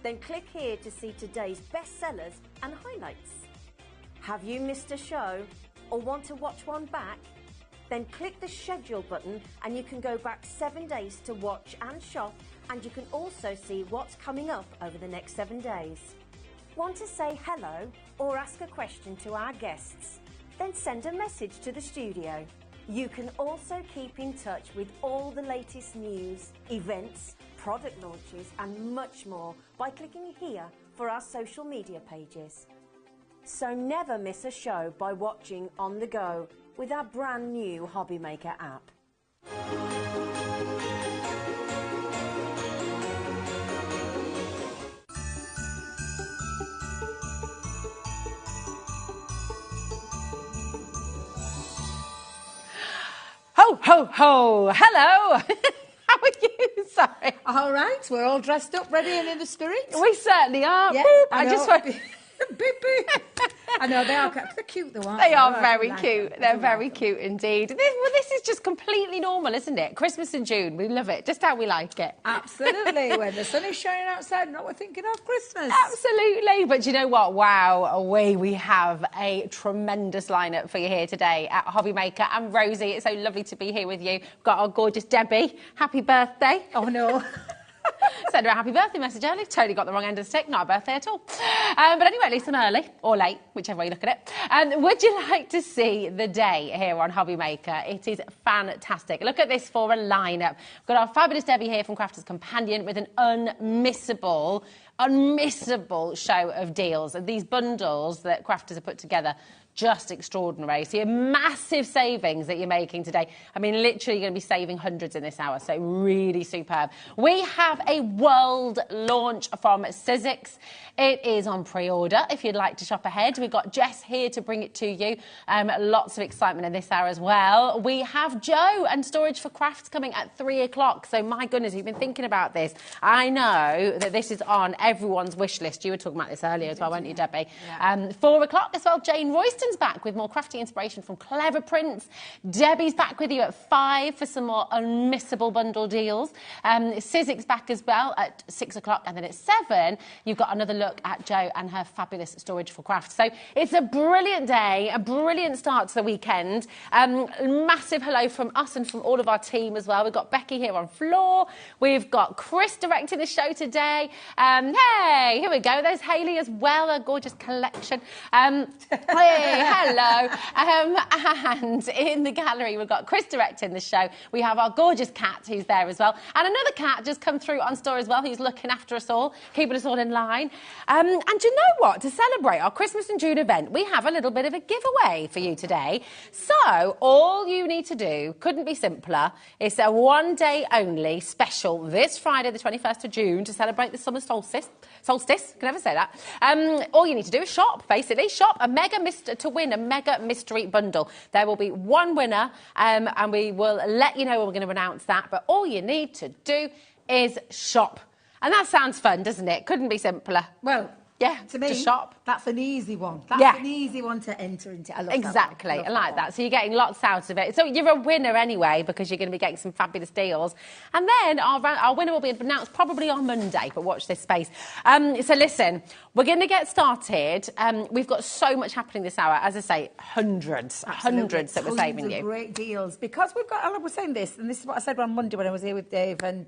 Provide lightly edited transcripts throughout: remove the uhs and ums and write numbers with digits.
Then click here to see today's bestsellers and highlights. Have you missed a show or want to watch one back? Then click the schedule button and you can go back 7 days to watch and shop, and you can also see what's coming up over the next 7 days. Want to say hello or ask a question to our guests? Then send a message to the studio. You can also keep in touch with all the latest news, events, product launches and much more by clicking here for our social media pages. So never miss a show by watching on the go with our brand new HobbyMaker app. Ho, ho, ho. Hello. How are you? Sorry. All right, we're all dressed up, ready and in the spirit. We certainly are. Yeah, Boop. I just know. want... Beep, beep. I know, they're cute though, aren't They they? are I very like cute. them. They're very cute indeed. This is just completely normal, isn't it? Christmas in June, we love it. Just how we like it. Absolutely. When the sun is shining outside, not we're thinking of Christmas. Absolutely. But you know what? Wow, we have a tremendous lineup for you here today at HobbyMaker. And Rosie, it's so lovely to be here with you. We've got our gorgeous Debbie. Happy birthday. Oh, no. Send her a happy birthday message early. Totally got the wrong end of the stick. Not a birthday at all. But anyway, at least I'm early or late, whichever way you look at it. Would you like to see the day here on HobbyMaker? It is fantastic. Look at this for a lineup. We've got our fabulous Debbie here from Crafters Companion with an unmissable show of deals. And these bundles that Crafters have put together, just extraordinary. So your massive savings that you're making today. I mean, literally you're going to be saving hundreds in this hour. So really superb. We have a world launch from Sizzix. It is on pre-order if you'd like to shop ahead. We've got Jess here to bring it to you. Lots of excitement in this hour as well. We have Joe and Storage for Crafts coming at 3 o'clock. So my goodness, you've been thinking about this. I know that this is on everyone's wish list. You were talking about this earlier as well, weren't you, Debbie? Yeah. 4 o'clock as well. Jane Royston's back with more crafty inspiration from Clever Prints. Debbie's back with you at 5 for some more unmissable bundle deals. Sizzix back as well at 6 o'clock. And then at 7, you've got another look at Jo and her fabulous Storage for Crafts. So it's a brilliant day, a brilliant start to the weekend. Massive hello from us and from all of our team as well. We've got Becky here on floor. We've got Chris directing the show today. Hey, here we go. There's Hayley as well, a gorgeous collection. Hey, hello. And in the gallery, we've got Chris directing the show. We have our gorgeous cat who's there as well. And another cat just come through on store as well, who's looking after us all, keeping us all in line. And you know what? To celebrate our Christmas in June event, we have a little bit of a giveaway for you today. So all you need to do, couldn't be simpler, it's a one-day only special this Friday, the 21st of June, to celebrate the summer solstice. Can never say that. All you need to do is shop, basically. Shop to win a mega mystery bundle. There will be one winner, and we will let you know when we're going to announce that. But all you need to do is shop. And that sounds fun, doesn't it? Couldn't be simpler. Well, yeah, to me, just shop. That's an easy one. That's an easy one to enter into. I love exactly. That one. I like that. So you're getting lots out of it. So you're a winner anyway because you're going to be getting some fabulous deals. And then our winner will be announced probably on Monday, but watch this space. So listen, we're going to get started. We've got so much happening this hour. As I say, hundreds that we're saving you. Great deals. Because we've got, I was saying this, and this is what I said on Monday when I was here with Dave, and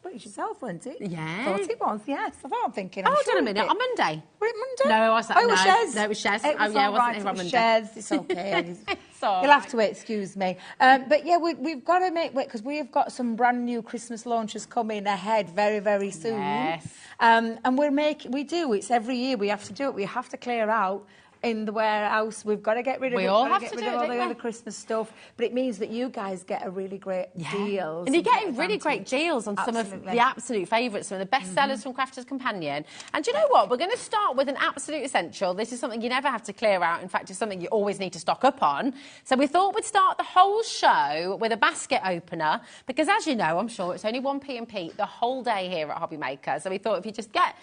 British yourself, weren't it? Yeah. Thought it was, yes. I thought I'm thinking. Hold on a minute, on Monday? Were it Monday? No, I was it was Shez. No, it was Shez. It was I wasn't here on it was Monday. Shez. It's okay. You'll have to excuse me. But yeah, we've got to make because we've got some brand new Christmas launches coming ahead very, very soon. Yes. And it's every year we have to do it. We have to clear out in the warehouse. We've got to get rid of all the other Christmas stuff. But it means that you guys get a really great deals. And you're getting really great deals on some of the absolute favourites, some of the best sellers from Crafters Companion. And do you know what? We're going to start with an absolute essential. This is something you never have to clear out. In fact, it's something you always need to stock up on. So we thought we'd start the whole show with a basket opener because, as you know, I'm sure it's only 1p&p the whole day here at HobbyMaker. So we thought if you just get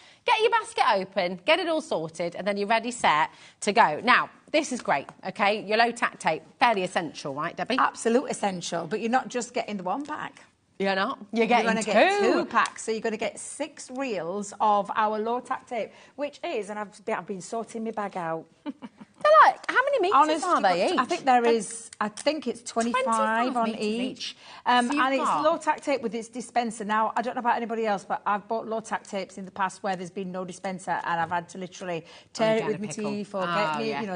your basket open, get it all sorted, and then you're ready, set to go. Now, this is great, OK? Your low-tack tape, fairly essential, right, Debbie? Absolute essential, but you're not just getting the one pack. You're not. You're getting going to get 2 packs, so you're going to get 6 reels of our low-tack tape, which is, and I've been sorting my bag out. They're like, how many metres are they each? I think there is, I think it's 25 on each. And it's low-tack tape with its dispenser. Now, I don't know about anybody else, but I've bought low-tack tapes in the past where there's been no dispenser, and I've had to literally tear it with my teeth or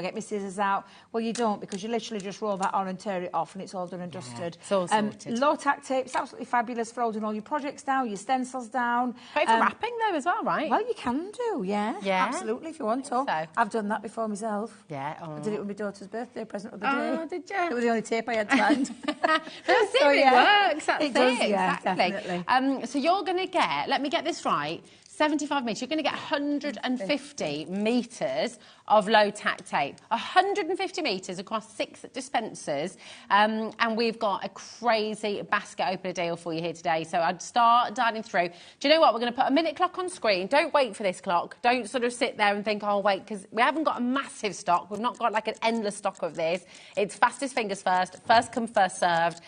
get my scissors out. Well, you don't, because you literally just roll that on and tear it off, and it's all done and dusted. It's all sorted. Low-tack tape, it's absolutely fabulous for holding all your projects down, your stencils down. Great for wrapping, though, as well, right? Well, you can do, yeah. Absolutely, if you want to. So. I've done that before myself. Yeah. I did it with my daughter's birthday present of the day. Oh, did you? It was the only tape I had to hand. That's it, it works. That's it. Does, exactly. Definitely. So you're going to get, let me get this right, 75 metres. You're going to get 150 metres of low-tack tape. 150 metres across 6 dispensers. And we've got a crazy basket opener deal for you here today. So I'd start dialing through. Do you know what? We're going to put a minute clock on screen. Don't wait for this clock. Don't sort of sit there and think, oh, wait, because we haven't got a massive stock. We've not got like an endless stock of this. It's fastest fingers first come, first served.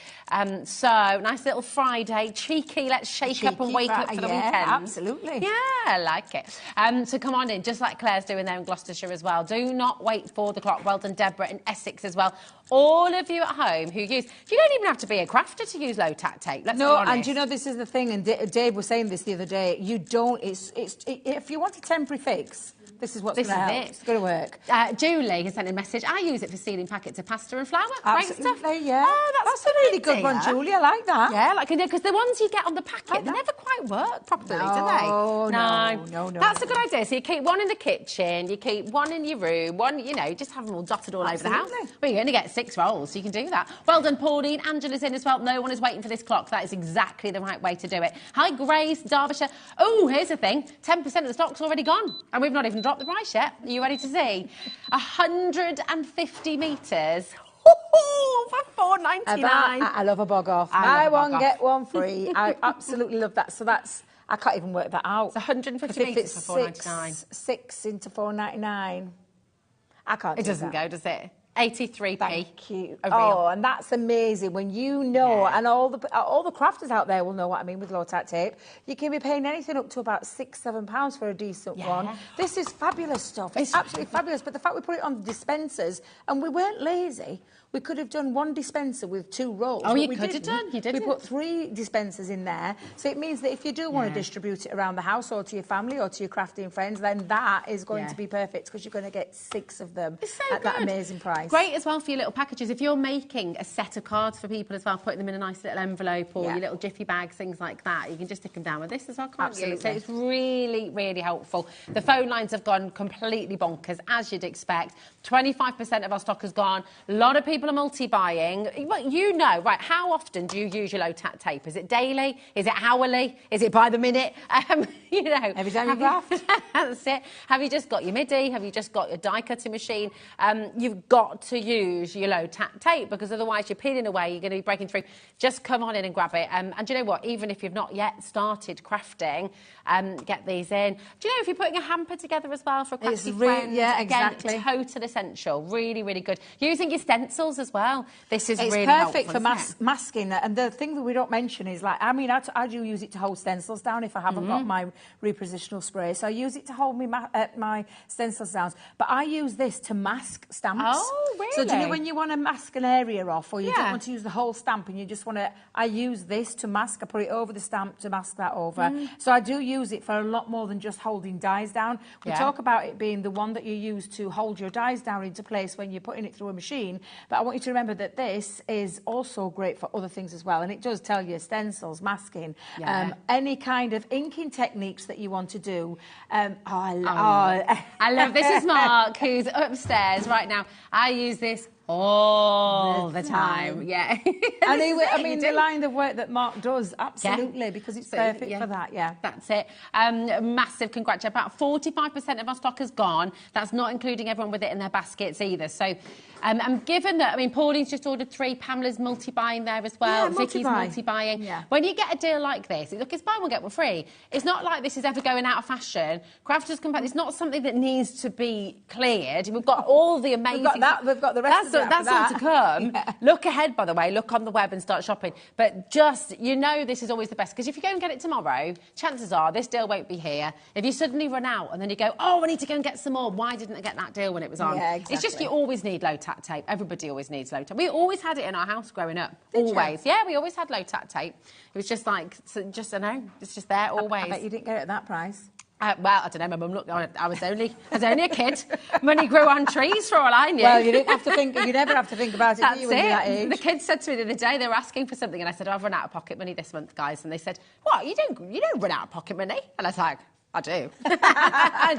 So nice little Friday, cheeky, let's shake up and wake up for the weekend. Absolutely. Yeah, I like it. So come on in, just like Claire's doing there in Gloucestershire as well. Do not wait for the clock. Well done, Deborah, in Essex as well. All of you at home who use... You don't even have to be a crafter to use low-tack tape, let's be honest. And you know, this is the thing, and Dave was saying this the other day, you don't... if you want a temporary fix... This is what's going to help. It's going to work. Julie has sent a message. I use it for sealing packets of pasta and flour. Absolutely, Great stuff. Yeah. Oh, that's a really good one, Julie. I like that. Yeah, because the ones you get on the packet, they never quite work properly, do they? No. That's a good idea. So you keep one in the kitchen, you keep one in your room, one, just have them all dotted all over the house. Well, you only get 6 rolls, so you can do that. Well done, Pauline. Angela's in as well. No one is waiting for this clock. That is exactly the right way to do it. Hi, Grace, Derbyshire. Oh, here's the thing. 10% of the stock's already gone, and we've not even dropped the price yet. Are you ready to see? 150 metres. For $4.99. I love a bog off. Buy one, get one free. I absolutely love that. So that's... I can't even work that out. It's 150 metres for $4.99. 6 into $4.99. I can't do that. It doesn't go, does it? 83p. Thank you. Oh, and that's amazing when you know, and all the crafters out there will know what I mean with low-tack tape. You can be paying anything up to about £6-7 for a decent one. This is fabulous stuff. It's absolutely fabulous. But the fact we put it on the dispensers, and we weren't lazy. We could have done 1 dispenser with 2 rolls. Oh, you could have done. You did. We put 3 dispensers in there. So it means that if you do want to distribute it around the house or to your family or to your crafting friends, then that is going to be perfect because you're going to get 6 of them at that amazing price. Great as well for your little packages. If you're making a set of cards for people as well, putting them in a nice little envelope or your little jiffy bags, things like that, you can just stick them down with this as well, can't you? So it's really, really helpful. The phone lines have gone completely bonkers, as you'd expect. 25% of our stock has gone. A lot of people are multi-buying. Well, you know, right, how often do you use your low-tack tape? Is it daily? Is it hourly? Is it by the minute? You know. Every time you craft. That's it. Have you just got your MIDI? Have you just got your die-cutting machine? You've got to use your low-tack tape because otherwise you're peeling away, you're going to be breaking through. Just come on in and grab it. And do you know what? Even if you've not yet started crafting, get these in. Do you know if you're putting a hamper together as well for a crafty friend? Yeah, exactly. Again, total essential. Really, really good. Using your stencils as well. This is really perfect helpful, for masking. And the thing that we don't mention is, like, I mean, I do use it to hold stencils down if I haven't got my repositional spray. So I use it to hold my stencils down. But I use this to mask stamps. Oh, really? So do you know when you want to mask an area off or you don't want to use the whole stamp and you just want to... I use this to mask. I put it over the stamp to mask that over. So I do use it for a lot more than just holding dies down. We talk about it being the one that you use to hold your dies down into place when you're putting it through a machine. But I want you to remember that this is also great for other things as well. And it does tell you stencils, masking, any kind of inking techniques that you want to do. I love this. Is Mark, who's upstairs right now. I use this all the time. Yeah. And the line of work that Mark does, absolutely, because it's perfect for that, That's it. Massive congratulations. About 45% of our stock has gone. That's not including everyone with it in their baskets either. So, given that, I mean, Pauline's just ordered 3, Pamela's multi-buying there as well, Vicky's multi-buying. When you get a deal like this, look, it's buy one, get one free. It's not like this is ever going out of fashion. Crafters come back, it's not something that needs to be cleared. We've got all the amazing... We've got the rest of that's all to come. Yeah. Look ahead, by the way. Look on the web and start shopping. But just, you know, this is always the best. Because if you go and get it tomorrow, chances are this deal won't be here. If you suddenly run out and then you go, oh, I need to go and get some more. Why didn't I get that deal when it was on? Yeah, exactly. It's just you always need low tack tape. Everybody always needs low tack. We always had it in our house growing up. Did always. you? Yeah, we always had low tack tape. It was just like, I know, it's just there always. I bet you didn't get it at that price. Well, I don't know. My mum looked. I was only a kid. Money grew on trees for all I knew. Well, you didn't have to think. You never have to think about it. That's do you, when it. you're that age? The kids said to me the other day they were asking for something, and I said, "I've run out of pocket money this month, guys." And they said, "What? You don't run out of pocket money?" And I was like, I do. I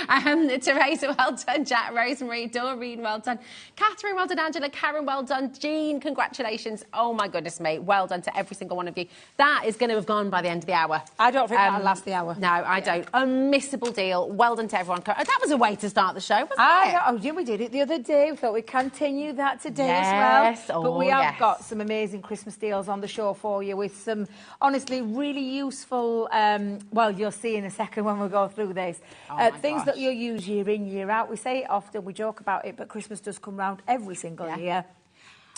do. Teresa, well done. Jack, Rosemary, Doreen, well done. Catherine, well done. Angela, Karen, well done. Jean, congratulations. Oh, my goodness me. Well done to every single one of you. That is going to have gone by the end of the hour. I don't think that'll last the hour. No, I don't. Unmissable deal. Well done to everyone. That was a way to start the show, wasn't it? Oh, yeah, we did it the other day. We thought we'd continue that today as well. But we have got some amazing Christmas deals on the show for you with some, honestly, really useful, well, you'll see in a second when we go through this. Things that you'll use year in, year out. We say it often, we joke about it, but Christmas does come round every single year.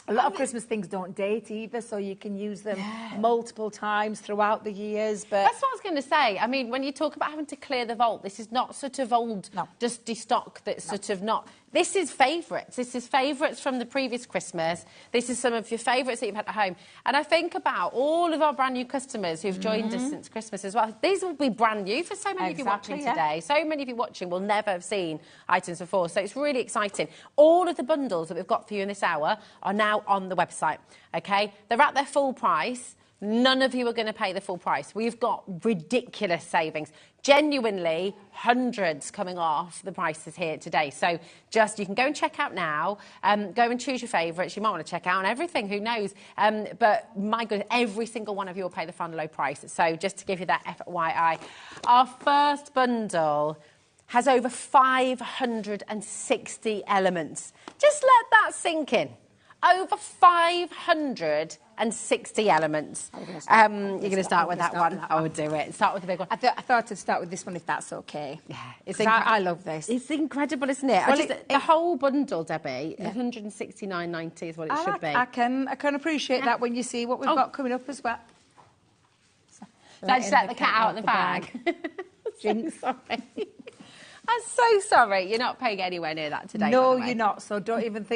A lot of Christmas things don't date either, so you can use them multiple times throughout the years. But that's what I was going to say. I mean, when you talk about having to clear the vault, this is not sort of old, dusty stock that's sort of not... This is favourites. This is favourites from the previous Christmas. This is some of your favourites that you've had at home. And I think about all of our brand new customers who've joined us since Christmas as well. These will be brand new for so many of you watching today. So many of you watching will never have seen items before. So it's really exciting. All of the bundles that we've got for you in this hour are now on the website, OK? They're at their full price. None of you are going to pay the full price. We've got ridiculous savings. Genuinely, hundreds coming off the prices here today. So just, you can go and check out now. Go and choose your favourites. You might want to check out on everything, who knows. But my goodness, every single one of you will pay the final low price. So just to give you that FYI. Our first bundle has over 560 elements. Just let that sink in. Over 560 elements. You're going to start with that one. I would do it. Start with the big one. I thought I'd start with this one, if that's okay. Yeah, I love this. It's incredible, isn't it? Well, the whole bundle, Debbie, £169.90 is what it should be. I can appreciate that when you see what we've got coming up as well. So I just let the cat out of the bag. Jinx. Sorry. I'm so sorry. You're not paying anywhere near that today. No, you're not. So don't even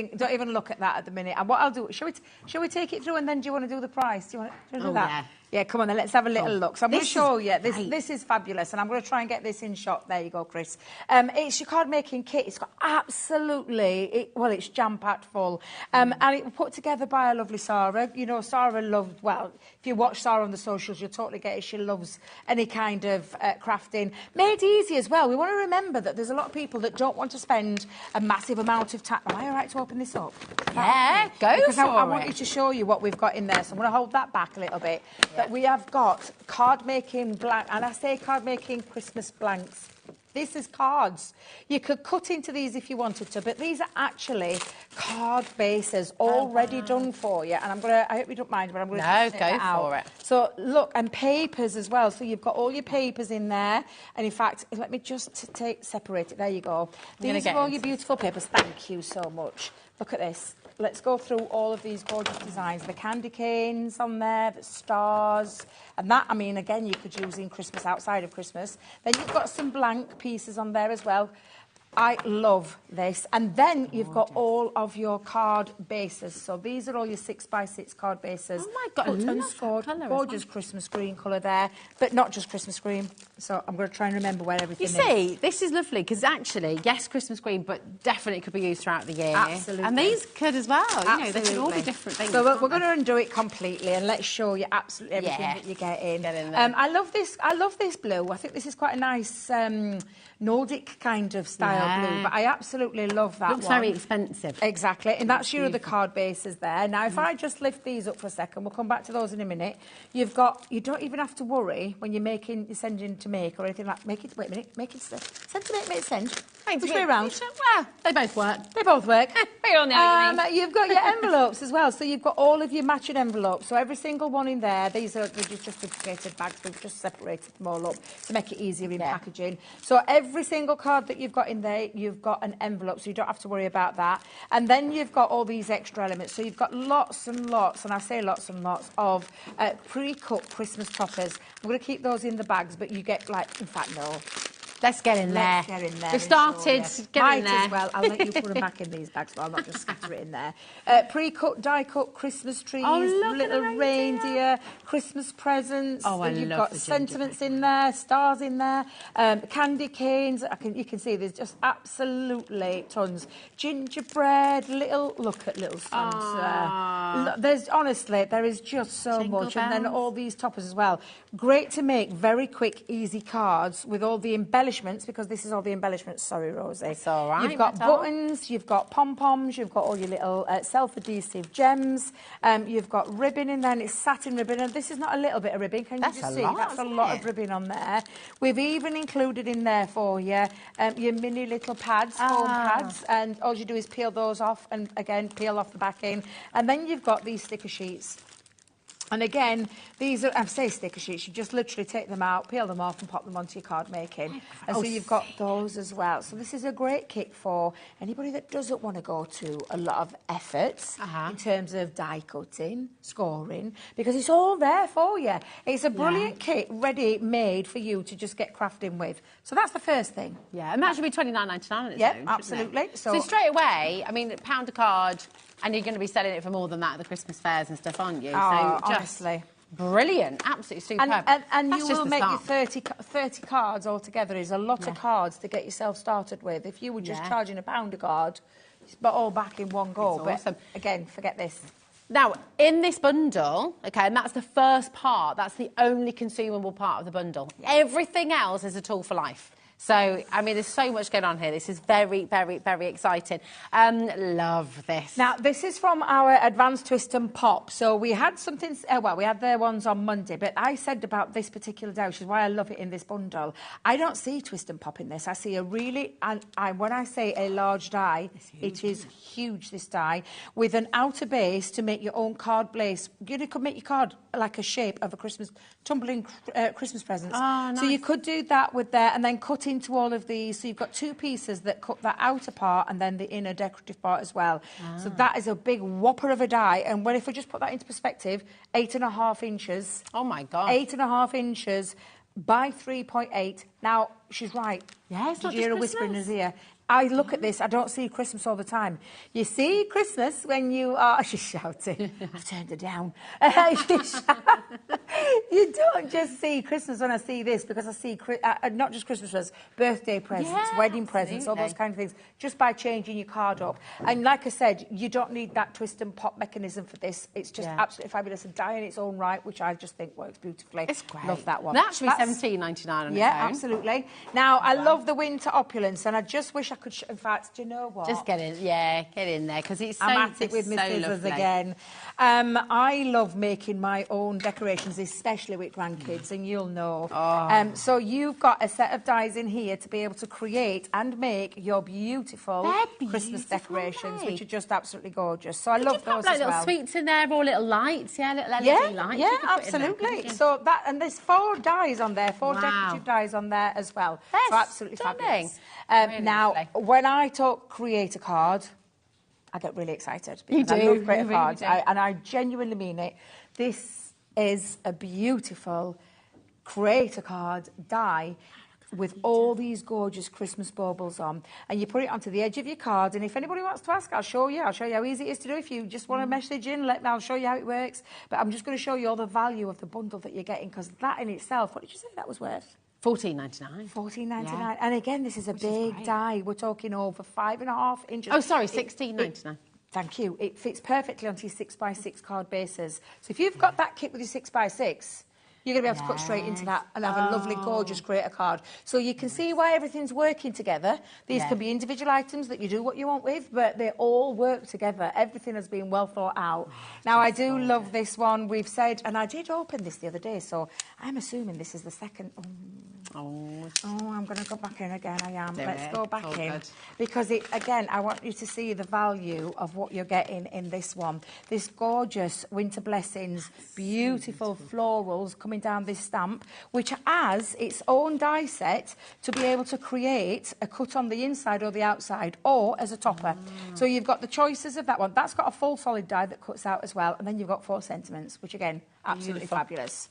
look at that at the minute. And what I'll do, shall we take it through, and then do you want to do the price? Do you want to do that? Yeah. Yeah, come on then, let's have a little look. So I'm going to show you, this is fabulous, and I'm going to try and get this in shot. There you go, Chris. It's your card making kit. It's got absolutely, it's jam-packed full. And it was put together by our lovely Sarah. You know, Sarah loved, well, if you watch Sarah on the socials, you'll totally get it. She loves any kind of crafting. Made easy as well. We want to remember that there's a lot of people that don't want to spend a massive amount of time. Am I all right to open this up? Yeah, go for it. Because I want you to show you what we've got in there, so I'm going to hold that back a little bit. But we have got card-making blank, and I say card-making Christmas blanks. This is cards. You could cut into these if you wanted to, but these are actually card bases already done for you. And I hope you don't mind, but I'm going to go for it. So look, and papers as well. So you've got all your papers in there. And in fact, let me just separate it. There you go. These are all your beautiful papers. Thank you so much. Look at this. Let's go through all of these gorgeous designs. The candy canes on there, the stars. And that, I mean, again, you could use in Christmas, outside of Christmas. Then you've got some blank pieces on there as well. I love this. And then you've got all of your card bases. So these are all your 6x6 card bases. Oh, my God. Gorgeous Christmas green colour there. But not just Christmas green. So I'm going to try and remember where everything is. You see, this is lovely, because actually, yes, Christmas green, but definitely could be used throughout the year. Absolutely. And these could as well. You know, they could all be different things. So we're going to undo it completely, and let's show you absolutely everything that you get in. Get in there. I love this blue. I think this is quite a nice Nordic kind of style blue, but I absolutely love that one. Looks very expensive. Exactly, and that's your other card bases there. Now, if I just lift these up for a second, we'll come back to those in a minute. You don't even have to worry when you're sending to make or anything like. Send to make, send. Which way round? Well, they both work. They both work. We all know what you mean. You've got your envelopes as well. So you've got all of your matching envelopes. So every single one in there, these are just duplicated bags. We've just separated them all up to make it easier in packaging. So every single card that you've got in there, you've got an envelope, so you don't have to worry about that. And then you've got all these extra elements. So you've got lots and lots, and I say lots and lots, of pre-cut Christmas toppers. I'm going to keep those in the bags, but you get, like, in fact, no. Let's get in there. Let's get in there. We've started. Get in there. As well. I'll let you put them back in these bags, but I'll not just scatter it in there. Pre-cut, die-cut Christmas trees, little reindeer, Christmas presents. Oh, I You've love got the sentiments in there, stars in there, candy canes. You can see there's just absolutely tons. Gingerbread, look at little Santa. There is just so much. And then all these toppers as well. Great to make, very quick, easy cards with all the embellishments, because this is all the embellishments. Sorry, Rosie. It's all right. You've got buttons, you've got pom-poms, you've got all your little self-adhesive gems. You've got ribbon in there, and it's satin ribbon. And this is not a little bit of ribbon. Can you just see? That's a lot of ribbon on there. We've even included in there for you your mini little pads, foam pads, and all you do is peel those off, and again, peel off the backing. And then you've got these sticker sheets. And again, these are, I say sticker sheets, you just literally take them out, peel them off and pop them onto your card making. And so you've got those as well. So this is a great kit for anybody that doesn't want to go to a lot of efforts in terms of die cutting, scoring, because it's all there for you. It's a brilliant kit, ready, made for you to just get crafting with. So that's the first thing. Yeah, and that should be $29.99 on its own, absolutely. So straight away, I mean, £1 a card, and you're going to be selling it for more than that at the Christmas fairs and stuff, aren't you? Oh, so honestly. Brilliant, absolutely superb. And you will make your 30 cards altogether. Is a lot of cards to get yourself started with. If you were just charging £1 a card, but all back in one go. It's awesome. But again, forget this. Now, in this bundle, OK, and that's the first part, that's the only consumable part of the bundle. Everything else is a tool for life. So, I mean, there's so much going on here. This is very, very, very exciting. Love this. Now, this is from our Advanced Twist and Pop. So we had something, we had their ones on Monday, but I said about this particular die, which is why I love it in this bundle. I don't see Twist and Pop in this. I see a really, when I say a large die, it is huge, this die, with an outer base to make your own card base. You could make your card like a shape of a tumbling Christmas presents. Oh, nice. So you could do that with there and then cut into all of these. So you've got two pieces that cut that outer part and then the inner decorative part as well. So that is a big whopper of a die. And if we just put that into perspective, 8.5 inches. Oh my God. 8.5 inches by 3.8. Now, she's right. Yeah, it's not just Christmas. Did you hear a whisper in his ear? I look at this, I don't see Christmas all the time. You see Christmas when you are... She's shouting. I've turned her down. You don't just see Christmas when I see this, because I see not just Christmas presents, birthday presents, wedding presents, all those kind of things, just by changing your card up. And like I said, you don't need that twist and pop mechanism for this. It's just absolutely fabulous. A die in its own right, which I just think works beautifully. It's great. Love that one. That should be $17.99 on its own. Yeah, absolutely. Now, I love the winter opulence, and I just wish I could... in fact, do you know what? Just get in, get in there, because it's so I'm at it with my scissors again. I love making my own decorations, especially with grandkids, and you'll know. So you've got a set of dies in here to be able to create and make your beautiful Christmas decorations, which are just absolutely gorgeous. So I love those as well. Little sweets in there, or little lights, little LED lights. Yeah, absolutely. So that, and there's 4 dies on there, 4 decorative dies on there as well. That's so absolutely fabulous. Really now, lovely. when I talk create a card, I get really excited. Because I love create a cards, and I genuinely mean it. This is a beautiful create a card die with all these gorgeous Christmas baubles on, and you put it onto the edge of your card, and if anybody wants to ask, I'll show you how easy it is to do. If you just want to message in, I'll show you how it works, but I'm just going to show you all the value of the bundle that you're getting, because that in itself, what did you say that was worth? $14.99. $14.99. And again, this is a big die. We're talking over 5.5 inches. Oh, sorry, $16.99. Thank you. It fits perfectly onto your 6x6 card bases. So if you've got that kit with your 6x6, you're going to be able to cut straight into that and have a lovely, gorgeous creator card. So you can see why everything's working together. These can be individual items that you do what you want with, but they all work together. Everything has been well thought out. Now, I do love this one. We've said, and I did open this the other day, so I'm assuming this is the second. Oh, I'm going to go back in again. I am. Let's go back in. Good. Because, again, I want you to see the value of what you're getting in this one. This gorgeous Winter Blessings, beautiful florals coming down this stamp, which has its own die set to be able to create a cut on the inside or the outside, or as a topper. So you've got the choices of that one. That's got a full solid die that cuts out as well. And then you've got 4 sentiments, which, again, absolutely fabulous.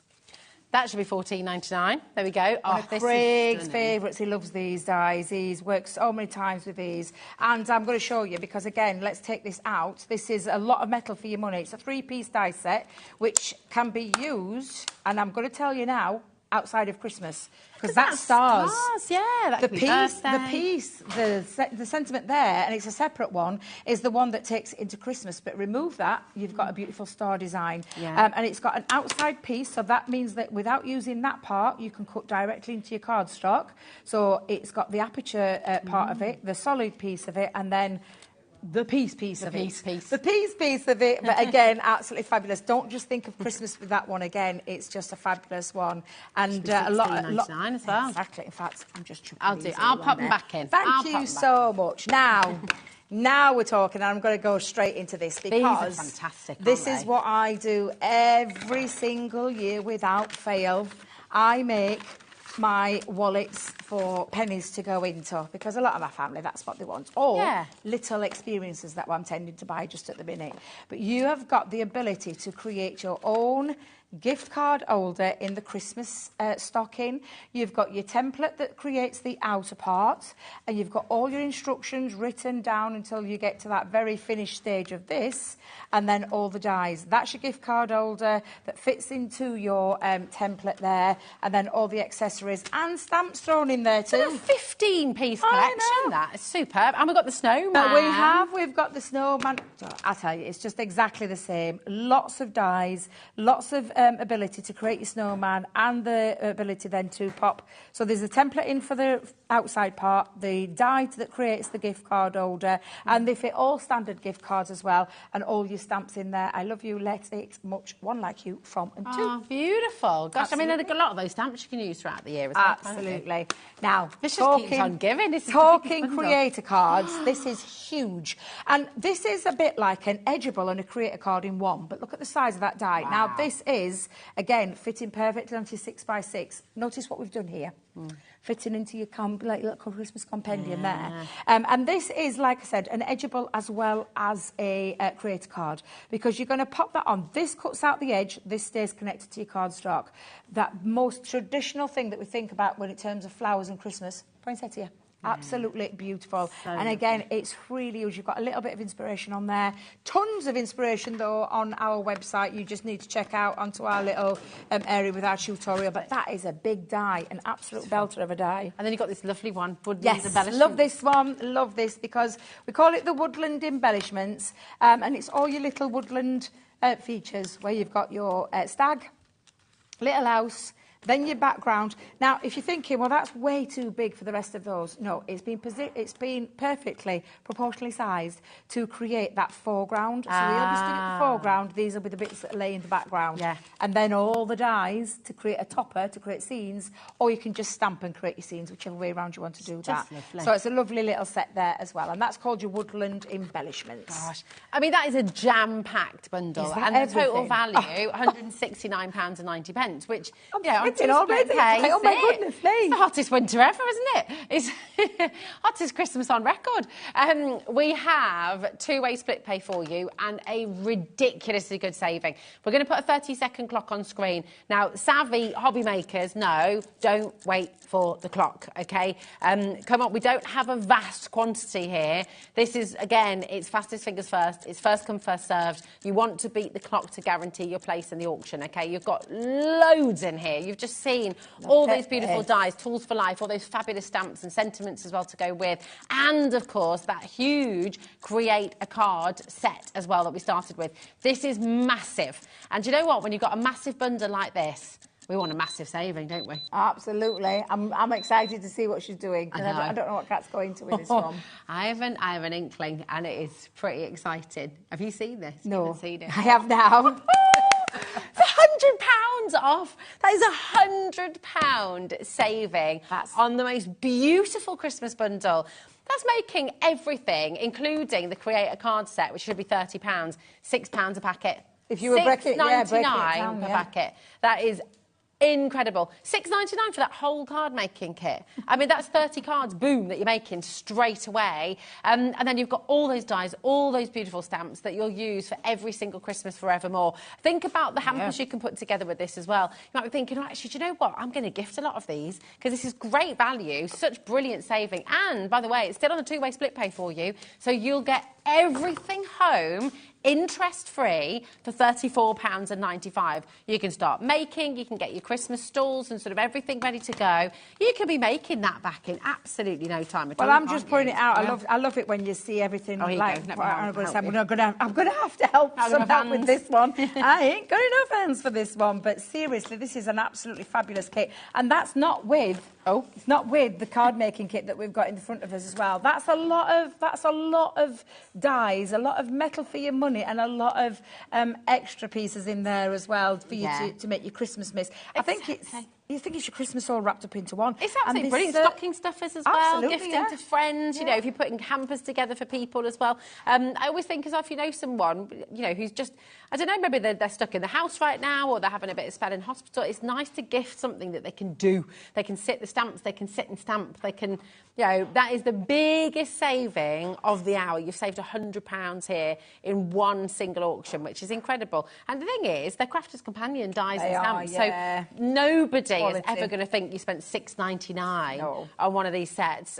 That should be $14.99. There we go. Craig's favourites. He loves these dies. He's worked so many times with these. And I'm going to show you because, again, let's take this out. This is a lot of metal for your money. It's a 3-piece die set, which can be used, and I'm going to tell you now, outside of Christmas, because that's stars. Yeah, that could be birthday. The sentiment there, and it's a separate one, is the one that takes it into Christmas. But remove that, you've got a beautiful star design, and it's got an outside piece, so that means that without using that part, you can cut directly into your cardstock. So it's got the aperture part of it, the solid piece of it, and then the piece of it. But again, absolutely fabulous. Don't just think of Christmas with that one again. It's just a fabulous one, and a lot as well. Exactly. In fact, I'm just chucking I'll pop them back in. Thank you so much. Now we're talking, and I'm going to go straight into this because these are fantastic. This is what I do every single year without fail. I make my wallets for pennies to go into, because a lot of my family, that's what they want, or little experiences that I'm tending to buy just at the minute. But you have got the ability to create your own gift card holder in the Christmas stocking. You've got your template that creates the outer part, and you've got all your instructions written down until you get to that very finished stage of this, and then all the dies. That's your gift card holder that fits into your template there, and then all the accessories and stamps thrown in there too. It's a 15-piece collection. That is superb. And we've got the snowman. But we've got the snowman. I tell you, it's just exactly the same. Lots of dies, lots of ability to create your snowman, and the ability then to pop. So there's a template in for the outside part, the die that creates the gift card holder, and they fit all standard gift cards as well, and all your stamps in there. I love you, let it much, one like you, from and to. Oh, beautiful. Gosh, absolutely. I mean, there's a lot of those stamps you can use throughout the year as well. Absolutely. Now, this just keeps on giving. Talking creator cards, this is huge. And this is a bit like an edgeable and a creator card in one, but look at the size of that die. Wow. Now, this is, again, fitting perfectly onto your 6x6. Notice what we've done here. Fitting into your little Christmas compendium there. And this is, like I said, an edgeable as well as a creator card, because you're going to pop that on. This cuts out the edge. This stays connected to your cardstock. That most traditional thing that we think about when in terms of flowers and Christmas, poinsettia. Absolutely beautiful. And again, it's really used. You've got a little bit of inspiration on there. Tons of inspiration, though, on our website. You just need to check out onto our little area with our tutorial. But that is a big die, an absolute belter of a die. And then you've got this lovely one, woodland embellishment. Love this one. Love this, because we call it the woodland embellishments. And it's all your little woodland features, where you've got your stag, little house, then your background. Now, if you're thinking, well, that's way too big for the rest of those. No, it's been perfectly proportionally sized to create that foreground. So you'll be stood at the foreground. These will be the bits that lay in the background. Yeah. And then all the dies to create a topper, to create scenes, or you can just stamp and create your scenes, whichever way around you want to do that. Lovely. So it's a lovely little set there as well. And that's called your woodland embellishments. Gosh. I mean, that is a jam-packed bundle. And the total value, £169.90, which, you know, already. Oh my goodness me. It's the hottest winter ever, isn't it? It's hottest Christmas on record. We have two-way split pay for you and a ridiculously good saving. We're going to put a 30-second clock on screen. Now, savvy hobby makers, no, don't wait for the clock, okay? Come on, we don't have a vast quantity here. This is, again, it's fastest fingers first. It's first come, first served. You want to beat the clock to guarantee your place in the auction, okay? You've got loads in here. You've just seen all those beautiful dies, tools for life, all those fabulous stamps and sentiments as well to go with, and of course that huge create a card set as well that we started with. This is massive, and do you know what, when you've got a massive bundle like this, We want a massive saving, don't we? Absolutely. I'm excited to see what she's doing. I don't know what Kat's going to with this one. I have an inkling, and it is pretty exciting. Have you seen this? No, you haven't seen it. I have now. It's £100 off. That is £100 saving on the most beautiful Christmas bundle. That's making everything, including the Creator card set, which should be £30, £6 a packet. If you were breaking it down per packet. That is incredible. £6.99 for that whole card making kit. I mean, that's 30 cards, boom, that you're making straight away. And then you've got all those dies, all those beautiful stamps that you'll use for every single Christmas forevermore. Think about the hampers you can put together with this as well. You might be thinking, oh, actually, do you know what? I'm going to gift a lot of these because this is great value, such brilliant saving. And, by the way, it's still on a two-way split pay for you, so you'll get everything home interest-free for £34.95. You can start making, you can get your Christmas stalls and sort of everything ready to go. You can be making that back in absolutely no time at all. Well, I'm just putting it out. Yeah. I love it when you see everything. I'm going to have to help with this one. I ain't got enough hands for this one. But seriously, this is an absolutely fabulous kit. And that's not with... it's not with the card making kit that we've got in the front of us as well. That's a lot of dies, a lot of metal for your money, and a lot of extra pieces in there as well for you to make your Christmas miss. I think it's your Christmas all wrapped up into one. It's absolutely brilliant. Stocking stuffers as well, gifting to friends, you know, if you're putting hampers together for people as well. I always think as if you know someone, you know, who's just, I don't know, maybe they're stuck in the house right now or they're having a bit of spell in hospital. It's nice to gift something that they can do. They can sit the stamps, they can sit and stamp, they can, you know, that is the biggest saving of the hour. You've saved £100 here in one single auction, which is incredible. And the thing is, they're Crafter's Companion dies and stamps, so nobody is ever going to think you spent £6.99 on one of these sets.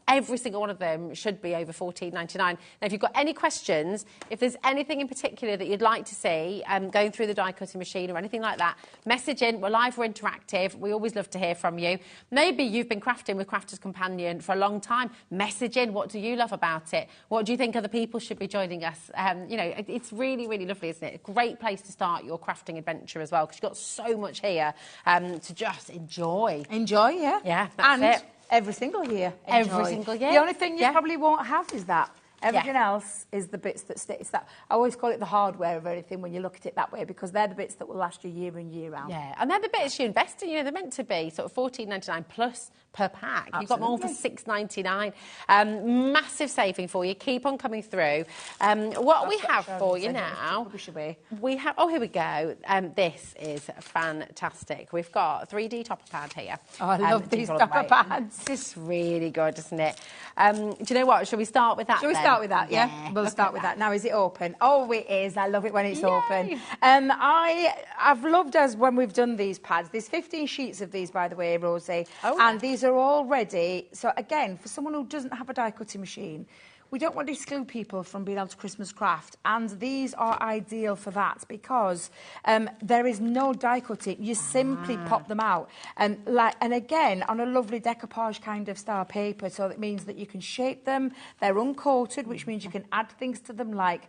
Every single one of them should be over £14.99. Now, if you've got any questions, if there's anything in particular that you'd like to see going through the die cutting machine or anything like that, message in. We're live, we're interactive. We always love to hear from you. Maybe you've been crafting with Crafter's Companion for a long time. Message in. What do you love about it? What do you think other people should be joining us? You know, it's really, really lovely, isn't it? A great place to start your crafting adventure as well, because you've got so much here to just enjoy. Enjoy, yeah. Yeah, that's it. Every single year. Every single year. The only thing you probably won't have is that. Everything else is the bits that stay. It's that, I always call it the hardware of everything when you look at it that way, because they're the bits that will last you year in, year out. Yeah, and they're the bits you invest in. You know, they're meant to be sort of $14.99 plus per pack. Absolutely. You've got more for $6.99. Massive saving for you. Keep on coming through. What we have for you now, we have, oh, here we go. This is fantastic. We've got a 3D topper pad here. Oh, I love these topper pads. This is really good, isn't it? Do you know what? Shall we start with that? Shall we start with that? Yeah, we'll start with that. Now, is it open? Oh, it is. I love it when it's open. I've loved us when we've done these pads. There's 15 sheets of these, by the way, Rosie. And these are all ready. So again, for someone who doesn't have a die cutting machine, we don't want to exclude people from being able to Christmas craft, and these are ideal for that because there is no die cutting. You simply pop them out, and again on a lovely decoupage kind of style paper, so that means that you can shape them. They're uncoated, which means you can add things to them like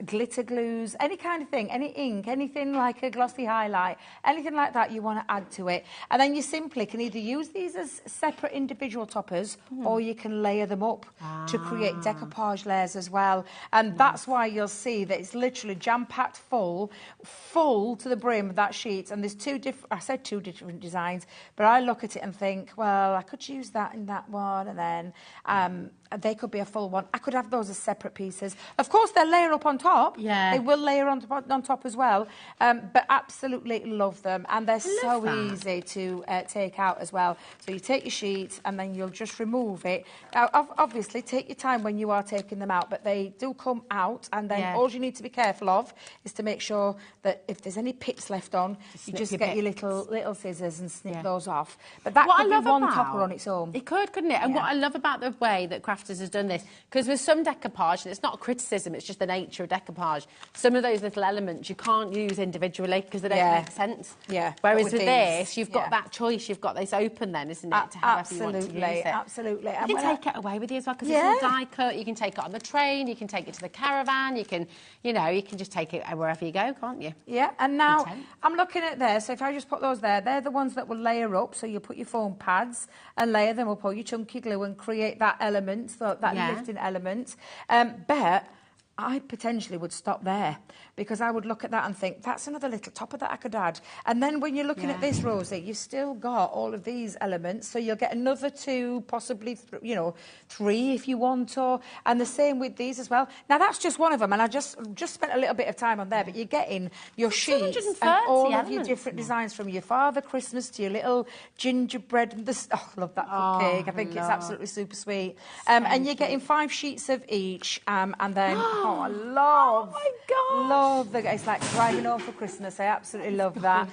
glitter glues, any kind of thing, any ink, anything like a glossy highlight, anything like that you want to add to it. And then you simply can either use these as separate individual toppers, or you can layer them up to create decoupage layers as well. And that's why you'll see that it's literally jam-packed full to the brim of that sheet. And there's two different designs, but I look at it and think, well, I could use that in that one, and then they could be a full one. I could have those as separate pieces. Of course, they'll layer up on top. Yeah. They will layer on top as well. But absolutely love them. And they're so easy to take out as well. So you take your sheet and then you'll just remove it. Now, obviously, take your time when you are taking them out, but they do come out. And then all you need to be careful of is to make sure that if there's any pips left on, you just get your little scissors and snip those off. But that could be one topper on its own. It could, couldn't it? And what I love about the way that Crafters has done this, because with some decoupage, and it's not a criticism, it's just the nature of decoupage, some of those little elements you can't use individually because they don't make sense. Yeah. Whereas with this, you've got that choice, you've got this open then, isn't it, to however you want to use it. Absolutely. You can take it away with you as well, because it's all die cut. cut. You can take it on the train. You can take it to the caravan. You can, you know, you can just take it wherever you go, can't you? Yeah, and now I'm looking at there. So if I just put those there, they're the ones that will layer up. So you put your foam pads and layer them up, or your chunky glue, and create that element, so that lifting element. But I potentially would stop there, because I would look at that and think, that's another little topper that I could add. And then when you're looking at this, Rosie, you've still got all of these elements, so you'll get another 2, possibly, you know, 3 if you want to. And the same with these as well. Now, that's just one of them, and I just spent a little bit of time on there, but you're getting your sheets and all of your different designs, from your Father Christmas to your little gingerbread. And this, oh, I love that cake. I think it's absolutely super sweet. And you're getting 5 sheets of each, and then... Oh, I love, love the... It's like driving home for Christmas. I absolutely love that.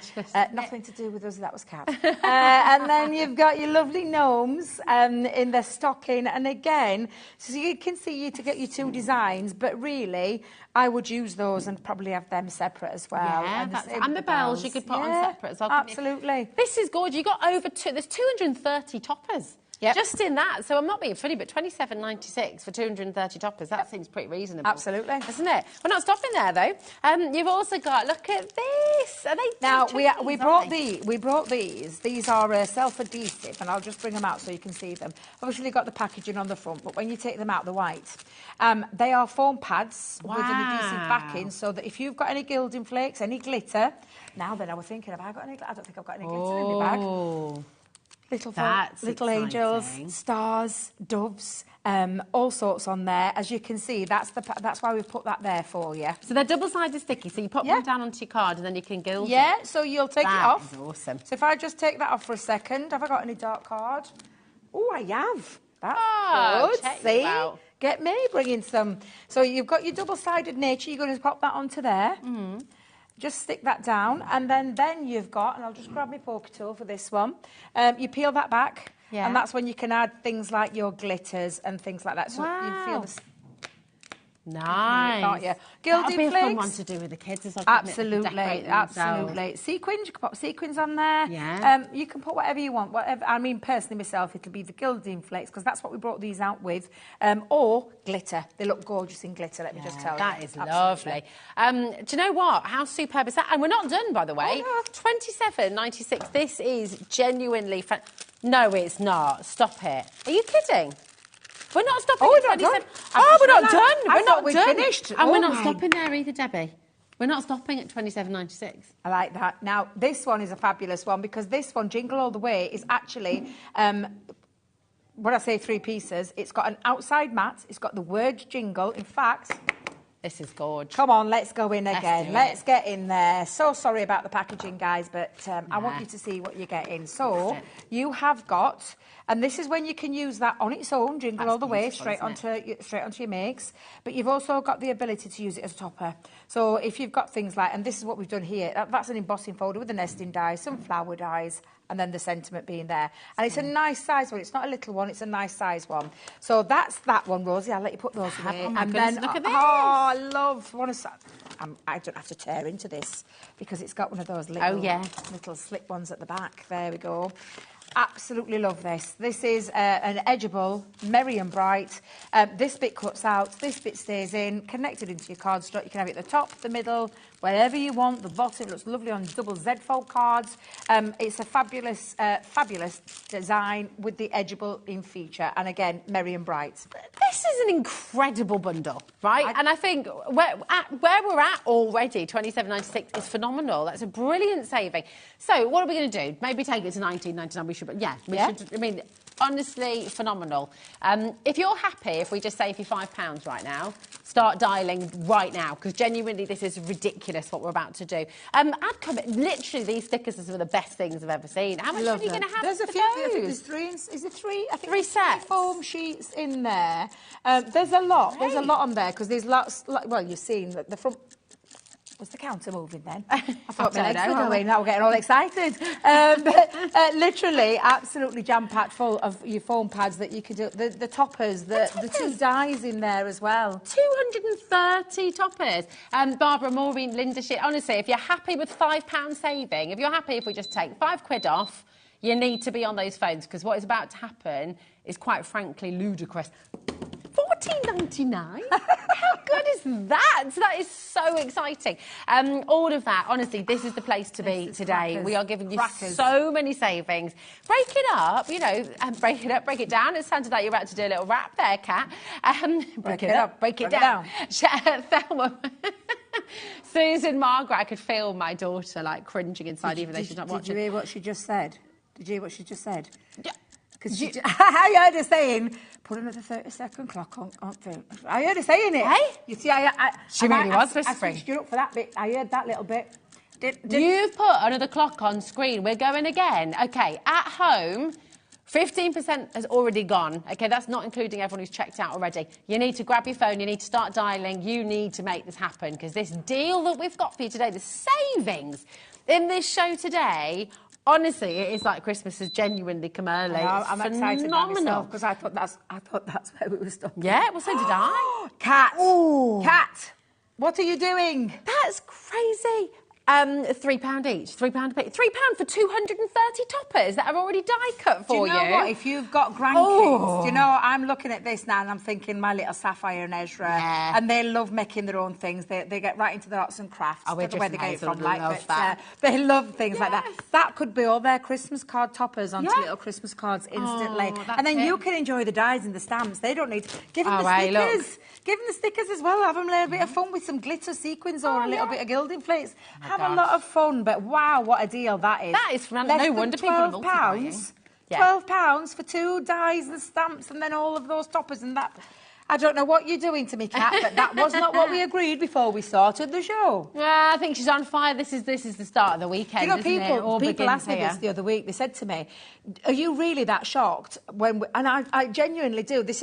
Nothing to do with us, that was Cat. And then you've got your lovely gnomes in their stocking. And again, so you can see to get your 2 designs, but really, I would use those and probably have them separate as well. Yeah, and the bells you could put on separate as well. Absolutely. This is gorgeous. You got over there's 230 toppers. Yep. Just in that, so I'm not being funny, but $27.96 for 230 toppers, that seems pretty reasonable. Absolutely. Isn't it? We're not stopping there, though. You've also got, look at this. Are they now, we brought these. These are self-adhesive, and I'll just bring them out so you can see them. Obviously, you've got the packaging on the front, but when you take them out, they're white. They are foam pads with an adhesive backing, so that if you've got any gilding flakes, any glitter... Now then, I was thinking, have I got any glitter? I don't think I've got any glitter in my bag. Little angels, stars, doves, all sorts on there. As you can see, that's why we've put that there for you. So they're double-sided sticky, so you pop them down onto your card and then you can gild it. Yeah, so you'll take it off. That is awesome. So if I just take that off for a second, have I got any dark card? Oh, I have. That's good. See? Get me bringing some. So you've got your double-sided nature. You're going to pop that onto there. Mm-hmm. Just stick that down, and then you've got, and I'll just grab my poker tool for this one, you peel that back, and that's when you can add things like your glitters and things like that. So you feel the... Nice. Gilding flakes. That'll be a fun one to do with the kids as well. Absolutely. Sequins, you can put sequins on there. Yeah. You can put whatever you want. Whatever. I mean, personally, myself, it'll be the gilding flakes, because that's what we brought these out with. Or glitter. They look gorgeous in glitter, let me just tell you. That is lovely. Do you know what? How superb is that? And we're not done, by the way. Oh, no. $27.96. This is genuinely fun. No, it's not. Stop it. Are you kidding? We're not stopping at 27. We're not done. We're not done. Finished. And we're not stopping there either, Debbie. We're not stopping at $27.96. I like that. Now, this one is a fabulous one, because this one, Jingle All the Way, is actually, when I say 3 pieces, it's got an outside mat, it's got the word jingle. In fact... This is gorgeous. Come on, let's go in again. Let's get in there. So sorry about the packaging, guys, but I want you to see what you're getting. So you have got, and this is when you can use that on its own, Jingle All the Way, straight onto your makes. But you've also got the ability to use it as a topper. So if you've got things like, and this is what we've done here, that's an embossing folder with the nesting dies, some flower dies, and then the sentiment being there. And it's a nice size one. It's not a little one, it's a nice size one. So that's that one, Rosie. I'll let you put those away. Oh my goodness, look at this. Oh, I love... I don't have to tear into this, because it's got one of those little slip ones at the back. There we go. Absolutely love this. This is an edgeable, merry and bright. This bit cuts out, this bit stays in, connected into your cardstock. You can have it at the top, the middle, wherever you want. The bottom looks lovely on double Z-fold cards. It's a fabulous, fabulous design with the edgeable in feature. And again, merry and bright. This is an incredible bundle, right? And I think where we're at already, $27.96 is phenomenal. That's a brilliant saving. So what are we going to do? Maybe take it to $19.99. We should, should. I mean, honestly, phenomenal. If you're happy, if we just save you £5 right now, start dialing right now, because genuinely this is ridiculous what we're about to do. Add comment. Literally, these stickers are some of the best things I've ever seen. How much are you going to have? There's a few. I think there's 3. Is it 3? I think 3 sets. 3 foam sheets in there. There's a lot. Great. There's a lot on there, because there's lots. Well, you've seen that the front. Was the counter moving then? I thought my legs were going. Now we're getting all excited. But literally, absolutely jam-packed full of your foam pads that you could do. The toppers, the 2 dies in there as well. 230 toppers. Barbara, Maureen, Linda, honestly, if you're happy with £5 saving, if you're happy if we just take £5 off, you need to be on those phones, because what is about to happen is quite frankly ludicrous. $14.99. How good is that? That is so exciting. All of that, honestly, this is the place to be today. We are giving you so many savings. Break it up, you know, break it up, break it down. It sounded like you're about to do a little rap there, Kat. Break it up, break it down. Thelma. Susan, Margaret, I could feel my daughter like cringing inside, even though she's not watching. Did you hear what she just said? Did you hear what she just said? Yeah. Because I heard her saying, put another 30-second clock on film. I heard her saying it. Hey? You see, she really was whispering. I switched you up for that bit. I heard that little bit. You've put another clock on screen. We're going again. Okay, at home, 15% has already gone. Okay, that's not including everyone who's checked out already. You need to grab your phone, you need to start dialing, you need to make this happen, because this deal that we've got for you today, the savings in this show today, honestly, it is like Christmas has genuinely come early. I'm excited about myself, because I thought that's where we were stopping. Yeah, well, so did I. Kat! Ooh. Kat! What are you doing? That's crazy. £3 each, £3 a piece. £3 for 230 toppers that are already die cut for you. Do you know what? If you've got grandkids, you know, I'm looking at this now and I'm thinking my little Sapphire and Ezra, and they love making their own things. They get right into the arts and crafts. Oh, I don't know where they get it from, like, but they love things like that. That could be all their Christmas card toppers onto little Christmas cards instantly. And then you can enjoy the dies and the stamps. They don't need... Give them the stickers. Give them the stickers as well. Have them a bit of fun with some glitter sequins or a little bit of gilding flakes. Have a lot of fun, but wow, what a deal that is. That is no wonder people are multiplying. £12 for 2 dies and stamps and then all of those toppers and that. I don't know what you're doing to me, Kat, but that was not what we agreed before we started the show. Yeah, I think she's on fire. This is the start of the weekend, you know, people asked me here. this the other week. They said to me, "Are you really that shocked?" And I genuinely do. This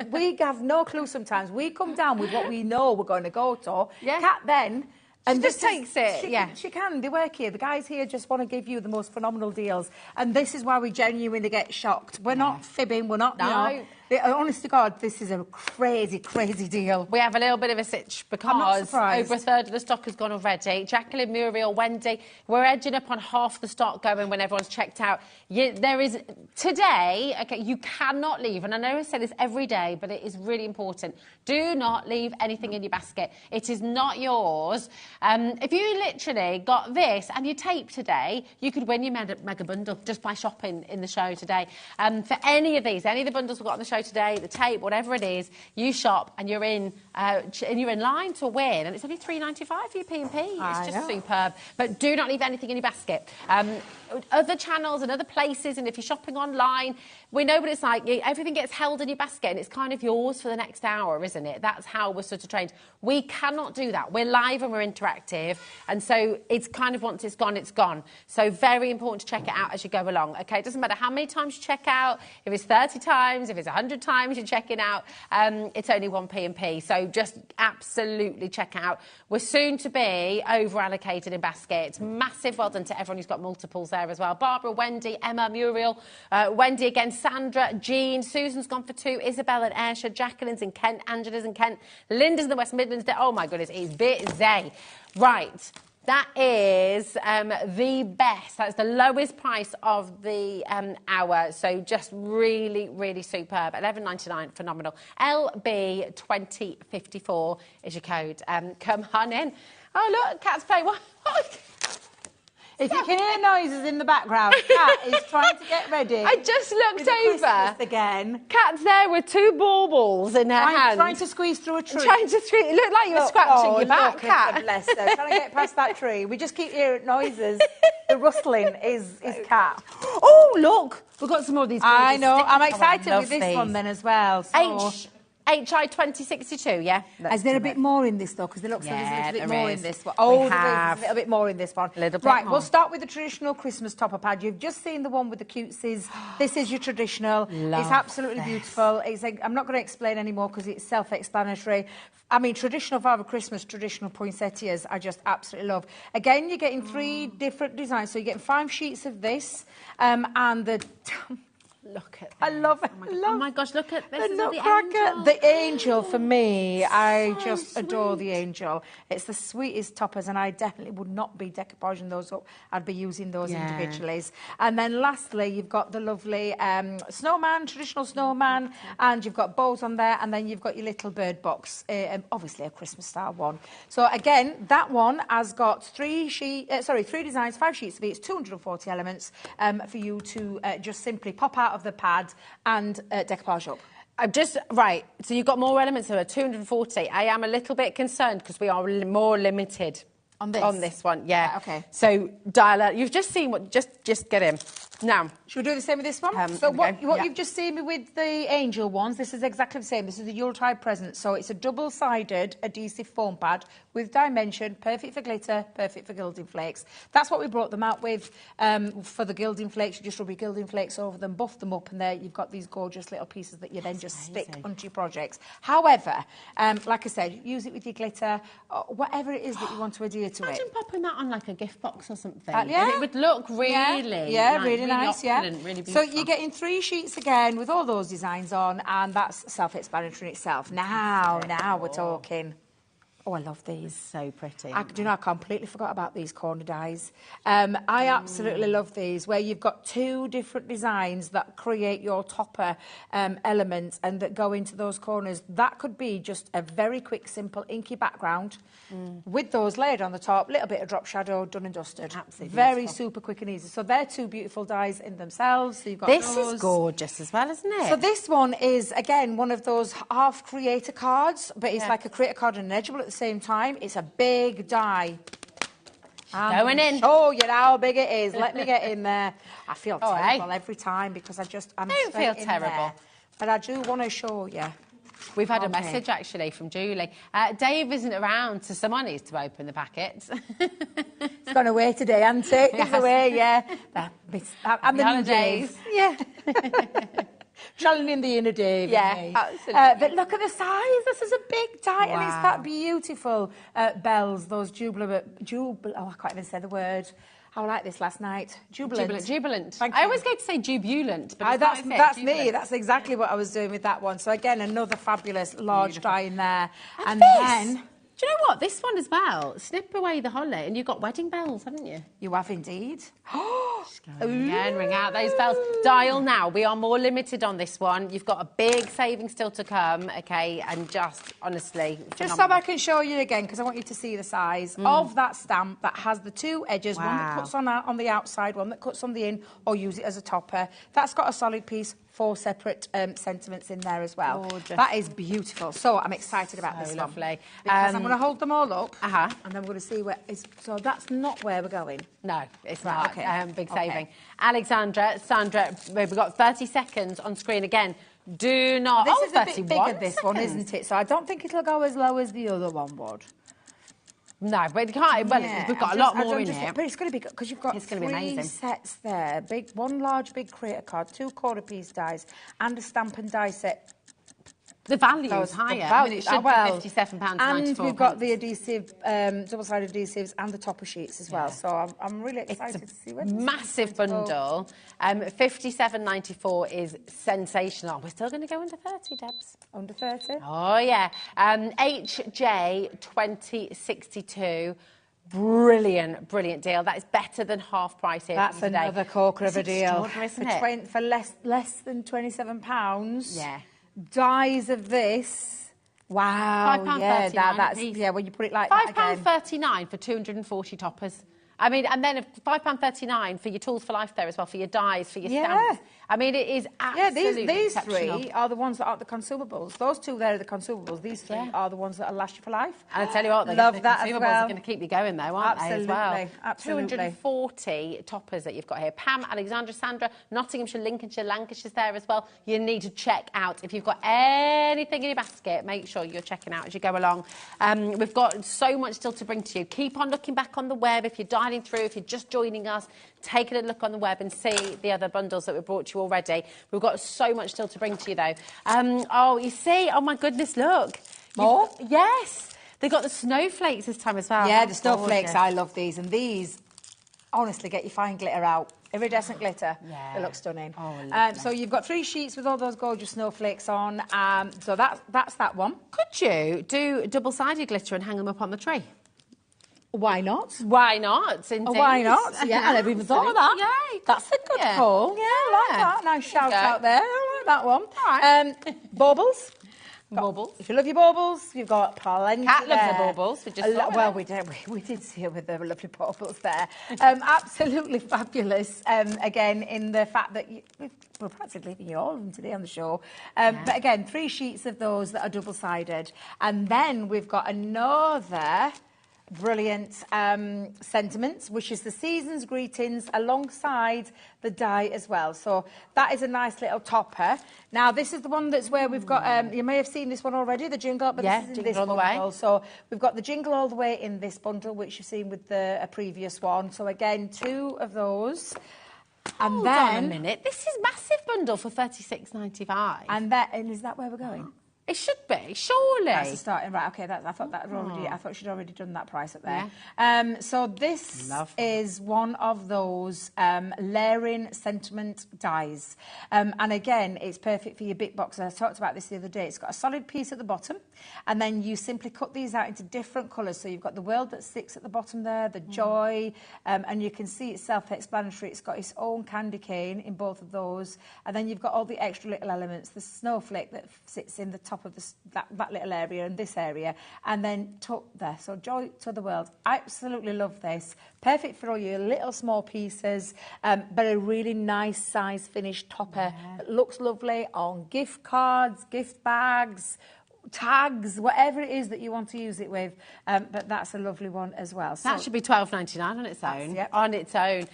we have no clue sometimes. We come down with what we know we're going to go to. Yeah. Kat then... And just takes it, She can. They work here. The guys here just want to give you the most phenomenal deals. And this is why we genuinely get shocked. We're not fibbing. We're not, honest to God, this is a crazy, crazy deal. We have a little bit of a sitch because over a third of the stock has gone already. Jacqueline, Muriel, Wendy, we're edging up on half the stock going when everyone's checked out. There is, today, okay, you cannot leave, and I know I say this every day, but it is really important. Do not leave anything in your basket. It is not yours. If you literally got this and your tape today, you could win your mega bundle just by shopping in the show today. For any of these, any of the bundles we've got on the show today, the tape, whatever it is, you shop and you're in line to win, and it's only $3.95 for your P&P. It's just superb. But do not leave anything in your basket. Other channels and other places, and if you're shopping online, we know what it's like. Everything gets held in your basket and it's kind of yours for the next hour, isn't it? That's how we're sort of trained. We cannot do that. We're live and we're interactive, and so it's kind of once it's gone, it's gone. So very important to check it out as you go along, okay? It doesn't matter how many times you check out, if it's 30 times, if it's 100 times you're checking out, it's only one P&P, so just absolutely check it out. We're soon to be over-allocated in baskets. Massive well done to everyone who's got multiples there as well. Barbara, Wendy, Emma, Muriel, Wendy again, Sandra, Jean, Susan's gone for 2, Isabel and Ayrshire, Jacqueline's in Kent, Angela's in Kent, Linda's in the West Midlands. Oh my goodness, it's busy. Right, that is the best. That's the lowest price of the hour. So just really, really superb. $11.99, phenomenal. LB2054 is your code. Come on in. Oh look, Kat's playing. What? If you can hear noises in the background, Kat is trying to get ready. I just looked over. Again. Kat's there with 2 baubles in her hand. Trying to squeeze through a tree. It looked like you were scratching your back, Kat. Bless her. Trying to get past that tree. We just keep hearing noises. The rustling is Kat. Oh, look. We've got some more of these. I know. I'm excited with this one then as well. So. HI 2062, yeah. Is there a bit more in this though? Because there looks like there's a bit more in this one. Oh, there's a little bit more in this one. Right, we'll start with the traditional Christmas topper pad. You've just seen the one with the cutesies. This is your traditional. It's absolutely beautiful. I'm not going to explain anymore because it's self-explanatory. I mean, traditional Father Christmas, traditional poinsettias, I just absolutely love. Again, you're getting 3 different designs. So you're getting 5 sheets of this and the... Look at this. I love it. Oh my gosh, look at this. The Nutcracker. The angel for me, I just adore the angel. It's the sweetest toppers, and I definitely would not be decoupaging those up. I'd be using those individually. And then lastly, you've got the lovely snowman, traditional snowman, and you've got bows on there, and then you've got your little bird box, obviously a Christmas style one. So again, that one has got 3 designs, 5 sheets of it. It's 240 elements for you to just simply pop out of the pad and decoupage up. Right, so you've got more elements of it, 240. I am a little bit concerned because we are more limited on this one. Yeah. Okay. So dial out. You've just seen what. Just get in. Now, should we do the same with this one? So what you've just seen me with the angel ones, this is exactly the same. This is the Yuletide present. So it's a double-sided adhesive foam pad with dimension, perfect for glitter, perfect for gilding flakes. That's what we brought them out with for the gilding flakes. You just rub your gilding flakes over them, buff them up, and there you've got these gorgeous little pieces that you then just stick onto your projects. However, like I said, use it with your glitter, whatever it is that you want to adhere to it. Imagine popping that on like a gift box or something. Yeah. And it would look really, really nice, really beautiful. So you're getting 3 sheets again with all those designs on, and that's self-explanatory in itself. Now we're talking. Oh, I love these. So pretty. I completely forgot about these corner dies. I absolutely love these, where you've got 2 different designs that create your topper elements and that go into those corners. That could be just a very quick, simple, inky background with those layered on the top, little bit of drop shadow, done and dusted. Absolutely very beautiful. Super quick and easy. So they're 2 beautiful dies in themselves. So you've got this those. is gorgeous as well, isn't it? So this one is, again, one of those half creator cards, but it's like a creator card and an edgeable at the same time. It's a big die. Going in. Show you how big it is. Let me get in there. I feel terrible every time because I'm Don't feel terrible. There. But I do want to show you. We've had a message actually from Julie. Dave isn't around, so someone needs to open the packets. It's gone away today, hasn't it? It's away, yeah. I'm the new Dave. Yeah. Channeling the inner Dave. Yeah, absolutely. But look at the size. This is a big die, and it's that beautiful bells, those jubilant. Oh, I can't even say the word. I like this last night. Jubilant. I always go to say jubilant, but that's me. That's exactly what I was doing with that one. So again, another fabulous large die in there. And then, do you know what? This one as well. Snip away the holly, and you've got wedding bells, haven't you? You have indeed. Again, ring out those bells. Dial now. We are more limited on this one. You've got a big saving still to come, okay? And just, honestly, just so I can show you again, because I want you to see the size of that stamp that has the 2 edges, one that cuts on the outside, one that cuts on the in, or use it as a topper. That's got a solid piece, 4 separate sentiments in there as well. Gorgeous. That is beautiful. So I'm excited about this lovely. one. Because I'm going to hold them all up, and then we're going to see where it's. So that's not where we're going. No, it's not. Okay. Big saving. Alexandra, Sandra, we've got 30 seconds on screen again. Do not. This is a bit bigger, this one, isn't it? So I don't think it'll go as low as the other one would. No, but it can't. Well, we've got a lot more in here. But it's going to be good because you've got 3 sets there. One large, big creator card, 2 quarter-piece dies, and a stamp and die set. The value is higher. I mean, it should be £57.94. And we've got the adhesive, double-sided adhesives and the topper sheets as well. So I'm really excited to see what massive bundle. £57.94 is sensational. We're still going to go under 30, Debs. Under 30? Oh, yeah. HJ 2062. Brilliant deal. That is better than half price here. That's another corker of a deal. Isn't it? For less than £27. Yeah. Dies of this. Wow. £5.39 when you put it like that again. £5.39 for 240 toppers. I mean, and then £5.39 for your tools for life there as well, for your dies, for your stamps. I mean, it is absolutely these 3 are the ones that are the consumables. Those 2 there are the consumables. These 3 are the ones that will last you for life. And I tell you what, the consumables are going to keep you going though, aren't they, as well? Absolutely. 240 toppers that you've got here. Pam, Alexandra, Sandra, Nottinghamshire, Lincolnshire, Lancashire's there as well. You need to check out. If you've got anything in your basket, make sure you're checking out as you go along. We've got so much still to bring to you. Keep on looking back on the web. If you're dialing through, if you're just joining us, take a look on the web and see the other bundles that we brought to you already. We've got so much still to bring to you, though. You see? Oh, my goodness, look. More? Yes. They've got the snowflakes this time as well. Yeah, the snowflakes. I love these. And these, honestly, get your fine glitter out. Iridescent glitter. Yeah. It looks stunning. Oh, so you've got 3 sheets with all those gorgeous snowflakes on. So that's that one. Could you do double-sided glitter and hang them up on the tree? Why not? Why not? Indeed. Why not? Yeah, I never even thought of that. Yeah, that's a good call. Yeah, I like that. Nice shout out there. I like that one. All right. Baubles. Baubles. If you love your baubles, you've got plenty Cat there. loves the baubles. We just saw well, we did see it with the lovely baubles there. Absolutely fabulous. Again, in the fact that we're practically leaving you all of them today on the show. But again, 3 sheets of those that are double-sided. And then we've got another brilliant sentiment, which is the season's greetings alongside the die as well. So that is a nice little topper. Now this is the one that's where we've got, you may have seen this one already, the jingle, but this is in this all the bundle. way. So we've got the jingle all the way in this bundle, which you've seen with the previous one. So again, 2 of those. And Hold then on a minute. This is massive bundle for $36.95. And is that where we're going? It should be, surely. That's the starting, right, okay, I thought she'd already done that price up there. So this is one of those layering sentiment dies. And again, it's perfect for your big box. I talked about this the other day. It's got a solid piece at the bottom, and then you simply cut these out into different colours. So you've got the world that sticks at the bottom there, the joy, and you can see it's self-explanatory. It's got its own candy cane in both of those. And then you've got all the extra little elements, the snowflake that sits in the top of that little area and this area, and then tuck there. So joy to the world. I absolutely love this. Perfect for all your little small pieces, but a really nice size finished topper. It looks lovely on gift cards, gift bags, tags, whatever it is that you want to use it with, but that's a lovely one as well. So that should be $12.99 on its own. Yep. On its own.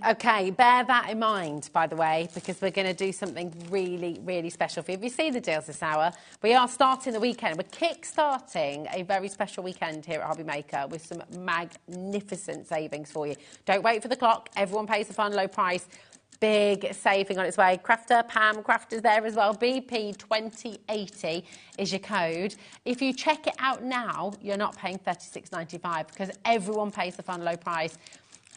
Okay, bear that in mind, by the way, because we're going to do something really, really special for you. Have you seen the deals this hour? We are starting the weekend. We're kick-starting a very special weekend here at HobbyMaker with some magnificent savings for you. Don't wait for the clock. Everyone pays the fun low price. Big saving on its way. Crafter, Pam, Crafter's there as well. BP2080 is your code. If you check it out now, you're not paying $36.95 because everyone pays the fun low price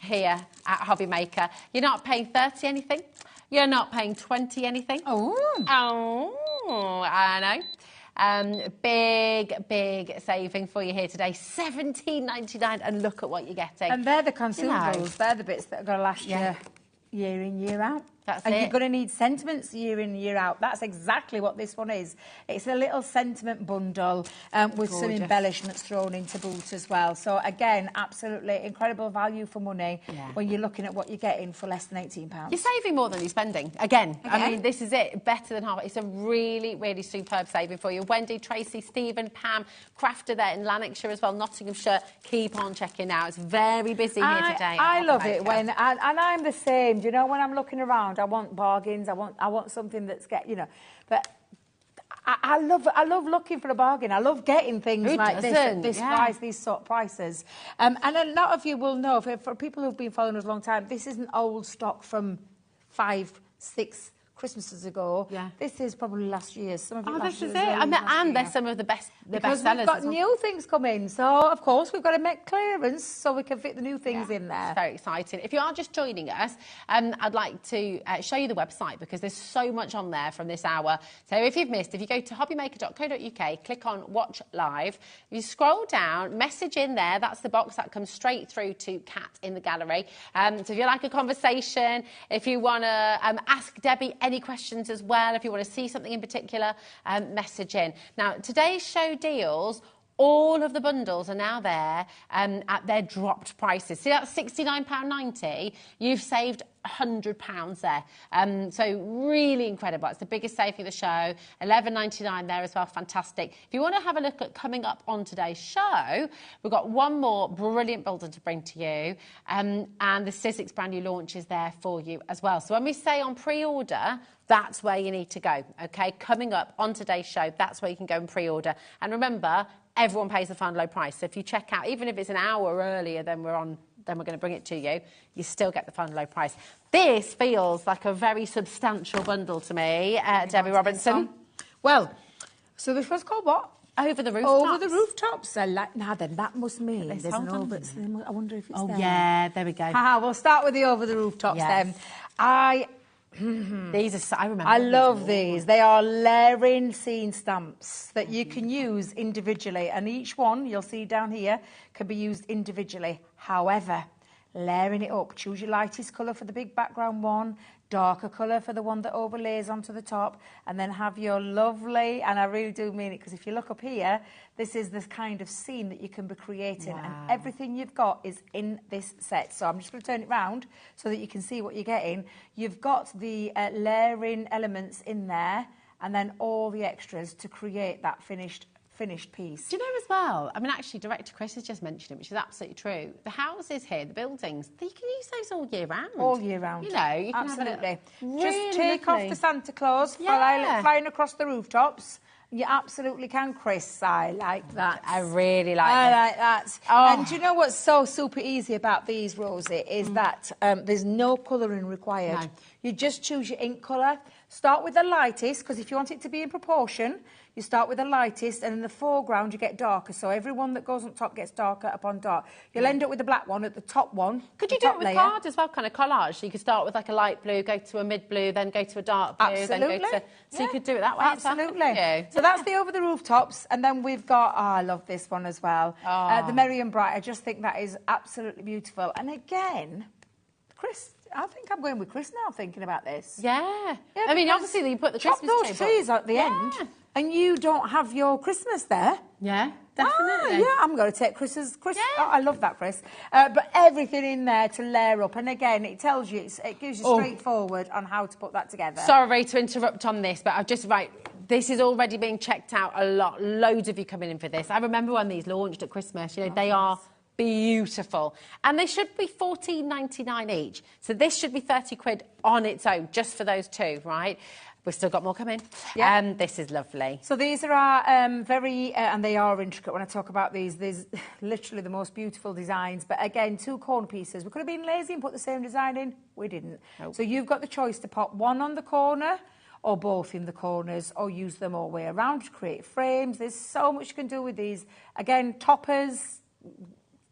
here at HobbyMaker. You're not paying 30 anything. You're not paying 20 anything. Oh, I know. Big saving for you here today. $17.99, and look at what you're getting. And they're the consumables. They're the bits that are going to last you year in, year out. And you're going to need sentiments year in, year out. That's exactly what this one is. It's a little sentiment bundle with some embellishments thrown into boot as well. So, again, absolutely incredible value for money when you're looking at what you're getting for less than £18. You're saving more than you're spending. Again, I mean, this is it. Better than half. It's a really, really superb saving for you. Wendy, Tracy, Stephen, Pam, Crafter there in Lanarkshire as well, Nottinghamshire. Keep on checking now. It's very busy here today. I love it when, and I'm the same. Do you know, when I'm looking around, I want bargains. I want something that's but I love looking for a bargain. I love getting things like this at this price, these sort of prices. And a lot of you will know, for people who've been following us a long time, this isn't old stock from 5, 6 Christmases ago. This is probably last year's. Some of it this is it. And they're some of the best sellers. We've got new things coming. So, of course, we've got to make clearance so we can fit the new things in there. It's very exciting. If you are just joining us, I'd like to show you the website because there's so much on there from this hour. So if you've missed, if you go to hobbymaker.co.uk, click on Watch Live. If you scroll down, message in there. That's the box that comes straight through to Kat in the gallery. So if you like a conversation, if you want to ask Debbie any questions as well, if you want to see something in particular, message in. Now, today's show deals, all of the bundles are now there at their dropped prices. See, that's £69.90. You've saved £100 there. So really incredible. It's the biggest saving of the show. $11.99 there as well. Fantastic. If you want to have a look at coming up on today's show, we've got one more brilliant bundle to bring to you. And the Sizzix brand new launch is there for you as well. So when we say on pre-order, that's where you need to go, okay? Coming up on today's show, that's where you can go and pre-order. And remember, everyone pays the fun low price. So if you check out, even if it's an hour earlier than we're going to bring it to you, you still get the fun low price. This feels like a very substantial bundle to me, Debbie Robinson. Well, so this was called what? Over the rooftops. Over the rooftops. Now then, that must mean there's an over. I wonder if it's there. Oh, yeah, there we go. We'll start with the over the rooftops then. These are, I remember. I love these. They are layering scene stamps that you can use individually, and each one you'll see down here can be used individually. However, layering it up, choose your lightest colour for the big background one, darker colour for the one that overlays onto the top, and then have your lovely, and I really do mean it, because if you look up here, this is the kind of scene that you can be creating, and everything you've got is in this set. So I'm just going to turn it round so that you can see what you're getting. You've got the layering elements in there, and then all the extras to create that finished piece. Do you know as well, I mean, actually, Director Chris has just mentioned it, which is absolutely true. The houses here, the buildings, you can use those all year round. All year round. You know, you can absolutely. have Just really take off the Santa Claus flying across the rooftops. You absolutely can, Chris. I like that. I really like I like that. Oh. And do you know what's so super easy about these, Rosie, is that there's no colouring required. No. You just choose your ink colour. Start with the lightest, because if you want it to be in proportion, you start with the lightest, and in the foreground you get darker. So every one that goes on top gets darker upon dark. You'll end up with the black one at the top one. Could you do it with cards as well, kind of collage? So you could start with like a light blue, go to a mid blue, then go to a dark blue, Absolutely. then go to... So you could do it that way. Absolutely. So that's the over the rooftops, and then we've got, I love this one as well. The Merry and Bright. I just think that is absolutely beautiful. And again, Chris, I think I'm going with Chris now, thinking about this. Yeah. I mean, obviously you put the chop Christmas those tree, trees at the end, and you don't have your Christmas there. Yeah, definitely. Yeah, I'm going to take Chris's. Yeah. Oh, I love that, Chris. But everything in there to layer up, and again, it tells you, it gives you straightforward on how to put that together. Sorry to interrupt on this, but I've just this is already being checked out a lot. Loads of you coming in for this. I remember when these launched at Christmas. You know, they are beautiful, and they should be $14.99 each. So this should be 30 quid on its own, just for those two, right? We've still got more coming. Yeah. This is lovely. So these are our very, and they are intricate when I talk about these. There's literally the most beautiful designs. But again, 2 corner pieces. We could have been lazy and put the same design in. We didn't. Nope. So you've got the choice to pop one on the corner or both in the corners, or use them all the way around to create frames. There's so much you can do with these. Again, toppers,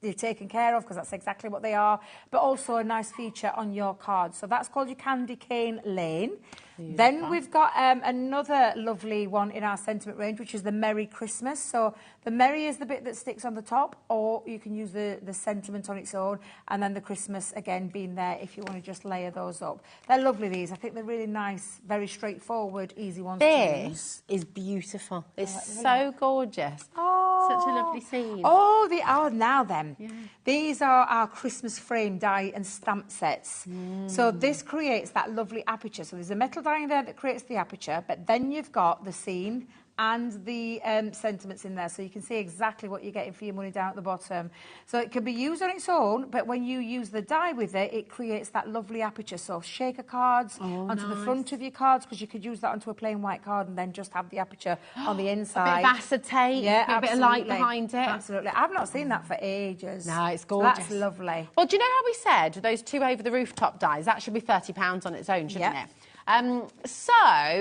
they're taken care of because that's exactly what they are, but also a nice feature on your card. So that's called your Candy Cane Lane. Beautiful. Then we've got another lovely one in our sentiment range, which is the Merry Christmas. So the Merry is the bit that sticks on the top, or you can use the sentiment on its own, and then the Christmas again being there if you want to just layer those up. They're lovely, these. I think they're really nice, very straightforward, easy ones to use. This is beautiful. It's so gorgeous. Oh, such a lovely scene. Oh, they are now then. Yeah. These are our Christmas frame die and stamp sets. So this creates that lovely aperture. So there's a metal die in there that creates the aperture, but then you've got the scene and the sentiments in there, so you can see exactly what you're getting for your money down at the bottom. So it can be used on its own, but when you use the die with it, it creates that lovely aperture. So shaker cards onto the front of your cards, because you could use that onto a plain white card and then just have the aperture on the inside. A bit of acetate, a bit of light behind it. Absolutely. I've not seen that for ages. No, it's gorgeous. So that's lovely. Well, do you know how we said those 2 over the rooftop dies? That should be £30 on its own, shouldn't it? So,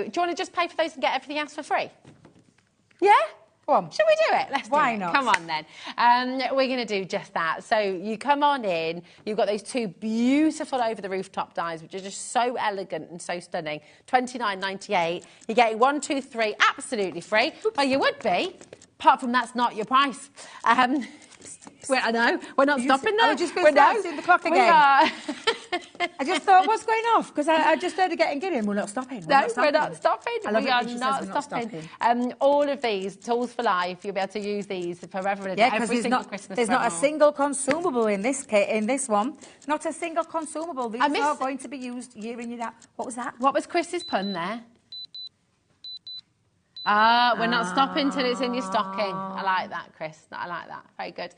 do you want to just pay for those and get everything else for free? Yeah? Go on. Should we do it? Let's do it. Why not? Come on, then. We're going to do just that. So you come on in. You've got those 2 beautiful over-the-rooftop dies, which are just so elegant and so stunning. $29.98. You're getting 1, 2, 3 absolutely free. Well, you would be, apart from that's not your price. Well, I know. We're not stopping there. I was just going to see the clock again. I just thought, what's going off? Because I just heard it getting giddy and we're not stopping. We're not stopping. We are not stopping. All of these, tools for life, you'll be able to use these forever and a day. Every single Christmas. There's not a single consumable in this one. Not a single consumable. These are going to be used year in, year out. What was that? What was Chris's pun there? We're not stopping till it's in your stocking. I like that, Chris. I like that. Very good.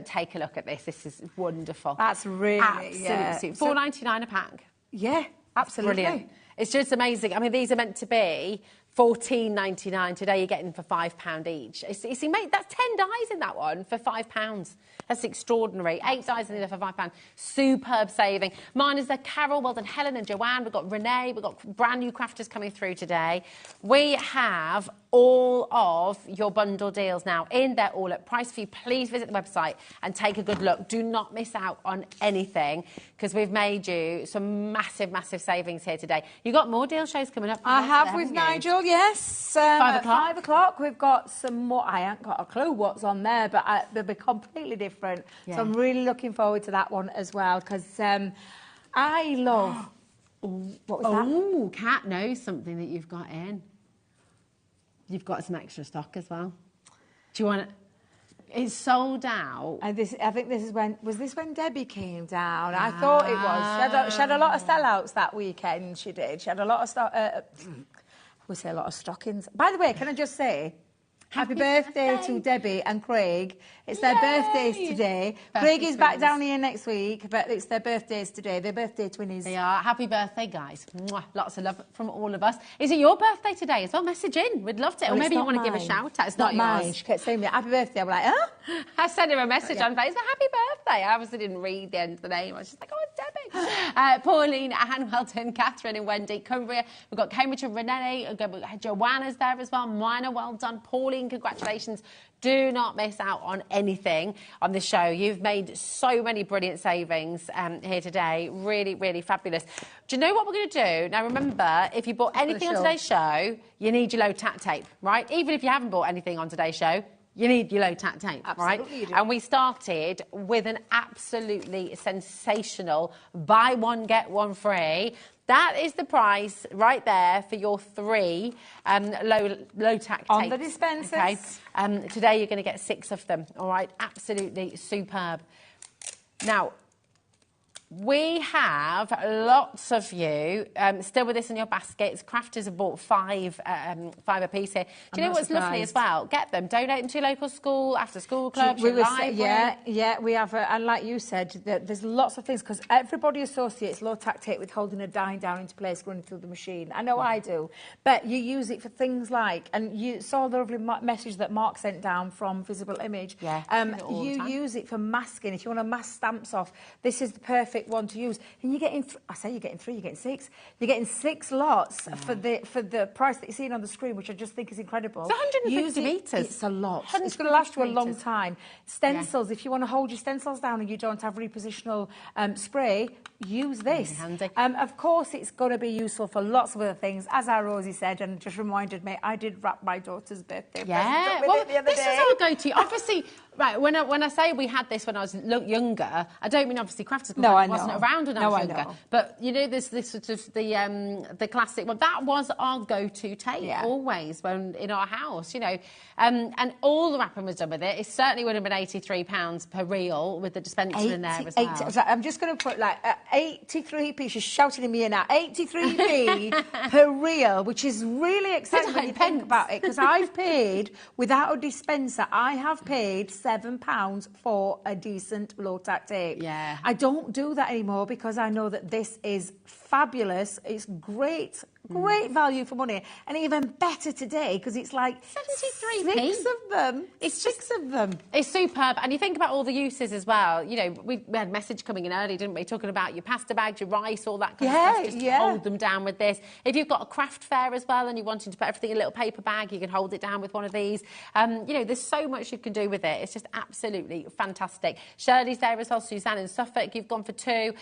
Take a look at this. This is wonderful. That's really $4.99 a pack. Yeah, absolutely. Brilliant. It's just amazing. I mean, these are meant to be 14.99. Today you're getting for £5 each. You see, mate, that's 10 dies in that one for £5. That's extraordinary. 8 dies in there for £5. Superb saving. Mine is the Carol, well done, Helen and Joanne. We've got Renee. We've got brand new crafters coming through today. We have all of your bundle deals now in there, all at price for you. Please visit the website and take a good look. Do not miss out on anything because we've made you some massive, massive savings here today. You've got more deal shows coming up. I have with Nigel, yes. 5 o'clock. 5 o'clock, we've got some more. I haven't got a clue what's on there, but they'll be completely different. Yeah. So I'm really looking forward to that one as well because I love... What was that? Oh, Kat knows something that you've got in. You've got some extra stock as well. Do you want it? It's sold out. And I think this is when... Was this when Debbie came down? I thought it was. She had a lot of sellouts that weekend, she did. She had a lot of stock... we say a lot of stockings. By the way, can I just say... Happy birthday to Debbie and Craig. It's their birthdays today. Craig is back down here next week, but it's their birthdays today. They're birthday twinnies. They are. Happy birthday, guys. Mwah. Lots of love from all of us. Is it your birthday today as well? Message in. We'd love to. Well, or maybe you want to mine. give a shout out. It's not not mine. yours. She kept saying, happy birthday. I'm like, huh? I sent her a message on Facebook. Happy birthday. I obviously didn't read the end of the name. I was just like, oh, it's Debbie. Pauline, Anne, Welton, Catherine and Wendy, Cumbria. We've got Cambridge and Renee. Joanna's there as well. Minor, well done. Pauline, congratulations. Do not miss out on anything on the show. You've made so many brilliant savings here today. Really, really fabulous. Do you know what we're going to do? Now, remember, if you bought anything on today's show, you need your low tack tape, right? Even if you haven't bought anything on today's show, you need your low tack tape, right? You do. And we started with an absolutely sensational buy one, get one free. That is the price right there for your 3 low tack tapes. On the dispensers. Okay? Today you're going to get 6 of them, all right? Absolutely superb. Now, we have lots of you still with this in your baskets. Crafters have bought 5 apiece here. Do you know what's lovely as well? Get them. Donate them to your local school, after school clubs, your library. Yeah, we have. And like you said, there's lots of things because everybody associates low tack tape with holding a die down into place running through the machine. I know I do. But you use it for things like, and you saw the lovely message that Mark sent down from Visible Image. Yeah, you use it for masking. If you want to mask stamps off, this is the perfect one to use. And you're getting, I say you're getting 3, you're getting 6. You're getting 6 lots for the price that you're seeing on the screen, which I just think is incredible. It's 150 metres. It's a lot. It's going to last you a long time. Stencils, if you want to hold your stencils down and you don't have repositional spray, use this. Really handy. Of course, it's going to be useful for lots of other things. As our Rosie said, and just reminded me, I did wrap my daughter's birthday present with it the other this day. is our go-to. Obviously, right, when I say we had this when I was younger, I don't mean obviously Crafters wasn't around when I was younger. But, you know, this sort of the classic, well, that was our go-to tape always when in our house, you know. And all the wrapping was done with it. It certainly would have been £83 per reel with the dispenser in there as well. I'm just going to put like 83p, she's shouting at me now, 83p per reel, which is really exciting when you think about it, because I've paid, without a dispenser, I have paid £7 for a decent low-tack tape. Yeah. I don't do that anymore because I know that this is fabulous. It's great value for money, and even better today because it's like 73p. 6 of them. It's 6 of them. It's superb, and you think about all the uses as well. You know, we had a message coming in early, didn't we, talking about your pasta bags, your rice, all that kind of stuff. Just hold them down with this. If you've got a craft fair as well and you're wanting to put everything in a little paper bag, you can hold it down with one of these. You know, there's so much you can do with it. It's just absolutely fantastic. Shirley's there as well. Suzanne in Suffolk, you've gone for 2.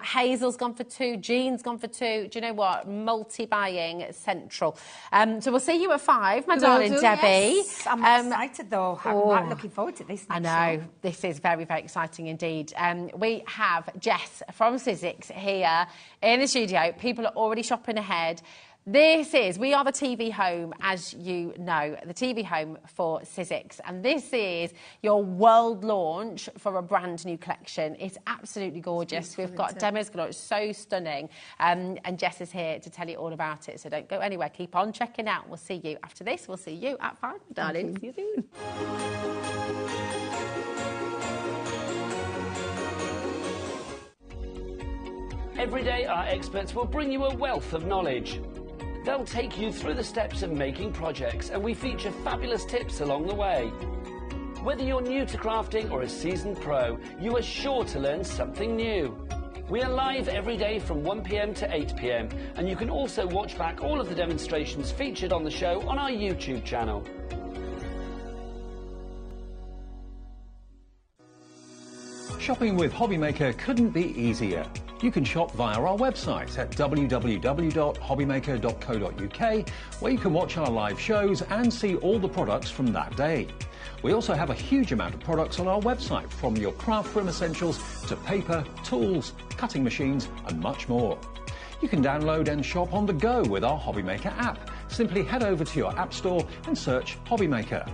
Hazel's gone for 2. Jean's gone for 2. Do you know what? Multi-buying central. So we'll see you at 5, my darling Debbie. Yes. I'm excited though. I'm looking forward to this. I know. This is very, very exciting indeed. We have Jess from Sizzix here in the studio. People are already shopping ahead. We are the TV home, as you know, the TV home for Sizzix. And this is your world launch for a brand new collection. It's absolutely gorgeous. We've got demos galore. It's so stunning. And Jess is here to tell you all about it. So don't go anywhere. Keep on checking out. We'll see you after this. We'll see you at 5, darling. See you soon. Every day, our experts will bring you a wealth of knowledge. They'll take you through the steps of making projects, and we feature fabulous tips along the way. Whether you're new to crafting or a seasoned pro, you are sure to learn something new. We are live every day from 1 p.m. to 8 p.m, and you can also watch back all of the demonstrations featured on the show on our YouTube channel. Shopping with HobbyMaker couldn't be easier. You can shop via our website at www.hobbymaker.co.uk, where you can watch our live shows and see all the products from that day. We also have a huge amount of products on our website, from your craft room essentials to paper, tools, cutting machines and much more. You can download and shop on the go with our HobbyMaker app. Simply head over to your app store and search HobbyMaker.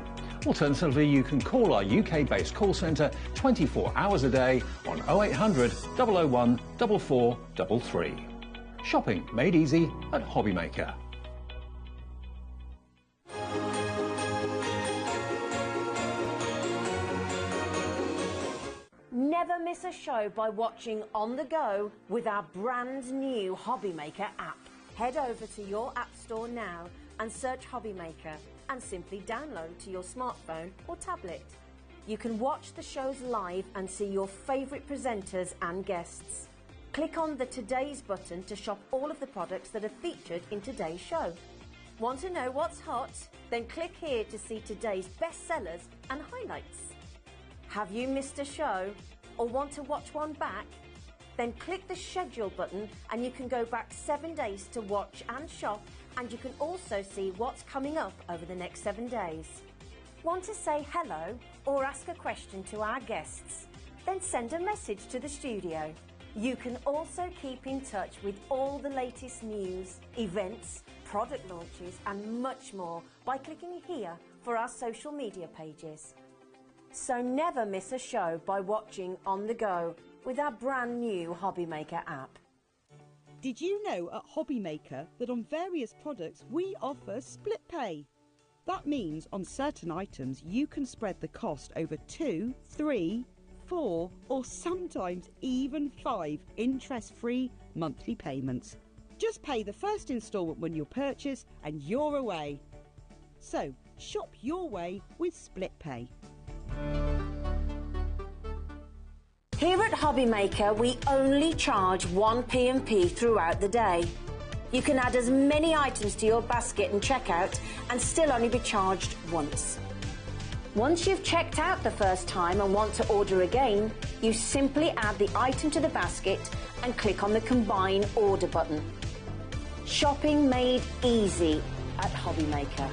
Alternatively, you can call our UK-based call centre 24 hours a day on 0800 001 4433. Shopping made easy at HobbyMaker. Never miss a show by watching on the go with our brand new HobbyMaker app. Head over to your app store now and search HobbyMaker and simply download to your smartphone or tablet. You can watch the shows live and see your favourite presenters and guests. Click on the Today's button to shop all of the products that are featured in today's show. Want to know what's hot? Then click here to see today's bestsellers and highlights. Have you missed a show or want to watch one back? Then click the schedule button and you can go back 7 days to watch and shop, and you can also see what's coming up over the next 7 days. Want to say hello or ask a question to our guests? Then send a message to the studio. You can also keep in touch with all the latest news, events, product launches and much more by clicking here for our social media pages. So never miss a show by watching on the go with our brand new HobbyMaker app. Did you know at HobbyMaker that on various products we offer split pay? That means on certain items you can spread the cost over 2, 3, 4 or sometimes even 5 interest-free monthly payments. Just pay the first instalment when you purchase and you're away. So shop your way with split pay. Here at HobbyMaker, we only charge 1 P&P throughout the day. You can add as many items to your basket and checkout and still only be charged once. Once you've checked out the first time and want to order again, you simply add the item to the basket and click on the Combine Order button. Shopping made easy at HobbyMaker.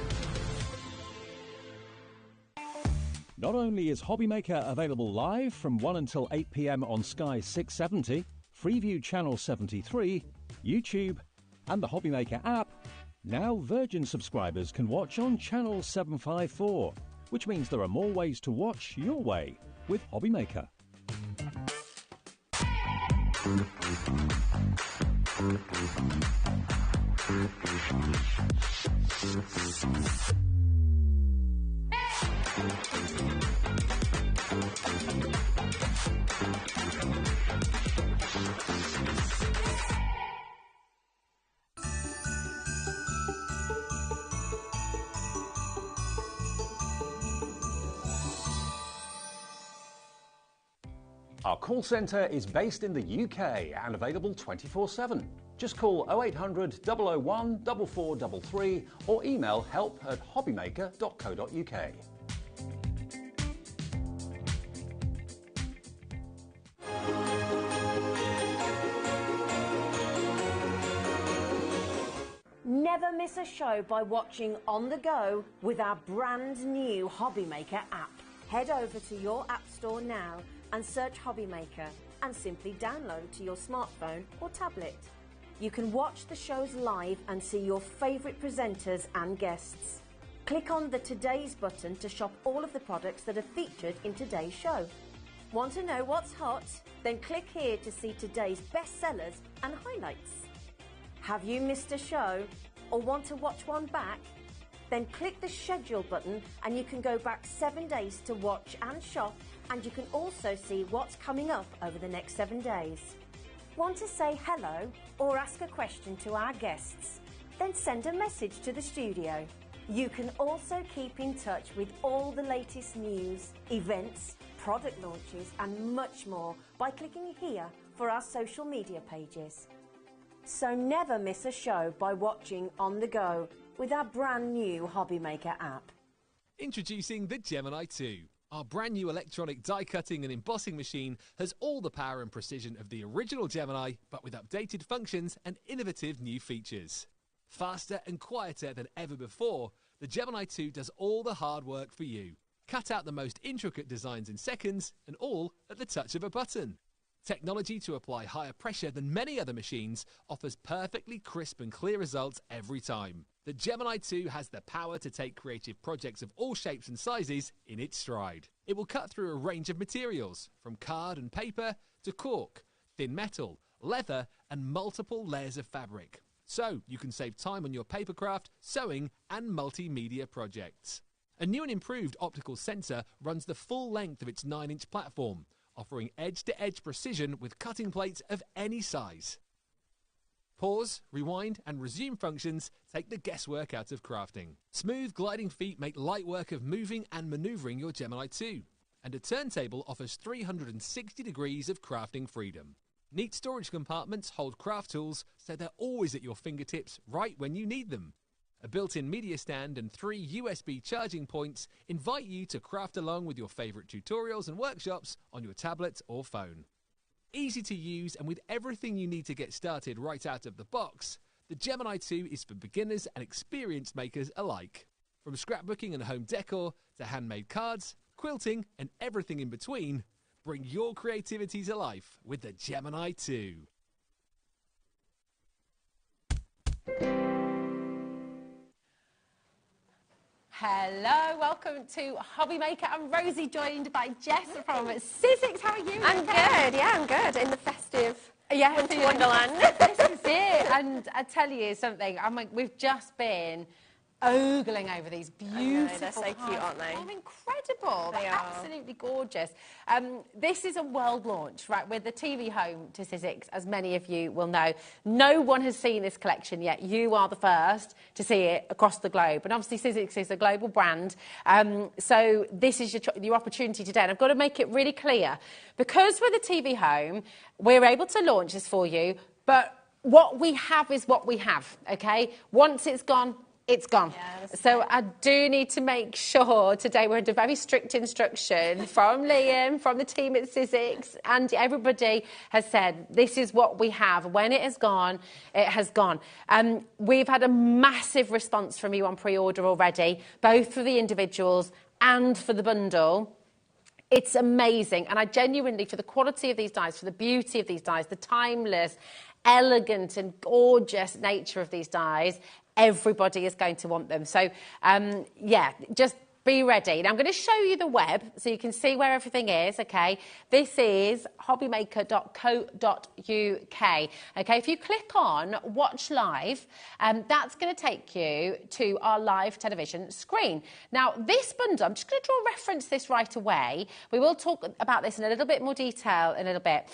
Not only is HobbyMaker available live from 1 until 8 p.m. on Sky 670, Freeview Channel 73, YouTube, and the HobbyMaker app, now Virgin subscribers can watch on Channel 754, which means there are more ways to watch your way with HobbyMaker. Our call centre is based in the UK and available 24/7. Just call 0800 001 4433 or email help@hobbymaker.co.uk. Never miss a show by watching on the go with our brand new HobbyMaker app. Head over to your app store now and search HobbyMaker and simply download to your smartphone or tablet. You can watch the shows live and see your favourite presenters and guests. Click on the Today's button to shop all of the products that are featured in today's show. Want to know what's hot? Then click here to see today's bestsellers and highlights. Have you missed a show or want to watch one back? Then click the schedule button and you can go back 7 days to watch and shop, and you can also see what's coming up over the next 7 days. Want to say hello or ask a question to our guests? then send a message to the studio. You can also keep in touch with all the latest news, events, product launches and much more by clicking here for our social media pages. So never miss a show by watching on the go with our brand new HobbyMaker app. Introducing the Gemini 2. Our brand new electronic die cutting and embossing machine has all the power and precision of the original Gemini, but with updated functions and innovative new features. Faster and quieter than ever before, the Gemini 2 does all the hard work for you. Cut out the most intricate designs in seconds, and all at the touch of a button. Technology to apply higher pressure than many other machines offers perfectly crisp and clear results every time. The Gemini 2 has the power to take creative projects of all shapes and sizes in its stride. It will cut through a range of materials, from card and paper to cork, thin metal, leather and multiple layers of fabric. So you can save time on your papercraft, sewing and multimedia projects. A new and improved optical sensor runs the full length of its 9-inch platform, offering edge-to-edge precision with cutting plates of any size. Pause, rewind and resume functions take the guesswork out of crafting. Smooth gliding feet make light work of moving and manoeuvring your Gemini 2. And a turntable offers 360 degrees of crafting freedom. Neat storage compartments hold craft tools so they're always at your fingertips right when you need them. A built-in media stand and 3 USB charging points invite you to craft along with your favourite tutorials and workshops on your tablet or phone. Easy to use and with everything you need to get started right out of the box, the Gemini 2 is for beginners and experienced makers alike. From scrapbooking and home decor to handmade cards, quilting and everything in between, bring your creativity to life with the Gemini 2. Hello, welcome to HobbyMaker. I'm Rosie, joined by Jess from Sizzix. How are you? I'm good, yeah, I'm good. In the festive winter wonderland. This is it. And I tell you something, we've just been ogling over these beautiful they're so cute, aren't they? They're incredible. They're absolutely gorgeous. This is a world launch, right, with the TV home to Sizzix, as many of you will know. No one has seen this collection yet. You are the first to see it across the globe. And obviously Sizzix is a global brand. So this is your opportunity today. And I've got to make it really clear. Because we're the TV home, we're able to launch this for you. But what we have is what we have, OK? Once it's gone, it's gone. So I do need to make sure today we're under very strict instruction from Liam, from the team at Sizzix, and everybody has said this is what we have. When it has gone, it has gone. We've had a massive response from you on pre-order already, both for the individuals and for the bundle. It's amazing. And I genuinely, for the quality of these dies, for the beauty of these dies, the timeless, elegant and gorgeous nature of these dies, everybody is going to want them. So, yeah, just be ready. Now, I'm going to show you the web so you can see where everything is, OK? This is hobbymaker.co.uk. OK, if you click on Watch Live, that's going to take you to our live television screen. Now, this bundle, I'm just going to draw reference to this right away. We will talk about this in a little bit more detail in a little bit.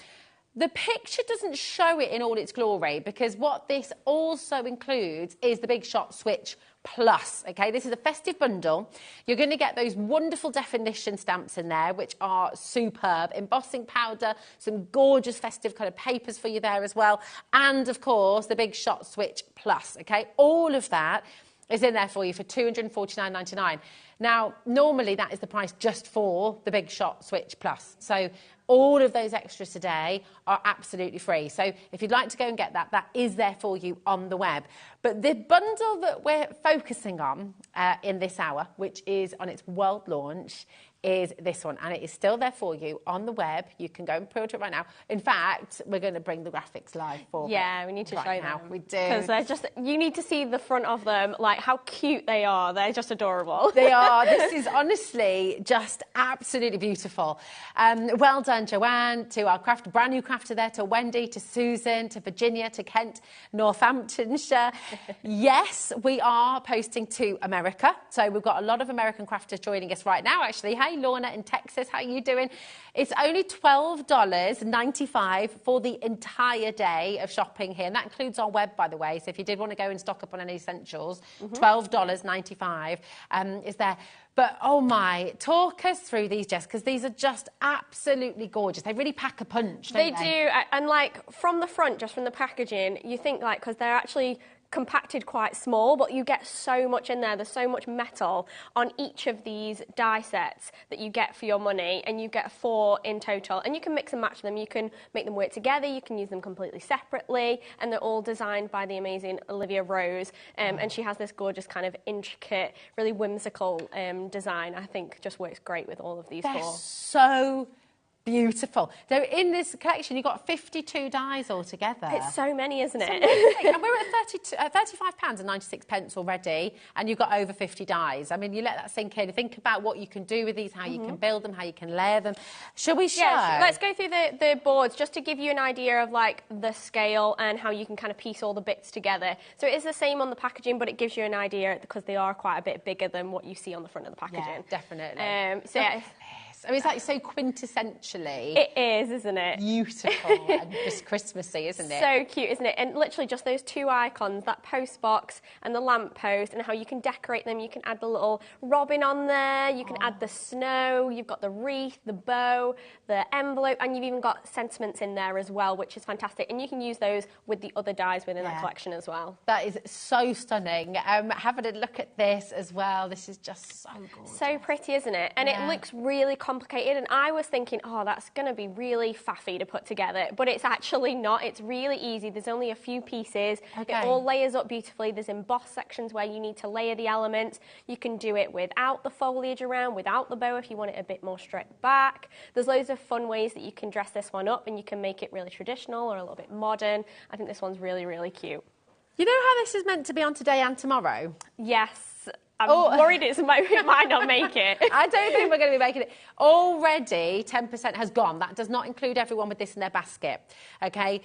The picture doesn't show it in all its glory because what this also includes is the Big Shot Switch Plus, OK? This is a festive bundle. You're going to get those wonderful definition stamps in there, which are superb. Embossing powder, some gorgeous festive kind of papers for you there as well. And, of course, the Big Shot Switch Plus, OK? All of that is in there for you for $249.99. Now, normally that is the price just for the Big Shot Switch Plus. So all of those extras today are absolutely free. So if you'd like to go and get that, that is there for you on the web. But the bundle that we're focusing on in this hour, which is on its world launch, is this one, and it is still there for you on the web. You can go and pre-order it right now. In fact, we're going to bring the graphics live for we need to show now. them. We do. Because they're just, you need to see the front of them, like how cute they are. They're just adorable. They are. This is honestly just absolutely beautiful. Well done. and Joanne, to our brand new crafter there, to Wendy, to Susan, to Virginia, to Kent, Northamptonshire. Yes, we are posting to America. So we've got a lot of American crafters joining us right now, actually. Hey, Lorna in Texas, how are you doing? It's only $12.95 for the entire day of shopping here. And that includes our web, by the way. So if you did want to go and stock up on any essentials, $12.95 is there. But, oh my, talk us through these, Jess, because these are just absolutely gorgeous. They really pack a punch, don't they? They do. And, like, from the front, just from the packaging, you think, like, because they're actually compacted quite small, but you get so much in there. There's so much metal on each of these die sets that you get for your money, and you get 4 in total. And you can mix and match them. You can make them work together. You can use them completely separately, and they're all designed by the amazing Olivia Rose. And she has this gorgeous kind of intricate, really whimsical design. I think just works great with all of these 4. They're so beautiful. So in this collection, you've got 52 dies altogether. It's so many, isn't it? And we're at £35.96 already, and you've got over 50 dies. I mean, you let that sink in. Think about what you can do with these, how you can build them, how you can layer them. Shall we show? Yes, let's go through the boards just to give you an idea of like the scale and how you can kind of piece all the bits together. So it is the same on the packaging, but it gives you an idea because they are quite a bit bigger than what you see on the front of the packaging. Yeah, definitely. So yeah. I mean, it's like so quintessentially. It is, isn't it? Beautiful and just Christmassy, isn't it? So cute, isn't it? And literally just those 2 icons, that post box and the lamp post, and how you can decorate them. You can add the little robin on there. You can add the snow. You've got the wreath, the bow, the envelope, and you've even got sentiments in there as well, which is fantastic. And you can use those with the other dies within that collection as well. That is so stunning. Having a look at this as well. This is just so gorgeous. So pretty, isn't it? And it looks really complicated, and I was thinking, oh, that's going to be really faffy to put together, but it's actually not. It's really easy. There's only a few pieces. It all layers up beautifully. There's embossed sections where you need to layer the elements. You can do it without the foliage around, without the bow if you want it a bit more stripped back. There's loads of fun ways that you can dress this one up, and you can make it really traditional or a little bit modern. I think this one's really, really cute. You know how this is meant to be on today and tomorrow? Yes. I'm worried it might not make it. I don't think we're going to be making it. Already, 10% has gone. That does not include everyone with this in their basket. OK?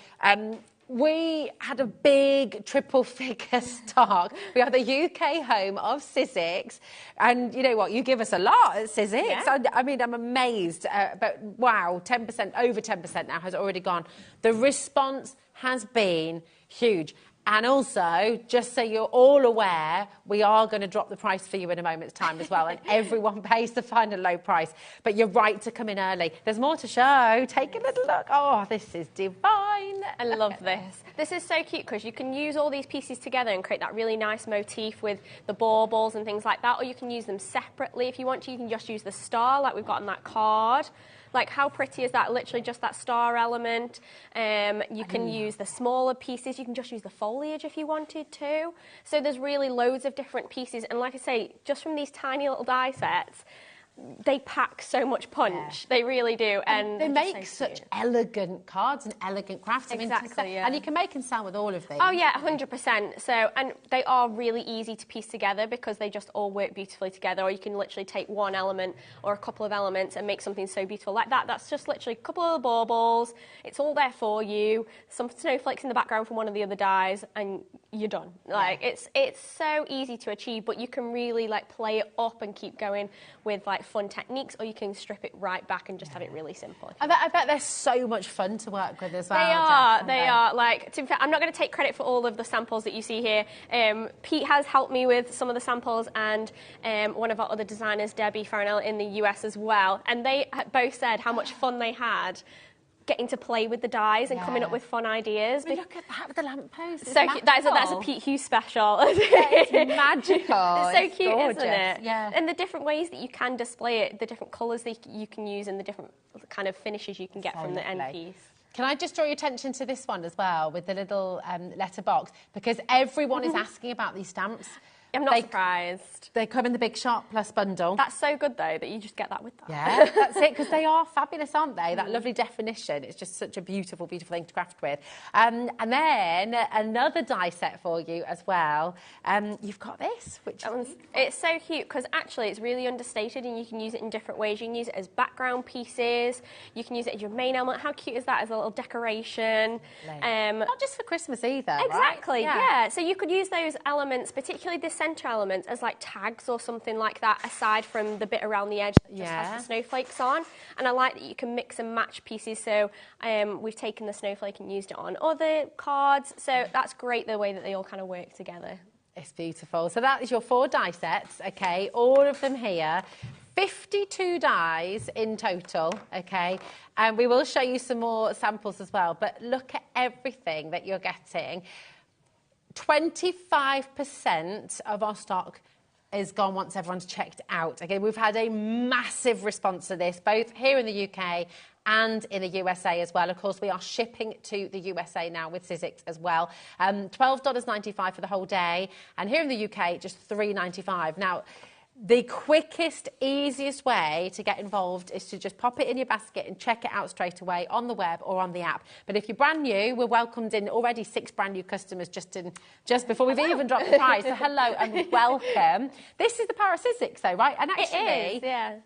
We had a big triple-figure stock. We are the UK home of Sizzix. And you know what? You give us a lot at Sizzix. Yeah. I mean, I'm amazed. But wow, 10%, over 10% now has already gone. The response has been huge. And also, just so you're all aware, we are going to drop the price for you in a moment's time as well, and everyone pays the final low price. But you're right to come in early. There's more to show. Take a little look. Oh, this is divine. I love this. This is so cute because you can use all these pieces together and create that really nice motif with the baubles and things like that, or you can use them separately if you want to. You can just use the star like we've got on that card. Like, how pretty is that? Literally just that star element. You can use the smaller pieces. You can just use the foliage if you wanted to. So there's really loads of different pieces. And like I say, just from these tiny little die sets, they pack so much punch. Yeah. They really do. And they make such elegant cards and elegant crafts. Exactly, And you can make and sell with all of these. Oh, yeah, 100%. So, and they are really easy to piece together because they just all work beautifully together. Or you can literally take one element or a couple of elements and make something so beautiful like that. That's just literally a couple of baubles. It's all there for you. Some snowflakes in the background from one of the other dies, and you're done. Like, it's so easy to achieve, but you can really, like, play it up and keep going with, like, fun techniques, or you can strip it right back and just have it really simple. I bet they're so much fun to work with as well. They are. Like, to be fair, I'm not going to take credit for all of the samples that you see here. Pete has helped me with some of the samples, and one of our other designers, Debbie Farnell, in the US as well, and they both said how much fun they had getting to play with the dies and coming up with fun ideas. I mean, look at that with the lamppost. So cute. That's a Pete Hughes special. It's magical. It's so cute, gorgeous. Isn't it? Yeah. And the different ways that you can display it, the different colours that you can use, and the different kind of finishes you can get from the end piece. Can I just draw your attention to this one as well, with the little letterbox, because everyone is asking about these stamps. I'm not surprised. They come in the Big Shot Plus bundle. That's so good, though, that you just get that with that. Yeah, that's it, because they are fabulous, aren't they? That lovely definition. It's just such a beautiful, beautiful thing to craft with. And then another die set for you as well. You've got this, which it's so cute, because actually it's really understated and you can use it in different ways. You can use it as background pieces. You can use it as your main element. How cute is that as a little decoration? Not just for Christmas either, exactly, right? yeah. So you could use those elements, particularly the centre elements, as like tags or something like that, aside from the bit around the edge that just has the snowflakes on. And I like that you can mix and match pieces. So we've taken the snowflake and used it on other cards. So that's great, the way that they all kind of work together. It's beautiful. So that is your 4 die sets, okay? All of them here. 52 dies in total, okay? And we will show you some more samples as well. But look at everything that you're getting. 25% of our stock is gone once everyone's checked out. Okay, we've had a massive response to this, both here in the UK and in the USA as well. Of course, we are shipping to the USA now with Sizzix as well. $12.95 for the whole day. And here in the UK, just $3.95. Now, the quickest, easiest way to get involved is to just pop it in your basket and check it out straight away on the web or on the app. But if you're brand new, we're welcomed in already 6 brand new customers just before we've even dropped the price. So hello and welcome. This is the power of Sizzix, though, right? And actually, it is, yeah.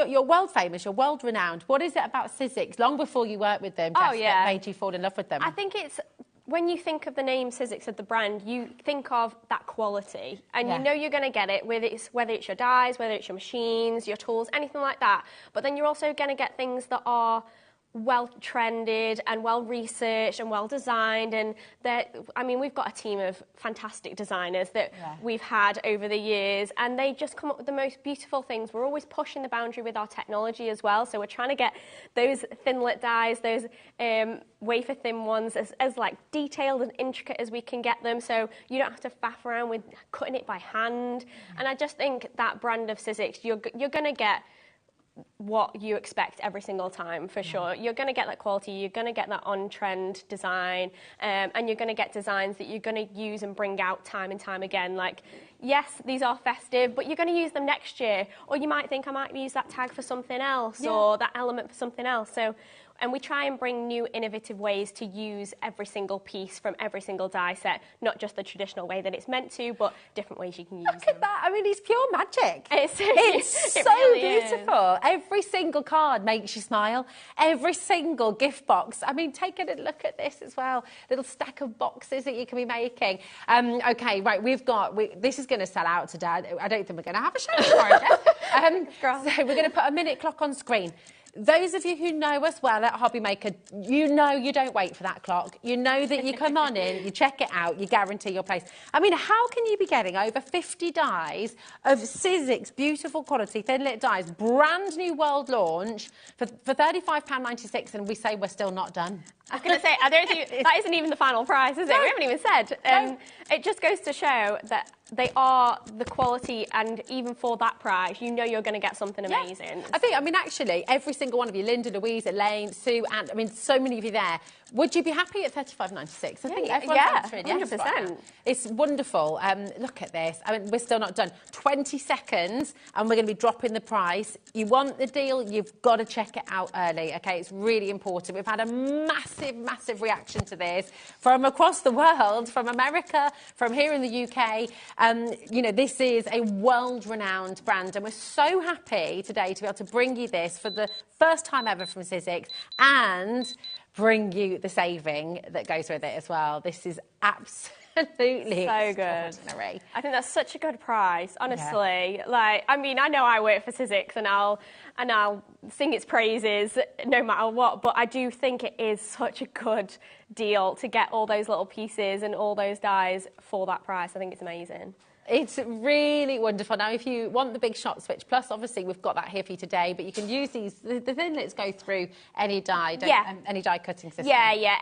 You're world famous, you're world renowned. What is it about Sizzix, long before you worked with them, Jess, that made you fall in love with them? I think it's, when you think of the name Sizzix of the brand, you think of that quality, and you know you're going to get it, whether it's your dies, whether it's your machines, your tools, anything like that. But then you're also going to get things that are well trended and well researched and well designed, and I mean, we've got a team of fantastic designers that we've had over the years, and they just come up with the most beautiful things. We're always pushing the boundary with our technology as well, so we're trying to get those thin-lit dies, those wafer thin ones, as like detailed and intricate as we can get them, so you don't have to faff around with cutting it by hand. And I just think that brand of Sizzix, you're going to get what you expect every single time, for sure. You're going to get that quality, you're going to get that on-trend design, and you're going to get designs that you're going to use and bring out time and time again. Like, yes, these are festive, but you're going to use them next year. Or you might think, I might use that tag for something else, or that element for something else. So, and we try and bring new innovative ways to use every single piece from every single die set, not just the traditional way that it's meant to, but different ways you can use them. Look at that. I mean, it's pure magic. It's so really beautiful. Is. Every single card makes you smile. Every single gift box. I mean, take a look at this as well. Little stack of boxes that you can be making. Okay, right, this is going to sell out today. I don't think we're going to have a show tomorrow, Jess. So we're going to put a minute clock on screen. Those of you who know us well at HobbyMaker, you know you don't wait for that clock. You know that you come on in, you check it out, you guarantee your place. I mean, how can you be getting over 50 dies of Sizzix beautiful quality thin-lit dies, brand new world launch, for £35.96, and we say we're still not done? I was going to say, I don't think that isn't even the final price, is it? We haven't even said. It just goes to show that they are the quality, and even for that price, you know you're going to get something amazing. I mean, actually, every single one of you, Linda, Louise, Elaine, Sue, and I mean, so many of you there, would you be happy at $35.96? I think everyone's answering 100%. Right, it's wonderful. Look at this. I mean, we're still not done. 20 seconds, and we're going to be dropping the price. You want the deal, you've got to check it out early, okay? It's really important. We've had a massive reaction to this from across the world, from America, from here in the UK. You know, this is a world-renowned brand, and we're so happy today to be able to bring you this for the first time ever from Sizzix, and bring you the saving that goes with it as well. This is absolutely so good. Extraordinary. I think that's such a good price, honestly. Like, I mean, I know I work for Sizzix, and I'll sing its praises no matter what, but I do think it is such a good deal to get all those little pieces and all those dies for that price. I think it's amazing. It's really wonderful. Now, if you want the Big Shot Switch Plus, obviously we've got that here for you today, but you can use these, the thin-lits go through any die, any die cutting system. Yeah.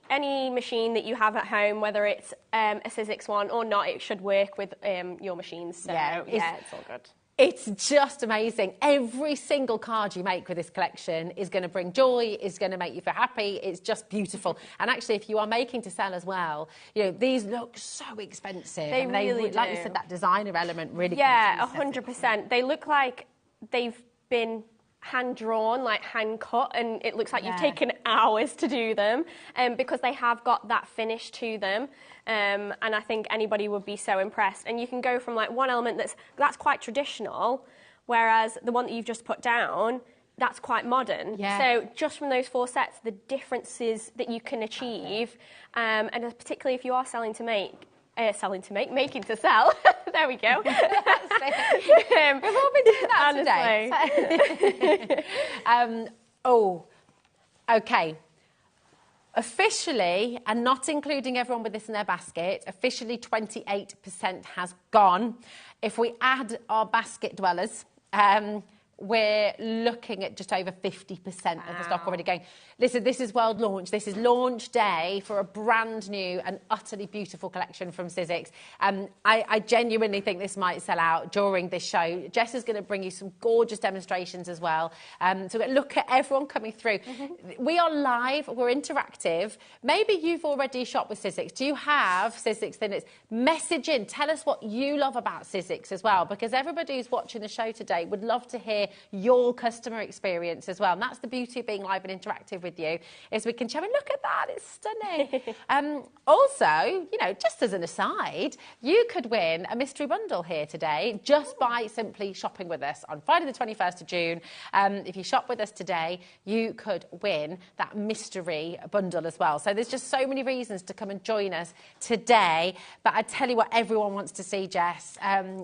Any machine that you have at home, whether it's a Sizzix one or not, it should work with your machines. So, it's all good. It's just amazing. Every single card you make with this collection is going to bring joy, is going to make you feel happy. It's just beautiful. And actually, if you are making to sell as well, you know, these look so expensive. They really do. Like you said, that designer element really Yeah, 100%. They look like they've been hand-drawn, like hand-cut, and it looks like you've taken hours to do them because they have got that finish to them. And I think anybody would be so impressed. And you can go from like one element that's quite traditional, whereas the one that you've just put down, that's quite modern. Yeah. So just from those 4 sets, the differences that you can achieve, and particularly if you are making to sell. There we go. We've all been doing that today. Okay. Officially, and not including everyone with this in their basket, officially 28% has gone. If we add our basket dwellers, we're looking at just over 50% of the stock already going. Listen, this is world launch. This is launch day for a brand new and utterly beautiful collection from Sizzix. I genuinely think this might sell out during this show. Jess is going to bring you some gorgeous demonstrations as well. So look at everyone coming through. We are live. We're interactive. Maybe you've already shopped with Sizzix. Do you have Sizzix thinners? Message in. Tell us what you love about Sizzix as well, because everybody who's watching the show today would love to hear your customer experience as well. And that's the beauty of being live and interactive with you, is we can show, and look at that, it's stunning. Also, you know, just as an aside, you could win a mystery bundle here today just by simply shopping with us on Friday the 21st of June. If you shop with us today, you could win that mystery bundle as well. So there's just so many reasons to come and join us today. But I tell you what everyone wants to see, Jess,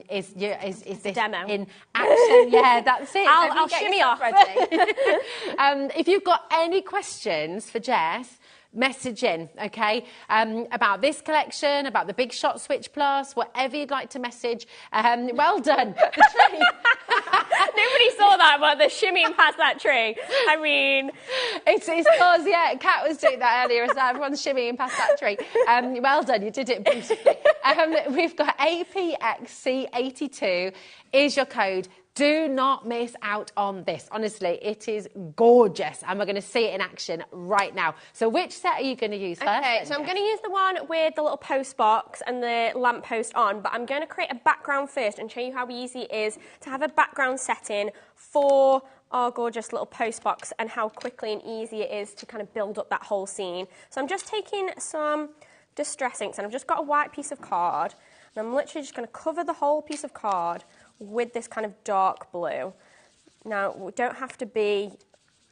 is this demo in action. Yeah, that's it. I'll shimmy off. If you've got any questions for Jess, message in, okay, about this collection, about the Big Shot Switch Plus, whatever you'd like to message. Well done. The tree. Nobody saw that, but the shimmying past that tree. I mean... It's because, yeah, Kat was doing that earlier, so everyone's shimmying past that tree. Well done, you did it beautifully. We've got APXC82 is your code. Do not miss out on this. Honestly, it is gorgeous, and we're going to see it in action right now. So which set are you going to use first? Okay, so I'm going to use the one with the little post box and the lamp post on, but I'm going to create a background first and show you how easy it is to have a background setting for our gorgeous little post box and how quickly and easy it is to kind of build up that whole scene. So I'm just taking some distress inks, and I've just got a white piece of card, and I'm literally just going to cover the whole piece of card with this kind of dark blue. Now, we don't have to be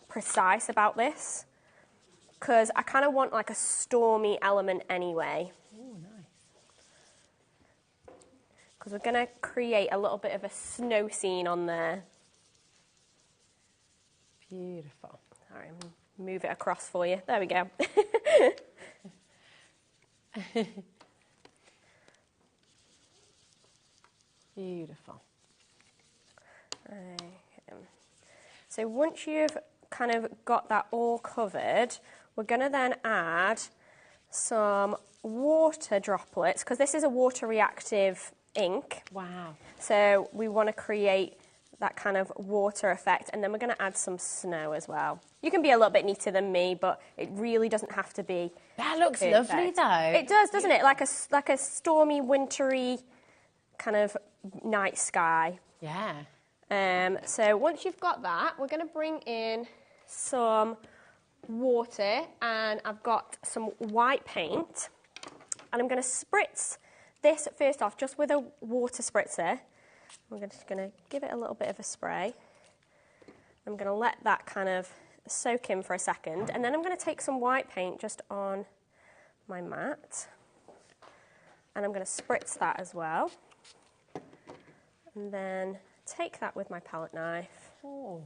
precise about this, because I kind of want like a stormy element anyway. Oh, nice. Because we're going to create a little bit of a snow scene on there. Beautiful. Sorry, I'm going to move it across for you. There we go. Beautiful. Okay. So once you've kind of got that all covered, we're going to then add some water droplets, because this is a water reactive ink. Wow. So we want to create that kind of water effect, and then we're going to add some snow as well. You can be a little bit neater than me, but it really doesn't have to be. That looks perfect. lovely, though. It does, doesn't it? Like a stormy, wintry kind of night sky. Yeah. So once you've got that, we're going to bring in some water, and I've got some white paint, and I'm going to spritz this first off just with a water spritzer. We're just going to give it a little bit of a spray. I'm going to let that kind of soak in for a second, and then I'm going to take some white paint just on my mat, and I'm going to spritz that as well, and then take that with my palette knife. Oh.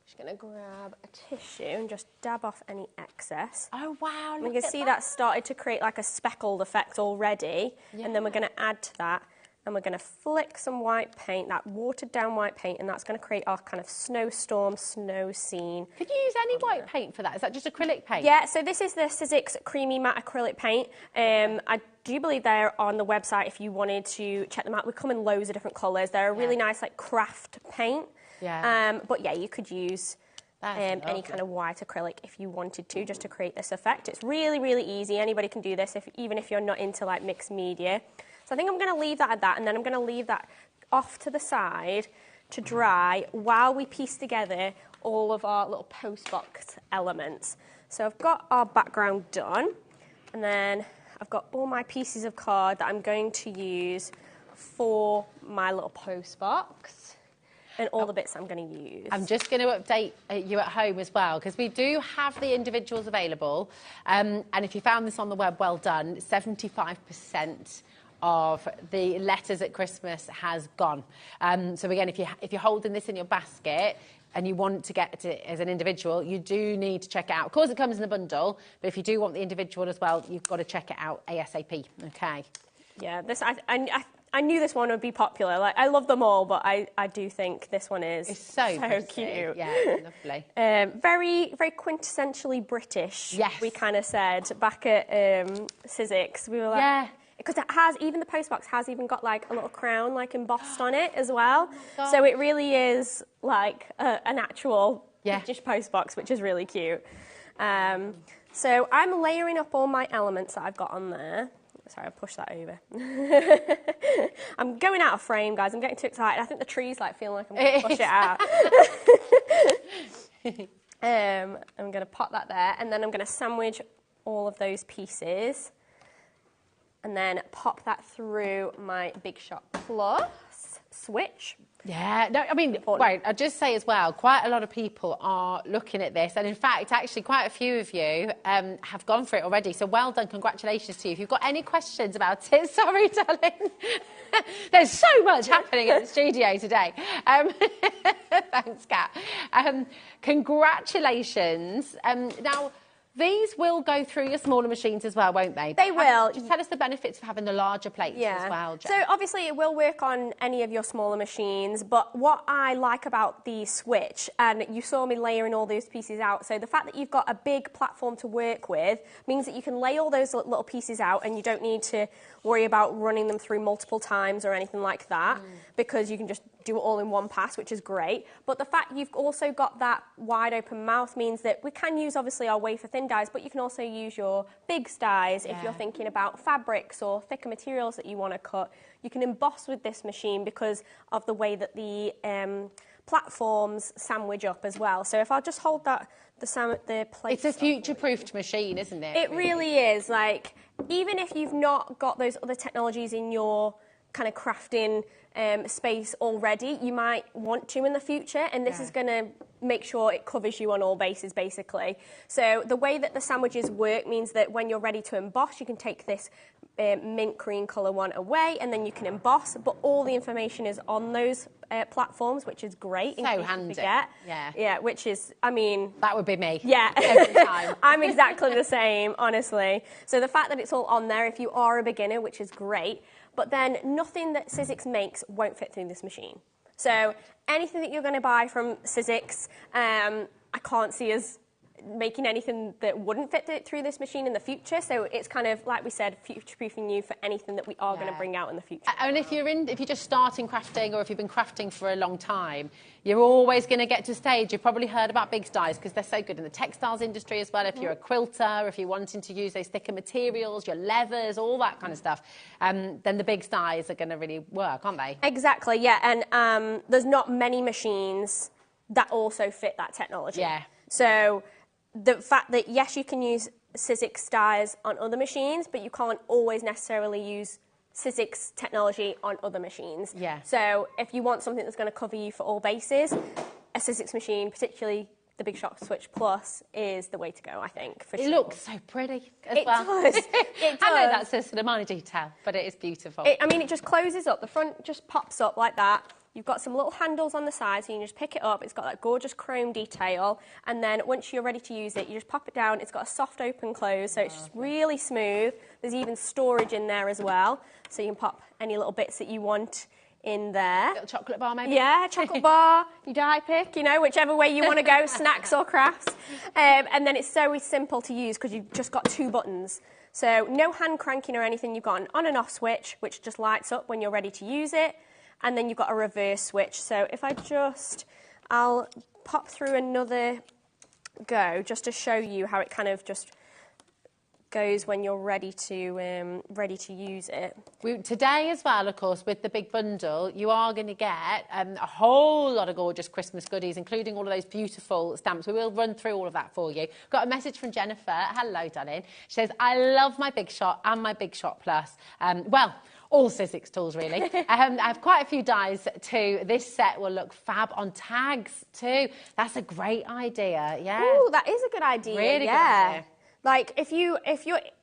Just going to grab a tissue and just dab off any excess. Oh, wow, look at that. You can see that started to create like a speckled effect already, yeah. And then we're going to add to that and we're going to flick some white paint, that watered down white paint, and that's going to create our kind of snowstorm, snow scene. Could you use any white paint for that? Is that just acrylic paint? Yeah, so this is the Sizzix Creamy Matte Acrylic Paint. I do believe they're on the website if you wanted to check them out. We come in loads of different colours. They're a really nice, like, craft paint. Yeah. But yeah, you could use any kind of white acrylic if you wanted to, just to create this effect. It's really, really easy. Anybody can do this, even if you're not into, like, mixed media. So I think I'm going to leave that at that, and then I'm going to leave that off to the side to dry while we piece together all of our little postbox elements. So I've got our background done, and then I've got all my pieces of card that I'm going to use for my little postbox. And all the bits I'm going to use. I'm just going to update you at home as well, because we do have the individuals available. And if you found this on the web, well done. 75% of the letters at Christmas has gone. So again, if you're holding this in your basket and you want to get it as an individual, you do need to check it out. Of course, it comes in a bundle, but if you do want the individual as well, you've got to check it out ASAP. Okay. Yeah, this I knew this one would be popular. Like, I love them all, but I do think this one is so cute. Yeah, it's lovely. Very, very quintessentially British. Yes. We kind of said back at Sizzix. We were like, yeah. Because it has, even the postbox has even got like a little crown like embossed on it as well. So it really is like an actual British postbox, which is really cute. So I'm layering up all my elements that I've got on there. Sorry, I'll push that over. I'm going out of frame, guys. I'm getting too excited. I think the tree's like feeling like I'm going to push it out. I'm going to pop that there, and then I'm going to sandwich all of those pieces, and then pop that through my Big Shot Plus switch. Yeah, no, I mean, wait, I'll just say as well, quite a lot of people are looking at this, and in fact, actually, quite a few of you have gone for it already, so well done, congratulations to you. If you've got any questions about it, sorry, darling, there's so much happening at the studio today. Thanks, Kat. Congratulations. Now, these will go through your smaller machines as well, won't they? They will. Just tell us the benefits of having the larger plates as well, Jen. So obviously it will work on any of your smaller machines, but what I like about the Switch, and you saw me layering all those pieces out, so the fact that you've got a big platform to work with means that you can lay all those little pieces out and you don't need to worry about running them through multiple times or anything like that, because you can just do it all in one pass, which is great. But the fact you've also got that wide open mouth means that we can use obviously our wafer thin dies, but you can also use your big dies if you're thinking about fabrics or thicker materials that you want to cut. You can emboss with this machine because of the way that the platforms sandwich up as well. So if I'll just hold that, the plate. It's a future-proofed machine, isn't it? It really is. Like, even if you've not got those other technologies in your kind of crafting space already, you might want to in the future, and this is going to make sure it covers you on all bases, basically. So the way that the sandwiches work means that when you're ready to emboss, you can take this mint green colour one away, and then you can emboss, but all the information is on those platforms, which is great. So handy. Yeah, which is, I mean... That would be me. Yeah. Every time. I'm exactly the same, honestly. So the fact that it's all on there, if you are a beginner, which is great, but then nothing that Sizzix makes won't fit through this machine. So anything that you're going to buy from Sizzix, I can't see us making anything that wouldn't fit through this machine in the future. So it's kind of, like we said, future-proofing you for anything that we are going to bring out in the future. And if you're just starting crafting, or if you've been crafting for a long time, you're always going to get to a stage. You've probably heard about big dies because they're so good in the textiles industry as well. If you're a quilter, if you're wanting to use those thicker materials, your leathers, all that kind of stuff, then the big dies are going to really work, aren't they? Exactly, yeah. And there's not many machines that also fit that technology. Yeah. So the fact that, yes, you can use Sizzix dies on other machines, but you can't always necessarily use Sizzix technology on other machines. Yeah. So if you want something that's going to cover you for all bases, a Sizzix machine, particularly the Big Shot Switch Plus, is the way to go, I think, for sure. It looks so pretty as well. Does. It does. I know that's just a minor detail, but it is beautiful. I mean, it just closes up. The front just pops up like that. you've got some little handles on the side, so you can just pick it up. It's got that gorgeous chrome detail, and then once you're ready to use it, you just pop it down. It's got a soft open close, so it's just really smooth. There's even storage in there as well, so you can pop any little bits that you want in there. Little chocolate bar, maybe? Yeah, chocolate bar, you die pick, you know, whichever way you want to go, snacks or crafts. And then it's so simple to use because you've just got 2 buttons. So no hand cranking or anything. You've got an on and off switch, which just lights up when you're ready to use it. And then you've got a reverse switch. So if I'll pop through another go just to show you how it kind of just goes when you're ready to use it. Today as well, of course, with the big bundle, you are going to get a whole lot of gorgeous Christmas goodies, including all of those beautiful stamps. We will run through all of that for you. Got a message from Jennifer. Hello, darling. She says, I love my Big Shot and my Big Shot Plus. Well, all Sizzix tools, really. I have quite a few dies too. This set will look fab on tags too. That's a great idea, yeah. Ooh, that is a good idea, really yeah. good idea. Like, if you're,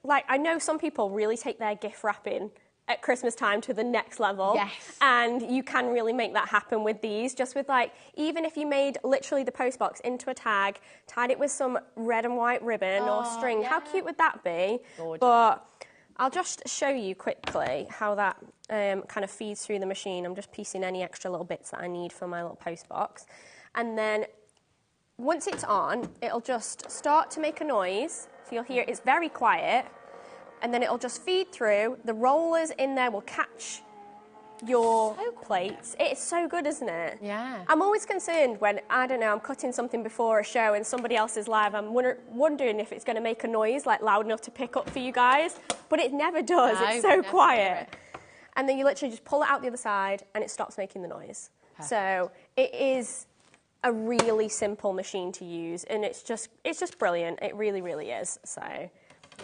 like, I know some people really take their gift wrapping at Christmas time to the next level. Yes. And you can really make that happen with these, just with, like, even if you made literally the postbox into a tag, tied it with some red and white ribbon or string, how cute would that be? Gorgeous. But I'll just show you quickly how that kind of feeds through the machine. I'm just piecing any extra little bits that I need for my little postbox. And then once it's on, it'll just start to make a noise. So you'll hear it's very quiet, and then it'll just feed through. The rollers in there will catch your plates. It's so good, isn't it? Yeah. I'm always concerned when, I don't know, I'm cutting something before a show and somebody else is live. I'm wondering if it's going to make a noise, like loud enough to pick up for you guys. But it never does. It's so quiet. And then you literally just pull it out the other side and it stops making the noise. Perfect. So it is a really simple machine to use, and it's just brilliant. It really, really is. So,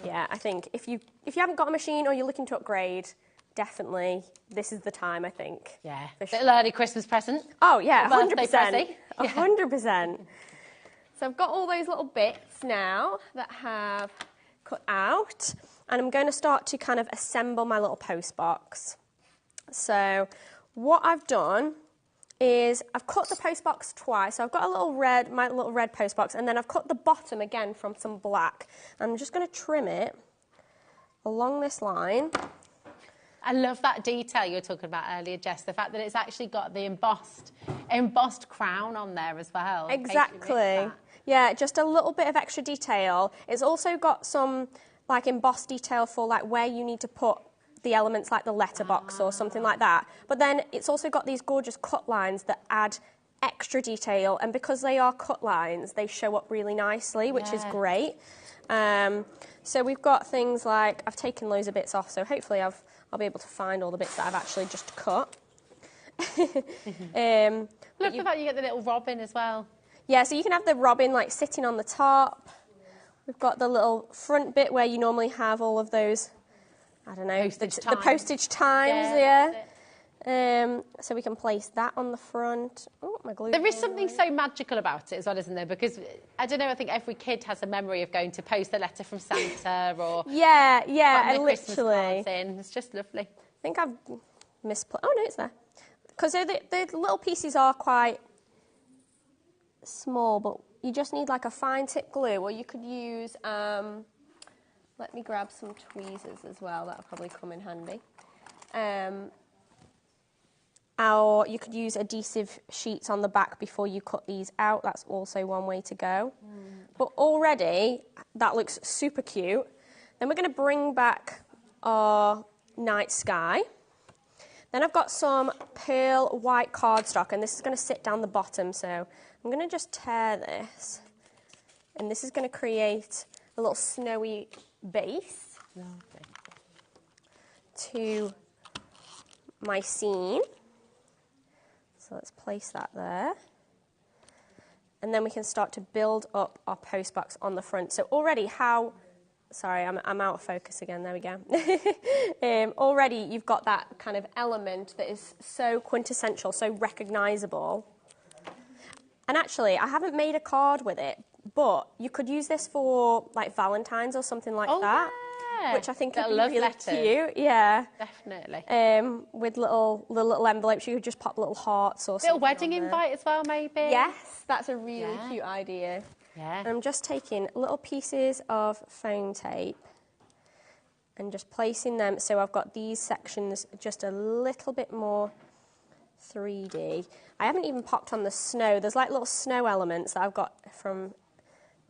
yeah, I think if you haven't got a machine or you're looking to upgrade, definitely this is the time, I think. Yeah, sure. Little early Christmas present. Oh yeah, 100%. 100%. So I've got all those little bits now that have cut out, and I'm going to start to kind of assemble my little post box. So what I've done is I've cut the post box twice. So I've got my little red post box, and then I've cut the bottom again from some black. I'm just going to trim it along this line. I love that detail you were talking about earlier, Jess, the fact that it's actually got the embossed crown on there as well. Exactly. Yeah, just a little bit of extra detail. It's also got some like embossed detail for like where you need to put the elements like the letterbox or something like that. But then it's also got these gorgeous cut lines that add extra detail, and because they are cut lines, they show up really nicely, which is great. So we've got things like, I've taken loads of bits off, so hopefully I'll be able to find all the bits that I've actually just cut. Look at that, you get the little robin as well. Yeah, so you can have the robin like sitting on the top. We've got the little front bit where you normally have all of those, I don't know, the postage times, so we can place that on the front. Oh, my glue. There is something so magical about it as well, isn't there? Because, I don't know, I think every kid has a memory of going to post a letter from Santa or... yeah, literally. It's just lovely. I think I've misplaced... Oh, no, it's there. Because the little pieces are quite small, but you just need like a fine tip glue, or you could use... let me grab some tweezers as well. That'll probably come in handy. Or you could use adhesive sheets on the back before you cut these out. That's also one way to go. But already, that looks super cute. Then we're going to bring back our night sky. Then I've got some pearl white cardstock, and this is going to sit down the bottom. So I'm going to just tear this. And this is going to create a little snowy base to my scene. So let's place that there. And then we can start to build up our post box on the front. So already sorry, I'm out of focus again, there we go. Already you've got that kind of element that is so quintessential, so recognisable. And actually, I haven't made a card with it, but you could use this for like Valentine's or something like that. which I think would be love really letters. cute. Yeah, Definitely. With little envelopes, you could just pop little hearts or Little something wedding on there. invite as well, maybe. Yes, that's a really cute idea. Yeah. And I'm just taking little pieces of foam tape and just placing them so I've got these sections just a little bit more 3D. I haven't even popped on the snow. There's like little snow elements that I've got from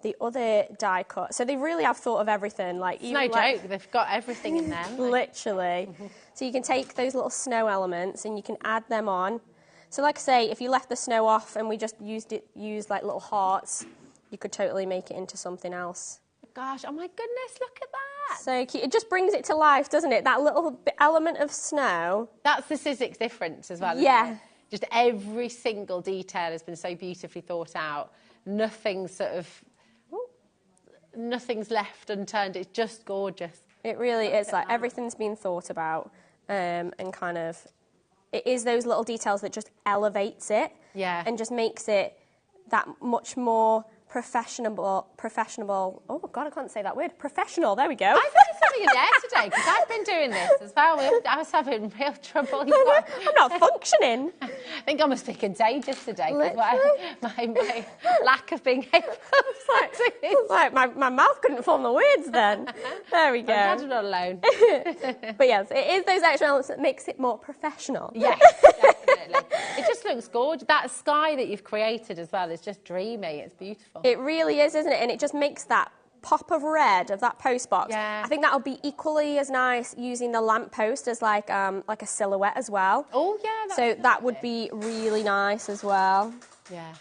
the other die cut. So they really have thought of everything. Like, It's no joke, they've got everything in there. Literally. So you can take those little snow elements and you can add them on. So like I say, if you left the snow off and we just used like little hearts, you could totally make it into something else. Gosh, oh my goodness, look at that. So cute. It just brings it to life, doesn't it? That little element of snow. That's the Sizzix difference as well, Yeah. isn't it? Just every single detail has been so beautifully thought out. Nothing's left unturned. It's just gorgeous. It really is. Like, everything's been thought about, and kind of, it is those little details that just elevates it. Yeah. And just makes it that much more professional. Oh God, I can't say that word. Professional. There we go. I think it's having a day today because I've been doing this as well. I was having real trouble. I'm not functioning. I think I'm must be contagious today because my lack of being able to It's like my mouth couldn't form the words then. There we go. I'm glad I'm not alone. But yes, it is those extra elements that makes it more professional. Yes, definitely. It just looks gorgeous. That sky that you've created as well is just dreamy. It's beautiful. It really is, isn't it? And it just makes that pop of red of that post box. Yeah. I think that'll be equally as nice using the lamp post as like a silhouette as well. Oh yeah. So that would be really nice as well. Yeah.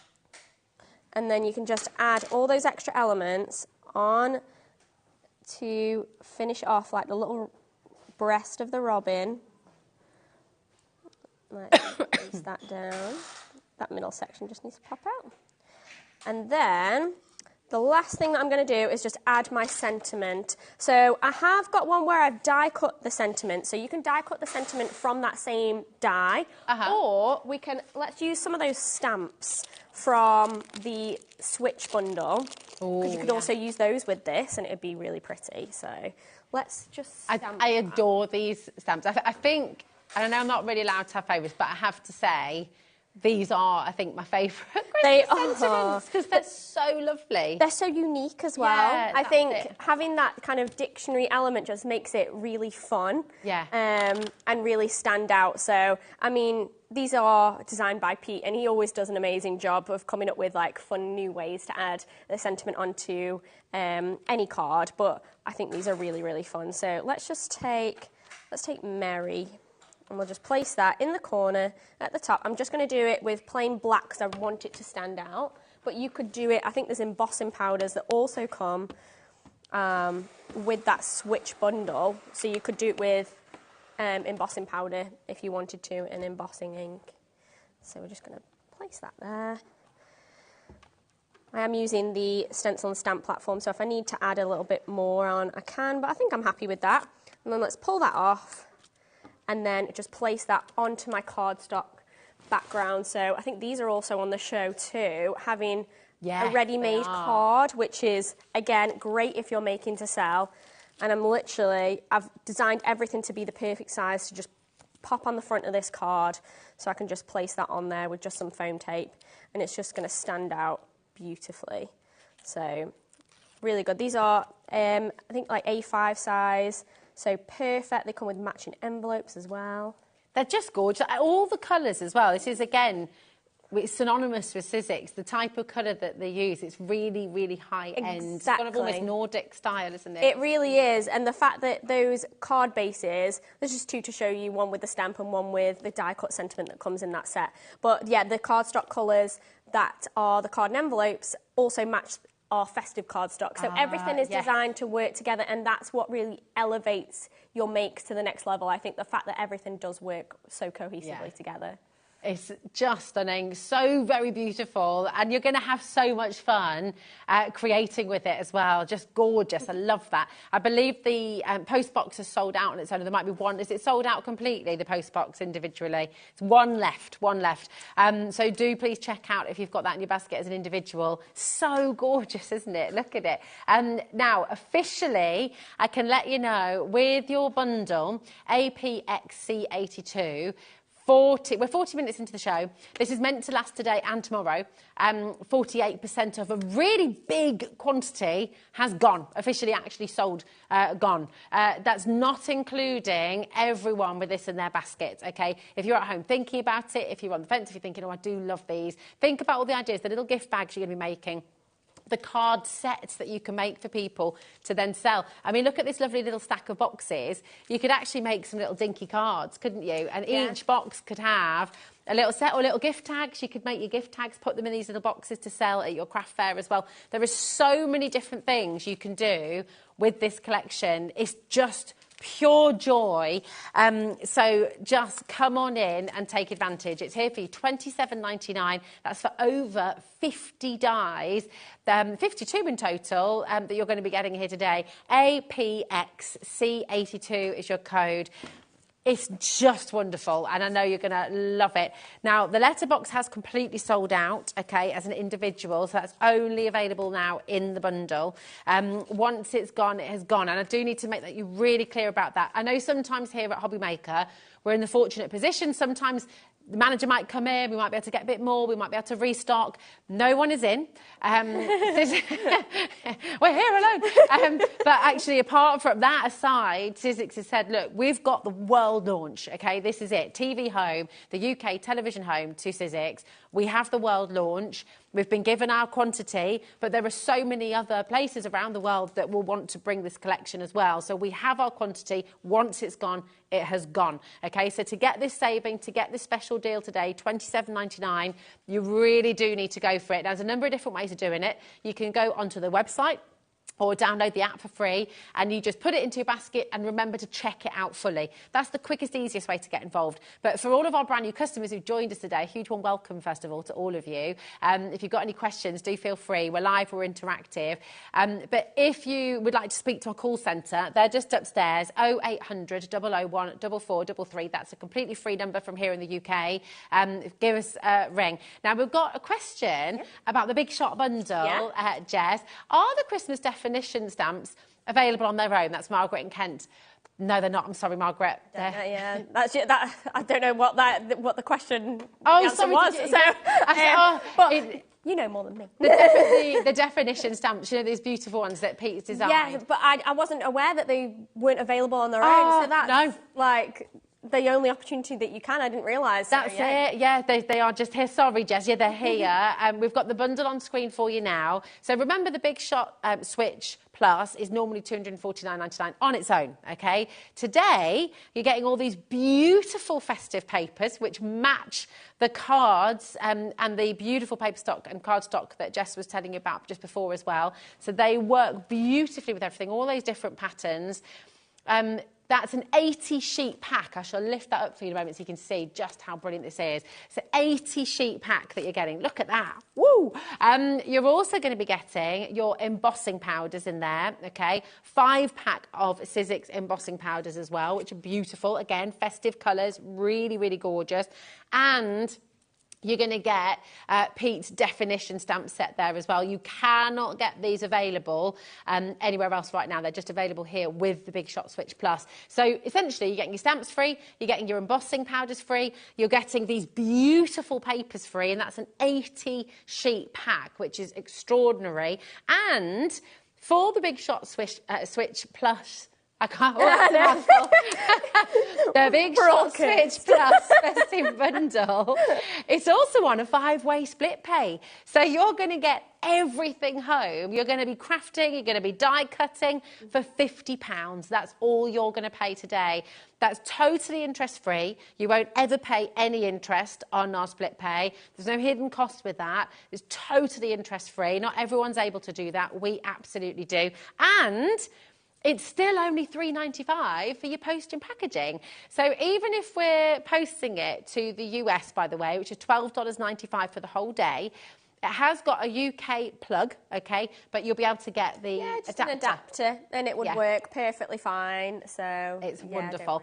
And then you can just add all those extra elements on to finish off like the little breast of the robin. Let's place that down. That middle section just needs to pop out. And then the last thing that I'm going to do is just add my sentiment. So I have got one where I've die cut the sentiment. So you can die cut the sentiment from that same die. Or let's use some of those stamps from the Switch bundle. Because you could also use those with this and it would be really pretty. So let's just stamp I adore these stamps. I think, I know I'm not really allowed to have favourites, but I have to say, these are, I think, my favourite Christmas sentiments because they're so lovely. They're so unique as well. Yeah, I think having that kind of dictionary element just makes it really fun. Yeah. And really stand out. So, I mean, these are designed by Pete, and he always does an amazing job of coming up with like fun new ways to add the sentiment onto any card. But I think these are really, really fun. So let's take Mary. And we'll just place that in the corner at the top. I'm just going to do it with plain black because I want it to stand out. But you could do it, I think there's embossing powders that also come with that Switch bundle. So you could do it with embossing powder if you wanted to and embossing ink. So we're just going to place that there. I am using the stencil and stamp platform, so if I need to add a little bit more on, I can, but I think I'm happy with that. And then let's pull that off. And then just place that onto my cardstock background. So I think these are also on the show too, having a ready-made card, which is, again, great if you're making to sell. And I've designed everything to be the perfect size to just pop on the front of this card. So I can just place that on there with just some foam tape. And it's just going to stand out beautifully. So really good. These are, I think, like A5 size. So perfect. They come with matching envelopes as well. They're just gorgeous. All the colours as well. This is, again, it's synonymous with Sizzix. The type of colour that they use, it's really, really high-end. It's kind of almost Nordic style, isn't it? It really is. And the fact that those card bases, there's just two to show you, one with the stamp and one with the die-cut sentiment that comes in that set. But, yeah, the cardstock colours that are the card and envelopes also match our festive cardstock. So everything is designed to work together, and that's what really elevates your makes to the next level. I think the fact that everything does work so cohesively together. It's just stunning, so very beautiful, and you're going to have so much fun creating with it as well. Just gorgeous. I love that. I believe the post box is sold out on its own. There might be one. Is it sold out completely, the post box individually? It's one left. So do please check out if you've got that in your basket as an individual. So gorgeous, isn't it? Look at it. Now, officially, I can let you know, with your bundle, APXC82, we're 40 minutes into the show. This is meant to last today and tomorrow. 48% of a really big quantity has gone, officially actually sold, gone. That's not including everyone with this in their basket, okay? If you're at home thinking about it, if you're on the fence, if you're thinking, oh, I do love these, think about all the ideas, the little gift bags you're going to be making, the card sets that you can make for people to then sell. I mean, look at this lovely little stack of boxes. You could actually make some little dinky cards, couldn't you? And each box could have a little set or little gift tags. You could make your gift tags, put them in these little boxes to sell at your craft fair as well. There are so many different things you can do with this collection. It's just pure joy. So just come on in and take advantage. It's here for you, £27.99. That's for over 50 dies, 52 in total that you're going to be getting here today. APXC82 is your code. It's just wonderful, and I know you're going to love it. Now, the letterbox has completely sold out, okay, as an individual, so that's only available now in the bundle. Once it's gone, it has gone, and I do need to make that you really clear about that. I know sometimes here at HobbyMaker, we're in the fortunate position. Sometimes the manager might come in, we might be able to get a bit more, we might be able to restock. No one is in. We're here alone. But actually, apart from that aside, Sizzix has said, look, we've got the world launch, okay? This is it. TV home, the UK television home to Sizzix. We have the world launch. We've been given our quantity, but there are so many other places around the world that will want to bring this collection as well. So we have our quantity. Once it's gone, it has gone. Okay, so to get this saving, to get this special deal today, £27.99, you really do need to go for it. There's a number of different ways of doing it. You can go onto the website or download the app for free, and you just put it into your basket and remember to check it out fully. That's the quickest, easiest way to get involved. But for all of our brand new customers who've joined us today, a huge warm welcome, first of all, to all of you. If you've got any questions, do feel free. We're live, we're interactive. But if you would like to speak to our call centre, they're just upstairs, 0800 001 4433. That's a completely free number from here in the UK. Give us a ring. Now, we've got a question about the Big Shot bundle, Jess. Are the Christmas definition stamps available on their own? That's Margaret in Kent. No, they're not. I'm sorry, Margaret. That's I don't know what the question sorry, was. You know more than me. The definition stamps, you know, these beautiful ones that Pete's designed. Yeah, but I wasn't aware that they weren't available on their own. So that's like the only opportunity that you can. I didn't realise. That's it. Yeah, they are just here. Sorry, Jess. Yeah, they're here. We've got the bundle on screen for you now. So remember, the Big Shot Switch Plus is normally £249.99 on its own, okay? Today, you're getting all these beautiful festive papers which match the cards and the beautiful paper stock and card stock that Jess was telling you about just before as well. So they work beautifully with everything, all those different patterns. That's an 80-sheet pack. I shall lift that up for you in a moment so you can see just how brilliant this is. It's an 80-sheet pack that you're getting. Look at that. Woo! You're also going to be getting your embossing powders in there, okay? 5-pack of Sizzix embossing powders as well, which are beautiful. Again, festive colours, really, really gorgeous. And you're going to get Pete's definition stamp set there as well. You cannot get these available anywhere else right now. They're just available here with the Big Shot Switch Plus. So essentially, you're getting your stamps free, you're getting your embossing powders free, you're getting these beautiful papers free, and that's an 80-sheet pack, which is extraordinary. And for the Big Shot Switch Plus, I can't the Big Shot Switch Plus festive bundle. It's also on a 5-way split pay. So you're going to get everything home. You're going to be crafting, you're going to be die cutting for £50. That's all you're going to pay today. That's totally interest-free. You won't ever pay any interest on our split pay. There's no hidden cost with that. It's totally interest-free. Not everyone's able to do that. We absolutely do. And it's still only $3.95 for your post and packaging. So even if we're posting it to the US, by the way, which is $12.95 for the whole day, it has got a UK plug, okay, but you'll be able to get the just an adapter, and it would work perfectly fine. So it's wonderful.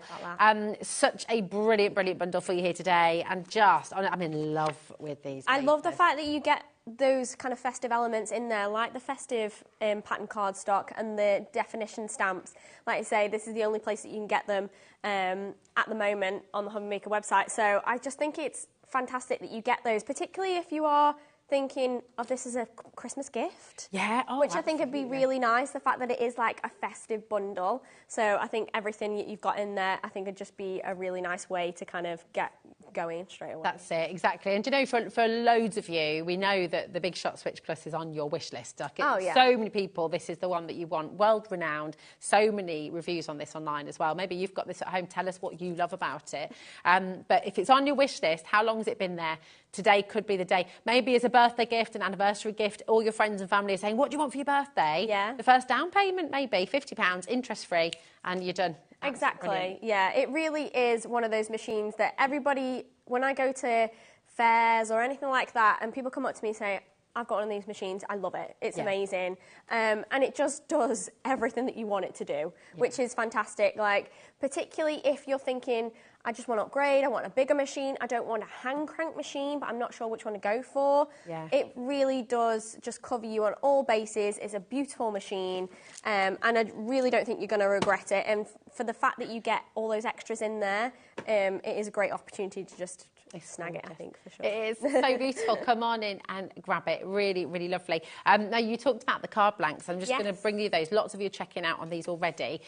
Such a brilliant, brilliant bundle for you here today, and I'm in love with these. I love the fact that you get those kind of festive elements in there, like the festive pattern cardstock and the definition stamps. Like I say, this is the only place that you can get them at the moment on the HobbyMaker website. So I just think it's fantastic that you get those, particularly if you are thinking of this as a Christmas gift. Yeah, which I think would be really nice, the fact that it is like a festive bundle. So I think everything that you've got in there, I think would just be a really nice way to kind of get going straight away. That's it, exactly. And you know, for loads of you, we know that the Big Shot Switch Plus is on your wish list. Like so many people, this is the one that you want, world renowned. So many reviews on this online as well. Maybe you've got this at home. Tell us what you love about it. But if it's on your wish list, how long has it been there? Today could be the day. Maybe as a birthday gift, an anniversary gift, all your friends and family are saying, what do you want for your birthday? Yeah. The first down payment, maybe £50, interest-free, and you're done. Exactly. Yeah, it really is one of those machines that everybody, when I go to fairs or anything like that, and people come up to me and say, I've got one of these machines, I love it, it's amazing. And it just does everything that you want it to do, which is fantastic. Like, particularly if you're thinking, I just want to upgrade, I want a bigger machine, I don't want a hand crank machine, but I'm not sure which one to go for. Yeah. It really does just cover you on all bases. It's a beautiful machine, and I really don't think you're going to regret it. And for the fact that you get all those extras in there, it is a great opportunity to just snag it, I think, for sure. It is so beautiful. Come on in and grab it. Really, really lovely. Now, you talked about the card blanks. I'm just going to bring you those. Lots of you are checking out on these already.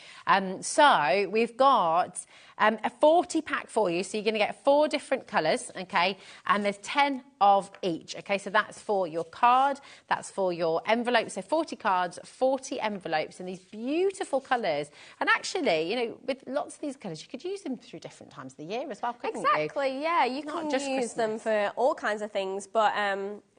So we've got a 40 pack for you. So you're going to get 4 different colours, okay? And there's 10 of each, okay? So that's for your card. That's for your envelope. So 40 cards, 40 envelopes in these beautiful colours. And actually, you know, with lots of these colours, you could use them through different times of the year as well, couldn't you? Exactly, yeah. You can just use them for all kinds of things, but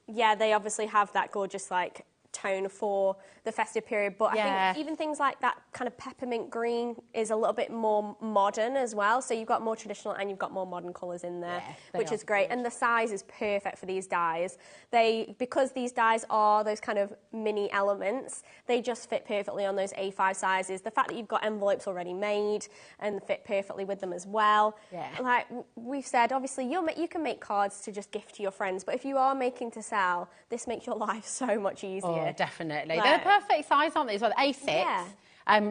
yeah, they obviously have that gorgeous like tone for the festive period, but I think even things like that kind of peppermint green is a little bit more modern as well. So you've got more traditional and you've got more modern colours in there, which is great. And the size is perfect for these dies. Because these dies are those kind of mini elements, they just fit perfectly on those A5 sizes. The fact that you've got envelopes already made and fit perfectly with them as well. Yeah. Like we've said, obviously you can make cards to just gift to your friends, but if you are making to sell, this makes your life so much easier. Oh, definitely. They're the perfect size, aren't they, as well? A6. Yeah.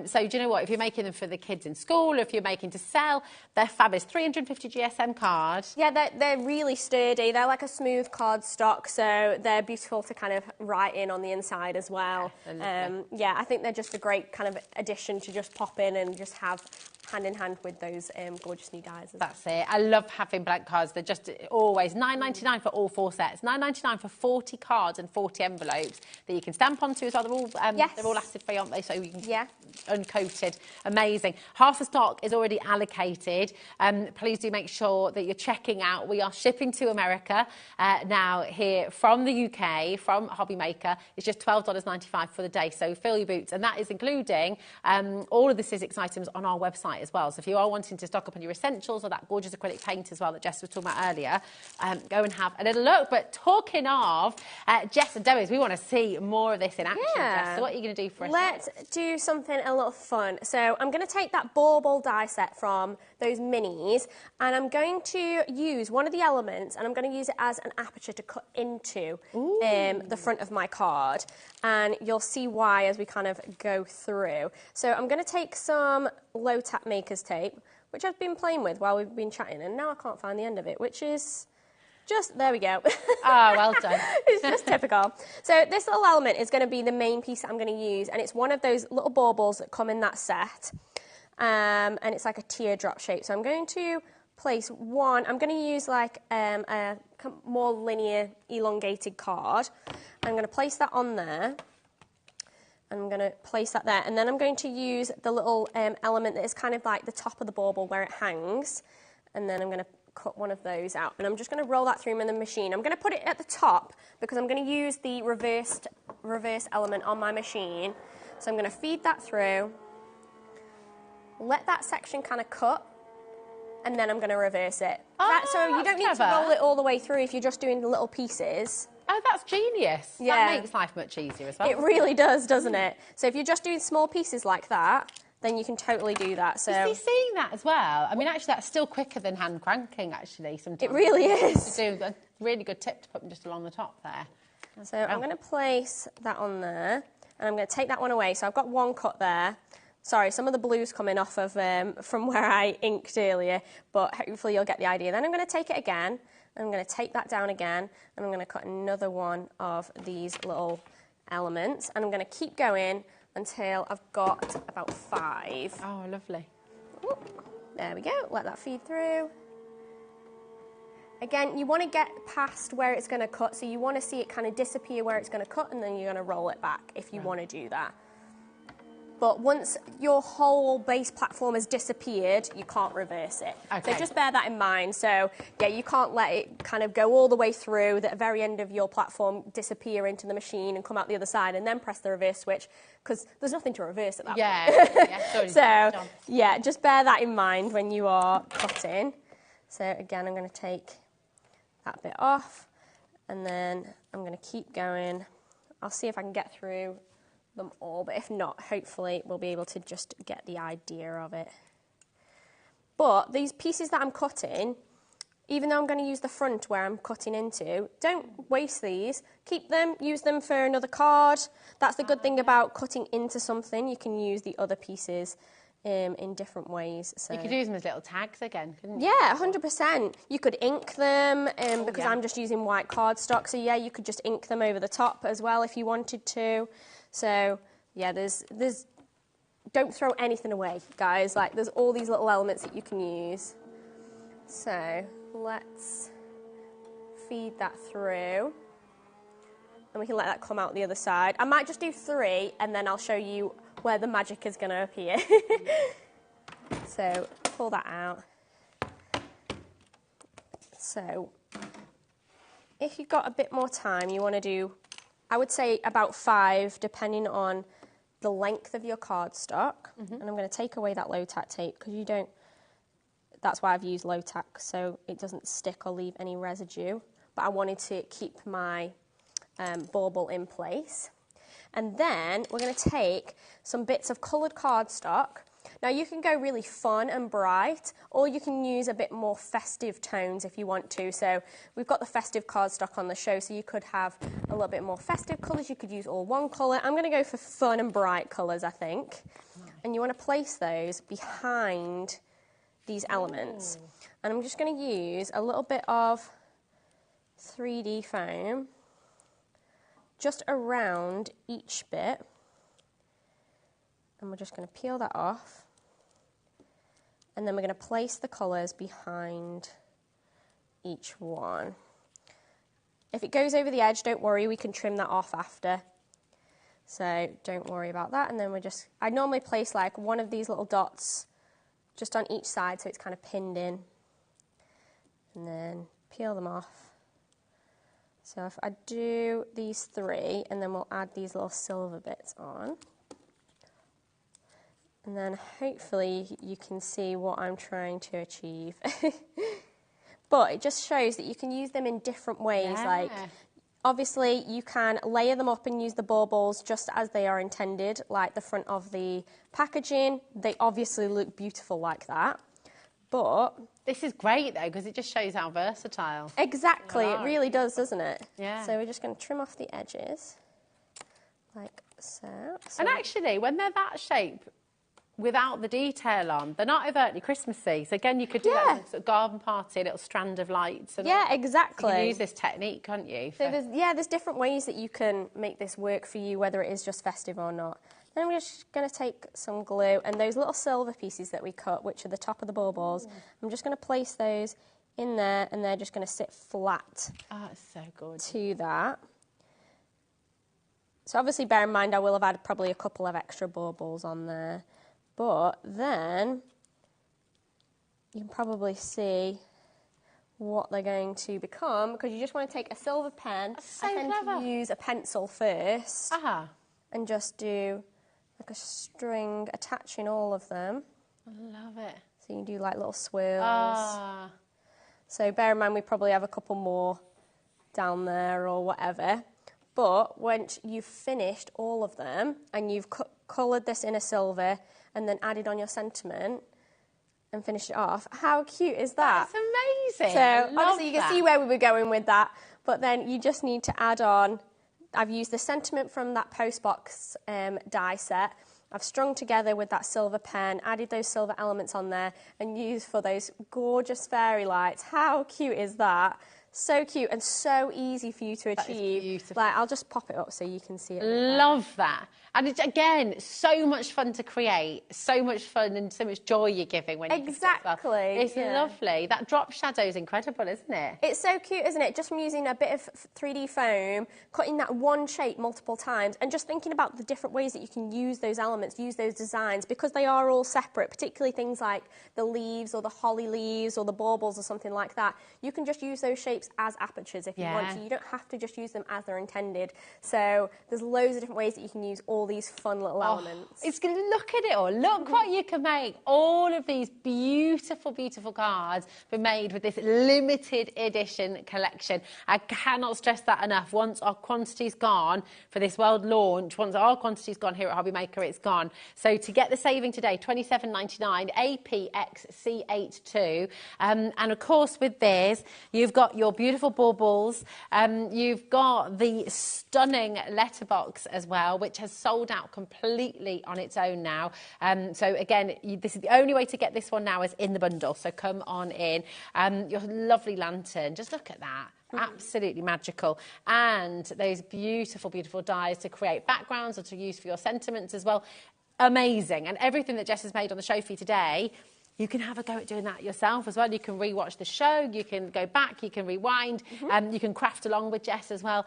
So do you know what? If you're making them for the kids in school, or if you're making to sell, they're fabulous. 350 GSM card. Yeah, they're really sturdy. They're like a smooth card stock, so they're beautiful to kind of write in on the inside as well. Yeah, I think they're just a great kind of addition to just pop in and just have hand in hand with those gorgeous new dies. That's it. I love having blank cards. They're just always $9.99 for all 4 sets. $9.99 for 40 cards and 40 envelopes that you can stamp onto as well. They're all they're all acid free, aren't they? So you can uncoated. Amazing. Half the stock is already allocated. Please do make sure that you're checking out. We are shipping to America now here from the UK, from HobbyMaker. It's just $12.95 for the day. So fill your boots, and that is including all of the Sizzix items on our website as well. So if you are wanting to stock up on your essentials or that gorgeous acrylic paint as well that Jess was talking about earlier, go and have a little look. But talking of Jess and Doughies, we want to see more of this in action, Jess. So what are you going to do for us? Let's do something a little fun. So I'm going to take that bauble die set from those minis, and I'm going to use one of the elements, and I'm going to use it as an aperture to cut into the front of my card, and you'll see why as we kind of go through. So I'm going to take some low tap maker's tape, which I've been playing with while we've been chatting, and now I can't find the end of it, which is just, there we go. Ah, well done. It's just typical. So this little element is going to be the main piece that I'm going to use, and it's one of those little baubles that come in that set, and it's like a teardrop shape. So I'm going to place one. I'm going to use like a more linear, elongated card. I'm going to place that on there. I'm going to place that there, and then I'm going to use the little element that is kind of like the top of the bauble where it hangs, and then I'm going to cut one of those out, and I'm just going to roll that through in the machine. I'm going to put it at the top because I'm going to use the reverse element on my machine. So I'm going to feed that through, let that section kind of cut, and then I'm going to reverse it. Oh, So you don't need to roll it all the way through if you're just doing the little pieces. Oh, that's genius. Yeah. That makes life much easier as well. It really does, doesn't it? So if you're just doing small pieces like that, then you can totally do that. So you see, seeing that as well, I mean, actually, that's still quicker than hand cranking, actually, sometimes. It really is. To do a really good tip to put them just along the top there. So I'm going to place that on there, and I'm going to take that one away. So I've got one cut there. Sorry, some of the blue's coming off of from where I inked earlier, but hopefully you'll get the idea. Then I'm going to take it again, and I'm going to take that down again, and I'm going to cut another one of these little elements, and I'm going to keep going until I've got about 5. Oh, lovely. Ooh, there we go. Let that feed through. Again, you want to get past where it's going to cut, so you want to see it kind of disappear where it's going to cut, and then you're going to roll it back if you want to do that. But once your whole base platform has disappeared, you can't reverse it. Okay. So just bear that in mind. So, yeah, you can't let it kind of go all the way through, the very end of your platform disappear into the machine and come out the other side, and then press the reverse switch, because there's nothing to reverse at that point. So, yeah, just bear that in mind when you are cutting. So, again, I'm going to take that bit off, and then I'm going to keep going. I'll see if I can get through them all, but if not, hopefully we'll be able to just get the idea of it. But these pieces that I'm cutting, even though I'm going to use the front where I'm cutting into, don't waste these. Keep them, use them for another card. That's the good thing about cutting into something. You can use the other pieces in different ways. So you could use them as little tags again, couldn't you? Yeah, 100%. You could ink them because I'm just using white cardstock. So yeah, you could just ink them over the top as well if you wanted to. So yeah, there's don't throw anything away, guys. Like, there's all these little elements that you can use. So let's feed that through, and we can let that come out the other side. I might just do 3, and then I'll show you where the magic is going to appear. So pull that out. So if you've got a bit more time, you want to do, I would say about 5, depending on the length of your cardstock. And I'm going to take away that low tack tape because you don't, that's why I've used low tack, so it doesn't stick or leave any residue. But I wanted to keep my bauble in place. And then we're going to take some bits of coloured cardstock. Now you can go really fun and bright, or you can use a bit more festive tones if you want to. So we've got the festive cardstock on the show, so you could have a little bit more festive colours. You could use all one colour. I'm going to go for fun and bright colours, I think. And you want to place those behind these elements. And I'm just going to use a little bit of 3D foam just around each bit. And we're just going to peel that off. And then we're going to place the colours behind each one. If it goes over the edge, don't worry, we can trim that off after. So don't worry about that. And then we're just, I normally place like one of these little dots just on each side so it's kind of pinned in. And then peel them off. So if I do these 3, and then we'll add these little silver bits on. And then hopefully you can see what I'm trying to achieve. But it just shows that you can use them in different ways. Yeah. Like, obviously you can layer them up and use the baubles just as they are intended, like the front of the packaging. They obviously look beautiful like that. But this is great though, because it just shows how versatile. Exactly, it really does, doesn't it? Yeah. So we're just going to trim off the edges, like so. And actually, when they're that shape, without the detail on, they're not overtly Christmassy. So again, you could do that at a garden party, a little strand of lights. And exactly. You can use this technique, can't you? So there's different ways that you can make this work for you, whether it is just festive or not. Then we're just going to take some glue, and those little silver pieces that we cut, which are the top of the baubles, I'm just going to place those in there, and they're just going to sit flat. Oh, it's so good. To that. So obviously, bear in mind, I will have added probably a couple of extra baubles on there. But then you can probably see what they're going to become, because you just want to take a silver pen. So I tend to use a pencil first and just do like a string attaching all of them. I love it. So you can do like little swirls. Ah. So bear in mind we probably have a couple more down there or whatever. But once you've finished all of them and you've coloured this in a silver and then added on your sentiment and finished it off, how cute is that? That's amazing. So obviously you can see where we were going with that, but then you just need to add on, I've used the sentiment from that postbox die set. I've strung together with that silver pen, added those silver elements on there and used for those gorgeous fairy lights. How cute is that? So cute and so easy for you to achieve. That is beautiful. Like, I'll just pop it up so you can see it. Love that. And it's, again, so much fun to create, so much fun and so much joy you're giving when you Exactly. It's lovely. That drop shadow is incredible, isn't it? It's so cute, isn't it? Just from using a bit of 3D foam, cutting that one shape multiple times, and just thinking about the different ways that you can use those elements, use those designs, because they are all separate, particularly things like the leaves or the holly leaves or the baubles or something like that. You can just use those shapes as apertures if you want to. You don't have to just use them as they're intended. So there's loads of different ways that you can use all these fun little elements. It's going to look at it all. Look what you can make. All of these beautiful, beautiful cards been made with this limited edition collection. I cannot stress that enough. Once our quantity's gone for this world launch, once our quantity's gone here at HobbyMaker, it's gone. So to get the saving today, $27.99, APXC82. And of course with this, you've got your beautiful baubles. You've got the stunning letterbox as well, which has sold out completely on its own now. So again, this is the only way to get this one now is in the bundle. So come on in. Your lovely lantern, just look at that. Absolutely magical. And those beautiful, beautiful dies to create backgrounds or to use for your sentiments as well. Amazing. And everything that Jess has made on the show for you today, you can have a go at doing that yourself as well. You can rewatch the show, you can go back, you can rewind, you can craft along with Jess as well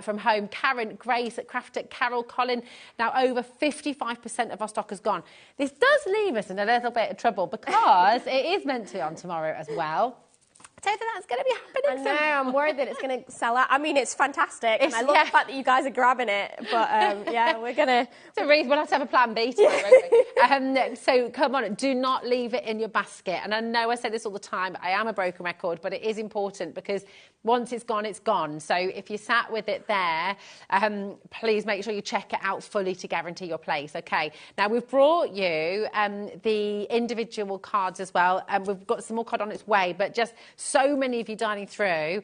from home. Karen, Grace at Craft It, Carol, Colin. Now over 55% of our stock has gone. This does leave us in a little bit of trouble because it is meant to be on tomorrow as well. I don't think that's going to be happening. I know, I'm worried that it's going to sell out. I mean, it's fantastic, and I love the fact that you guys are grabbing it, but yeah, we're going to... So we'll have to have a plan B tomorrow, won't we? So come on, do not leave it in your basket. And I know I say this all the time, I am a broken record, but it is important because once it's gone, it's gone. So if you sat with it there, please make sure you check it out fully to guarantee your place, okay? Now, we've brought you the individual cards as well, and we've got some more card on its way, but just so many of you dining through,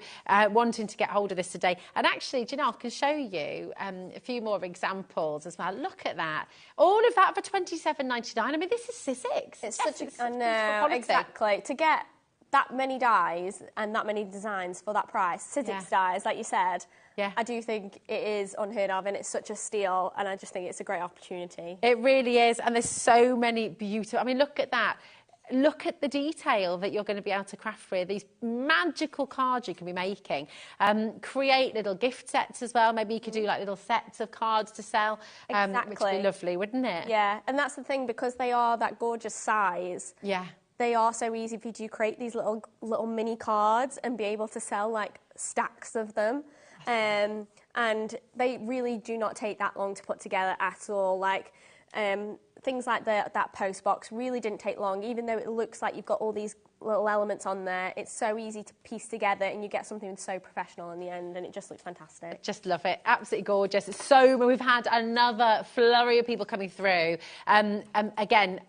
wanting to get hold of this today. And actually, do you know, I can show you a few more examples as well. Look at that. All of that for $27.99. I mean, this is Sizzix. It's such a... I know, exactly. To get that many dies and that many designs for that price, Sizzix dies, like you said, I do think it is unheard of and it's such a steal, and I just think it's a great opportunity. It really is, and there's so many beautiful... I mean, look at that. Look at the detail that you're going to be able to craft with these magical cards you can be making. Create little gift sets as well. Maybe you could do like little sets of cards to sell, which would be lovely, wouldn't it? Yeah, and that's the thing, because they are that gorgeous size. Yeah. They are so easy for you to create these little mini cards and be able to sell like stacks of them. And they really do not take that long to put together at all. Like, things like that post box really didn't take long, even though it looks like you've got all these little elements on there. It's so easy to piece together and you get something so professional in the end, and it just looks fantastic. Just love it. Absolutely gorgeous. We've had another flurry of people coming through. Again,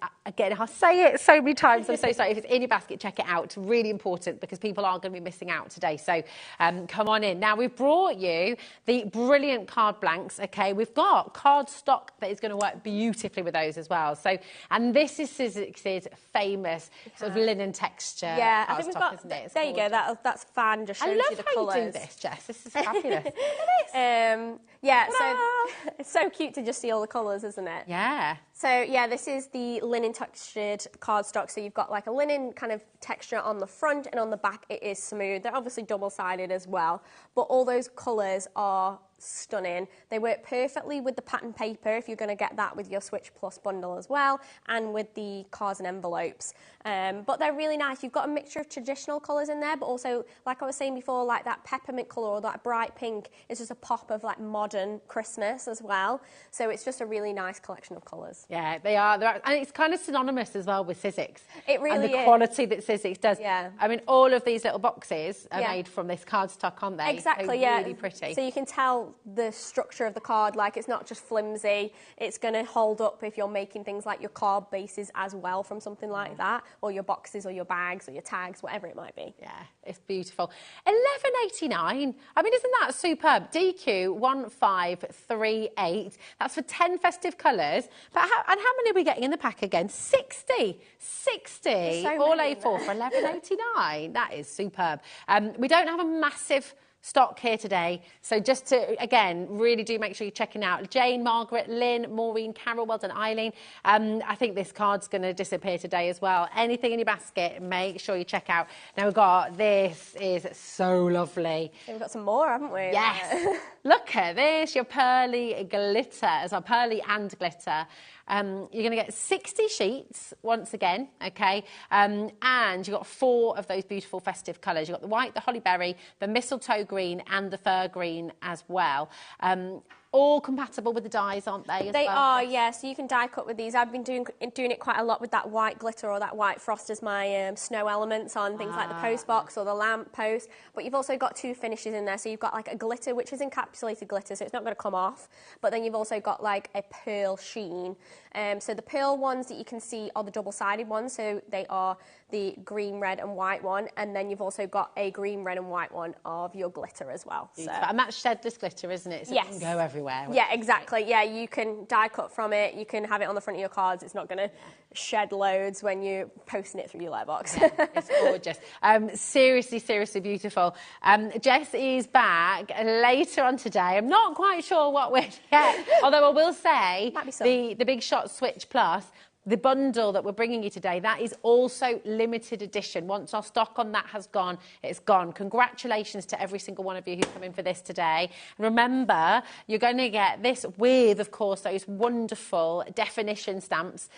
I'll say it so many times. I'm so sorry. If it's in your basket, check it out. It's really important because people are going to be missing out today. So come on in. Now, we've brought you the brilliant card blanks. Okay, we've got card stock that is going to work beautifully with those as well. So, and this is Sizzix's famous sort of linen texture. Yeah, I think we've got. Isn't it? There you go. That's fan. Just shows you the colours. I love how you do this, Jess. This is fabulous. Look at this. Yeah. So it's so cute to just see all the colours, isn't it? Yeah. So yeah, this is the linen textured cardstock. So you've got like a linen kind of texture on the front, and on the back it is smooth. They're obviously double-sided as well, but all those colours are stunning. They work perfectly with the pattern paper if you're going to get that with your Switch Plus bundle as well, and with the cards and envelopes. But they're really nice. You've got a mixture of traditional colours in there, but also, like I was saying before, like that peppermint colour or that bright pink is just a pop of like modern Christmas as well. So it's just a really nice collection of colours. Yeah, they are. And it's kind of synonymous as well with Sizzix. It really is. And the quality that Sizzix does. Yeah. I mean, all of these little boxes are made from this cardstock, aren't they? Exactly, They're yeah. really pretty. So you can tell the structure of the card, like it's not just flimsy. It's going to hold up if you're making things like your card bases as well from something like that, or your boxes or your bags or your tags, whatever it might be. Yeah, it's beautiful. $11.89. I mean, isn't that superb? DQ 1538. That's for 10 festive colours. But how many are we getting in the pack again? 60. 60. So all many A4 for $11.89. That is superb. We don't have a massive stock here today, so just to again really do make sure you're checking out Jane, Margaret, Lynn, Maureen, Carol, well done, Eileen. I think this card's going to disappear today as well. Anything in your basket, make sure you check out. Now we've got, this is so lovely. Yeah, we've got some more, haven't we? Yes. Look at this, your pearly glitter as well, pearly and glitter. You're going to get 60 sheets once again, okay? And you've got 4 of those beautiful festive colours. You've got the white, the holly berry, the mistletoe green and the fir green as well. All compatible with the dyes, aren't they? They are, yeah. So you can die cut with these. I've been doing it quite a lot with that white glitter or that white frost as my snow elements on things like the post box or the lamp post. But you've also got 2 finishes in there. So you've got like a glitter, which is encapsulated glitter, so it's not going to come off. But then you've also got like a pearl sheen. So the pearl ones that you can see are the double-sided ones. So they are the green, red and white one. And then you've also got a green, red and white one of your glitter as well. So. And that's shedless glitter, isn't it? So yes. It can go everywhere. Yeah, exactly. Yeah, you can die cut from it. You can have it on the front of your cards. It's not going to shed loads when you're posting it through your letterbox. It's gorgeous. Seriously, seriously beautiful. Jess is back later on today. I'm not quite sure what we're yet, although I will say the Big Shot Switch Plus, the bundle that we're bringing you today, that is also limited edition. Once our stock on that has gone, it's gone. Congratulations to every single one of you who's come in for this today. And remember, you're going to get this with, of course, those wonderful definition stamps,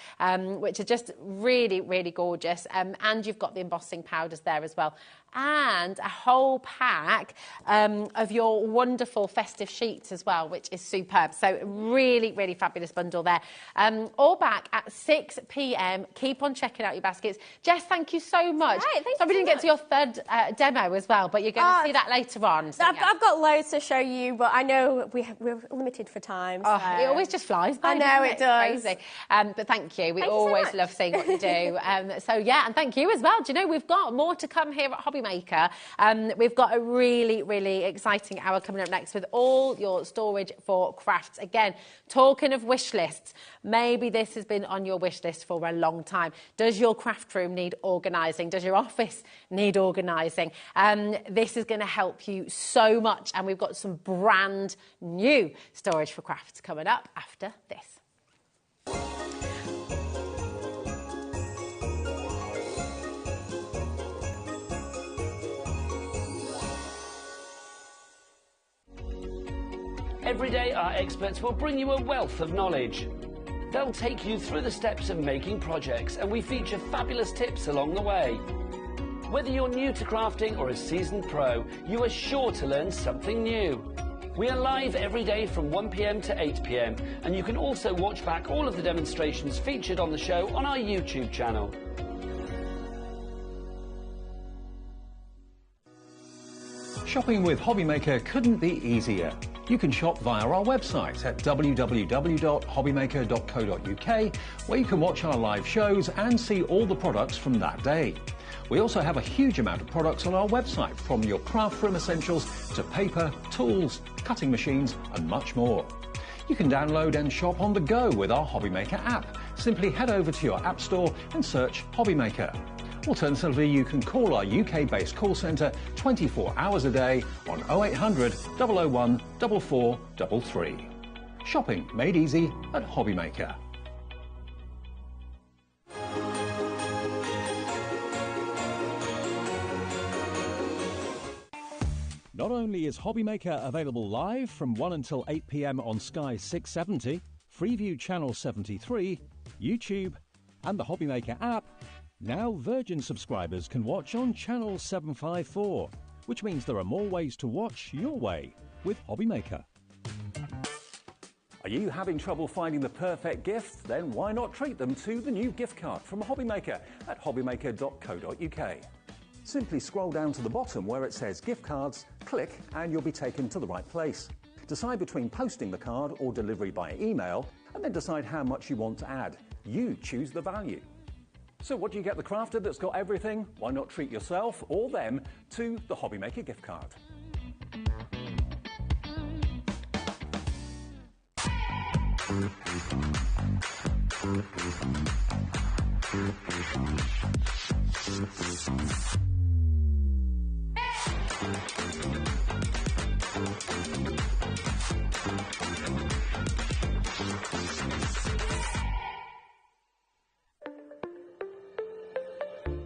which are just really, really gorgeous. And you've got the embossing powders there as well. And a whole pack of your wonderful festive sheets as well, which is superb. So really, really fabulous bundle there. All back at 6 p.m. Keep on checking out your baskets. Jess, thank you so much. Right, thank Sorry we you didn't get to your third demo as well, but you're going to see that later on. So, I've got loads to show you, but I know we're limited for time. So. It always just flies by. I know it does. Crazy. But thank you. We Thank you always so love seeing what you do. So yeah, and thank you as well. Do you know we've got more to come here at HobbyMaker. We've got a really, really exciting hour coming up next with all your storage for crafts. Again, talking of wish lists, maybe this has been on your wish list for a long time. Does your craft room need organising? Does your office need organising? This is going to help you so much, and we've got some brand new storage for crafts coming up after this. Every day, our experts will bring you a wealth of knowledge. They'll take you through the steps of making projects, and we feature fabulous tips along the way. Whether you're new to crafting or a seasoned pro, you are sure to learn something new. We are live every day from 1 p.m. to 8 p.m, and you can also watch back all of the demonstrations featured on the show on our YouTube channel. Shopping with HobbyMaker couldn't be easier. You can shop via our website at www.hobbymaker.co.uk, where you can watch our live shows and see all the products from that day. We also have a huge amount of products on our website, from your craft room essentials to paper, tools, cutting machines and much more. You can download and shop on the go with our HobbyMaker app. Simply head over to your app store and search HobbyMaker. Alternatively, you can call our UK-based call centre 24 hours a day on 0800 001 4433. Shopping made easy at HobbyMaker. Not Not only is HobbyMaker available live from 1 until 8 p.m. on Sky 670, Freeview Channel 73, YouTube, and the HobbyMaker app, now Virgin subscribers can watch on Channel 754, which means there are more ways to watch your way with HobbyMaker. Are you having trouble finding the perfect gift? Then why not treat them to the new gift card from HobbyMaker at hobbymaker.co.uk. Simply scroll down to the bottom where it says gift cards, click and you'll be taken to the right place. Decide between posting the card or delivery by email and then decide how much you want to add. You choose the value. So what do you get the crafter that's got everything? Why not treat yourself or them to the HobbyMaker gift card?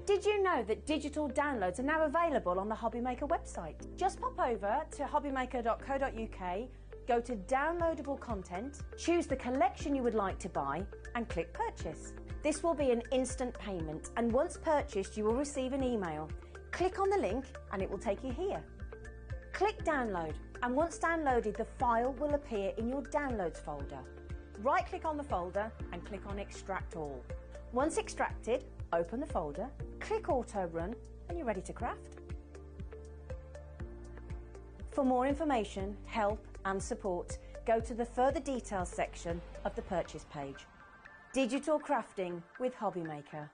Did you know that digital downloads are now available on the HobbyMaker website? Just pop over to hobbymaker.co.uk, go to downloadable content, choose the collection you would like to buy and click purchase. This will be an instant payment and once purchased you will receive an email. Click on the link and it will take you here. Click download and once downloaded the file will appear in your downloads folder. Right click on the folder and click on extract all. Once extracted, open the folder, click auto run and you're ready to craft. For more information, help and support, go to the further details section of the purchase page. Digital crafting with HobbyMaker.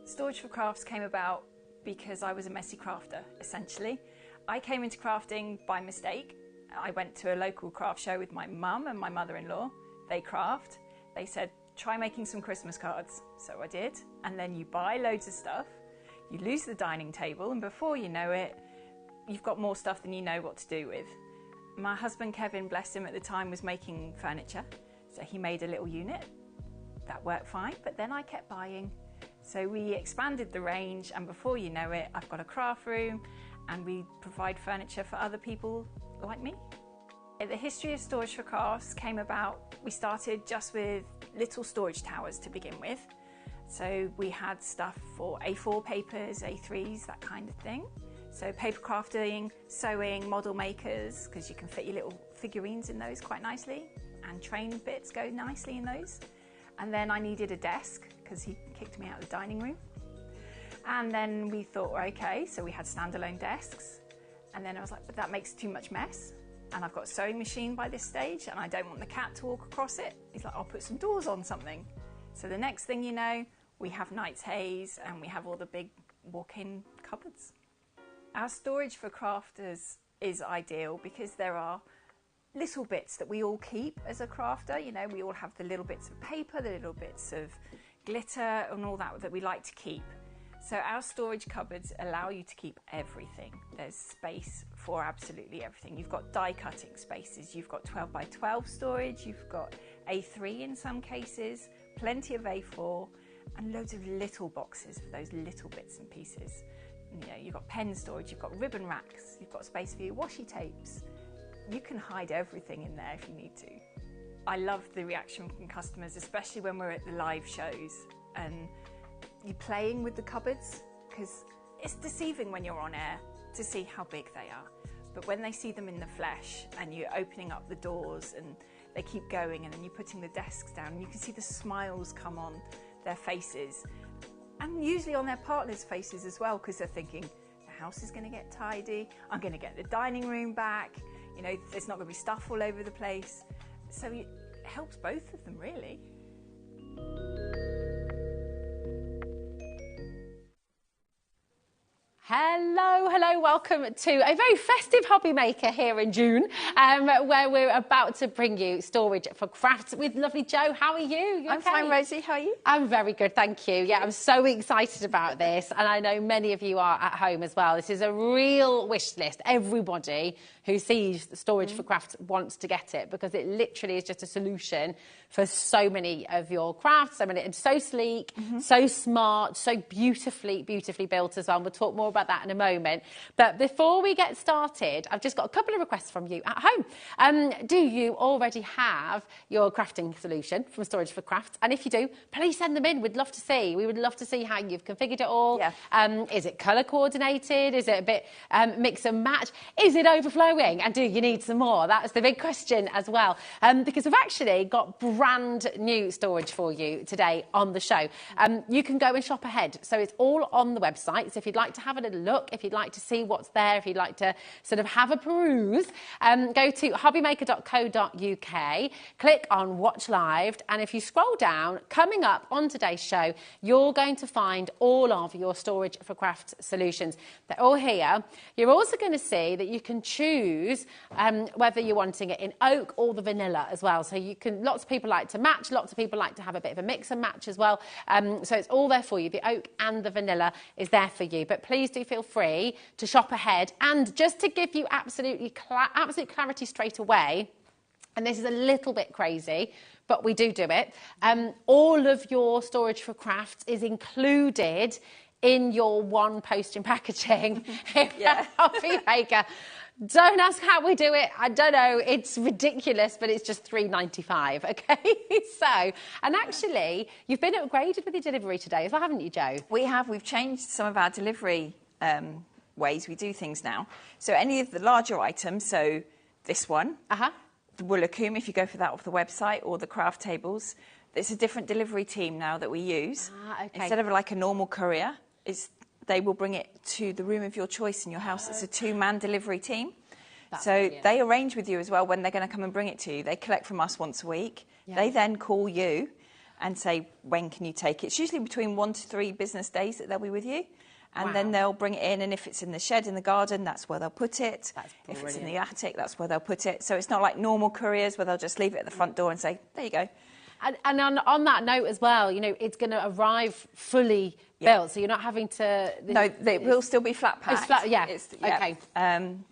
Storage for Crafts came about because I was a messy crafter, essentially. I came into crafting by mistake. I went to a local craft show with my mum and my mother-in-law. They craft. They said, try making some Christmas cards. So I did. And then you buy loads of stuff, you lose the dining table, and before you know it, you've got more stuff than you know what to do with. My husband, Kevin, bless him, at the time was making furniture. So he made a little unit. That worked fine, but then I kept buying. So we expanded the range, and before you know it, I've got a craft room and we provide furniture for other people like me. The history of Storage for Crafts came about, we started just with little storage towers to begin with. So we had stuff for A4 papers, A3s, that kind of thing. So paper crafting, sewing, model makers, because you can fit your little figurines in those quite nicely, and train bits go nicely in those. And then I needed a desk because he kicked me out of the dining room. And then we thought, okay, so we had standalone desks. And then I was like, but that makes too much mess. And I've got a sewing machine by this stage and I don't want the cat to walk across it. He's like, I'll put some doors on something. So the next thing you know, we have Knight's Haze and we have all the big walk-in cupboards. Our storage for crafters is ideal because there are little bits that we all keep as a crafter. You know, we all have the little bits of paper, the little bits of glitter and all that we like to keep. So our storage cupboards allow you to keep everything. There's space for absolutely everything. You've got die cutting spaces, you've got 12 by 12 storage, you've got A3 in some cases, plenty of A4 and loads of little boxes of those little bits and pieces. You know, you've got pen storage, you've got ribbon racks, you've got space for your washi tapes. You can hide everything in there if you need to. I love the reaction from customers, especially when we're at the live shows and you're playing with the cupboards, because it's deceiving when you're on air to see how big they are. But when they see them in the flesh and you're opening up the doors and they keep going and then you're putting the desks down and you can see the smiles come on their faces and usually on their partners' faces as well, because they're thinking, the house is going to get tidy, I'm going to get the dining room back, you know, there's not going to be stuff all over the place. So it helps both of them, really. Hello, hello, welcome to a very festive HobbyMaker here in June, where we're about to bring you storage for crafts with lovely Jo. How are you? You I'm okay? fine, Rosie. How are you? I'm very good, thank you. Yeah, I'm so excited about this, and I know many of you are at home as well. This is a real wish list. Everybody who sees storage for crafts wants to get it, because it literally is just a solution for so many of your crafts. It's so sleek, so smart, so beautifully built as well. And we'll talk more about that in a moment. But before we get started, I've just got a couple of requests from you at home. Do you already have your crafting solution from Storage for Crafts? And if you do, please send them in. We'd love to see. We would love to see how you've configured it all. Yeah. Is it colour coordinated? Is it a bit mix and match? Is it overflowing? And do you need some more? That's the big question as well. Because we've actually got brand new storage for you today on the show. You can go and shop ahead. So it's all on the website. So if you'd like to have a little look, if you'd like to see what's there, if you'd like to sort of have a peruse, go to hobbymaker.co.uk, click on Watch Live, and if you scroll down, coming up on today's show, you're going to find all of your Storage for Crafts solutions. They're all here. You're also going to see that you can choose whether you're wanting it in oak or the vanilla as well. So you can, lots of people like to match, lots of people like to have a bit of a mix and match as well. So it's all there for you. The oak and the vanilla is there for you. But please do feel free to shop ahead. And just to give you absolute clarity straight away, and this is a little bit crazy, but we do it, all of your Storage for Crafts is included in your one posting packaging here at HobbyMaker. Don't ask how we do it. I don't know. It's ridiculous, but it's just $3.95. Okay. So, and actually, you've been upgraded with your delivery today as well, haven't you, Jo? We have. We've changed some of our delivery ways we do things now. So any of the larger items, so this one, the Woolacoom, if you go for that off the website, or the craft tables, it's a different delivery team now that we use. Okay. Instead of like a normal courier, they will bring it to the room of your choice in your house. It's a two-man delivery team. That's so brilliant. They arrange with you as well when they're going to come and bring it to you. They collect from us once a week. Yeah. They then call you and say, when can you take it? It's usually between 1 to 3 business days that they'll be with you. And then they'll bring it in, and if it's in the shed in the garden, that's where they'll put it. If it's in the attic, that's where they'll put it. So it's not like normal couriers where they'll just leave it at the front door and say, there you go. And on that note as well, you know, it's going to arrive fully built, so you're not having to... No, it will still be flat packed. It's flat, okay.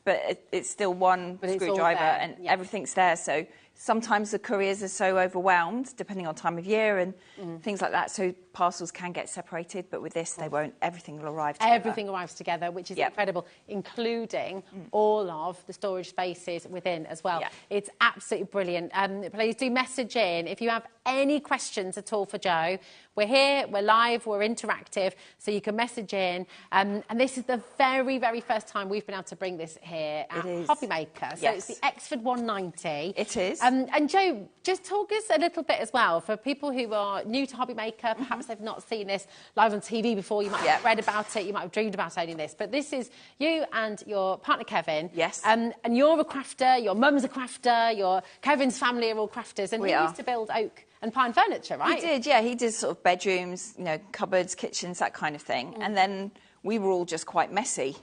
But it's still one screwdriver and everything's there. So sometimes the couriers are so overwhelmed, depending on time of year and things like that, so parcels can get separated, but with this they won't. Everything will arrive together. Everything arrives together, which is incredible, including all of the storage spaces within as well. It's absolutely brilliant. Please do message in if you have any questions at all for Jo. We're here, we're live, we're interactive, so you can message in. And this is the very, very first time we've been able to bring this here at HobbyMaker. So it's the Exford 190. It is. And Jo, just talk us a little bit as well, for people who are new to HobbyMaker, perhaps they've not seen this live on TV before, you might have read about it, you might have dreamed about owning this, but this is you and your partner Kevin. Yes. And you're a crafter, your mum's a crafter, Kevin's family are all crafters, and he used to build oak and pine furniture, right? He did, yeah. He did sort of bedrooms, you know, cupboards, kitchens, that kind of thing. And then we were all just quite messy.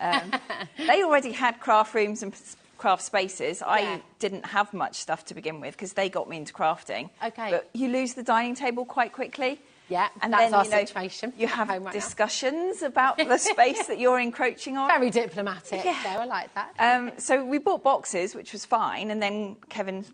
They already had craft rooms and craft spaces. I didn't have much stuff to begin with because they got me into crafting. Okay. But you lose the dining table quite quickly. Yeah, and that's then, our you know, situation. You have discussions about the space that you're encroaching on. Very diplomatic. Yeah, I like that. So we bought boxes, which was fine, and then Kevin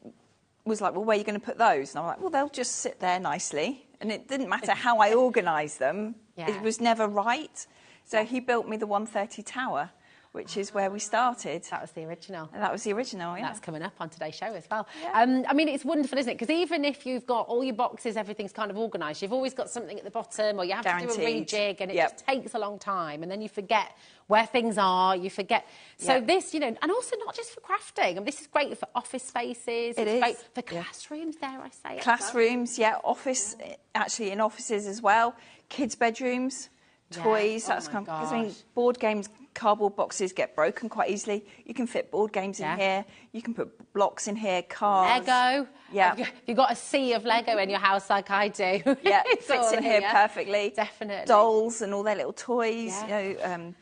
was like, well, where are you going to put those? And I'm like, well, they'll just sit there nicely. And it didn't matter how I organised them. It was never right. So he built me the 130 tower, which is where we started. That was the original. And that was the original, That's coming up on today's show as well. I mean, it's wonderful, isn't it? Because even if you've got all your boxes, everything's kind of organised, you've always got something at the bottom, or you have to do a rejig, and it just takes a long time, and then you forget where things are, you forget. So this, you know, and also not just for crafting. And this is great for office spaces. It's great for classrooms, dare I say. Classrooms, office, actually in offices as well. Kids' bedrooms, toys, that's kind of, because I mean, board games cardboard boxes get broken quite easily. You can fit board games in here. You can put blocks in here, cars. Lego. Yeah. You've got a sea of Lego in your house like I do. Yeah, it fits in here perfectly. Definitely. Dolls and all their little toys,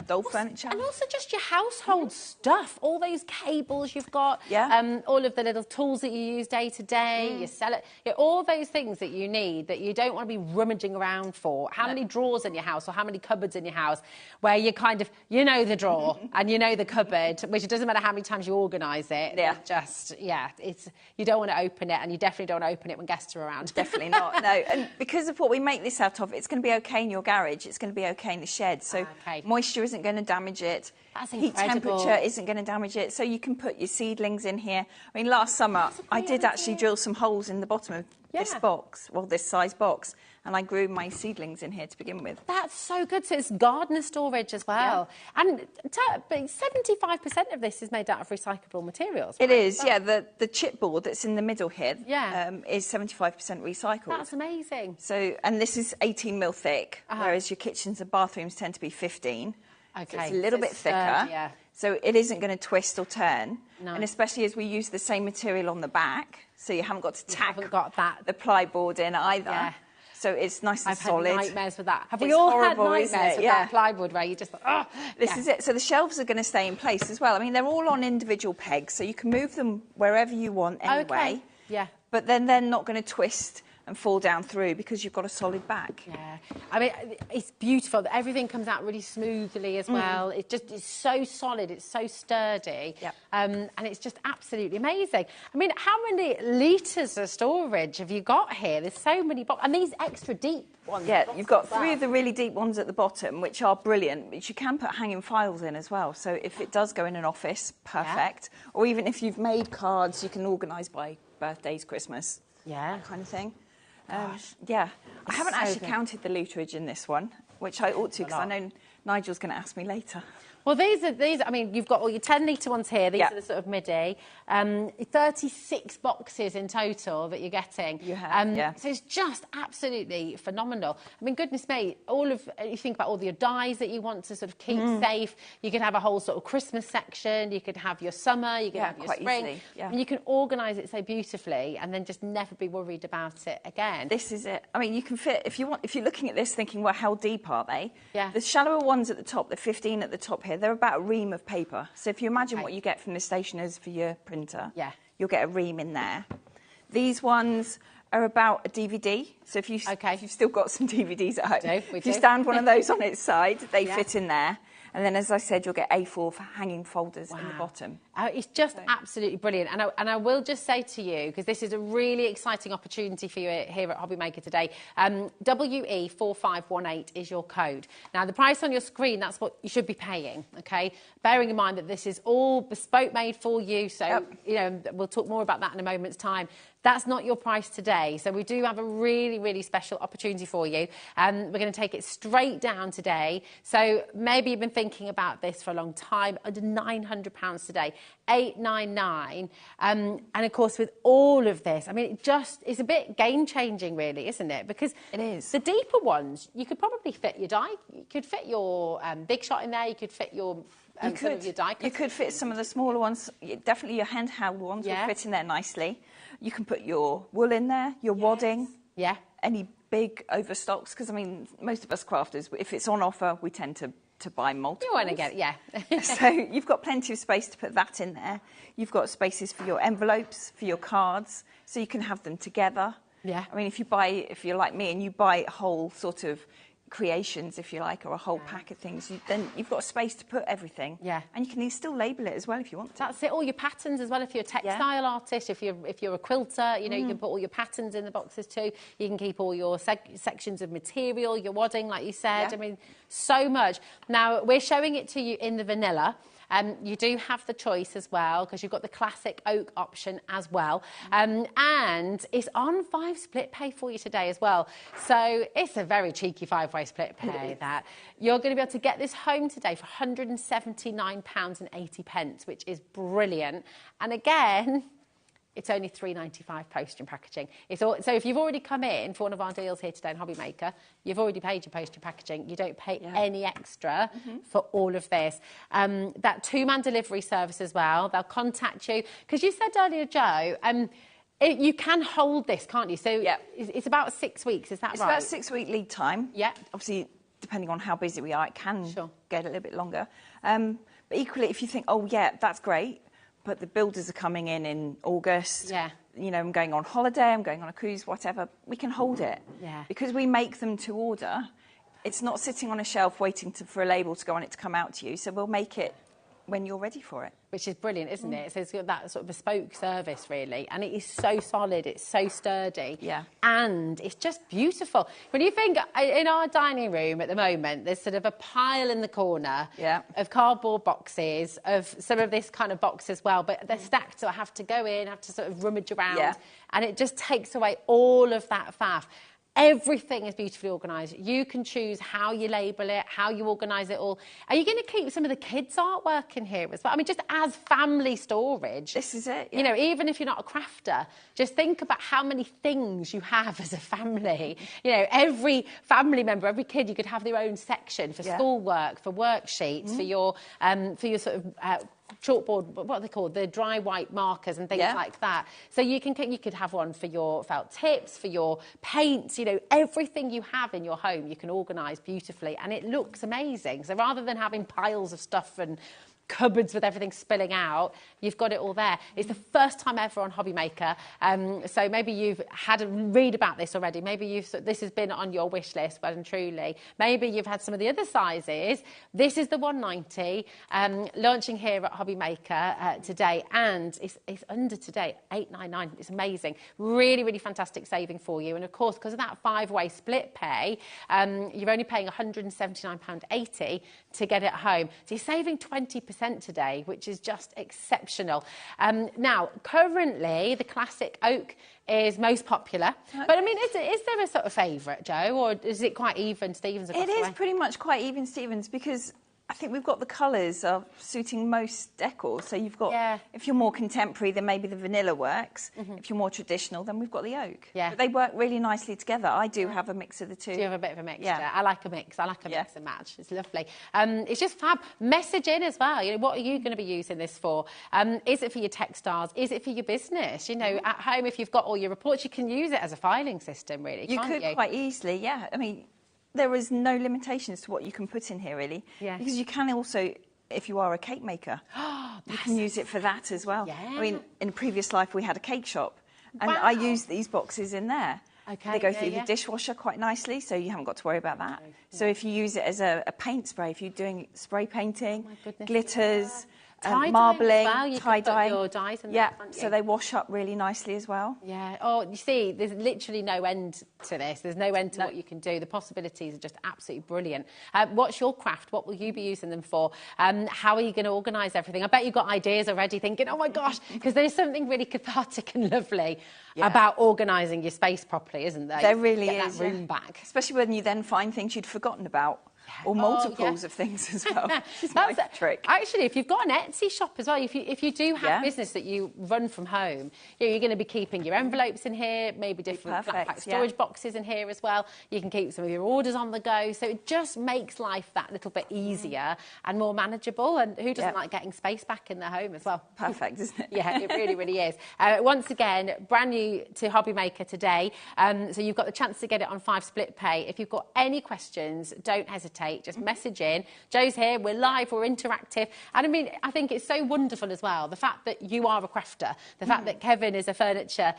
doll furniture. And also just your household stuff, all those cables you've got, all of the little tools that you use day to day, your cellar, all those things that you need that you don't want to be rummaging around for. How many drawers in your house or how many cupboards in your house where you kind of, you know the drawer and you know the cupboard, which it doesn't matter how many times you organise it. Yeah. You don't want to open it, and you definitely don't want to open it when guests are around. Definitely not, no. And because of what we make this out of, it's going to be okay in your garage, it's going to be okay in the shed. So moisture isn't going to damage it. That's Heat incredible. temperature isn't going to damage it. So you can put your seedlings in here. I mean, last summer, I did actually drill some holes in the bottom of this box, well, this size box, and I grew my seedlings in here to begin with. That's so good. So it's gardener storage as well. Yeah. And 75% of this is made out of recyclable materials. Right? It is, yeah. The chipboard that's in the middle here is 75% recycled. That's amazing. So, and this is 18 mil thick, whereas your kitchens and bathrooms tend to be 15. Okay. So it's a little bit thicker. So it isn't going to twist or turn. No. And especially as we use the same material on the back, so you haven't got to tack the plyboard in either. Yeah. So it's nice and solid. I've had nightmares with that. Have we all had nightmares with that plywood where you just This is it. So the shelves are going to stay in place as well. I mean, they're all on individual pegs, so you can move them wherever you want anyway. Okay. Yeah. But then they're not going to twist and fall down through because you've got a solid back. Yeah, I mean, it's beautiful. Everything comes out really smoothly as well. It's so solid, it's so sturdy, and it's just absolutely amazing. I mean, how many litres of storage have you got here? There's so many boxes, and these extra deep ones. Yeah, you've got 3 of the really deep ones at the bottom, which are brilliant, but you can put hanging files in as well. So if it does go in an office, perfect. Yeah. Or even if you've made cards, you can organise by birthdays, Christmas, that kind of thing. I haven't actually counted the literage in this one, which I ought to because I know Nigel's going to ask me later. Well, these, I mean, you've got all your 10-litre ones here. These are the sort of midi. 36 boxes in total that you're getting. You have, So it's just absolutely phenomenal. I mean, goodness me, you think about all your dyes that you want to sort of keep safe. You could have a whole sort of Christmas section. You could have your summer. You could have your spring. Easily, and you can organise it so beautifully and then just never be worried about it again. This is it. I mean, you can fit, if you're looking at this thinking, well, how deep are they? Yeah. The shallower ones at the top, the 15 at the top here, they're about a ream of paper. So if you imagine what you get from the stationers for your printer, you'll get a ream in there. These ones are about a DVD. So if you've still got some DVDs at home, if you stand one of those on its side, they fit in there. And then, as I said, you'll get A4 for hanging folders in the bottom. It's just absolutely brilliant. And I will just say to you, because this is a really exciting opportunity for you here at HobbyMaker today, WE4518 is your code. Now, the price on your screen, that's what you should be paying, OK? Bearing in mind that this is all bespoke made for you, so, you know, we'll talk more about that in a moment's time. That's not your price today. So we do have a really, really special opportunity for you. We're going to take it straight down today. So maybe you've been thinking about this for a long time, under £900 today, $899. And of course, with all of this, I mean, it's a bit game-changing, really, isn't it? Because it is. The deeper ones, you could probably fit your die. You could fit your Big Shot in there. You could fit your... some of your die cutters. You could fit some of the smaller ones. Definitely your handheld ones will fit in there nicely. You can put your wool in there, your wadding, any big overstocks, because, I mean, most of us crafters, if it's on offer, we tend to buy multiples. You want to get it, So you've got plenty of space to put that in there. You've got spaces for your envelopes, for your cards, so you can have them together. Yeah. I mean, if you're like me and you buy a whole sort of creations, if you like, or a whole pack of things, then you've got space to put everything. Yeah. And you can still label it as well if you want to. That's it. All your patterns as well. If you're a textile artist, if you're a quilter, you know, you can put all your patterns in the boxes too. You can keep all your sections of material, your wadding, like you said. I mean, so much. Now, we're showing it to you in the vanilla. You do have the choice as well, because you've got the classic oak option as well. And it's on 5 split pay for you today as well. So it's a very cheeky 5-way split pay that. You're going to be able to get this home today for £179.80, which is brilliant. And again, It's only £3.95 post and packaging. So if you've already come in for one of our deals here today in HobbyMaker, you've already paid your post and packaging. You don't pay any extra for all of this. That 2-man delivery service as well. They'll contact you. Because you said earlier, Jo, you can hold this, can't you? So it's about 6 weeks, is that right? It's about a 6-week lead time. Yeah. Obviously, depending on how busy we are, it can get a little bit longer. But equally, if you think, oh, yeah, that's great, but the builders are coming in August. Yeah. You know, I'm going on holiday, I'm going on a cruise, whatever. We can hold it. Yeah. Because we make them to order. It's not sitting on a shelf waiting for a label to go on it to come out to you. So we'll make it when you're ready for it. Which is brilliant, isn't it? So it's got that sort of bespoke service, really. And it is so solid, it's so sturdy. Yeah. And it's just beautiful. When you think, in our dining room at the moment, there's sort of a pile in the corner of cardboard boxes, of some of this kind of box as well, but they're stacked, so I have to go in, have to sort of rummage around, and it just takes away all of that faff. Everything is beautifully organised. You can choose how you label it, how you organise it all. Are you going to keep some of the kids' artwork in here as well? I mean, just as family storage. This is it. Yeah. You know, even if you're not a crafter, just think about how many things you have as a family. You know, every family member, every kid, you could have their own section for schoolwork, for worksheets, for your sort of chalkboard, what are they called? The dry white markers and things like that. So you could have one for your felt tips, for your paints, you know, everything you have in your home you can organise beautifully and it looks amazing. So rather than having piles of stuff and cupboards with everything spilling out, you've got it all there. It's the first time ever on HobbyMaker, so maybe you've had a read about this already, maybe this has been on your wish list, well and truly. Maybe you've had some of the other sizes. This is the 190, launching here at HobbyMaker today, and it's under today, £8.99. It's amazing. Really, really fantastic saving for you. And of course, because of that 5-way split pay, you're only paying £179.80 to get it home. So you're saving 20% today, which is just exceptional. Now, currently, the classic oak is most popular. But, I mean, is there a sort of favourite, Jo, or is it quite even Stevens across the way? It is pretty much quite even Stevens because I think we've got the colours are suiting most decor. So you've got, if you're more contemporary, then maybe the vanilla works. If you're more traditional, then we've got the oak. Yeah. But they work really nicely together. I do have a mix of the two. Do you have a bit of a mixture? Yeah. I like a mix. I like a mix and match. It's lovely. It's just fab. Message in as well. You know, what are you going to be using this for? Is it for your textiles? Is it for your business? You know, at home, if you've got all your reports, you can use it as a filing system, really, You could quite easily, yeah. I mean, there is no limitations to what you can put in here, really. Yeah. Because you can also, if you are a cake maker, you can use it for that as well. Yeah. I mean, in a previous life, we had a cake shop, and I used these boxes in there. Okay, they go through the dishwasher quite nicely, so you haven't got to worry about that. So if you use it as a paint spray, if you're doing spray painting, glitters, marbling, tie-dye. Your dyes in there, can't you? So they wash up really nicely as well. Yeah. Oh, you see, there's literally no end to this. There's no end to what you can do. The possibilities are just absolutely brilliant. What's your craft? What will you be using them for? How are you going to organise everything? I bet you've got ideas already thinking, oh my gosh, because there's something really cathartic and lovely about organising your space properly, isn't there? There really is. That room back. Especially when you then find things you'd forgotten about. Or multiples of things as well. That's my trick. Actually, if you've got an Etsy shop as well, if you do have business that you run from home, you're going to be keeping your envelopes in here, maybe different flat pack storage boxes in here as well. You can keep some of your orders on the go. So it just makes life that little bit easier and more manageable. And who doesn't like getting space back in their home as well? Perfect, isn't it? Yeah, it really, really is. Once again, brand new to HobbyMaker today. So you've got the chance to get it on 5 split pay. If you've got any questions, don't hesitate. Just message in. Jo's here. We're live. We're interactive. And I mean, I think it's so wonderful as well. The fact that you are a crafter, the fact that Kevin is a furniture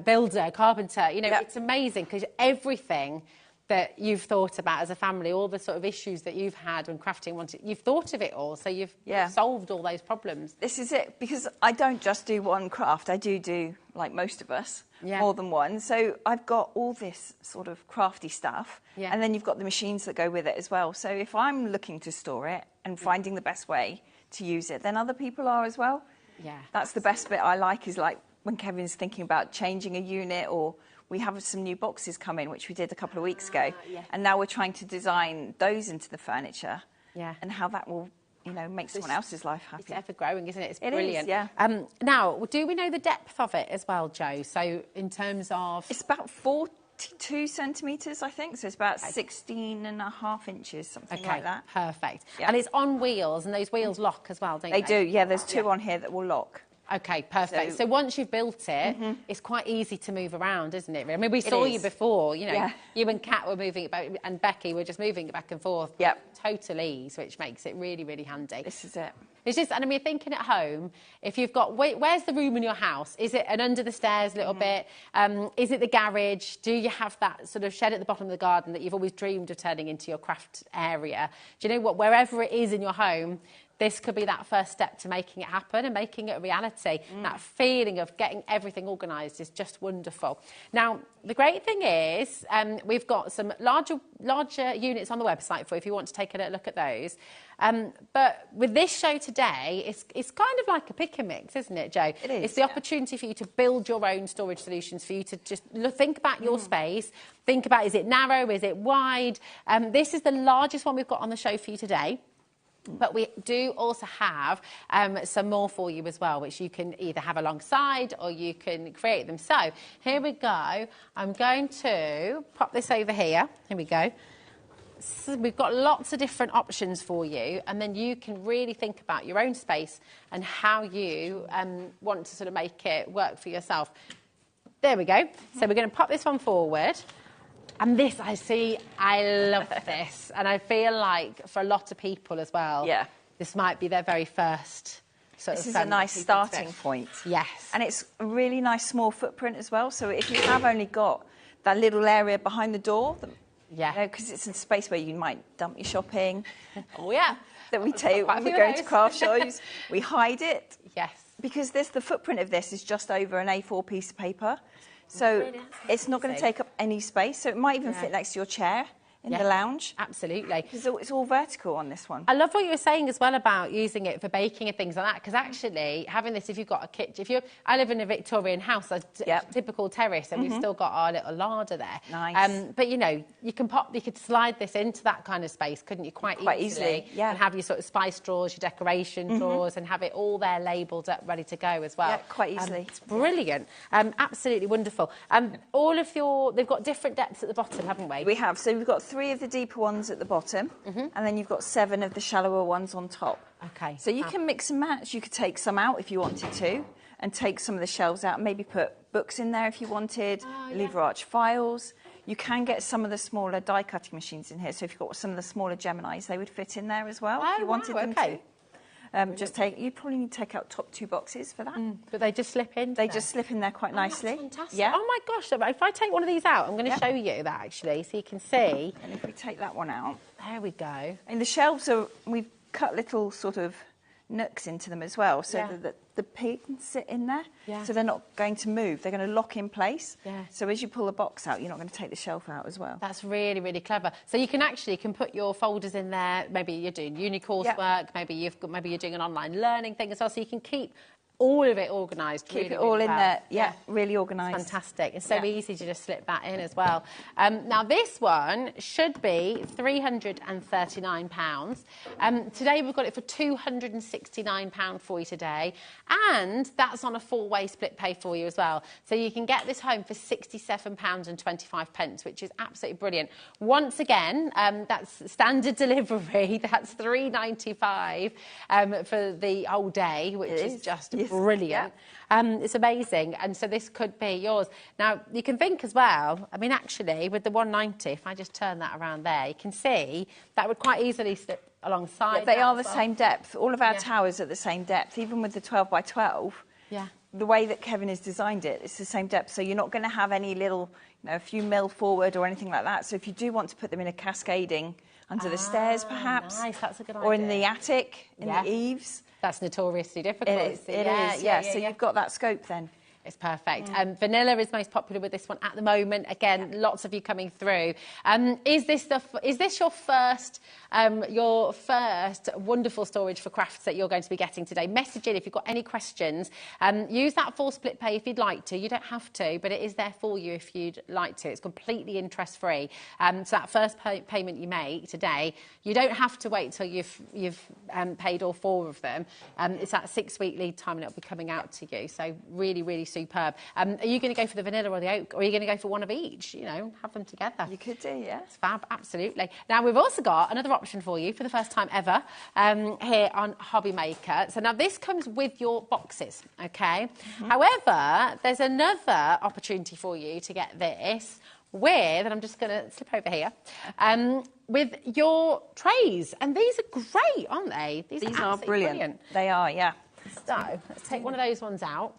builder, carpenter. You know, it's amazing because everything that you've thought about as a family, all the sort of issues that you've had when crafting, you've thought of it all, so you've solved all those problems. This is it, because I don't just do one craft, I do, like most of us, more than one. So I've got all this sort of crafty stuff, and then you've got the machines that go with it as well. So if I'm looking to store it and finding the best way to use it, then other people are as well. Yeah. That's the best bit I like, is like when Kevin's thinking about changing a unit, or we have some new boxes come in, which we did a couple of weeks ago. And now we're trying to design those into the furniture and how that will you know, make someone else's life happy. It's ever growing, isn't it? It's It brilliant. is, yeah. Now, do we know the depth of it as well, Jo? So in terms of... It's about 42 centimetres, I think. So it's about 16.5 inches, something like that. Perfect. Yeah. And it's on wheels, and those wheels lock as well, don't they? They do, yeah. There's two on here that will lock. Okay, perfect. So once you've built it, it's quite easy to move around, isn't it? I mean, we saw you before, you know, you and Kat were moving it back, and Becky were just moving it back and forth. Yep. Total ease, which makes it really, really handy. This is it. It's just, and I mean, thinking at home, if you've got, where's the room in your house? Is it an under the stairs little bit? Is it the garage? Do you have that sort of shed at the bottom of the garden that you've always dreamed of turning into your craft area? Do you know what? Wherever it is in your home, this could be that first step to making it happen and making it a reality. That feeling of getting everything organised is just wonderful. Now, the great thing is we've got some larger units on the website for you if you want to take a look at those. But with this show today, it's kind of like a pick and mix, isn't it, Jo? It is. It's the opportunity for you to build your own storage solutions, for you to just think about your space, think about, is it narrow, is it wide? This is the largest one we've got on the show for you today. But we do also have some more for you as well, which you can either have alongside or you can create them. So here we go. I'm going to pop this over here. Here we go. So we've got lots of different options for you, and then you can really think about your own space and how you want to sort of make it work for yourself. There we go. So we're going to pop this one forward. And this, I love this. And I feel like for a lot of people as well, this might be their very first sort of... This is a nice starting point. Yes. And it's a really nice small footprint as well. So if you have only got that little area behind the door, because it's a space where you might dump your shopping. Oh, yeah. That we take when we go to craft shows. We hide it. Yes. Because the footprint of this is just over an A4 piece of paper. So it's not going to take up any space. So it might even fit next to your chair in the lounge. Absolutely. Because it's all vertical on this one. I love what you were saying as well about using it for baking and things like that, because actually having this, if you've got a kitchen, I live in a Victorian house, a typical terrace, and we've still got our little larder there. Nice. But you know, you could slide this into that kind of space, couldn't you? Quite easily. Yeah. And have your sort of spice drawers, your decoration drawers, and have it all there labelled up, ready to go as well. Yeah, quite easily. It's brilliant. Absolutely wonderful. They've got different depths at the bottom, haven't we? We have. So we've got 3 of the deeper ones at the bottom, and then you've got 7 of the shallower ones on top. Okay. So you can mix and match. You could take some out if you wanted to, and take some of the shelves out, maybe put books in there if you wanted, lever arch files. You can get some of the smaller die cutting machines in here. So if you've got some of the smaller Geminis, they would fit in there as well if you wanted them to. You probably need to take out top 2 boxes for that. But they just slip in? They just slip in there quite nicely. That's fantastic. Yeah. Oh my gosh, if I take one of these out, I'm going to show you that actually, so you can see. And if we take that one out. There we go. And the shelves we've cut little sort of nooks into them as well, so that the pig can sit in there. Yeah. So they're not going to move. They're going to lock in place. Yeah. So as you pull the box out, you're not going to take the shelf out as well. That's really, really clever. So you can put your folders in there. Maybe you're doing uni coursework. Maybe you're doing an online learning thing as well. So you can keep all of it organised. Keep it all in there. Yeah, really organised. Fantastic. It's so easy to just slip that in as well. Now this one should be £339. Today we've got it for £269 for you today, and that's on a 4-way split pay for you as well. So you can get this home for £67.25, which is absolutely brilliant. Once again, that's standard delivery. That's £3.95 for the whole day, which is just brilliant. It's amazing, and so this could be yours. Now you can think as well, I mean actually with the 190, if I just turn that around there, you can see that would quite easily slip alongside. They are the same depth. All of our towers are the same depth, even with the 12 by 12. Yeah. The way that Kevin has designed it, it's the same depth, so you're not going to have any little, a few mil forward or anything like that. So if you do want to put them in a cascading under the stairs, perhaps, nice, that's a good or idea. in the attic, in the eaves. That's notoriously difficult. It is, yeah. So you've got that scope then. It's perfect. Vanilla is most popular with this one at the moment. Again, lots of you coming through. Is this your first wonderful storage for crafts that you're going to be getting today? Message in if you've got any questions. Use that full split pay if you'd like to. You don't have to, but it is there for you if you'd like to. It's completely interest-free. So that first payment you make today, you don't have to wait till you've paid all 4 of them. It's that 6-week lead time and it'll be coming out to you. So really, really superb. Are you going to go for the vanilla or the oak, or are you going to go for one of each? You know, have them together. You could do, yeah. It's fab, absolutely. Now, we've also got another option for you for the first time ever here on HobbyMaker. So now this comes with your boxes, okay? However, there's another opportunity for you to get this with, and I'm just going to slip over here, with your trays. And these are great, aren't they? These are brilliant. They are, yeah. So let's take one of those ones out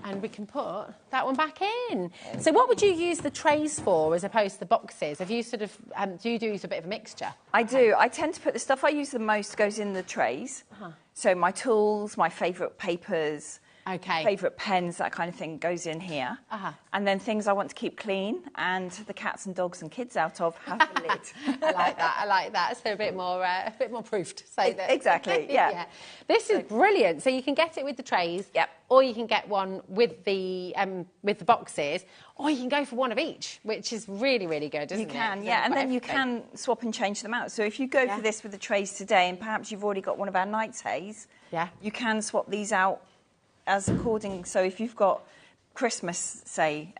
and we can put that one back in. So what would you use the trays for as opposed to the boxes? Have you sort of, do you use a bit of a mixture? I do. I tend to put the stuff I use the most goes in the trays. So my tools, my favourite papers, favourite pens, that kind of thing goes in here. And then things I want to keep clean and the cats and dogs and kids out of have the lid. I like that. So a bit more proofed. So that. Exactly, yeah. This is brilliant. So you can get it with the trays, or you can get one with the boxes, or you can go for one of each, which is really, really good, isn't it? You can, yeah. And then you can swap and change them out. So if you go for this with the trays today, and perhaps you've already got one of our night trays, you can swap these out as according. So if you've got Christmas, say,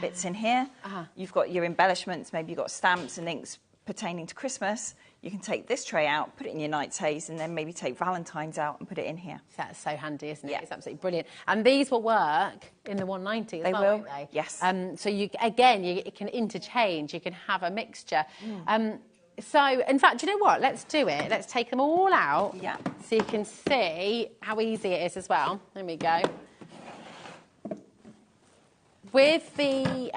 bits in here, you've got your embellishments, maybe you've got stamps and inks pertaining to Christmas, you can take this tray out, put it in your night trays, and then maybe take Valentine's out and put it in here. That's so handy, isn't it? Yeah. It's absolutely brilliant. And these will work in the 190 as well, won't they? Yes. So you can interchange, you can have a mixture. So, in fact, do you know what? Let's do it. Let's take them all out so you can see how easy it is as well. There we go. With the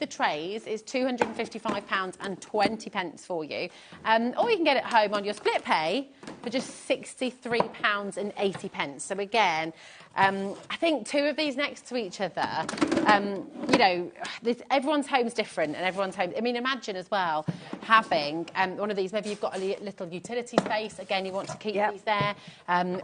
trays, it's £255.20 for you. Or you can get it home on your split pay for just £63.80. So again, I think 2 of these next to each other, you know, everyone's home's different and everyone's home. I mean, imagine as well having one of these, maybe you've got a little utility space. Again, you want to keep these there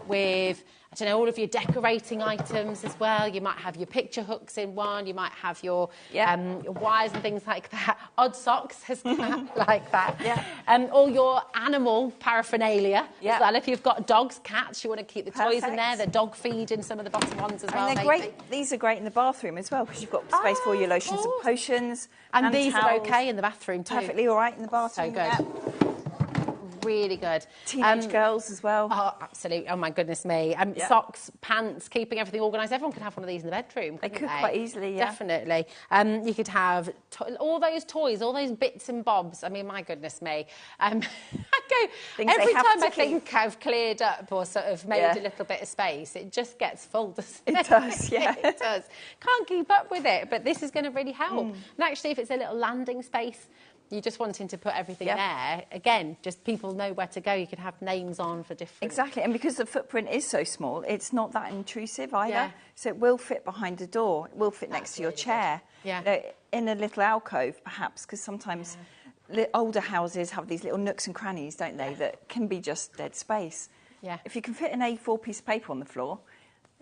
with, I don't know, all of your decorating items as well. You might have your picture hooks in one. You might have your wires and things like that. Odd socks has like that. All your animal paraphernalia as well. If you've got dogs, cats, you want to keep the toys in there. The dog feed in some of the bottom ones as well. And they're great. These are great in the bathroom as well because you've got space for your lotions and potions. And these towels. are okay in the bathroom too. Perfectly all right in the bathroom. So good. Really good. Teenage girls as well. Oh, absolutely. Oh, my goodness me. Socks, pants, keeping everything organised. Everyone could have one of these in the bedroom, They could quite easily, Definitely. You could have all those toys, all those bits and bobs. I mean, my goodness me. Every time I think I've cleared up or sort of made a little bit of space, it just gets full, doesn't it? It does, yeah. It does. Can't keep up with it, but this is going to really help. And actually, if it's a little landing space, you're just wanting to put everything there. Again, just people know where to go. You could have names on for different... Exactly, and because the footprint is so small, it's not that intrusive either. So it will fit behind a door. It will fit next to your chair. You know, in a little alcove, perhaps, because sometimes older houses have these little nooks and crannies, don't they, that can be just dead space. If you can fit an A4 piece of paper on the floor,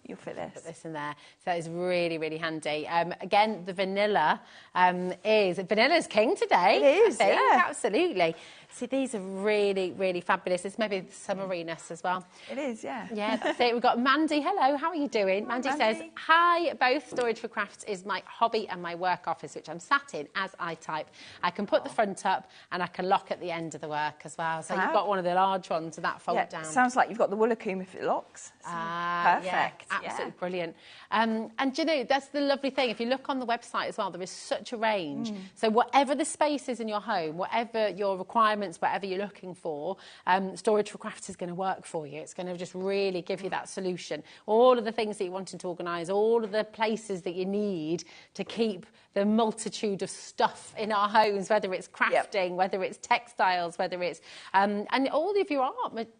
you'll fit this. Put this in there. So that is really, really handy. Again, the vanilla vanilla's king today. It is, I think. Absolutely. See, these are really, really fabulous. It's maybe the summeriness as well. It is, yeah. Yeah, that's it. We've got Mandy. Hello, how are you doing? Mandy says, hi, both Storage for Crafts is my hobby and my work office, which I'm sat in as I type. I can put the front up and I can lock at the end of the work as well. So you've got one of the large ones, so that fold down. Sounds like you've got the Woolacombe if it locks. Perfect. Absolutely brilliant. And you know, that's the lovely thing. If you look on the website as well, there is such a range. So whatever the space is in your home, whatever your requirements requirements, whatever you're looking for, Storage for Crafts is going to work for you. It's going to just really give you that solution. All of the things that you're wanting to organise, all of the places that you need to keep the multitude of stuff in our homes, whether it's crafting, whether it's textiles, whether it's... and all of your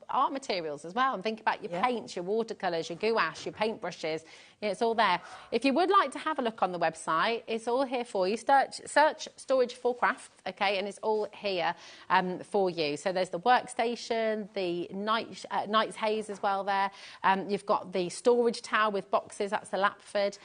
art materials as well. And think about your paints, your watercolours, your gouache, your paintbrushes. It's all there. If you would like to have a look on the website, it's all here for you. Search Storage for Crafts, okay, and it's all here for you. So there's the workstation, the Knight's Haze as well there. You've got the storage tower with boxes, that's the Lapford.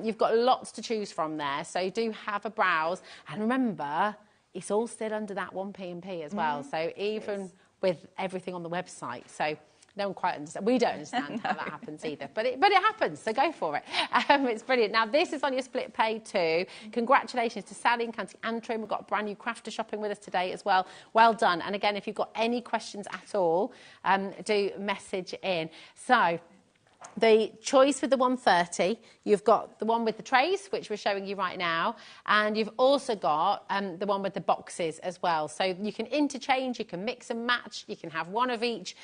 You've got lots to choose from there, so do have a browse. And remember, it's all still under that 1P&P as well, so even with everything on the website. So no one quite understands. We don't understand how that happens either, but it happens, so go for it. It's brilliant. Now, this is on your split pay too. Congratulations to Sally in County Antrim. We've got a brand new crafter shopping with us today as well. Well done. And again, if you've got any questions at all, do message in. So, the choice with the 130, you've got the one with the trays, which we're showing you right now, and you've also got the one with the boxes as well. So you can interchange, you can mix and match, you can have one of each.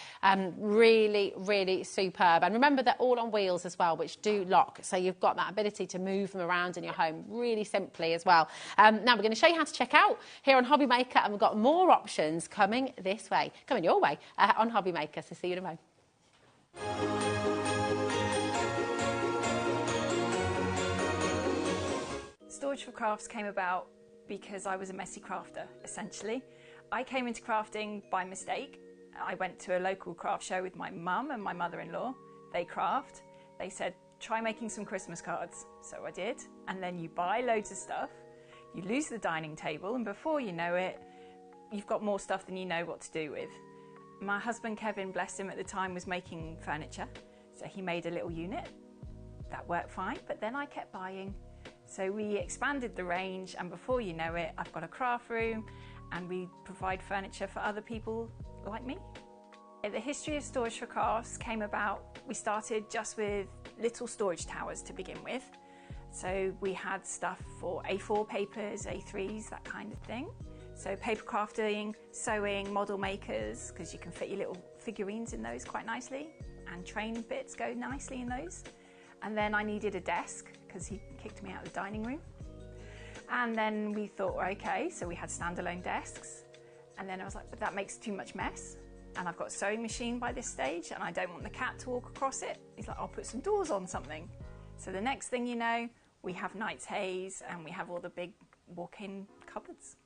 Really, really superb. And remember, they're all on wheels as well, which do lock. So you've got that ability to move them around in your home really simply as well. Now we're going to show you how to check out here on HobbyMaker, and we've got more options coming your way on HobbyMaker. So see you in a moment. Storage for Crafts came about because I was a messy crafter, essentially. I came into crafting by mistake. I went to a local craft show with my mum and my mother-in-law. They craft. They said, try making some Christmas cards. So I did. And then you buy loads of stuff, you lose the dining table, and before you know it, you've got more stuff than you know what to do with. My husband, Kevin, bless him, at the time was making furniture. So he made a little unit. That worked fine, but then I kept buying. So we expanded the range, and before you know it, I've got a craft room and we provide furniture for other people like me. The history of Storage for Crafts came about, we started just with little storage towers to begin with. So we had stuff for A4 papers, A3s, that kind of thing. So paper crafting, sewing, model makers, because you can fit your little figurines in those quite nicely, and train bits go nicely in those. And then I needed a desk, because he kicked me out of the dining room. And then we thought, okay, so we had standalone desks. And then I was like, but that makes too much mess. And I've got a sewing machine by this stage, and I don't want the cat to walk across it. He's like, I'll put some doors on something. So the next thing you know, we have Knight's Haze, and we have all the big walk-in cupboards.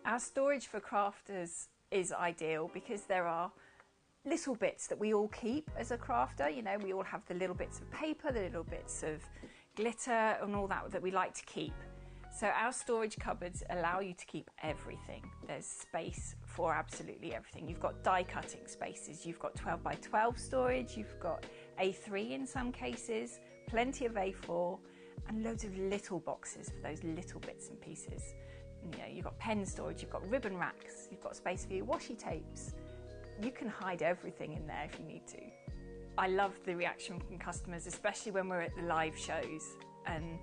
Our Storage for Crafters is ideal because there are little bits that we all keep as a crafter. You know, we all have the little bits of paper, the little bits of glitter and all that we like to keep. So our storage cupboards allow you to keep everything. There's space for absolutely everything. You've got die cutting spaces, you've got 12 by 12 storage, you've got A3 in some cases, plenty of A4, and loads of little boxes for those little bits and pieces. You know, you've got pen storage, you've got ribbon racks, you've got space for your washi tapes. You can hide everything in there if you need to. I love the reaction from customers, especially when we're at the live shows and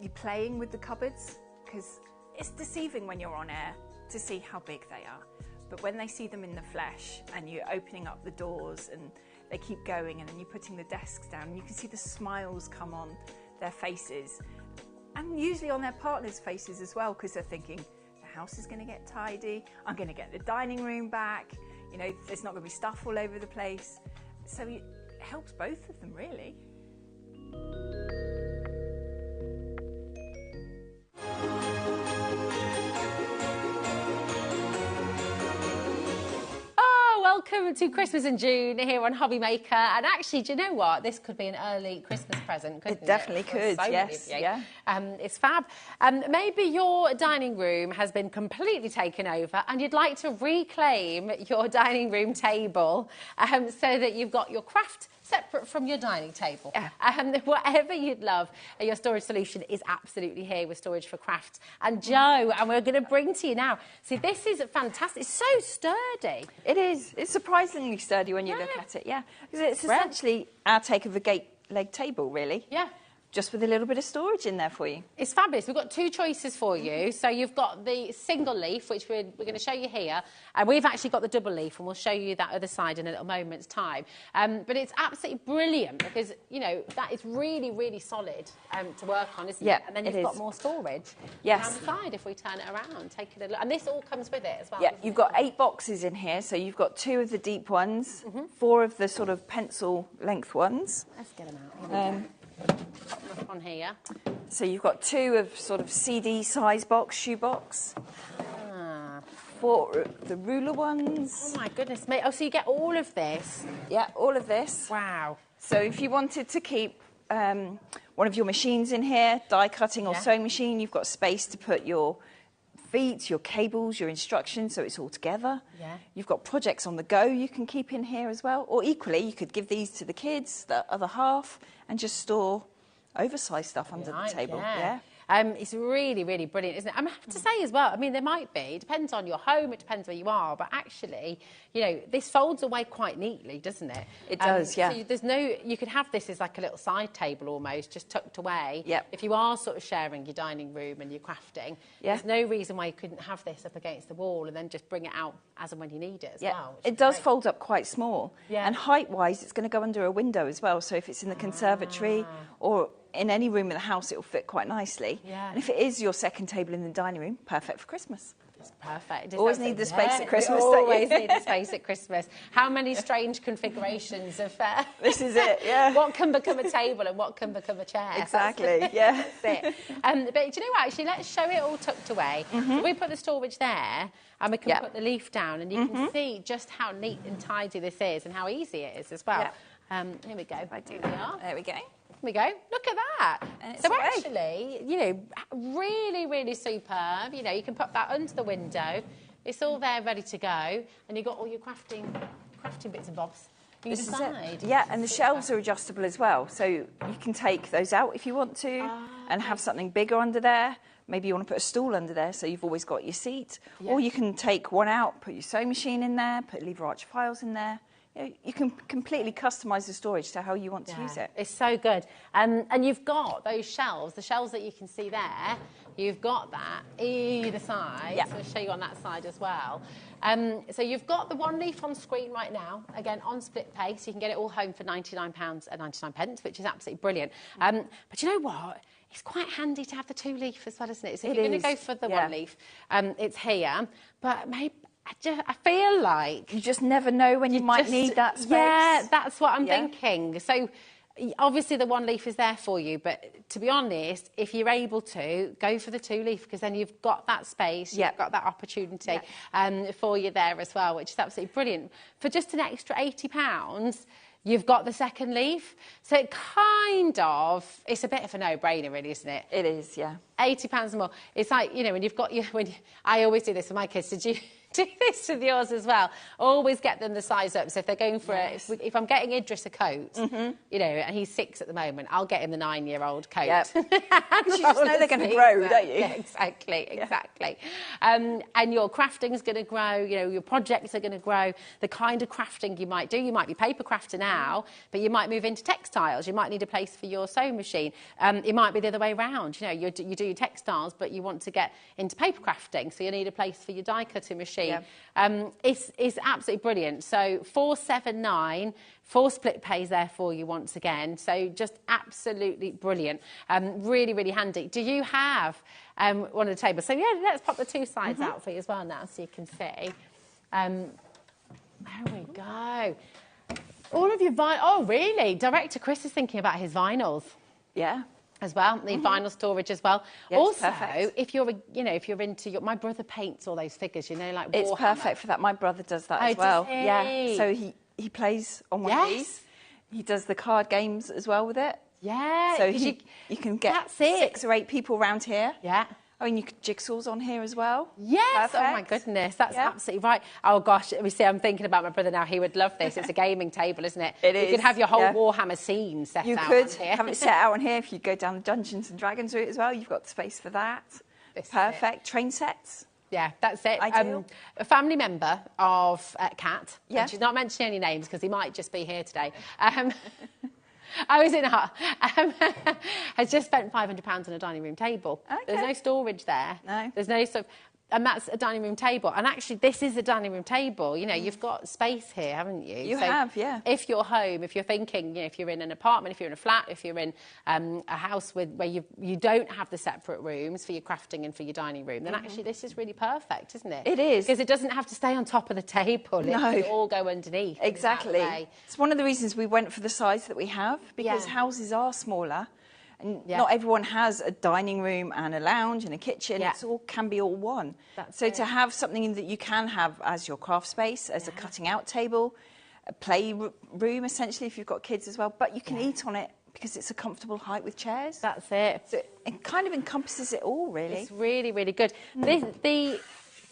you're playing with the cupboards, because it's deceiving when you're on air to see how big they are. But when they see them in the flesh and you're opening up the doors and they keep going, and then you're putting the desks down, and you can see the smiles come on their faces, and usually on their partners' faces as well, because they're thinking, the house is going to get tidy, I'm going to get the dining room back, you know, there's not going to be stuff all over the place. So it helps both of them, really. Welcome to Christmas in June here on HobbyMaker. And actually, do you know what? This could be an early Christmas present, couldn't it? It definitely could, so yes. Yeah. It's fab. Maybe your dining room has been completely taken over and you'd like to reclaim your dining room table so that you've got your craft separate from your dining table. Yeah. Whatever you'd love, your storage solution is absolutely here with Storage for Crafts. And Jo, and we're going to bring to you now. See, this is fantastic. It's so sturdy. It is. It's surprisingly sturdy when you look at it, yeah. Because it's essentially our take of a gate leg table, really. Yeah. just with a little bit of storage in there for you. It's fabulous. We've got two choices for you. So you've got the single leaf, which we're going to show you here, and we've actually got the double leaf, and we'll show you that other side in a little moment's time. But it's absolutely brilliant because, you know, that is really, really solid to work on, isn't it? And then you've got more storage down the side if we turn it around. Take it a look. And this all comes with it as well. Yeah, you've got 8 boxes in here. So you've got 2 of the deep ones, 4 of the sort of pencil length ones. Let's get them out. Here we go. Pop them up on here. So you've got 2 of sort of CD size box, shoe box. 4 of the ruler ones. Oh my goodness me. Oh, so you get all of this? Yeah, all of this. Wow. So if you wanted to keep one of your machines in here, die cutting or sewing machine, you've got space to put your feet, your cables, your instructions, so it's all together. Yeah. You've got projects on the go you can keep in here as well. Or equally, you could give these to the kids, the other half, and just store oversized stuff under the table. Yeah. It's really, really brilliant, isn't it? I have to say as well, I mean, there might be, it depends on your home, it depends where you are, but actually, you know, this folds away quite neatly, doesn't it? It does, yeah. So there's no, you could have this as like a little side table almost, just tucked away. Yep. If you are sort of sharing your dining room and your crafting, there's no reason why you couldn't have this up against the wall and then just bring it out as and when you need it as well. It does fold up quite small. Yeah. And height-wise, it's going to go under a window as well, so if it's in the conservatory or in any room in the house, it will fit quite nicely. Yeah. And if it is your second table in the dining room, perfect for Christmas. It's perfect. Always need the space at Christmas. Always need the space at Christmas. How many strange configurations of... This is it, yeah. What can become a table and what can become a chair. Exactly, yeah. That's it. But do you know what, actually, let's show it all tucked away. So we put the storage there and we can put the leaf down and you can see just how neat and tidy this is and how easy it is as well. Here we go. If I do that. There we go. We go. Look at that. And so actually, you know, really, really superb. You know, you can put that under the window. It's all there ready to go, and you've got all your crafting bits and bobs. You decide. Yeah, and the shelves are adjustable as well, so you can take those out if you want to, and have something bigger under there. Maybe you want to put a stool under there, so you've always got your seat. Or you can take one out, put your sewing machine in there, put lever arch files in there. You can completely customise the storage to how you want to use it. It's so good. And you've got those shelves, the shelves that you can see there, you've got that either side. So I'll show you on that side as well. So you've got the one leaf on screen right now, again, on split pay, so you can get it all home for £99.99, which is absolutely brilliant. But you know what? It's quite handy to have the 2 leaf as well, isn't it? So if you're going to go for the 1 leaf, it's here. But maybe... I feel like... You just never know when you might need that space. Yeah, that's what I'm thinking. So, obviously, the 1 leaf is there for you, but to be honest, if you're able to, go for the 2 leaf, because then you've got that space, you've got that opportunity for you there as well, which is absolutely brilliant. For just an extra £80, you've got the 2nd leaf. So it kind of, it's a bit of a no-brainer, really, isn't it? It is, yeah. £80 more. It's like, you know, when you've got your... I always do this with my kids. Did you do this with yours as well? Always get them the size up. So if they're going for if I'm getting Idris a coat, you know, and he's 6 at the moment, I'll get him the 9-year-old coat. Because you just know they're going to grow, don't you? Yeah, exactly. And your crafting is going to grow, you know, your projects are going to grow. The kind of crafting you might do, you might be paper crafter now, but you might move into textiles. You might need a place for your sewing machine. It might be the other way around. You know, you do your textiles, but you want to get into paper crafting, so you need a place for your die cutting machine. It's absolutely brilliant. So 479, 4 split pays there for you once again. So just absolutely brilliant. Really, really handy. Do you have one of the tables? So yeah, let's pop the 2 sides out for you as well now, so you can see. There we go. All of your vinyl. Oh, really? Director Chris is thinking about his vinyls. Yeah. As well, the vinyl storage as well. Yeah, also, perfect. if you're into my brother paints all those figures, you know, like Warhammer. It's perfect for that. My brother does that as well. Does he? Yeah. So he plays on one of these. He does the card games as well with it. Yeah. So you can get 6 or 8 people around here. Yeah. I mean, you could jigsaws on here as well. Yes. Perfect. Oh, my goodness. That's absolutely right. Oh, gosh. Let me see. I'm thinking about my brother now. He would love this. It's a gaming table, isn't it? It is. You could have your whole Warhammer scene set out You could have it set out on here. If you go down the Dungeons and Dragons route as well, you've got space for that. Perfect. Train sets. Yeah, that's it. Ideal. A family member of Kat. Yeah. She's not mentioning any names because he might just be here today. I was in has just spent £500 on a dining room table. Okay. There's no storage there. No. There's no sort of... And that's a dining room table. And actually, this is a dining room table. You know, you've got space here, haven't you? You have, yeah. If you're home, if you're thinking, you know, if you're in an apartment, if you're in a flat, if you're in a house where you don't have the separate rooms for your crafting and for your dining room, then actually this is really perfect, isn't it? It is. Because it doesn't have to stay on top of the table. It can all go underneath. Exactly. It's one of the reasons we went for the size that we have, because houses are smaller. And not everyone has a dining room and a lounge and a kitchen. It's all can be all one. So to have something that you can have as your craft space, as a cutting out table, a play room essentially if you've got kids as well, but you can eat on it because it's a comfortable height with chairs. That's it. So it kind of encompasses it all, really. It's really, really good.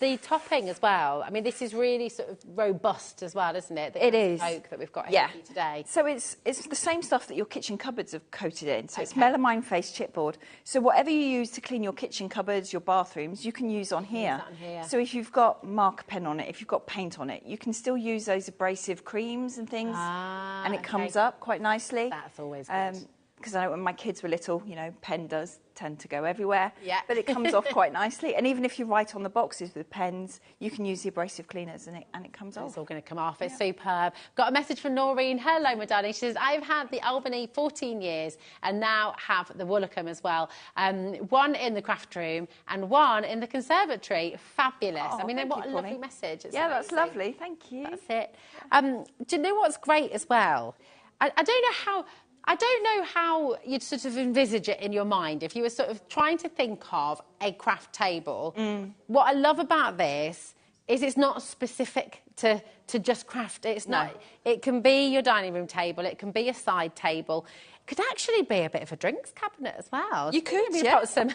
The topping as well, I mean, this is really sort of robust as well, isn't it? It is. Oak that we've got here today. So it's the same stuff that your kitchen cupboards are coated in. So it's melamine face chipboard. So whatever you use to clean your kitchen cupboards, your bathrooms, you can use on here. So if you've got marker pen on it, if you've got paint on it, you can still use those abrasive creams and things, and it comes up quite nicely. That's always good. Because I know when my kids were little, you know, pen does tend to go everywhere. Yeah. But it comes off quite nicely. And even if you write on the boxes with pens, you can use the abrasive cleaners and it comes off. It's all going to come off. It's superb. Got a message from Noreen. Hello, my darling. She says, I've had the Albany 14 years and now have the Woolacombe as well. One in the craft room and one in the conservatory. Fabulous. I mean, what a lovely message. It's amazing. That's lovely. Thank you. That's it. Do you know what's great as well? I don't know how you'd sort of envisage it in your mind if you were sort of trying to think of a craft table. What I love about this is it's not specific to just craft. It's not. It can be your dining room table. It can be a side table. It could actually be a bit of a drinks cabinet as well. You could, put some,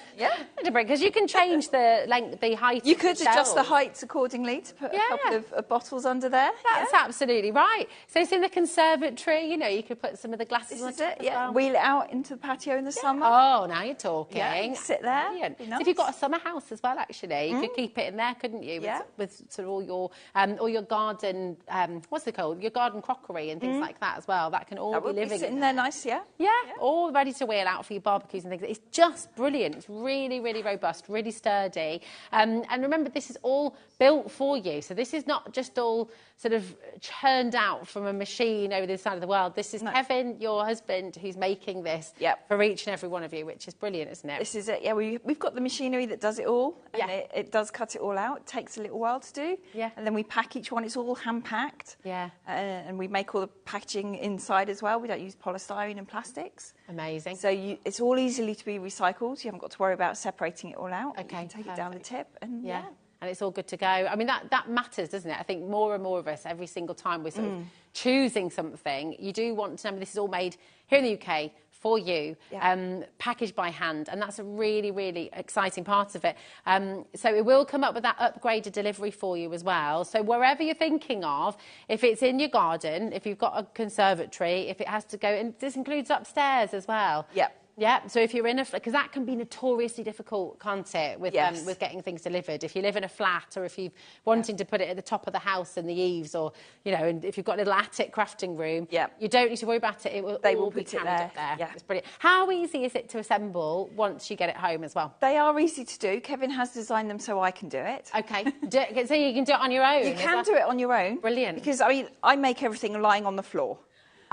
because you can change the length, the height. You could adjust the heights accordingly to put a couple of bottles under there. That's absolutely right. So it's in the conservatory. You know, you could put some of the glasses on top as well. Wheel it out into the patio in the summer. Oh, now you're talking. Yeah, sit there. Brilliant. So if you've got a summer house as well, actually, you could keep it in there, couldn't you? With sort of all your garden, what's it called? Your garden crockery and things like that as well. That can all be living in there nice, Yeah, all ready to wheel out for your barbecues and things. It's just brilliant. It's really, really robust, really sturdy. And remember, this is all built for you. So this is not just all sort of churned out from a machine over this side of the world. This is Kevin, your husband, who's making this for each and every one of you, which is brilliant, isn't it? This is it. Yeah, we've got the machinery that does it all. And it does cut it all out. It takes a little while to do. Yeah. And then we pack each one. It's all hand-packed. Yeah. And we make all the packaging inside as well. We don't use polystyrene and plastics. Amazing. So it's all easily to be recycled. You haven't got to worry about separating it all out. Okay, you can take it down the tip and and it's all good to go. I mean, that matters, doesn't it? I think more and more of us, every single time we're sort of choosing something, you do want to know this is all made here in the UK for you, packaged by hand, and that's a really, really exciting part of it. So it will come up with that upgraded delivery for you as well. So wherever you're thinking of, if it's in your garden, if you've got a conservatory, if it has to go, and this includes upstairs as well. Yeah, so if you're in because that can be notoriously difficult, can't it, with getting things delivered. If you live in a flat or if you're wanting to put it at the top of the house in the eaves or, you know, and if you've got a little attic crafting room, you don't need to worry about it. They will be carried up there. Yeah. It's brilliant. How easy is it to assemble once you get it home as well? They are easy to do. Kevin has designed them so I can do it. Okay, so you can do it on your own? You can do it on your own. Brilliant. Because, I mean, I make everything lying on the floor.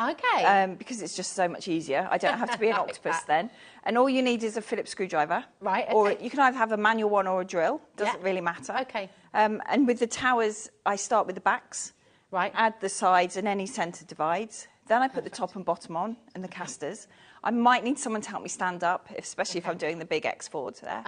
Okay. Because it's just so much easier. I don't have to be an octopus then. And all you need is a Phillips screwdriver. Right, okay. Or you can either have a manual one or a drill. Doesn't really matter. Okay. And with the towers, I start with the backs. Right. Add the sides and any centre divides. Then I put the top and bottom on and the casters. I might need someone to help me stand up, especially if I'm doing the big X-Fords there.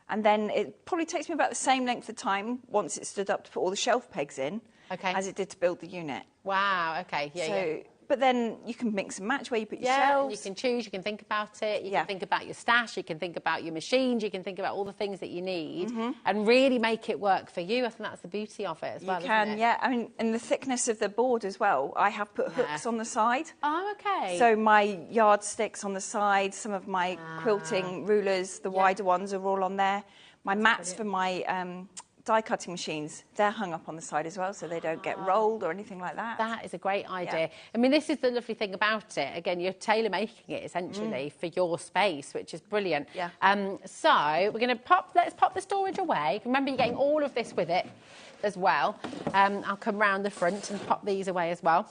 And then it probably takes me about the same length of time once it's stood up to put all the shelf pegs in as it did to build the unit. Wow, okay. Yeah. But then you can mix and match where you put your shelves. You can choose, you can think about it, you can think about your stash, you can think about your machines, you can think about all the things that you need and really make it work for you. I think that's the beauty of it as well, You can, isn't it? yeah. I mean, and the thickness of the board as well. I have put hooks on the side. Oh, okay. So my yardsticks on the side, some of my quilting rulers, the wider ones are all on there. My mats for my die cutting machines, they're hung up on the side as well, so they don't get rolled or anything like that. That is a great idea. Yeah. I mean, this is the lovely thing about it. Again, you're tailor-making it essentially for your space, which is brilliant. Yeah. So we're going to let's pop the storage away. Remember, you're getting all of this with it as well. I'll come round the front and pop these away as well.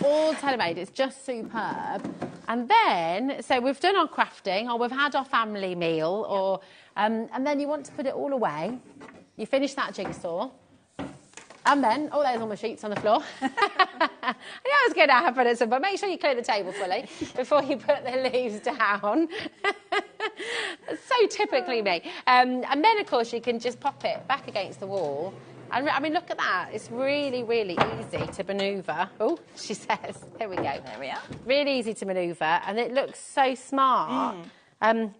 All tailor-made. It's just superb. And then, so we've done our crafting, or we've had our family meal, or and then you want to put it all away. You finish that jigsaw. And then, oh, there's all my sheets on the floor. I knew I was going to happen at some point. Make sure you clear the table fully before you put the leaves down. So typically me. And then, of course, you can just pop it back against the wall. And, I mean, look at that. It's really, really easy to manoeuvre. Oh, she says. There we go. There we are. Really easy to manoeuvre. And it looks so smart.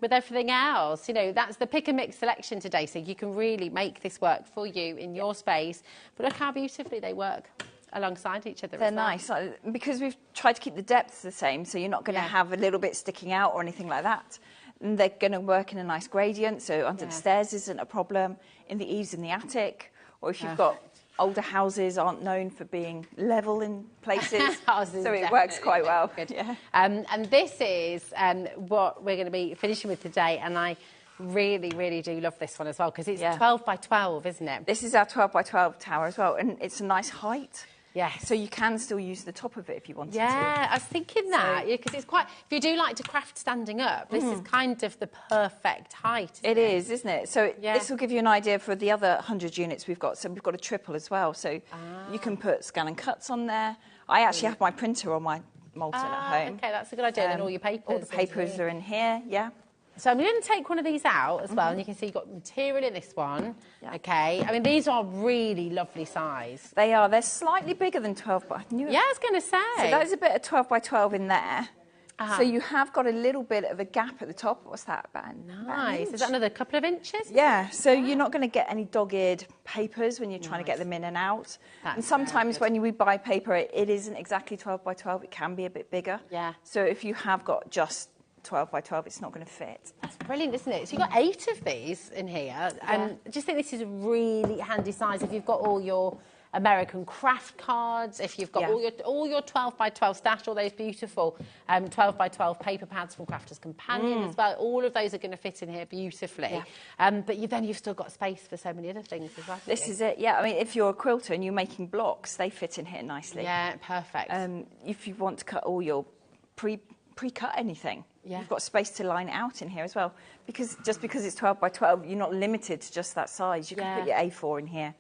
With everything else, you know, that's the pick and mix selection today, so you can really make this work for you in your space. But look how beautifully they work alongside each other. They're nice, because we've tried to keep the depths the same, so you're not going to have a little bit sticking out or anything like that. And they're going to work in a nice gradient, so under the stairs isn't a problem, in the eaves in the attic, or if you've got older houses aren't known for being level in places, so it works quite well. Good. Yeah. And this is what we're going to be finishing with today, and I really, really do love this one as well, because it's 12 by 12, isn't it? This is our 12 by 12 tower as well, and it's a nice height. Yes. So you can still use the top of it if you wanted to. Yeah, I was thinking that, because it's quite... If you do like to craft standing up, this is kind of the perfect height, It is, isn't it? So this will give you an idea for the other 100 units we've got. So we've got a triple as well. So you can put scan and cuts on there. I actually have my printer on my Molten at home. OK, that's a good idea. And all your papers. All the papers are in here, So I'm going to take one of these out as well, and you can see you've got material in this one. OK, I mean, these are really lovely size. They are. They're slightly bigger than 12 by... Yeah, I was going to say. So there's a bit of 12 by 12 in there. So you have got a little bit of a gap at the top. What's that, about? Nice. Is that another couple of inches? Yeah, so you're not going to get any dog-eared papers when you're trying to get them in and out. And sometimes when we buy paper, it isn't exactly 12 by 12. It can be a bit bigger. Yeah. So if you have got just 12 by 12, it's not going to fit. That's brilliant, isn't it? So you've got 8 of these in here. And I just think this is a really handy size if you've got all your American craft cards, if you've got all your 12 by 12 stashed, all those beautiful 12 by 12 paper pads from Crafter's Companion as well. All of those are going to fit in here beautifully. But then you've still got space for so many other things as well. This is it, I mean, if you're a quilter and you're making blocks, they fit in here nicely. Yeah, perfect. If you want to cut all your pre-cut anything, you've got space to line out in here as well. Because just because it's 12 by 12, you're not limited to just that size. You can put your A4 in here.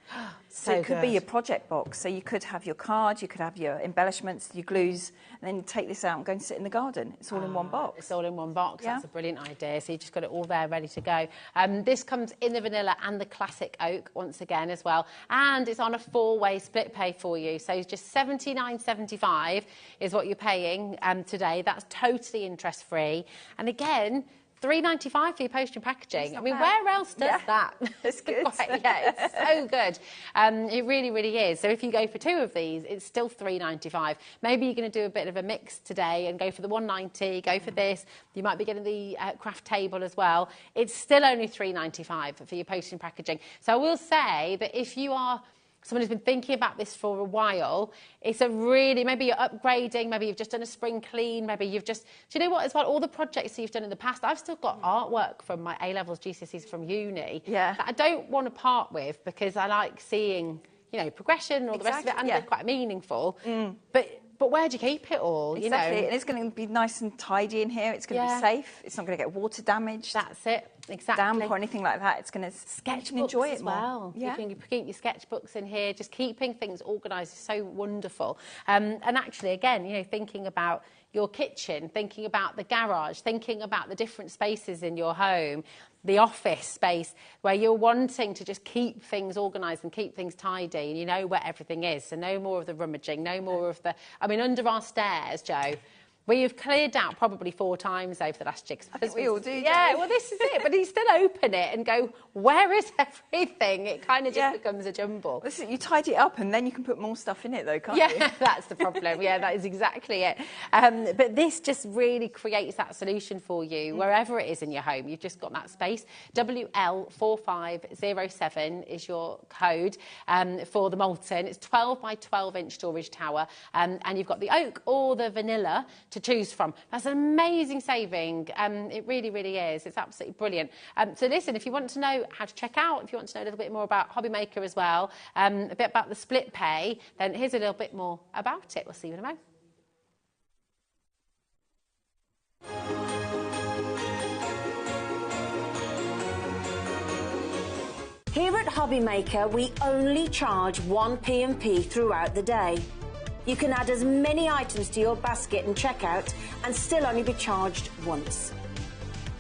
So it could be your project box. So you could have your card, you could have your embellishments, your glues, and then you take this out and go and sit in the garden. It's all in one box. It's all in one box. That's a brilliant idea. So you just got it all there ready to go. This comes in the vanilla and the classic oak once again as well. And it's on a 4-way split pay for you. So it's just $79.75 is what you're paying today. That's totally interest free. And again, $3.95 for your postage and packaging. I mean, where else does that? It's good. It's so good. It really, really is. So if you go for 2 of these, it's still $3.95. Maybe you're going to do a bit of a mix today and go for the $1.90, go for this. You might be getting the craft table as well. It's still only $3.95 for your postage and packaging. So I will say that if you are someone who's been thinking about this for a while, it's a really, maybe you're upgrading, maybe you've just done a spring clean, maybe you've just, do you know what, as well, all the projects that you've done in the past, I've still got artwork from my A-levels, GCSEs from uni that I don't want to part with because I like seeing, you know, progression and all the rest of it, and they're quite meaningful. But where do you keep it all? Exactly, you know? And it's going to be nice and tidy in here. It's going to be safe. It's not going to get water damaged. That's it, exactly. Damp or anything like that. It's going to sketchbooks enjoy it as well. Yeah. You can keep your sketchbooks in here. Just keeping things organised is so wonderful. And actually, again, you know, thinking about your kitchen, thinking about the garage, thinking about the different spaces in your home, the office space where you're wanting to just keep things organised and keep things tidy, and you know where everything is. So no more of the rummaging, no more of the... I mean, under our stairs, Jo, We've cleared out probably 4 times over the last year. I think we all do. Yeah, well, this is it. But you still open it and go, where is everything? It kind of just becomes a jumble. Listen, you tidy it up and then you can put more stuff in it, though, can't you? Yeah, that's the problem. Yeah, that is exactly it. But this just really creates that solution for you wherever it is in your home. You've just got that space. WL4507 is your code for the Molten. It's 12 by 12 inch storage tower, and you've got the oak or the vanilla to choose from. That's an amazing saving. It really, really is. It's absolutely brilliant. So listen, if you want to know how to check out, if you want to know a little bit more about HobbyMaker as well, a bit about the split pay, then here's a little bit more about it. We'll see you in a moment. Here at HobbyMaker, we only charge 1 P&P throughout the day. You can add as many items to your basket and checkout and still only be charged once.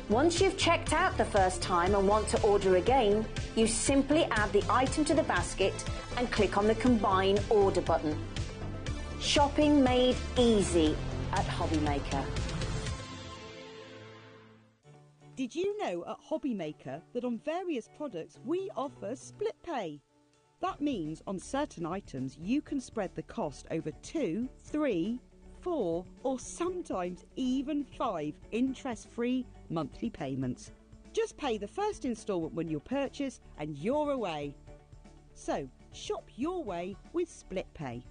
Once you've checked out the first time and want to order again, you simply add the item to the basket and click on the Combine Order button. Shopping made easy at HobbyMaker. Did you know at HobbyMaker that on various products we offer split pay? That means on certain items you can spread the cost over 2, 3, 4 or sometimes even 5 interest-free monthly payments. Just pay the first instalment when you purchase and you're away. So shop your way with split pay.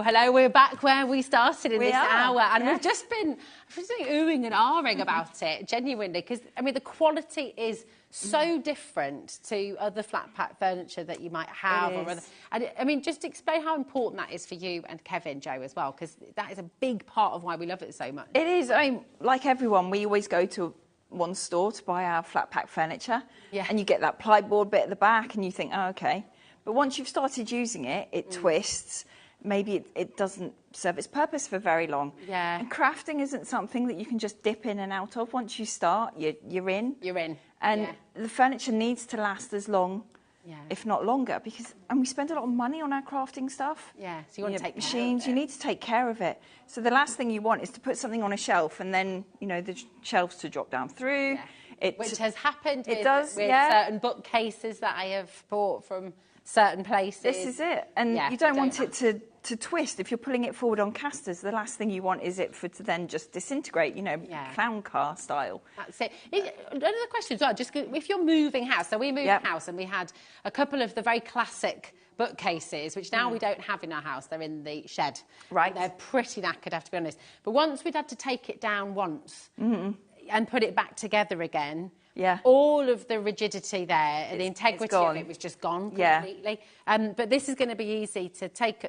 Hello, we're back where we started in this hour, and we've just been oohing and ahhing about it, genuinely, because, I mean, the quality is so different to other flat pack furniture that you might have. And I mean, just explain how important that is for you and Kevin, Joe, as well, because that is a big part of why we love it so much. It is. I mean, like everyone, we always go to one store to buy our flat pack furniture, and you get that plyboard bit at the back and you think, oh, okay. But once you've started using it, it twists. Maybe it doesn't serve its purpose for very long. Yeah. And crafting isn't something that you can just dip in and out of. Once you start, you're in. You're in. And the furniture needs to last as long, if not longer, and we spend a lot of money on our crafting stuff. Yeah, so you want to take machines, care of it. you need to take care of it. So the last thing you want is to put something on a shelf and then, you know, the shelves to drop down through. Yeah. Which has happened with yeah. certain bookcases that I have bought from certain places. This is it. And you don't want it to twist. If you're pulling it forward on casters, the last thing you want is it to then just disintegrate, you know, clown car style. That's it. Another question as well, just if you're moving house, so we moved house and we had a couple of the very classic bookcases, which now we don't have in our house. They're in the shed. Right. They're pretty knackered, I have to be honest. But once we'd had to take it down once and put it back together again, all of the rigidity there and the integrity of it was just gone completely. But this is going to be easy to take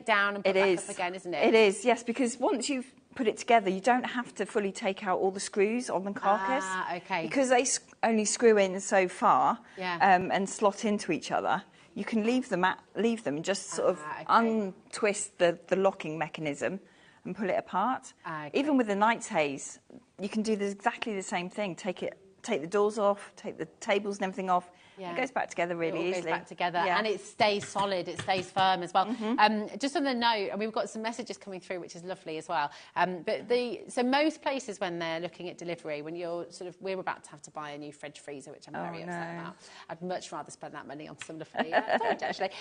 down and put back up again, isn't it? It is, yes, because once you've put it together, you don't have to fully take out all the screws on the carcass. Okay. Because they only screw in so far and slot into each other. You can leave them and just sort of untwist the locking mechanism and pull it apart. Even with the Knight's Haze, you can do exactly the same thing. Take the doors off, take the tables and everything off. It goes back together really easily. It goes back together, and it stays solid, it stays firm as well. Just on the note, and we've got some messages coming through, which is lovely as well. So most places when they're looking at delivery, when you're we're about to have to buy a new fridge freezer, which I'm very upset about. I'd much rather spend that money on some lovely storage, actually.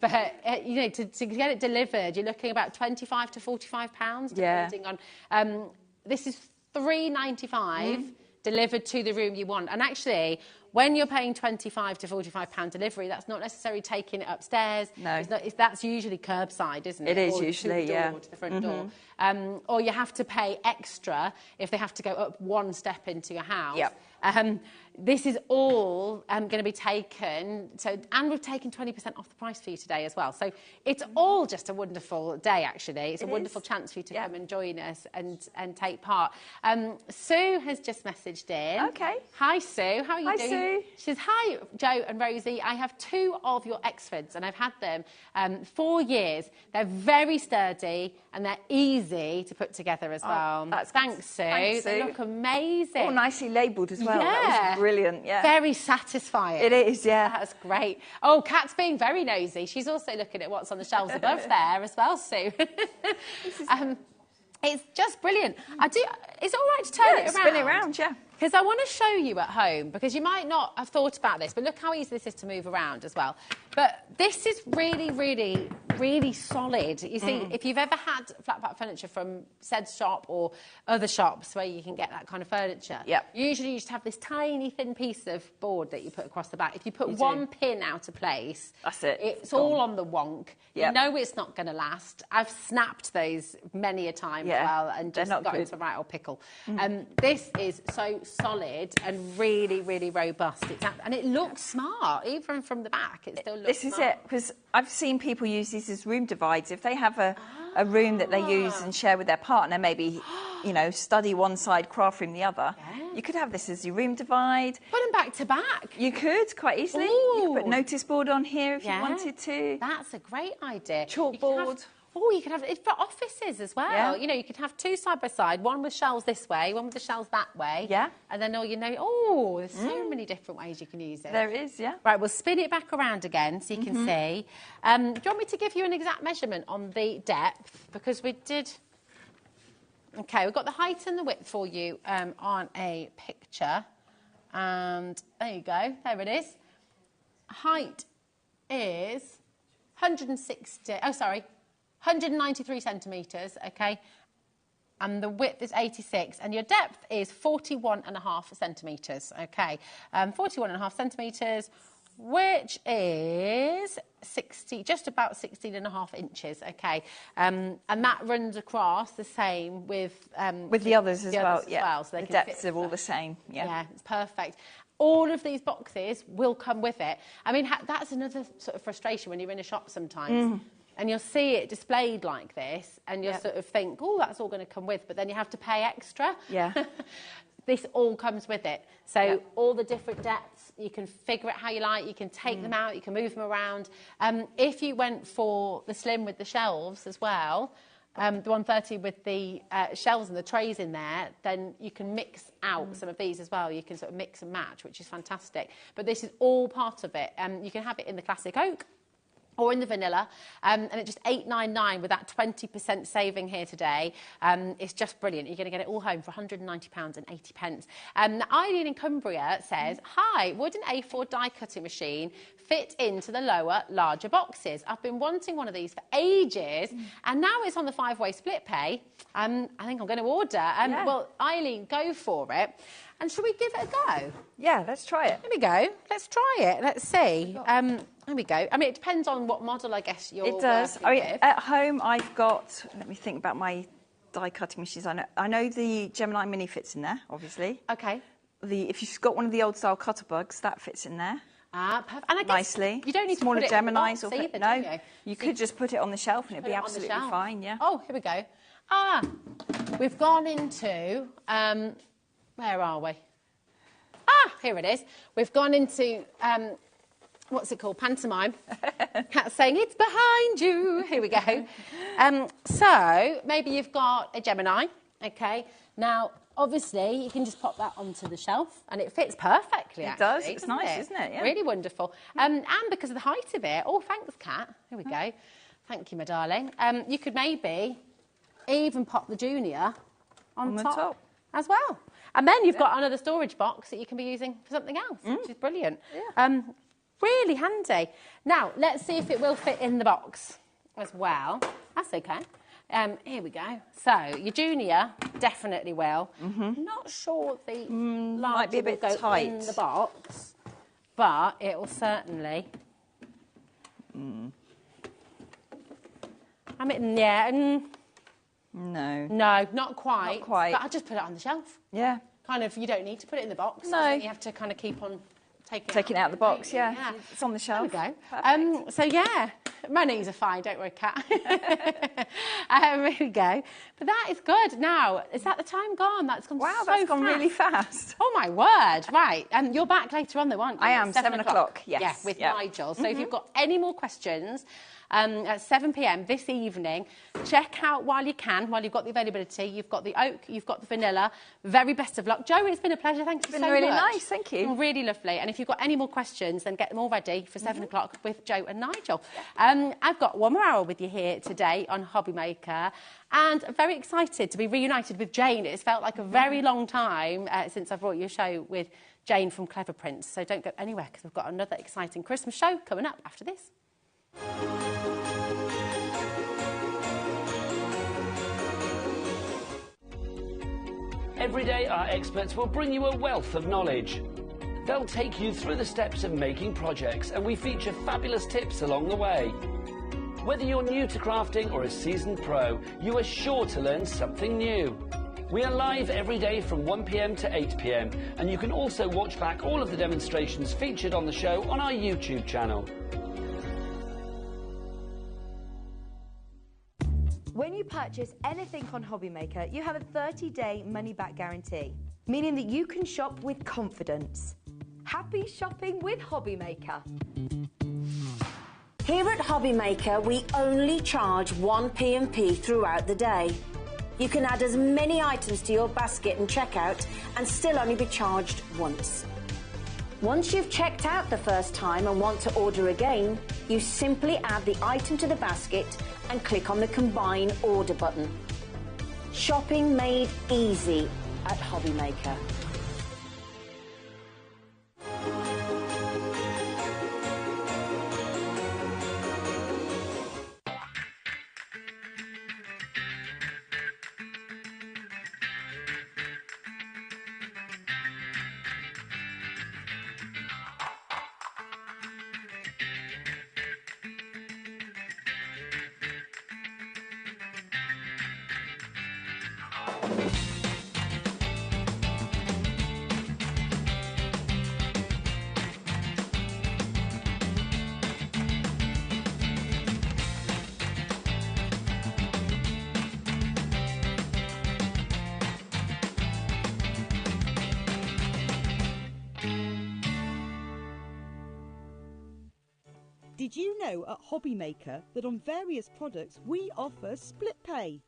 But you know, to get it delivered, you're looking about £25 to £45, depending on. This is £3.95 delivered to the room you want, and actually, when you're paying £25 to £45 delivery, that's not necessarily taking it upstairs. No. That's usually curbside, isn't it? It is usually, to the front door. Or you have to pay extra if they have to go up one step into your house. This is all going to be taken, and we've taken 20% off the price for you today as well. So it's all just a wonderful day, actually. It's a wonderful chance for you to come and join us and take part. Sue has just messaged in. Okay. Hi, Sue. How are you doing? Sue. She says, hi, Joe and Rosie. I have 2 of your Exfords, and I've had them 4 years. They're very sturdy, and they're easy to put together as well. That's Thanks, Sue. Thanks, Sue. They look amazing. All nicely labelled as well. well. Yeah. That was brilliant, yeah. Very satisfying. It is, yeah. That's great. Oh, Kat's being very nosy. She's also looking at what's on the shelves above there as well, Sue. It's just brilliant. It's all right to turn it around. Spin it around, yeah. Because I want to show you at home, because you might not have thought about this, but look how easy this is to move around as well. But this is really, really, really solid. You see, if you've ever had flat pack furniture from said shop or other shops where you can get that kind of furniture, usually you just have this tiny thin piece of board that you put across the back. If you put one pin out of place, that's it. It's all on the wonk. You know it's not going to last. I've snapped those many a time as well and just got into a right old pickle. This is so solid and really, really robust. And it looks smart, even from the back. It still looks smart. This is it, because I've seen people use these as room divides. If they have a room that they use and share with their partner, maybe, you know, study one side, craft room the other. You could have this as your room divide. Put them back to back. You could, quite easily. You could put notice board on here if you wanted to. That's a great idea. Chalkboard. You could have it for offices as well. You know, you could have two side by side, one with shelves this way, one with the shelves that way. And then there's so many different ways you can use it. There is, Right, we'll spin it back around again so you can see. Do you want me to give you an exact measurement on the depth? Because we did... Okay, we've got the height and the width for you on a picture. And there you go. There it is. Height is 193 centimetres, okay? And the width is 86, and your depth is 41.5 centimetres, okay? 41.5 centimetres, which is just about 16.5 inches, okay? And that runs across the same with the others as well. So the depths are all the same. Yeah, it's perfect. All of these boxes will come with it. I mean, that's another sort of frustration when you're in a shop sometimes. And you'll see it displayed like this, and you'll sort of think, oh, that's all going to come with, but then you have to pay extra. This all comes with it. So all the different depths, you can figure it how you like, you can take them out, you can move them around. If you went for the slim with the shelves as well, the 130 with the shelves and the trays in there, then you can mix out some of these as well. You can sort of mix and match, which is fantastic. But this is all part of it. You can have it in the classic oak, or in the vanilla, and it's just $8.99 with that 20% saving here today. It's just brilliant. You're going to get it all home for £190.80. Eileen in Cumbria says, hi, would an A4 die cutting machine fit into the lower, larger boxes? I've been wanting one of these for ages, and now it's on the 5-way split pay. I think I'm going to order. Well, Eileen, go for it. And shall we give it a go? Yeah, let's try it. Here we go. Let's try it. Let's see. There we go. I mean, it depends on what model, I guess, you're It does. working with. At home, I've got... Let me think about my die-cutting machines. I know the Gemini Mini fits in there, obviously. OK. If you've got one of the old-style cutter bugs, that fits in there. Perfect. And I guess nicely. You don't need smaller to put it Geminis in the box either, no. do you? You could just put it on the shelf and it'd be absolutely fine, Oh, here we go. We've gone into... where are we? Here it is. We've gone into... what's it called? Pantomime. Cat's saying, it's behind you. Here we go. So, maybe you've got a Gemini, OK? Now, obviously, you can just pop that onto the shelf, and it fits perfectly, It does. It's nice, isn't it? Yeah. Really wonderful. And because of the height of it... Oh, thanks, Kat. Here we go. Thank you, my darling. You could maybe even pop the Junior on the top as well. And then you've got another storage box that you can be using for something else, which is brilliant. Really handy. Now, let's see if it will fit in the box as well. That's OK. Here we go. So, your Junior definitely will. Not sure the might be a bit will go tight in the box, but it will certainly... I mean, No. No, not quite. Not quite. But I'll just put it on the shelf. Yeah. Kind of, you don't need to put it in the box. No. You have to kind of keep on taking it out of the box, yeah. It's on the shelf. There we go. So, yeah, my knees are fine, don't worry, Kat. Here we go. But that is good. Now, is that the time gone? That's gone so fast. Wow, that's gone really fast. Oh, my word. Right. You're back later on, though, aren't you? I am, 7 o'clock, yes. Yeah, with Nigel. So if you've got any more questions at 7 p.m. this evening. Check out while you can, while you've got the availability. You've got the oak, you've got the vanilla. Very best of luck. Jo, it's been a pleasure. Thank you so much. It's been really nice, thank you. Really lovely. And if you've got any more questions, then get them all ready for 7 o'clock with Jo and Nigel. I've got one more hour with you here today on HobbyMaker, and I'm very excited to be reunited with Jane. It's felt like a very long time since I brought you a show with Jane from Clever Prints. So don't go anywhere, because we've got another exciting Christmas show coming up after this. Every day, our experts will bring you a wealth of knowledge. They'll take you through the steps of making projects, and we feature fabulous tips along the way. Whether you're new to crafting or a seasoned pro, you are sure to learn something new. We are live every day from 1 p.m. to 8 p.m, and you can also watch back all of the demonstrations featured on the show on our YouTube channel. When you purchase anything on HobbyMaker, you have a 30-day money-back guarantee, meaning that you can shop with confidence. Happy shopping with HobbyMaker. Here at HobbyMaker, we only charge 1 P&P throughout the day. You can add as many items to your basket and checkout and still only be charged once. Once you've checked out the first time and want to order again, you simply add the item to the basket and click on the Combine Order button. Shopping made easy at HobbyMaker. Did you know at HobbyMaker that on various products we offer split pay?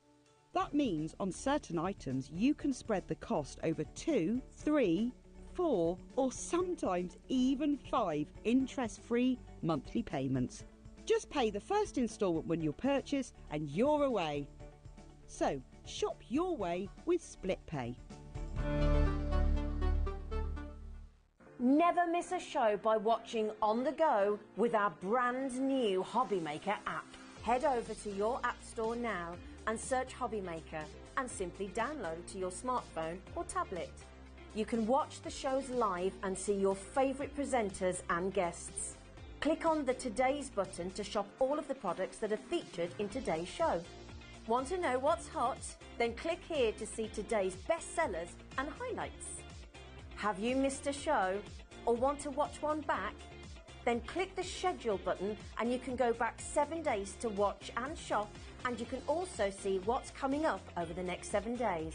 That means on certain items you can spread the cost over 2, 3, 4 or sometimes even 5 interest-free monthly payments. Just pay the first instalment when you purchase and you're away. So shop your way with split pay. Never miss a show by watching on the go with our brand new HobbyMaker app. Head over to your app store now and search HobbyMaker and simply download to your smartphone or tablet. You can watch the shows live and see your favourite presenters and guests. Click on the Today's button to shop all of the products that are featured in today's show. Want to know what's hot? Then click here to see today's bestsellers and highlights. Have you missed a show or want to watch one back? Then click the schedule button and you can go back 7 days to watch and shop, and you can also see what's coming up over the next 7 days.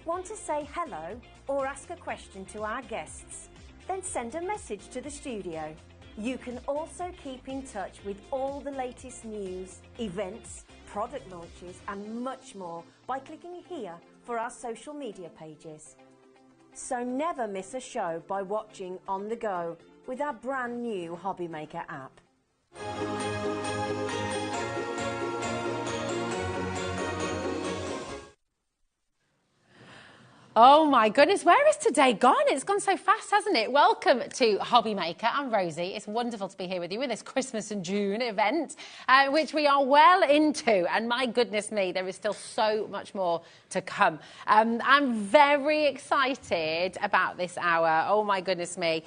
Want to say hello or ask a question to our guests? Then send a message to the studio. You can also keep in touch with all the latest news, events, product launches and much more by clicking here for our social media pages. So never miss a show by watching on the go with our brand new HobbyMaker app. Oh my goodness, where is today gone? It's gone so fast, hasn't it? Welcome to HobbyMaker. I'm Rosie. It's wonderful to be here with you with this Christmas and June event, which we are well into. And my goodness me, there is still so much more to come. I'm very excited about this hour. Oh my goodness me.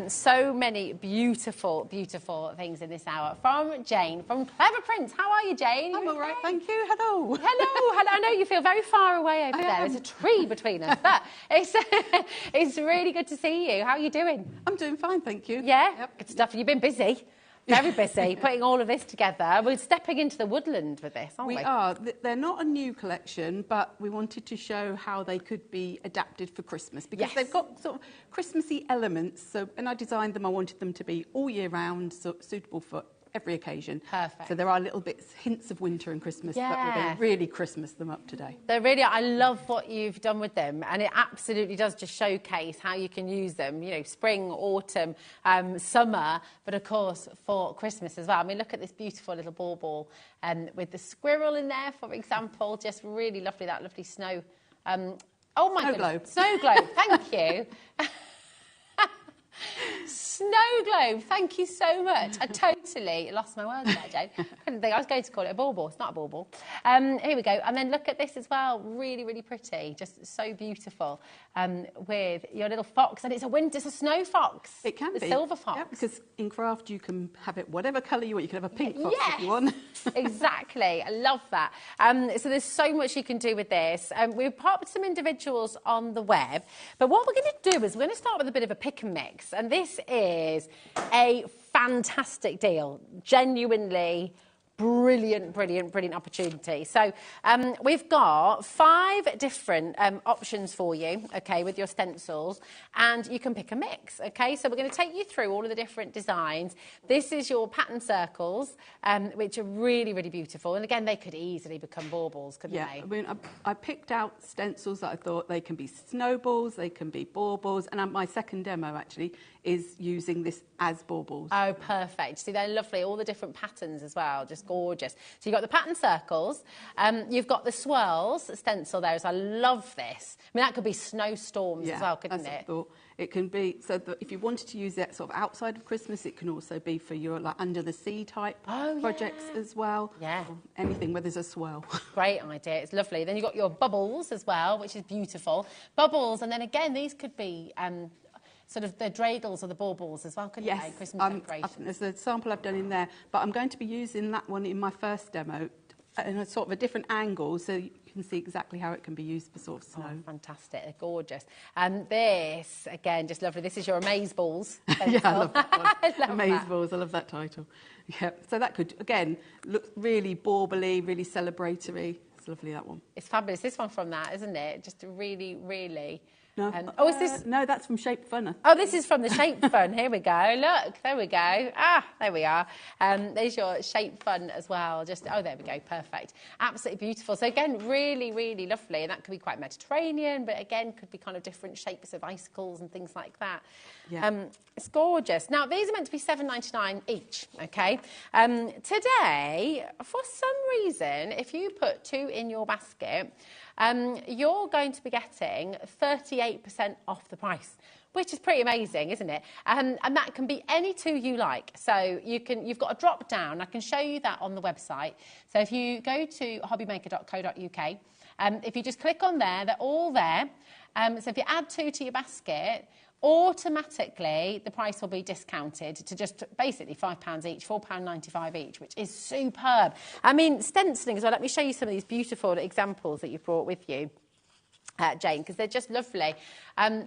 So many beautiful, beautiful things in this hour. From Jane, from Clever Prints. How are you, Jane? I'm all right, thank you. Hello. Hello, hello. I know you feel very far away over there. There's a tree between us. But it's really good to see you. How are you doing? I'm doing fine, thank you. Yeah? Yep. Good stuff. You've been busy. Very busy, putting all of this together. We're stepping into the woodland with this, aren't we? We are. They're not a new collection, but we wanted to show how they could be adapted for Christmas, because they've got sort of Christmassy elements. So, and I designed them, I wanted them to be all year round, so suitable for every occasion. Perfect. So there are little bits, hints of winter and Christmas, but we're going to really Christmas them up today. They're really, I love what you've done with them, and it absolutely does just showcase how you can use them, you know, spring, autumn, summer, but of course for Christmas as well. I mean, look at this beautiful little bauble with the squirrel in there, for example, just really lovely, that lovely snow. Oh my goodness. Globe. Snow globe, thank you. Snow globe, thank you so much. I totally lost my words there, Jane. I couldn't think, I was going to call it a bauble. It's not a bauble. Here we go. And then look at this as well. Really, really pretty. Just so beautiful. With your little fox. And it's a snow fox. It can be. The silver fox. Yeah, because in craft you can have it whatever colour you want. You can have a pink fox if you want. Exactly. I love that. So there's so much you can do with this. We've popped some individuals on the web. But what we're going to do is we're going to start with a bit of a pick and mix. And this is a fantastic deal. Genuinely brilliant opportunity. So we've got 5 different options for you, okay, with your stencils, and you can pick a mix, okay? So we're going to take you through all of the different designs. This is your pattern circles, which are really, really beautiful. And again, they could easily become baubles, couldn't they? I mean, I picked out stencils that I thought they can be snowballs, they can be baubles, and my second demo actually is using this as baubles. Oh, perfect. See, they're lovely. All the different patterns as well, just gorgeous. So you've got the pattern circles. You've got the swirls stencil there. So I love this. I mean, that could be snowstorms as well, couldn't it? I thought. It can be, so that if you wanted to use it sort of outside of Christmas, it can also be for your like under the sea type projects as well. Yeah. Or anything where there's a swirl. Great idea. It's lovely. Then you've got your bubbles as well, which is beautiful. Bubbles, and then again, these could be sort of the dreidels or the baubles as well, couldn't they? Christmas decorations. There's a sample I've done in there, but I'm going to be using that one in my first demo in a sort of a different angle, so you can see exactly how it can be used for sort of snow. Oh, fantastic. They're gorgeous. And this, again, just lovely. This is your Amaze Balls. Yeah, I love that one. Amaze Balls. I love that title. Yeah, so that could, again, look really bauble-y, really celebratory. It's lovely, that one. It's fabulous. This one from that, isn't it? Just really, really... No. Oh, is this? No, that's from Shape Fun. Oh, this is from the Shape Fun. Here we go. Look, there we go. Ah, there we are. There's your Shape Fun as well. Just there we go. Perfect. Absolutely beautiful. So again, really, really lovely. And that could be quite Mediterranean, but again, could be kind of different shapes of icicles and things like that. Yeah. It's gorgeous. Now, these are meant to be $7.99 each. Okay. Today, for some reason, if you put 2 in your basket, you're going to be getting 38% off the price, which is pretty amazing, isn't it? And that can be any 2 you like. So you've got a drop down. I can show you that on the website. So if you go to hobbymaker.co.uk, if you just click on there, they're all there. So if you add 2 to your basket, automatically the price will be discounted to just basically £5 each, £4.95 each, which is superb. I mean, stenciling as well. Let me show you some of these beautiful examples that you've brought with you, Jane, because they're just lovely.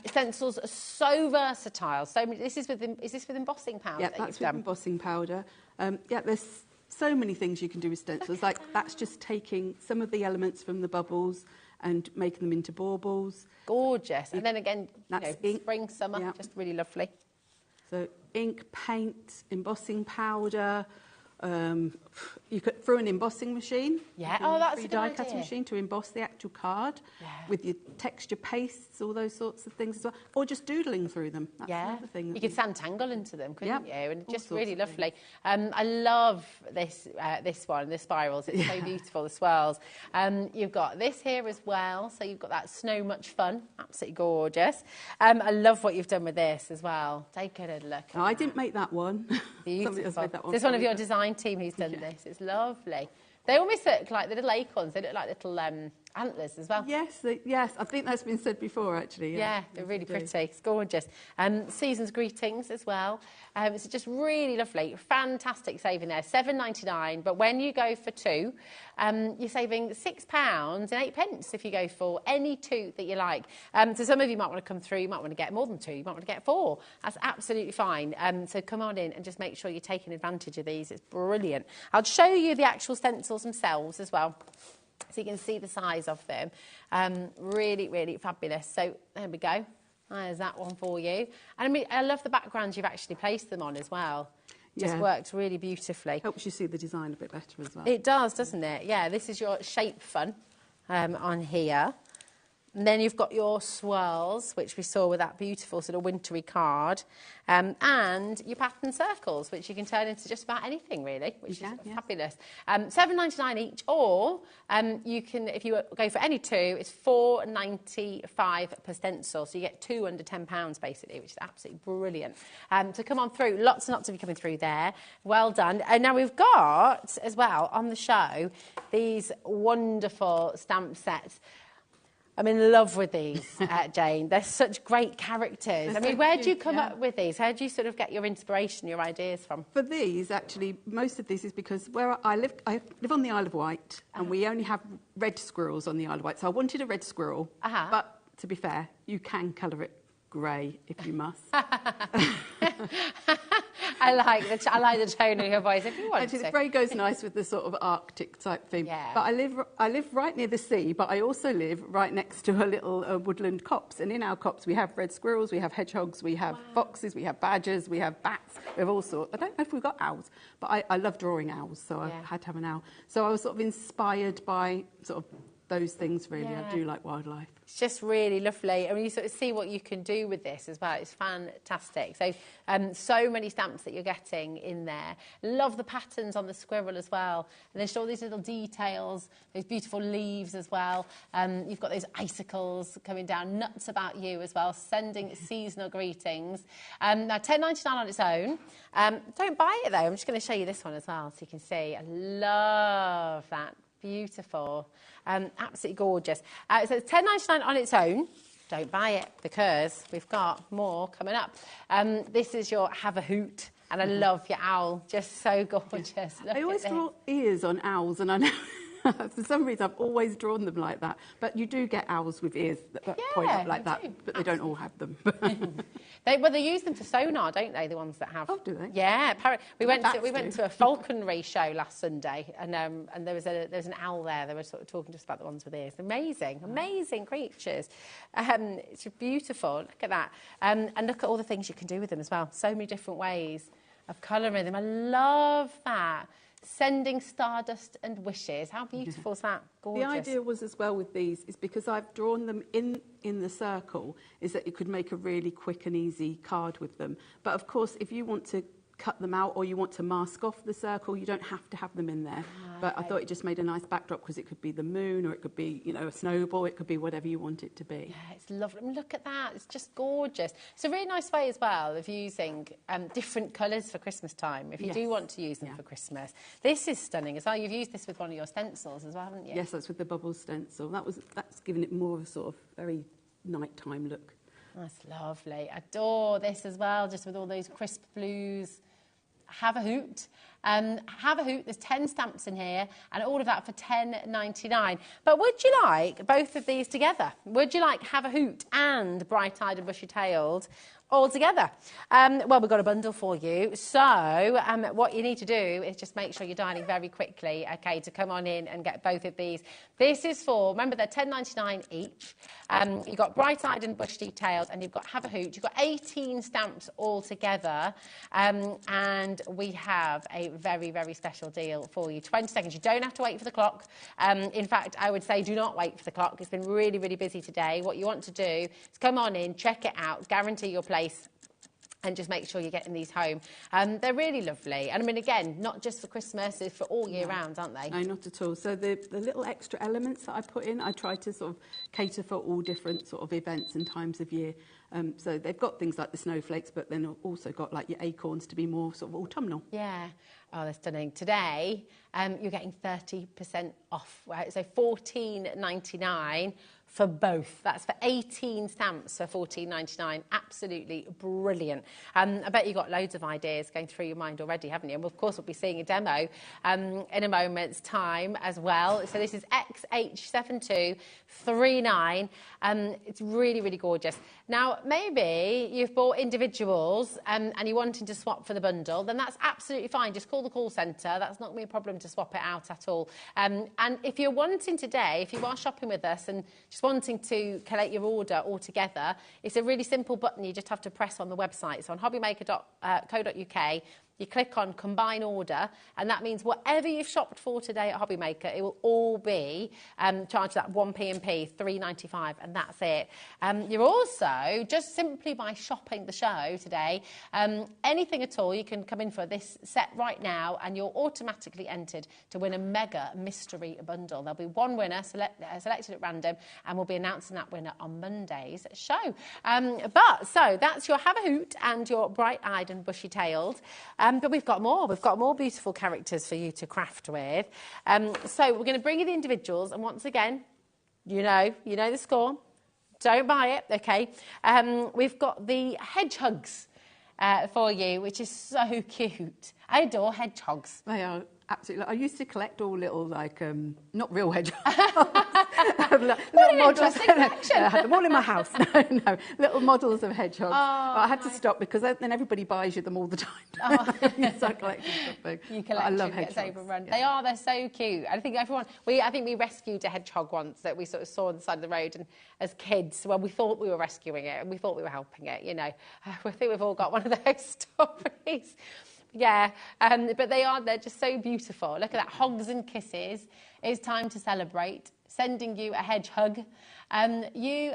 Stencils are so versatile. So is this with embossing powder? Yeah, that's with embossing powder. Yeah, there's so many things you can do with stencils. Like that's just taking some of the elements from the bubbles and making them into baubles. Gorgeous. And then again, spring, summer, just really lovely. So ink, paint, embossing powder. You could through an embossing machine. Yeah, oh, that's a good die idea. cutting machine to emboss the actual card with your texture pastes, all those sorts of things as well, or just doodling through them. That's another thing. You could Santangle into them, couldn't you? And just really lovely. I love this one, the spirals. It's so beautiful, the swirls. You've got this here as well, so you've got that Snow Much Fun, absolutely gorgeous. I love what you've done with this as well. Take a little look. No, I didn't make that one. Beautiful. This is one of your design team who's done this. It's lovely. They almost look like the little acorns. They look like little antlers as well. Yes, yes. I think that's been said before, actually. Yeah, they're really pretty. It's gorgeous. Season's greetings as well. It's just really lovely. Fantastic saving there. $7.99. But when you go for 2, you're saving £6.08 if you go for any 2 that you like. So some of you might want to come through. You might want to get more than 2. You might want to get 4. That's absolutely fine. So come on in and just make sure you're taking advantage of these. It's brilliant. I'll show you the actual stencils themselves as well, so you can see the size of them. Really, really fabulous. So there we go. There's that one for you. And I mean, I love the backgrounds you've actually placed them on as well. Just worked really beautifully. Helps you see the design a bit better as well. It does, doesn't it? Yeah, this is your shape fun on here. And then you've got your swirls, which we saw with that beautiful sort of wintry card, and your pattern circles, which you can turn into just about anything, really, which is fabulous. $7.99 each, or you can, if you go for any two, it's $4.95 per stencil, so you get two under £10, basically, which is absolutely brilliant. So come on through, lots and lots of you coming through there. Well done. And now we've got, as well, on the show, these wonderful stamp sets. I'm in love with these, Jane. They're such great characters. I mean, where do you come up with these? How do you sort of get your inspiration, your ideas from? For these, actually, most of this is because where I live on the Isle of Wight, and we only have red squirrels on the Isle of Wight. So I wanted a red squirrel, but to be fair, you can colour it grey if you must. I like the tone of your voice if you want Actually, to. the grey goes nice with the sort of Arctic type theme. Yeah. But I live right near the sea, but I also live right next to a little woodland copse. And in our copse, we have red squirrels, we have hedgehogs, we have foxes, we have badgers, we have bats, we have all sorts. I don't know if we've got owls, but I love drawing owls, so I had to have an owl. So I was sort of inspired by sort of those things, really. I do like wildlife. It's just really lovely. I mean, you sort of see what you can do with this as well. It's fantastic. So, so many stamps that you're getting in there. Love the patterns on the squirrel as well. And there's all these little details, those beautiful leaves as well. You've got those icicles coming down, nuts about you as well, sending seasonal greetings. Now, $10.99 on its own. Don't buy it, though. I'm just going to show you this one as well so you can see. I love that. Beautiful. Absolutely gorgeous. So it's $10.99 on its own. Don't buy it because we've got more coming up. This is your Have a Hoot, and I love your owl. Just so gorgeous. Look I always draw ears on owls, and I know for some reason I've always drawn them like that. But you do get owls with ears that point up like that, but they don't all have them. They use them for sonar, don't they? The ones that have. Oh, do they? Yeah. We went to a falconry show last Sunday, and there was an owl there. They were sort of talking just about the ones with ears. Amazing creatures. It's beautiful. Look at that. And look at all the things you can do with them as well. So many different ways of colouring them. I love that. Sending stardust and wishes. How beautiful is that? Gorgeous. The idea was as well with these is because I've drawn them in the circle, is that you could make a really quick and easy card with them. But of course, if you want to cut them out or you want to mask off the circle, you don't have to have them in there. But I thought it just made a nice backdrop because it could be the moon or it could be, you know, a snowball. It could be whatever you want it to be. Yeah, it's lovely. I mean, look at that. It's just gorgeous. It's a really nice way as well of using different colours for Christmas time, if you do want to use them for Christmas. This is stunning as well. You've used this with one of your stencils as well, haven't you? Yes, that's with the bubble stencil. That's given it more of a sort of very nighttime look. That's lovely. Adore this as well, just with all those crisp blues. Have a Hoot. Have a Hoot, there's 10 stamps in here, and all of that for $10.99. But would you like both of these together? Would you like Have a Hoot and Bright-Eyed and Bushy-Tailed all together? Well, we've got a bundle for you. So what you need to do is just make sure you're dialing very quickly, okay, to come on in and get both of these. This is for, remember, they're $10.99 each. You've got Bright-Eyed and Bushy-Tailed, and you've got Have a Hoot. You've got 18 stamps all together, and we have a very, very special deal for you. 20 seconds. You don't have to wait for the clock. In fact, I would say do not wait for the clock. It's been really, really busy today. What you want to do is come on in, check it out, guarantee your place, and just make sure you're getting these home. They're really lovely. And I mean, again, not just for Christmas, it's for all year round, aren't they? No, not at all. So the little extra elements that I put in, I try to sort of cater for all different sort of events and times of year. So they've got things like the snowflakes, but then also got like your acorns to be more sort of autumnal. Yeah. Oh, they're stunning. Today, you're getting 30% off. Right? So $14.99 for both. That's for 18 stamps for $14.99. Absolutely brilliant. I bet you've got loads of ideas going through your mind already, haven't you? And of course, we'll be seeing a demo in a moment's time as well. So this is XH7239. It's really, really gorgeous. Now, maybe you've bought individuals and you're wanting to swap for the bundle, then that's absolutely fine. Just call the call centre. That's not going to be a problem to swap it out at all. And if you're wanting today, if you are shopping with us and just wanting to collate your order all together, it's a really simple button you just have to press on the website. So on hobbymaker.co.uk, you click on combine order, and that means whatever you've shopped for today at HobbyMaker, it will all be charged that 1 P&P, $3.95, and that's it. You're also, just simply by shopping the show today, anything at all, you can come in for this set right now, and you're automatically entered to win a mega mystery bundle. There'll be one winner selected at random, and we'll be announcing that winner on Monday's show. So that's your have a hoot and your bright-eyed and bushy-tailed. But we've got more. We've got more beautiful characters for you to craft with. So we're going to bring you the individuals, and once again, you know the score. Don't buy it, okay? We've got the hedgehogs for you, which is so cute. I adore hedgehogs. They are absolutely. I used to collect all little, like, not real hedgehogs. What an interesting collection. I had them all in my house. No, little models of hedgehogs. But I had to stop because then everybody buys you them all the time. So collecting something. You collect. I love hedgehogs. Gets overrun. Yeah. They're so cute. I think we rescued a hedgehog once that we sort of saw on the side of the road, and as kids, well, we thought we were rescuing it and we thought we were helping it, you know. I think we've all got one of those stories. Yeah, but they're just so beautiful. Look at that, hugs and kisses. It's time to celebrate. Sending you a hedge hug. Let me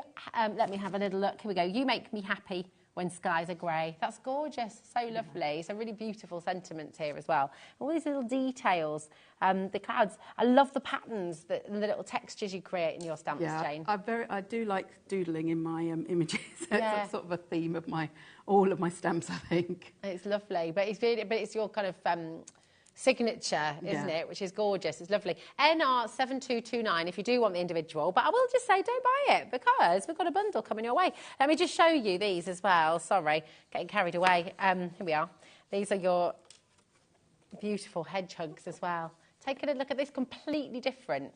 have a little look. Here we go. You make me happy when skies are grey. That's gorgeous, so lovely. It's a really beautiful sentiment here as well. All these little details, the clouds. I love the patterns, the little textures you create in your stamps, Jane. I do like doodling in my images. It's sort of a theme of all of my stamps, I think. It's lovely, but it's your kind of signature, isn't it? Which is gorgeous. It's lovely. NR7229 if you do want the individual, but I will just say don't buy it because we've got a bundle coming your way. Let me just show you these as well. Sorry, getting carried away. Here we are. These are your beautiful hedgehogs as well. Taking a look at this, completely different,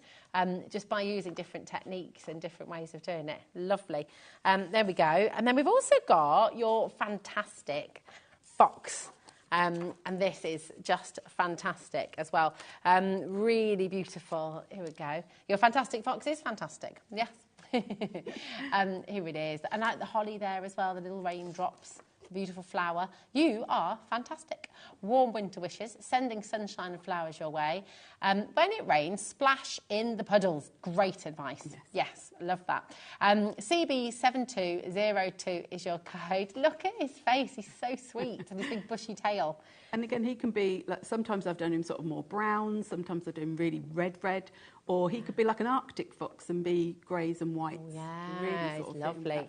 just by using different techniques and different ways of doing it. Lovely. There we go. And then we've also got your fantastic fox. And this is just fantastic as well. Really beautiful. Here we go. Your fantastic fox is fantastic. Yes. Here it is. And like the holly there as well, the little raindrops. Beautiful flower. You are fantastic. Warm winter wishes, sending sunshine and flowers your way. When it rains, splash in the puddles. Great advice. Yes, love that. CB7202 is your code. Look at his face. He's so sweet and his big bushy tail. And again, he can be, like, sometimes I've done him sort of more brown, sometimes I do him really red, or he could be like an Arctic fox and be greys and whites. Oh, yeah, really sort of lovely.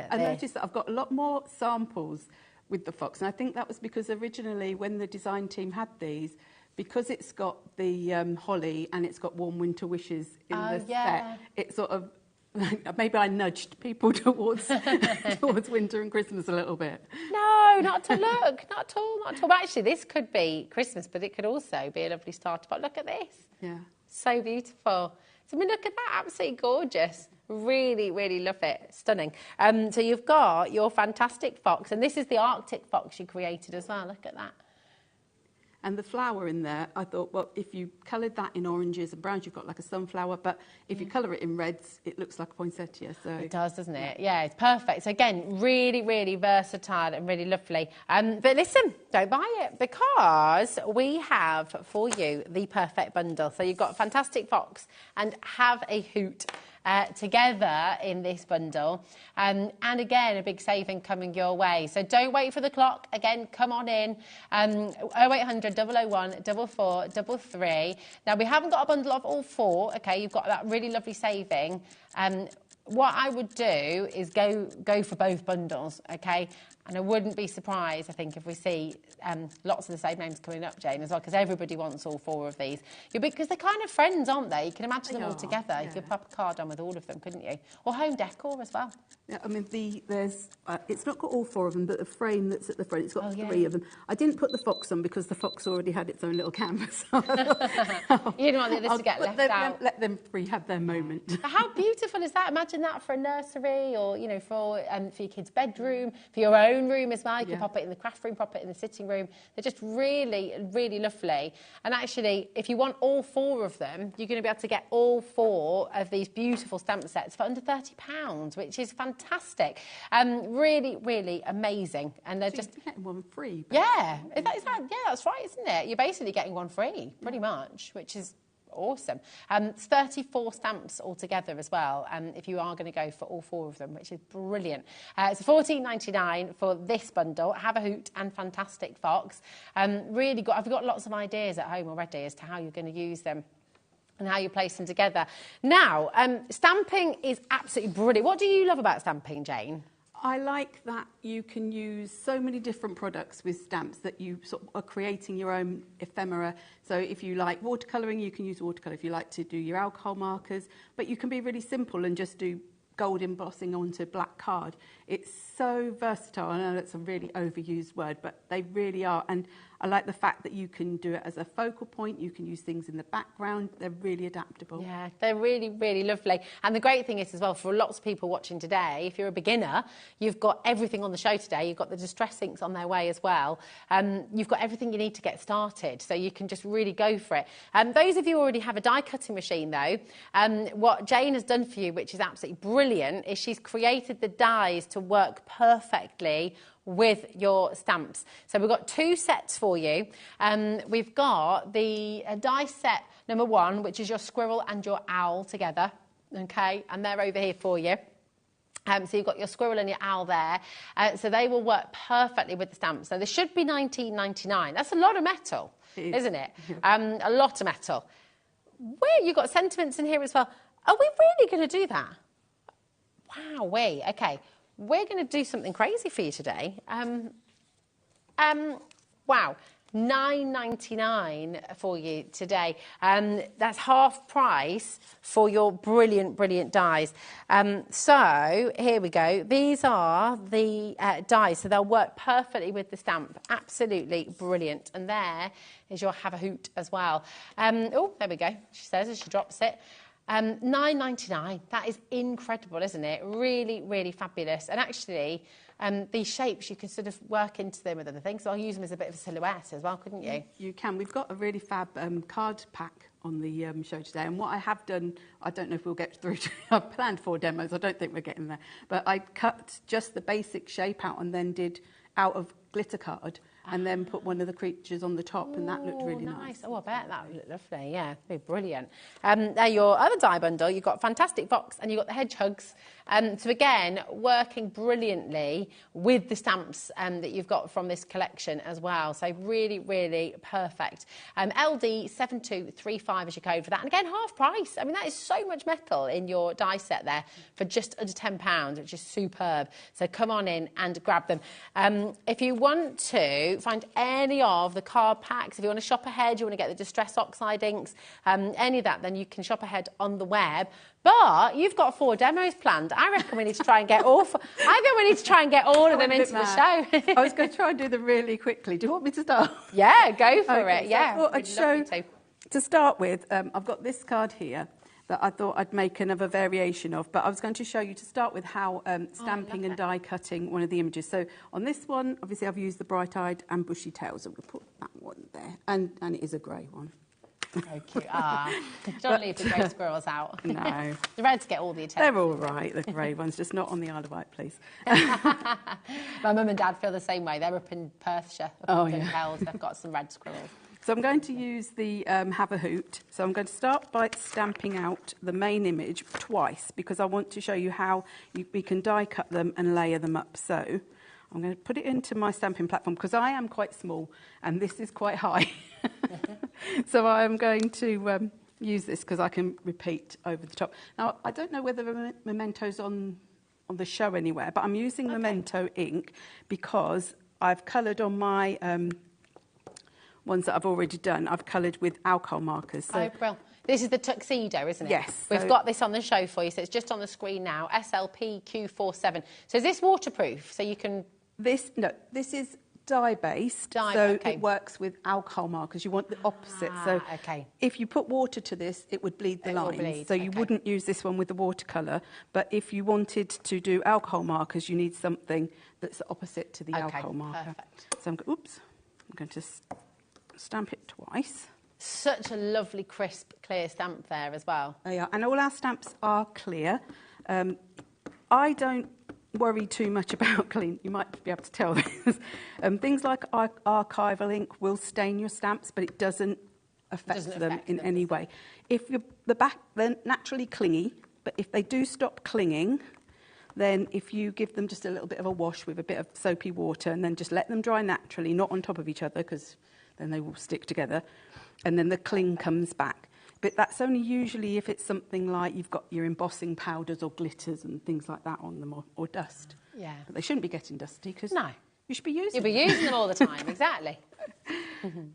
I noticed that I've got a lot more samples with the fox, and I think that was because originally when the design team had these, because it's got the holly and it's got warm winter wishes in the set, it sort of, maybe I nudged people towards winter and Christmas a little bit. No, not to look, not at all, not at all. But actually, this could be Christmas, but it could also be a lovely starter. But look at this. Yeah. So beautiful. So, I mean, look at that, absolutely gorgeous. Really, really love it. Stunning. So you've got your fantastic fox, and this is the Arctic fox you created as well. Look at that. And the flower in there, I thought, well, if you coloured that in oranges and browns, you've got like a sunflower. But if you colour it in reds, it looks like a poinsettia. So it does, doesn't it? Yeah, it's perfect. So again, really, really versatile and really lovely. But listen, don't buy it because we have for you the perfect bundle. So you've got a fantastic fox and have a hoot. Together in this bundle, and again a big saving coming your way, so don't wait for the clock. Again, come on in. 0800 001 4433. Now we haven't got a bundle of all four. Okay, you've got that really lovely saving. What I would do is go for both bundles. Okay. And I wouldn't be surprised, I think, if we see lots of the same names coming up, Jane, as well, because everybody wants all four of these. Because they're kind of friends, aren't they? You can imagine them all together. Yeah. You could pop a card on with all of them, couldn't you? Or home decor as well. Yeah, I mean, it's not got all four of them, but the frame that's at the front, it's got three of them. I didn't put the fox on because the fox already had its own little canvas. You didn't want the others to get left out. Let them three have their moment. How beautiful is that? Imagine that for a nursery or, you know, for your kid's bedroom, for your own own room as well. You can pop it in the craft room, pop it in the sitting room. They're just really, really lovely. And actually, if you want all 4 of them, you're going to be able to get all 4 of these beautiful stamp sets for under £30, which is fantastic. Really, really amazing. And they're just getting one free. Yeah, yeah, that's right, isn't it? You're basically getting one free, pretty much, which is awesome. It's 34 stamps altogether as well, if you are going to go for all 4 of them, which is brilliant. It's $14.99 for this bundle. Have a hoot and Fantastic Fox. Really I've got lots of ideas at home already as to how you're going to use them and how you place them together. Now, stamping is absolutely brilliant. What do you love about stamping, Jane? I like that you can use so many different products with stamps that you sort of are creating your own ephemera. So if you like watercolouring, you can use watercolour. If you like to do your alcohol markers, but you can be really simple and just do gold embossing onto black card. It's so versatile. I know that's a really overused word, but they really are. And I like the fact that you can do it as a focal point. You can use things in the background. They're really adaptable. Yeah, they're really, really lovely. And the great thing is as well, for lots of people watching today, if you're a beginner, you've got everything on the show today. You've got the distress inks on their way as well. You've got everything you need to get started, so you can just really go for it. Those of you who already have a die cutting machine though, what Jane has done for you, which is absolutely brilliant, is she's created the dies to work perfectly with your stamps. So we've got 2 sets for you. We've got the die set number 1, which is your squirrel and your owl together, okay, and they're over here for you. So you've got your squirrel and your owl there. So they will work perfectly with the stamps. So there should be $19.99. That's a lot of metal, isn't it? A lot of metal. Where you've got sentiments in here as well. Are we really going to do that? Wow, wait, okay. We're going to do something crazy for you today. Wow, $9.99 for you today. That's half price for your brilliant, brilliant dies. So here we go. These are the dies, so they'll work perfectly with the stamp. Absolutely brilliant. And there is your Have a Hoot as well. Oh, there we go. She says as she drops it. $9.99. That is incredible, isn't it? Really, really fabulous. And actually, these shapes, you can sort of work into them with other things. So I'll use them as a bit of a silhouette as well, couldn't you? You can. We've got a really fab card pack on the show today. And what I have done, I don't know if we'll get through to, I've planned 4 demos. I don't think we're getting there. But I cut just the basic shape out and then did out of glitter card. And then put one of the creatures on the top, and that looked really nice. Oh, I bet that would look lovely. Yeah, it'd be brilliant. Now, your other die bundle, you've got Fantastic Fox and you've got the hedgehogs. So again, working brilliantly with the stamps that you've got from this collection as well. So really, really perfect. LD7235 is your code for that. And again, half price. I mean, that is so much metal in your die set there for just under £10, which is superb. So come on in and grab them. If you want to find any of the card packs, if you want to shop ahead, you want to get the Distress Oxide inks, any of that, then you can shop ahead on the web. But you've got 4 demos planned. I reckon we need to try and get all. I think we need to try and get all of them into the show. I was going to try and do them really quickly. Do you want me to start? Yeah, go for it. So yeah. I thought I'd show. To start with, I've got this card here that I thought I'd make another variation of, but I was going to show you to start with how stamping and die cutting one of the images. So on this one, obviously I've used the bright-eyed and bushy tails. So we'll put that one there, and it is a grey one. Very cute. Don't leave the grey squirrels out. No. The reds get all the attention. They're all right, the grey ones, just not on the Isle of Wight, please. My mum and dad feel the same way. They're up in Perthshire, up in Hells. They've got some red squirrels. So I'm going to use the Have a Hoot. So I'm going to start by stamping out the main image twice because I want to show you how we can die cut them and layer them up. So I'm going to put it into my stamping platform because I am quite small and this is quite high. So I'm going to use this because I can repeat over the top. Now, I don't know whether Memento's on the show anywhere, but I'm using Memento ink because I've coloured on my ones that I've already done. I've coloured with alcohol markers. So well, this is the tuxedo, isn't it? Yes. We've got this on the show for you, so it's just on the screen now. SLPQ47. So is this waterproof? So you can... This is dye-based, it works with alcohol markers. You want the opposite. So if you put water to this, it would bleed the lines. So you wouldn't use this one with the watercolour. But if you wanted to do alcohol markers, you need something that's the opposite to the alcohol marker. So I'm going to stamp it twice. Such a lovely, crisp, clear stamp there as well. They are, and all our stamps are clear. I don't worry too much about clean. You might be able to tell this. Things like archival ink will stain your stamps, but it doesn't affect them in any way. If the back, they're naturally clingy, but if they do stop clinging, then if you give them just a little bit of a wash with a bit of soapy water and then just let them dry naturally, not on top of each other, because then they will stick together, and then the cling comes back. But that's only usually if it's something like you've got your embossing powders or glitters and things like that on them, or dust. Yeah. But they shouldn't be getting dusty, because you should be using them. You'll be using them all the time, exactly.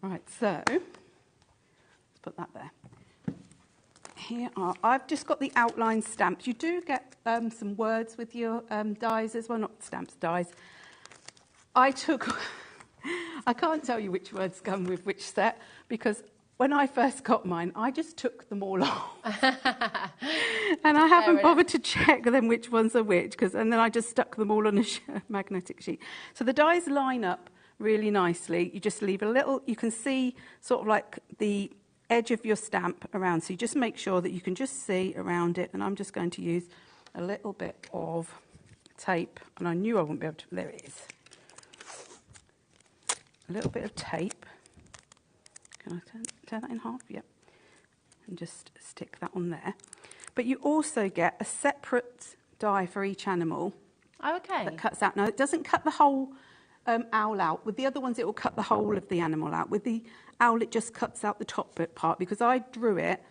Right, so let's put that there. Here are, I've just got the outline stamps. You do get some words with your dies as well, not stamps, dies. I can't tell you which words come with which set, because when I first got mine, I just took them all off. And I haven't bothered to check them which ones are which, and then I just stuck them all on a magnetic sheet. So the dies line up really nicely. You just leave a little, you can see sort of like the edge of your stamp around. So you just make sure that you can just see around it. And I'm just going to use a little bit of tape. And I knew I wouldn't be able to, there it is. A little bit of tape. Can I turn that in half? Yep. And just stick that on there. But you also get a separate die for each animal. Okay. That cuts out. Now, it doesn't cut the whole owl out. With the other ones, it will cut the whole of the animal out. With the owl, it just cuts out the top bit part, because I drew it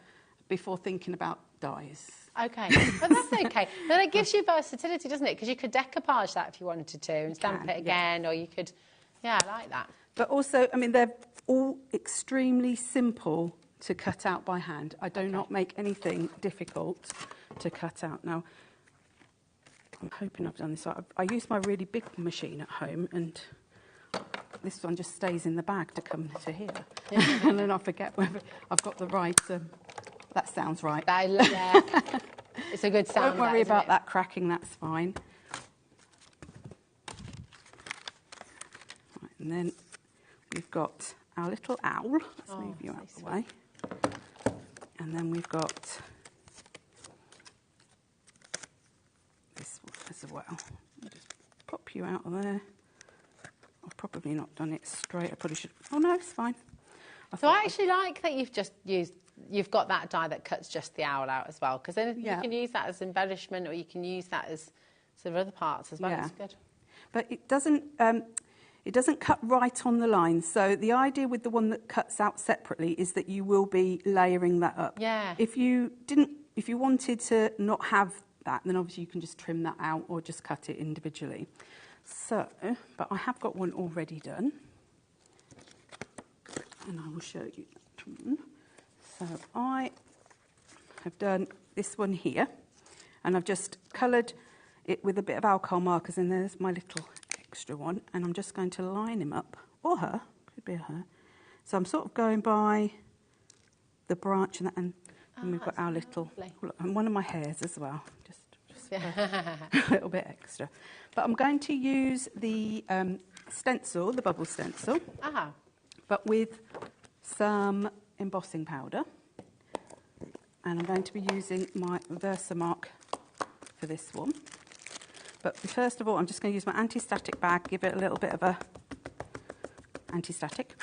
before thinking about dies. Okay, but that's okay. But it gives you versatility, doesn't it? Because you could decoupage that if you wanted to and stamp it again, or you could, I like that. But also, I mean, they're all extremely simple to cut out by hand. I do not make anything difficult to cut out. Now, I'm hoping I've done this right. I use my really big machine at home, and this one just stays in the bag to come to here. And then I forget whether I've got the right... that sounds right. Yeah. It's a good sound. Don't worry about that cracking, that's fine. Right, and then we've got our little owl. Let's move you out of the way. And then we've got this one as well. I'll just pop you out of there. I've probably not done it straight. I probably should. Oh no, it's fine. So I actually like that you've got that die that cuts just the owl out as well, because then you can use that as embellishment, or you can use that as sort of other parts as well. It's good. But it doesn't cut right on the line. So the idea with the one that cuts out separately is that you will be layering that up. Yeah. If you wanted to not have that, then obviously you can just trim that out or just cut it individually. So, but I have got one already done, and I will show you that one. So I have done this one here, and I've just coloured it with a bit of alcohol markers, and there's my little extra one, and I'm just going to line him up, or her, could be a her. So I'm sort of going by the branch, and we've got our little, look, and one of my hairs as well, just a little bit extra. But I'm going to use the stencil, the bubble stencil, but with some embossing powder, and I'm going to be using my Versamark for this one. But first of all, I'm just going to use my anti-static bag, give it a little bit of a anti-static.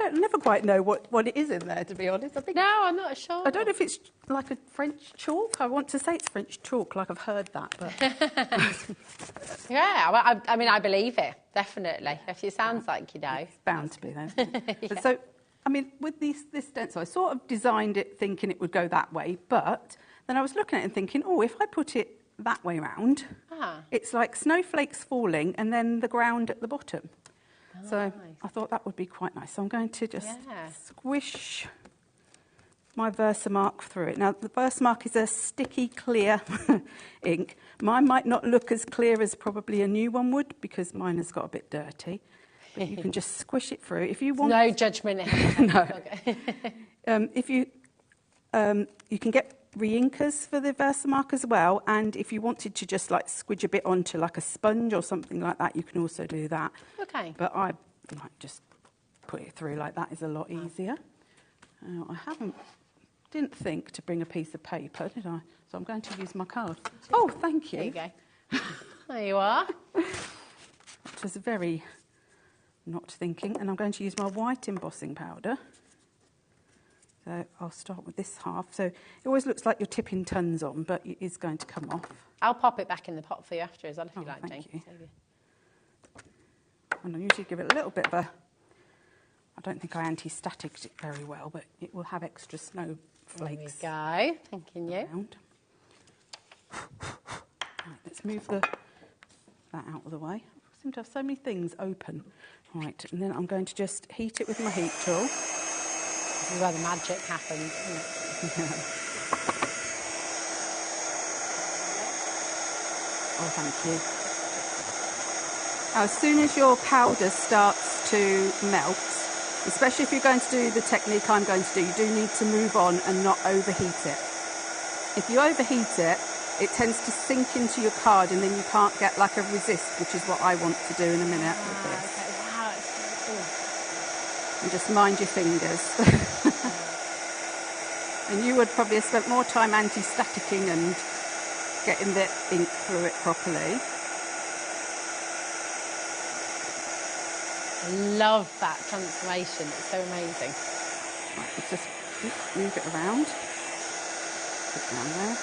I never quite know what it is in there, to be honest. No, I'm not sure. I don't know if it's like a French chalk. I want to say it's French chalk, like I've heard that. But yeah, I mean, I believe it, definitely. If it sounds like you know. It's bound to be, though. So, I mean, with this stencil, I sort of designed it thinking it would go that way, but then I was looking at it and thinking, oh, if I put it that way round, it's like snowflakes falling and then the ground at the bottom. So nice. I thought that would be quite nice. So I'm going to just squish my Versamark through it. Now, the Versamark is a sticky, clear ink. Mine might not look as clear as probably a new one would because mine has got a bit dirty. But you can just squish it through. If you want... No judgment. No. If you... you can get re-inkers for the Versamark as well, and if you wanted to just like squidge a bit onto like a sponge or something like that, you can also do that. Okay. But I might just put it through like that, is a lot easier. I didn't think to bring a piece of paper, did I? So I'm going to use my card. Oh, thank you. There you go. There you are. It was very not thinking, and I'm going to use my white embossing powder. So I'll start with this half. So it always looks like you're tipping tons on, but it is going to come off. I'll pop it back in the pot for you after as well, if you like, thank Jane. you. And I usually give it a little bit of a... I don't think I anti-staticked it very well, but it will have extra snowflakes. There we go. Thanking you. Around. Right, let's move that out of the way. I seem to have so many things open. Right, and then I'm going to just heat it with my heat tool. This is where the magic happens, isn't it? Yeah. Oh, thank you. Now, as soon as your powder starts to melt, especially if you're going to do the technique I'm going to do, you do need to move on and not overheat it. If you overheat it, it tends to sink into your card and then you can't get like a resist, which is what I want to do in a minute with this. Okay. Wow, it's so cool. And just mind your fingers. And you would probably have spent more time anti-staticking and getting the ink through it properly. I love that transformation. It's so amazing. Right, let's just move it around. Put it down there.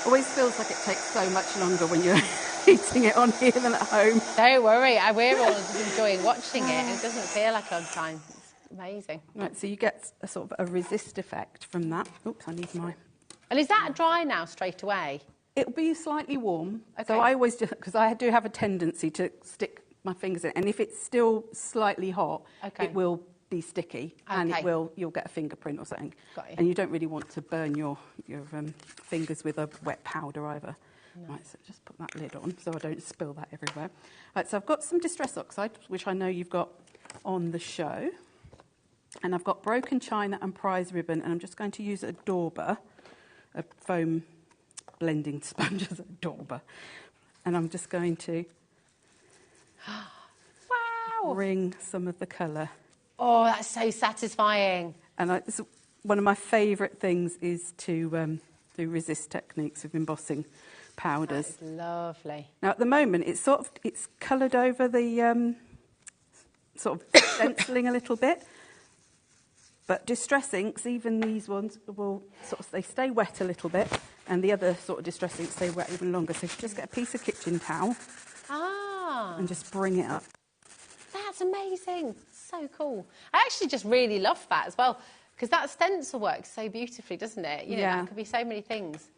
Always feels like it takes so much longer when you're heating it on here than at home. Don't worry, we're all just enjoying watching it. It doesn't feel like on time. It's amazing. Right, so you get a sort of a resist effect from that. Oops, I need my... And is that dry now straight away? It'll be slightly warm. Okay. So I always do, because I do have a tendency to stick my fingers in it. And if it's still slightly hot, it will be sticky and you'll get a fingerprint or something. Got you. And you don't really want to burn your fingers with a wet powder either. No. Right, so just put that lid on so I don't spill that everywhere. Right, so I've got some Distress Oxide, which I know you've got on the show. And I've got Broken China and Prize Ribbon, and I'm just going to use a dauber, a foam blending sponge as a dauber. And I'm just going to bring some of the colour. Oh, that's so satisfying. And one of my favourite things is to do resist techniques with embossing powders. That is lovely. Now at the moment it's coloured over the sort of stenciling a little bit. But Distress inks, even these ones, will they stay wet a little bit, and the other sort of Distress inks stay wet even longer. So if you just get a piece of kitchen towel and just bring it up. That's amazing. So cool. I actually just really love that as well, because that stencil works so beautifully, doesn't it? You know, that could be so many things.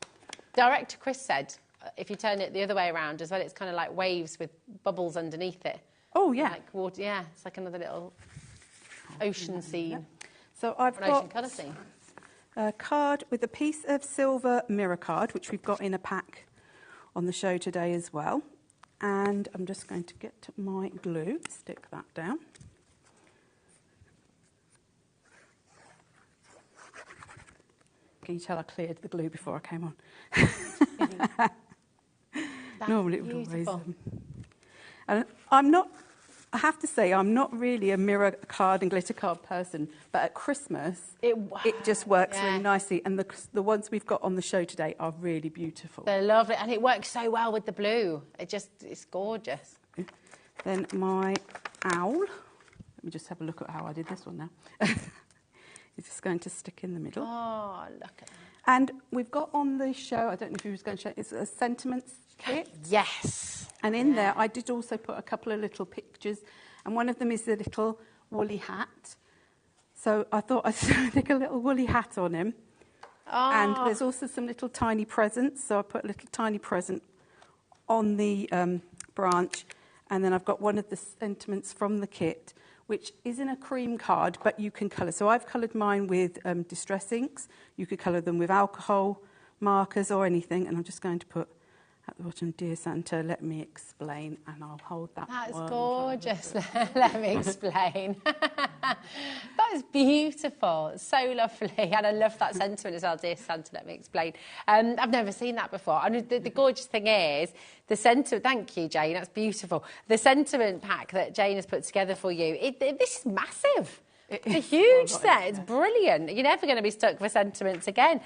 Director Chris said, if you turn it the other way around as well, it's kind of like waves with bubbles underneath it. Oh, yeah. Like water, yeah, it's like another little ocean scene. Yeah. So I've got colour scene. A card with a piece of silver mirror card, which we've got in a pack on the show today as well. And I'm just going to get my glue, stick that down. Can you tell I cleared the glue before I came on? Normally it would always... and I have to say, I'm not really a mirror card and glitter card person, but at Christmas, it just works really nicely. And the ones we've got on the show today are really beautiful. They're lovely, and it works so well with the blue. It's gorgeous. Then my owl. Let me just have a look at how I did this one now. It's just going to stick in the middle. Oh, look at that. And we've got on the show, I don't know if you was going to show it, it's a sentiments kit. Yes. And in there, I did also put a couple of little pictures, and one of them is the little woolly hat. So I thought I'd stick a little woolly hat on him. Oh. And there's also some little tiny presents, so I put a little tiny present on the branch. And then I've got one of the sentiments from the kit, which is in a cream card, but you can colour. So I've coloured mine with distress inks. You could colour them with alcohol markers or anything. And I'm just going to put at the bottom, Dear Santa, let me explain, and I'll hold that. That's gorgeous. Let me explain. That is beautiful. It's so lovely. And I love that sentiment as well, Dear Santa, let me explain. I've never seen that before. And the gorgeous thing is, the sentiment, thank you, Jane, that's beautiful. The sentiment pack that Jane has put together for you, this is massive. It's a huge set. It's brilliant. You're never going to be stuck for sentiments again.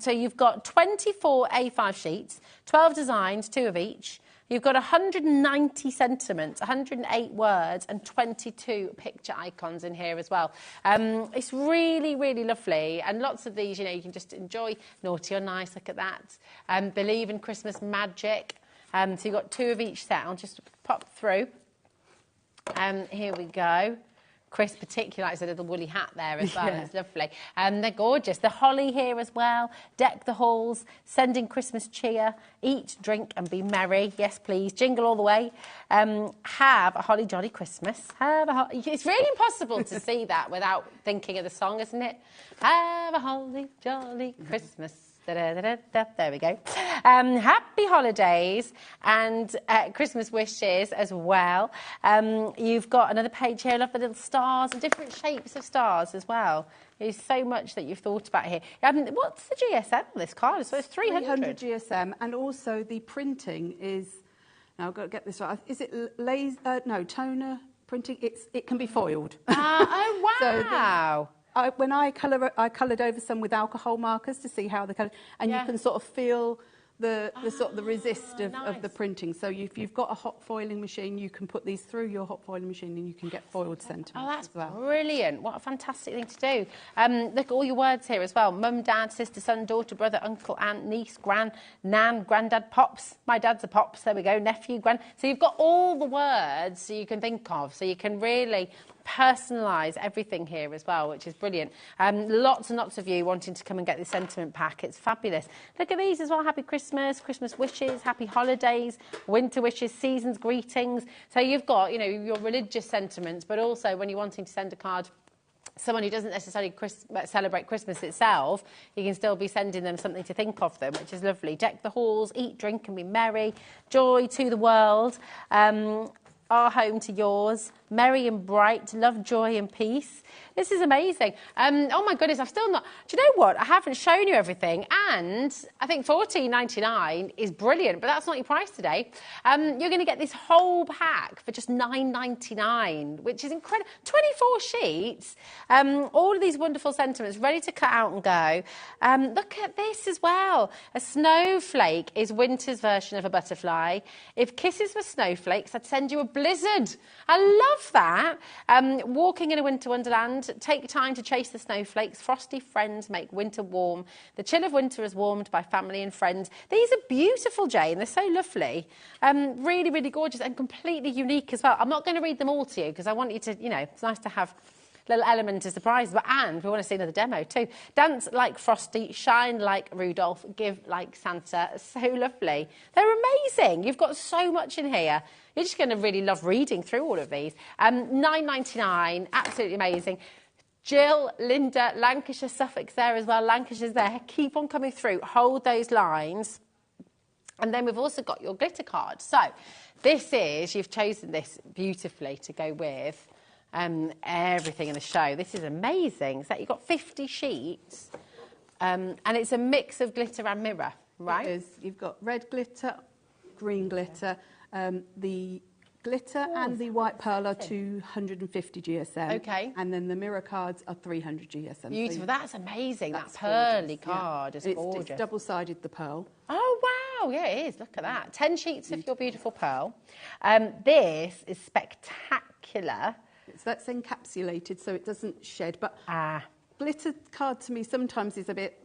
So you've got 24 A5 sheets, 12 designs, 2 of each. You've got 190 sentiments, 108 words, and 22 picture icons in here as well. It's really, really lovely. And lots of these, you know, you can just enjoy. Naughty or nice, look at that. Believe in Christmas magic. So you've got 2 of each set. I'll just pop through. Here we go. Chris particularly likes a little woolly hat there as well. Yeah. It's lovely. They're gorgeous. The holly here as well. Deck the halls. Sending Christmas cheer. Eat, drink and be merry. Yes, please. Jingle all the way. Have a holly jolly Christmas. It's really impossible to see that without thinking of the song, isn't it? Have a holly jolly Christmas. There we go. Happy holidays and Christmas wishes as well. You've got another page here. I love the little stars and different shapes of stars as well. There's so much that you've thought about here. What's the GSM on this card? So it's 300 GSM, and also the printing is. Now I've got to get this right. Is it toner printing? It can be foiled. Oh wow! So when I coloured over some with alcohol markers to see how the colour, and you can sort of feel the resist of the printing. So if you've got a hot foiling machine, you can put these through your hot foiling machine and you can get foiled sentiments. Oh, that's brilliant. What a fantastic thing to do. Look at all your words here as well. Mum, dad, sister, son, daughter, brother, uncle, aunt, niece, gran, nan, granddad, pops. My dad's a pops. There we go. Nephew, gran. So you've got all the words you can think of. So you can really personalise everything here as well, which is brilliant. Lots and lots of you wanting to come and get this sentiment pack. It's fabulous. Look at these as well. Happy Christmas, Christmas wishes, happy holidays, winter wishes, seasons greetings. So you've got, you know, your religious sentiments, but also when you're wanting to send a card someone who doesn't necessarily celebrate Christmas itself, you can still be sending them something to think of them, which is lovely. Deck the halls, eat, drink and be merry. Joy to the world. Our home to yours. Merry and bright, love, joy and peace. This is amazing. Oh my goodness, I've still not... Do you know what? I haven't shown you everything, and I think $14.99 is brilliant, but that's not your price today. You're going to get this whole pack for just $9.99, which is incredible. 24 sheets, all of these wonderful sentiments ready to cut out and go. Look at this as well. A snowflake is winter's version of a butterfly. If kisses were snowflakes, I'd send you a blizzard. I love that. Walking in a winter wonderland, take time to chase the snowflakes. Frosty friends make winter warm. The chill of winter is warmed by family and friends. These are beautiful, Jane. They're so lovely. Really, really gorgeous and completely unique as well. I'm not going to read them all to you because I want you to, you know, it's nice to have a little element of surprise, and we want to see another demo too. Dance like Frosty, shine like Rudolph, give like Santa. So lovely. They're amazing. You've got so much in here. You're just going to really love reading through all of these. $9.99, absolutely amazing. Jill, Linda, Lancashire, Suffolk there as well. Lancashire's there. Keep on coming through. Hold those lines. And then we've also got your glitter card. So this is, you've chosen this beautifully to go with everything in the show. This is amazing. So you've got 50 sheets and it's a mix of glitter and mirror, right? It is. You've got red glitter, green glitter. The glitter and the white pearl are 250 GSM. Okay. And then the mirror cards are 300 GSM. Beautiful. So that's amazing. That pearly card is gorgeous. It's double-sided, the pearl. Oh, wow. Yeah, it is. Look at that. 10 sheets of your beautiful pearl. This is spectacular. So that's encapsulated so it doesn't shed. But glitter card to me sometimes is a bit...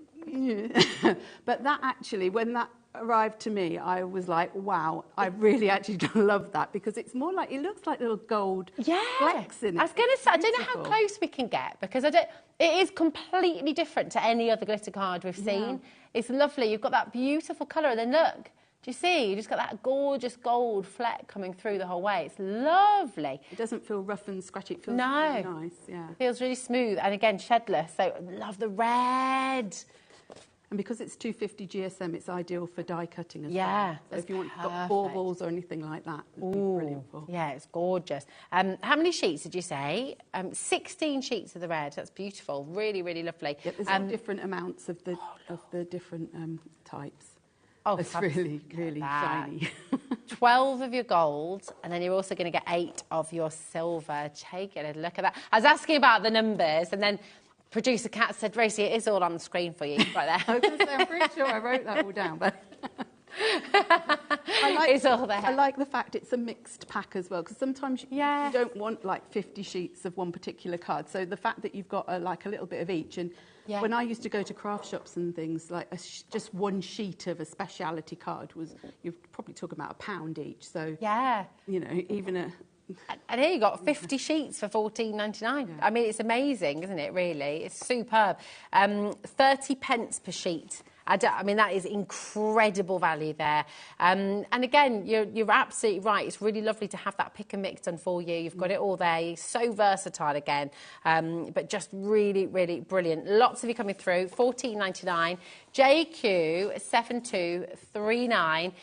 But that actually, when that arrived to me, I was like, wow, I really actually love that because it's more like, it looks like little gold flecks in it. I was going to say, I don't know how close we can get because it is completely different to any other glitter card we've seen. It's lovely. You've got that beautiful colour and then look, Do you see? You just got that gorgeous gold fleck coming through the whole way. It's lovely. It doesn't feel rough and scratchy. It feels no. really nice. Yeah. It feels really smooth and again shedless. So love the red. And because it's 250 GSM, it's ideal for die cutting as yeah, well. So if you want got baubles or anything like that, it'd be brilliant for. Yeah, it's gorgeous. How many sheets did you say? 16 sheets of the red. That's beautiful. Really, really lovely. Yeah, there's all different amounts of the different types. Oh, it's really, really shiny. 12 of your gold, and then you're also going to get 8 of your silver. Take a look at that. I was asking about the numbers, and then producer Kat said, Racy, it is all on the screen for you right there. I was going to say, I'm pretty sure I wrote that all down, but it's all there. I like the fact it's a mixed pack as well, because sometimes you don't want like 50 sheets of one particular card. So the fact that you've got like a little bit of each, and when I used to go to craft shops and things, like just one sheet of a speciality card was, you're probably talking about £1 each. So you know, even a. And here you got 50 sheets for $14.99. Yeah. I mean, it's amazing, isn't it, really? It's superb. 30 pence per sheet. I mean, that is incredible value there. And again, you're absolutely right. It's really lovely to have that pick and mix done for you. You've got it all there. You're so versatile again, but just really, really brilliant. Lots of you coming through. $14.99. JQ7239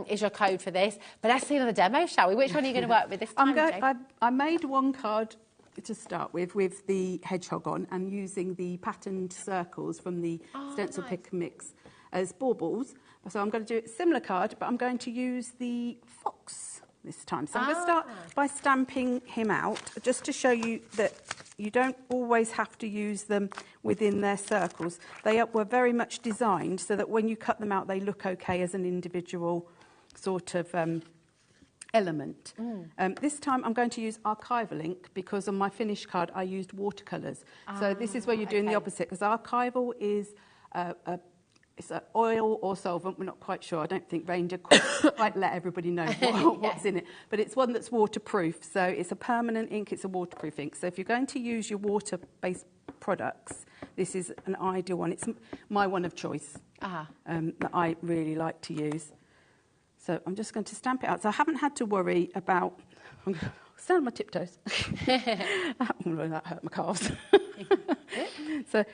is your code for this. But let's see another demo, shall we? Which one are you going to work with this time? I made one card to start with the hedgehog on, and using the patterned circles from the stencil pick and mix as baubles. So I'm going to do a similar card, but I'm going to use the fox this time. So I'm going to start by stamping him out, just to show you that you don't always have to use them within their circles. They were very much designed so that when you cut them out, they look okay as an individual sort of element. This time I'm going to use archival ink, because on my finished card I used watercolours. So this is where you're doing the opposite, because archival is it's an oil or solvent, we're not quite sure. I don't think Ranger quite let everybody know what's in it. But it's one that's waterproof, so it's a permanent ink, it's a waterproof ink. So if you're going to use your water-based products, this is an ideal one. It's my one of choice that I really like to use. So I'm just going to stamp it out. So I haven't had to worry about... I'm going to stand on my tiptoes. That hurt my calves. So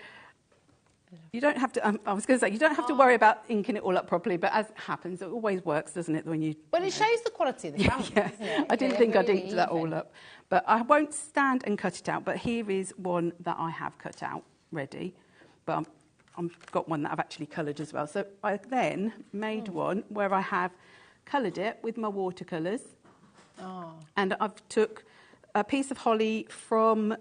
you don't have to... I was going to say, you don't have to worry about inking it all up properly, but as it happens, it always works, doesn't it, when you... Well, it shows the quality of the canvas, doesn't it? I didn't think I'd inked that all up. But I won't stand and cut it out, but here is one that I have cut out ready. But I've got one that I've actually coloured as well. So I then made one where I have coloured it with my watercolours. And I've took a piece of holly from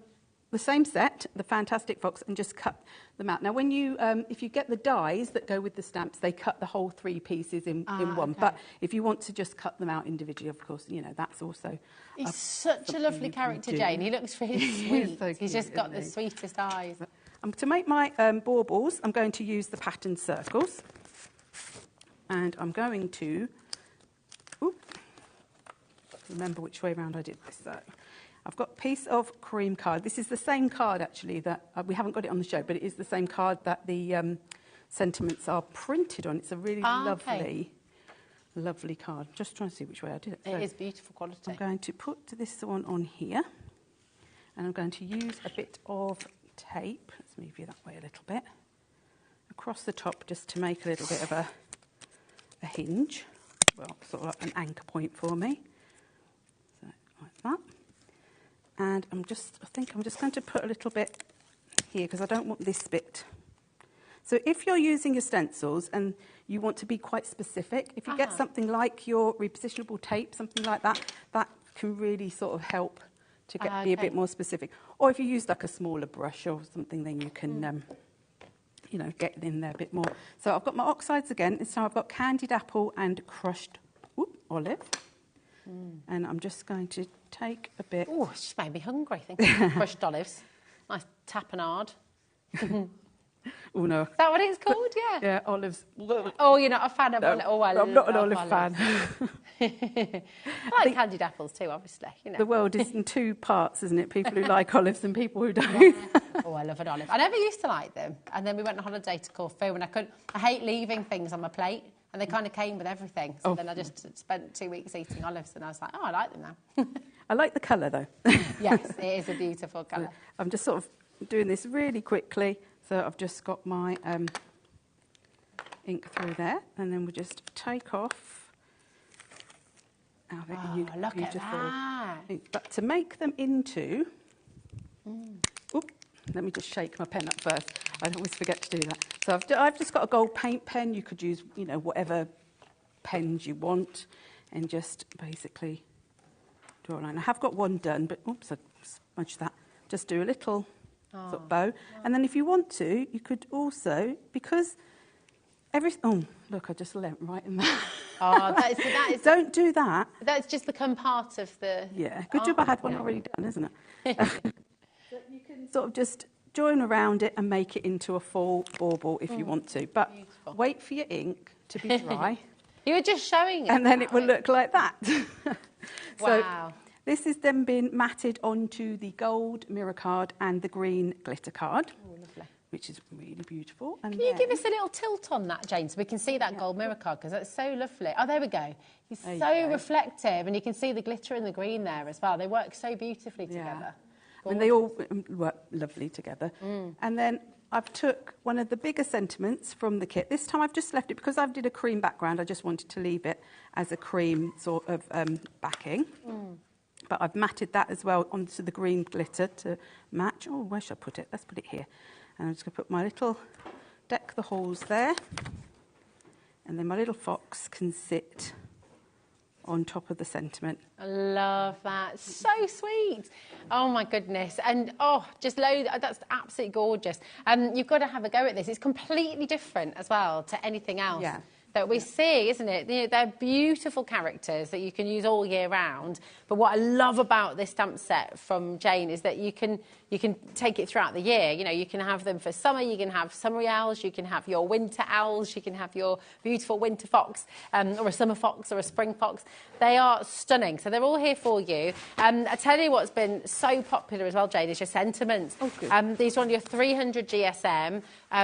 the same set, the Fantastic Fox, and just cut them out. Now, when you, if you get the dies that go with the stamps, they cut the whole 3 pieces in one. Okay. But if you want to just cut them out individually, of course, you know, that's also... He's such a lovely character, Jane. He looks really sweet. So He's just got the sweetest eyes. To make my baubles, I'm going to use the patterned circles. And I'm going to... remember which way around I did this. So I've got a piece of cream card. This is the same card, actually, that we haven't got it on the show, but it is the same card that the sentiments are printed on. It's a really lovely card. Just trying to see which way I did it. It is beautiful quality. I'm going to put this one on here, and I'm going to use a bit of tape. Let's move you that way a little bit. Across the top, just to make a little bit of a hinge. Well, sort of like an anchor point for me. So, like that. And I think I'm just going to put a little bit here, because I don't want this bit. So if you're using your stencils and you want to be quite specific, if you get something like your repositionable tape, something like that, that can really sort of help to be a bit more specific. Or if you use like a smaller brush or something, then you can, you know, get in there a bit more. So I've got my oxides again. This time I've got candied apple and crushed olive. And I'm just going to take a bit... Oh, it's just made me hungry, thinking of crushed olives. Nice tapenade. Oh, no. Is that what it's called? Yeah. Yeah, olives. Oh, you're not a fan of olives? Oh, I'm not an olive fan. I like candied apples too, obviously. You know. The world is in 2 parts, isn't it? People who like olives and people who don't. Oh, I love an olive. I never used to like them. And then we went on holiday to Corfu, and I hate leaving things on my plate. And they kind of came with everything. So then I just spent 2 weeks eating olives, and I was like, oh, I like them now. I like the colour, though. Yes, it is a beautiful colour. I'm just sort of doing this really quickly. So I've just got my ink through there, and then we'll just take off our look at that. ink. But to make them into... let me just shake my pen up first. I always forget to do that. So I've just got a gold paint pen. You could use, you know, whatever pens you want, and just basically draw a line. I have got one done, but oops, I smudged that. Just do a little sort of bow, and then if you want to, you could also, because look, I just leant right in there. That is. Don't do that. That's just become part of the. Yeah, good job I had one already done, isn't it? But you can sort of just join around it and make it into a full bauble if you want to. But wait for your ink to be dry. You were just showing it. And then it will look like that. Wow. So this is then being matted onto the gold mirror card and the green glitter card. Oh, lovely. Which is really beautiful. And can you give us a little tilt on that, Jane, so we can see that gold mirror card, because that's so lovely. Oh, there we go. He's so reflective, and you can see the glitter and the green there as well. They work so beautifully together. I mean, they all work lovely together. And then I've took one of the bigger sentiments from the kit. This time I've just left it, because I did a cream background, I just wanted to leave it as a cream sort of backing. But I've matted that as well onto the green glitter to match. Oh, where should I put it? Let's put it here. And I'm just going to put my little, deck the holes there. And then my little fox can sit on top of the sentiment. I love that. So sweet. Oh my goodness. And just load. That's absolutely gorgeous. You've got to have a go at this. It's completely different as well to anything else that we see, isn't it? You know, they're beautiful characters that you can use all year round. But what I love about this stamp set from Jane is that you can take it throughout the year. You know, you can have them for summer, you can have summery owls, you can have your winter owls, you can have your beautiful winter fox, or a summer fox or a spring fox. They are stunning. So they're all here for you. I tell you what's been so popular as well, Jane, is your sentiments. These are on your 300 GSM.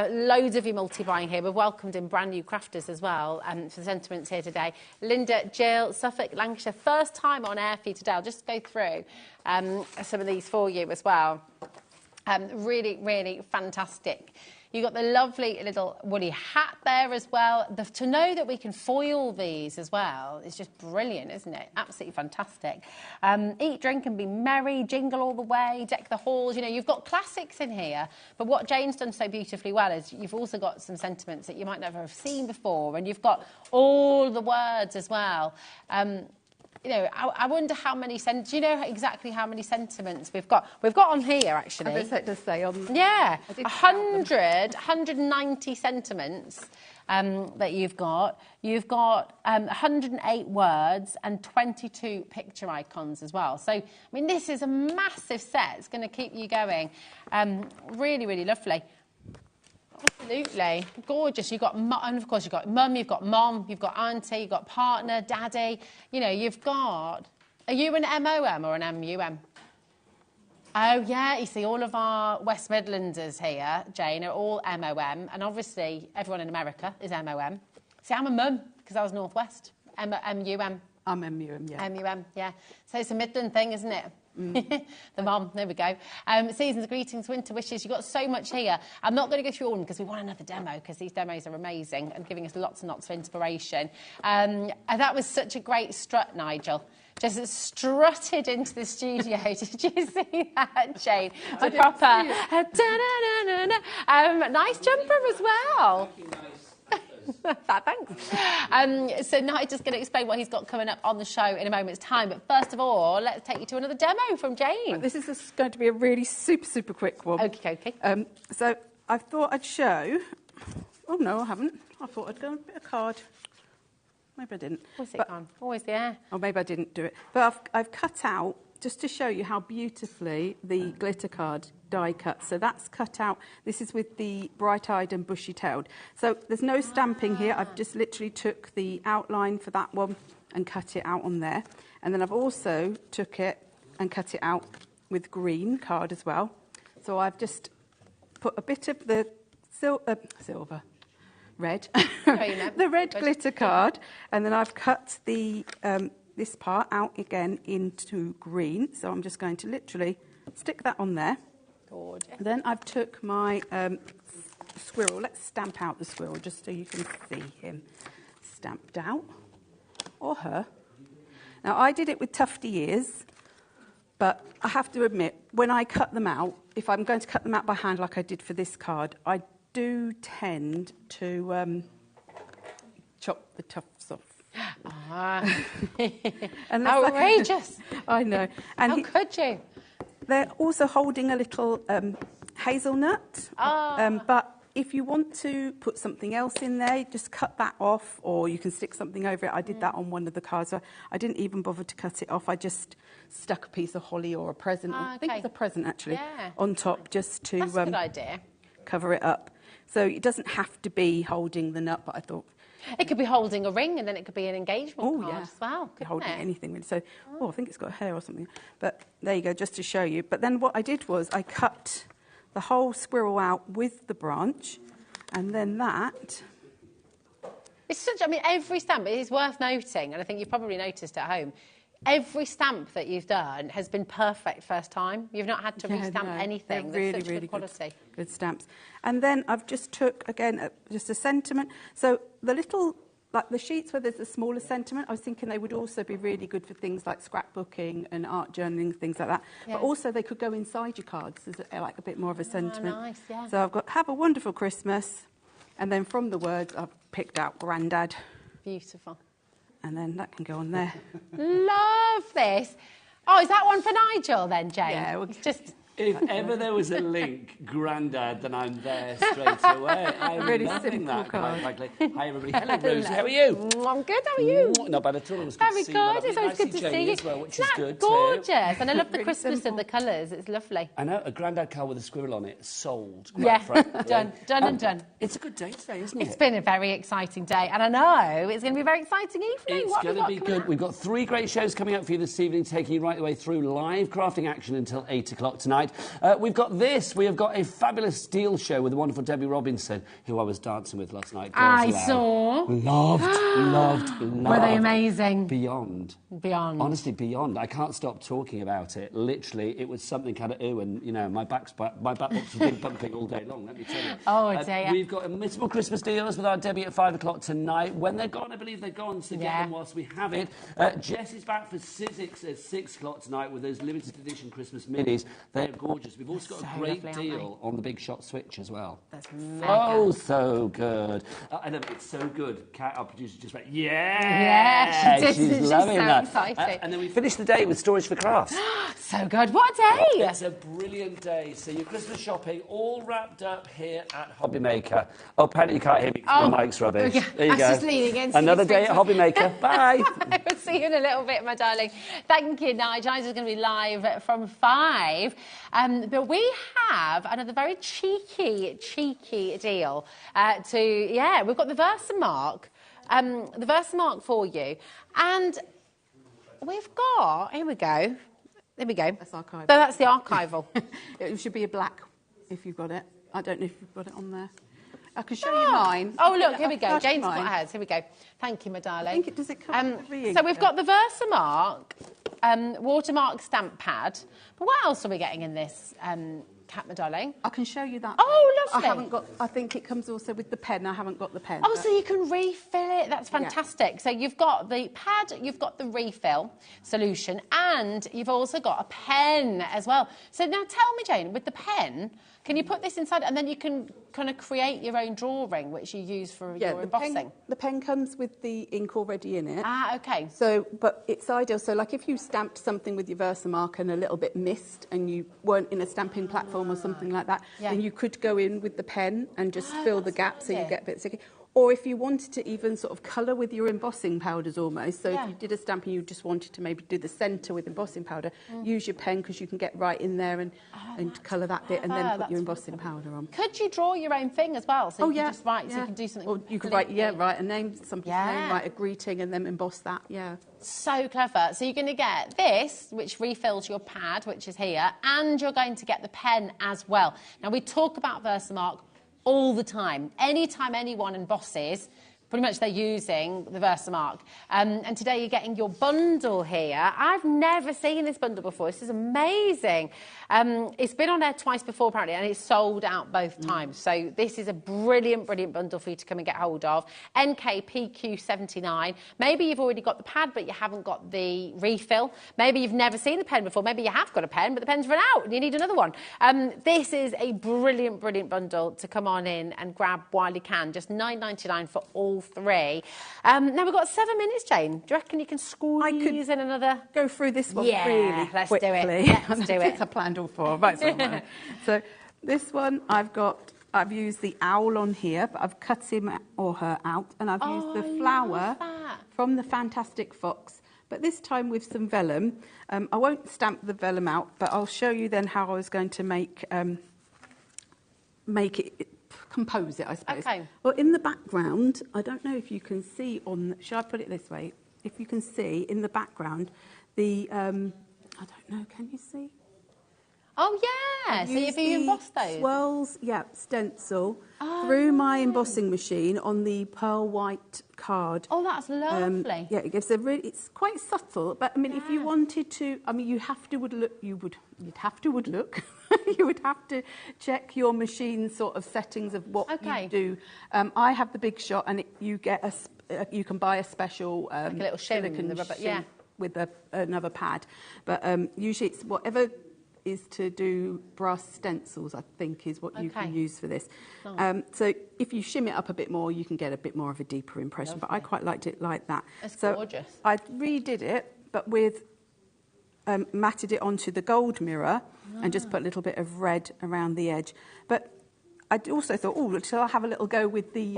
Loads of you multi-buying here. We've welcomed in brand new crafters as well for the sentiments here today. Linda, Jill, Suffolk, Lancashire, first time on air for you today. I'll just go through some of these for you as well. Really, really fantastic. You've got the lovely little woolly hat there as well. To know that we can foil these as well is just brilliant, isn't it? Absolutely fantastic. Eat, drink and be merry, jingle all the way, deck the halls. You know, you've got classics in here. But what Jane's done so beautifully well is you've also got some sentiments that you might never have seen before. And you've got all the words as well. You know, I wonder how many do you know exactly how many sentiments we've got? We've got on here, actually. I was to say on... 190 sentiments that you've got. You've got 108 words and 22 picture icons as well. So, I mean, this is a massive set. It's going to keep you going. Really, really lovely. Absolutely. Gorgeous. You've got, and of course, you've got mum, you've got mom, you've got auntie, you've got partner, daddy. You know, you've got... Are you an MOM or an MUM? Oh, yeah. You see, all of our West Midlanders here, Jane, are all MOM. And obviously, everyone in America is MOM. See, I'm a mum because I was Northwest. MUM. I'm MUM, yeah. MUM, yeah. So it's a Midland thing, isn't it? The mom, there we go. Seasons, greetings, winter wishes. You've got so much here. I'm not going to go through all of them because we want another demo, because these demos are amazing and giving us lots and lots of inspiration. And that was such a great strut, Nigel. Just strutted into the studio. Did you see that, Jane? It's a proper... nice jumper as well. Thanks. So Nigel's going to explain what he's got coming up on the show in a moment's time. But first of all, let's take you to another demo from Jane. This is going to be a really super quick one. Okay. So I thought I'd show... Oh, no, I haven't. I thought I'd go a bit of card. Maybe I didn't. What's it gone? Always the air. Or maybe I didn't do it. But I've cut out, just to show you how beautifully the glitter card die cut. So that's cut out. This is with the bright-eyed and bushy-tailed. So there's no stamping here. I've just literally took the outline for that one and cut it out on there. And then I've also took it and cut it out with green card as well. So I've just put a bit of the silver, red, Oh, the red glitter card, and then I've cut the this part out again into green. So I'm just going to literally stick that on there. Gorgeous. Then I've took my squirrel. Let's stamp out the squirrel just so you can see him stamped out, or her. Now I did it with tufty ears, but I have to admit, when I cut them out, if I'm going to cut them out by hand like I did for this card, I do tend to chop the tufts off. Outrageous. I know. And How could you? They're also holding a little hazelnut. But if you want to put something else in there, just cut that off, or you can stick something over it. I did that on one of the cards. I didn't even bother to cut it off. I just stuck a piece of holly or a present, I think it's a present actually, on top just to That's a good idea. Cover it up. So it doesn't have to be holding the nut, but I thought... It could be holding a ring, and then it could be an engagement card as well. Holding anything with. So, I think it's got hair or something. But there you go, just to show you. But then what I did was I cut the whole squirrel out with the branch, and then that... It's such, I mean, every stamp, it is worth noting, and I think you've probably noticed at home, every stamp that you've done has been perfect first time. You've not had to restamp anything. They're That's really, such good quality. Good stamps. And then I've just took, again, just a sentiment. So the little, like the sheets where there's a smaller sentiment, I was thinking they would also be really good for things like scrapbooking and art journaling, things like that. Yeah. But also they could go inside your cards as like a bit more of a sentiment. Nice, yeah. So I've got, have a wonderful Christmas. And then from the words, I've picked out Grandad. Beautiful. And then that can go on there. Love this. Oh, is that one for Nigel then, Jane? Yeah. It's just... If ever there was a link, Grandad, then I'm there straight away. I'm really loving simple that, card. quite frankly. Hi, everybody. Hello, Rosie. How are you? I'm good. How are you? Not bad at all. It was good Very to see you. good. It's always good to see you. As well, which Isn't is that good gorgeous? too. And I love the Really Christmas simple. of the colours. It's lovely. I know, a Grandad card with a squirrel on it, sold. Yeah, frankly. done and done. It's a good day today, isn't it? It's been a very exciting day, and I know it's going to be a very exciting evening. It's What have going we to got be coming good. up? We've got 3 great shows coming up for you this evening, taking you right the way through live crafting action until 8 o'clock tonight. We've got this. We have got a fabulous steel show with the wonderful Debbie Robinson, who I was dancing with last night. I Girls saw. Loved. Were they amazing? Beyond. Honestly, beyond. I can't stop talking about it. Literally, it was something kind of and you know, my back box has been pumping all day long, let me tell you. Oh, dear. We've got admissible Christmas deals with our Debbie at 5 o'clock tonight. When they're gone, I believe they're gone, so get them whilst we have it. Jess is back for Sizzix at 6 o'clock tonight with those limited edition Christmas minis. They're gorgeous. We've also got a great deal on the Big Shot Switch as well. That's so good. I know, it's so good. Kat, our producer, just went, Yeah, she's loving so that. excited. And then we finished the day with Storage for Crafts. So good. What a day! It's a brilliant day. So your Christmas shopping all wrapped up here at HobbyMaker. Oh, Penny, you can't hear me because my mic's rubbish. Okay. There you I was go. just leaning against Another you, day at HobbyMaker. Bye. I will see you in a little bit, my darling. Thank you, Nigel. Nigel's going to be live from 5. But we have another very cheeky deal we've got the Versamark. The Versamark for you. And we've got, here we go. There we go. That's archival. So that's the archival. It should be a black if you've got it. I don't know if you've got it on there. I can show you mine. Oh, look, here we go. Flash Jane's mine. got hers. Here we go. Thank you, my darling. I think does it come with every So we've inker? got the Versamark watermark stamp pad. But what else are we getting in this, Kat, my darling? I can show you that. Oh, lovely. I haven't got. I think it comes also with the pen. I haven't got the pen. Oh, so you can refill it. That's fantastic. So you've got the pad, you've got the refill solution, and you've also got a pen as well. So now tell me, Jane, with the pen, can you put this inside and then you can kind of create your own drawing, which you use for your embossing? The pen comes with the ink already in it. Ah, okay. So, but it's ideal. So, like if you stamped something with your Versamark and a little bit missed, and you weren't in a stamping platform or something like that, then you could go in with the pen and just fill the gap so you get a bit sticky. Or if you wanted to even sort of colour with your embossing powders almost, so if you did a stamp and you just wanted to maybe do the centre with embossing powder, use your pen because you can get right in there and colour that bit and then put your embossing powder on. Could you draw your own thing as well? So you can just write, so you can do something. Or you could write, write a name, somebody's name, write a greeting and then emboss that, So clever. So you're going to get this, which refills your pad, which is here, and you're going to get the pen as well. Now, we talk about Versamark all the time. Anytime anyone embosses, pretty much they're using the Versamark. And today you're getting your bundle here. I've never seen this bundle before. This is amazing. It's been on there twice before, apparently, and it's sold out both times. So this is a brilliant, brilliant bundle for you to come and get hold of. NKPQ79. Maybe you've already got the pad, but you haven't got the refill. Maybe you've never seen the pen before. Maybe you have got a pen, but the pen's run out and you need another one. This is a brilliant, brilliant bundle to come on in and grab while you can. Just $9.99 for all three. Now we've got 7 minutes, Jane. Do you reckon you can squeeze in another? Go through this one really let's quickly. do it. Let's do it. I planned all four. Right, so this one I've used the owl on here, but I've cut him or her out, and I've used the flower from the Fantastic Fox, but this time with some vellum. I won't stamp the vellum out, but I'll show you then how I was going to make it, compose it, I suppose. Okay. Well, in the background, I don't know if you can see on, shall I put it this way? If you can see in the background, the, I don't know, can you see? Oh, yeah. So if you emboss those? Swirls, yeah, stencil through my embossing machine on the pearl white card. Oh, that's lovely. Yeah, it gives a really, it's quite subtle, but I mean, if you wanted to, I mean, you'd have to check your machine sort of settings of what you do. I have the Big Shot, and you get you can buy a special like a little silicone rubber, yeah, with another pad, but usually it's whatever is to do brass stencils, I think, is what you can use for this. So if you shim it up a bit more, you can get a bit more of a deeper impression. But I quite liked it like that. It's so gorgeous. I redid it, but with matted it onto the gold mirror and just put a little bit of red around the edge. But I also thought, oh, shall I have a little go with the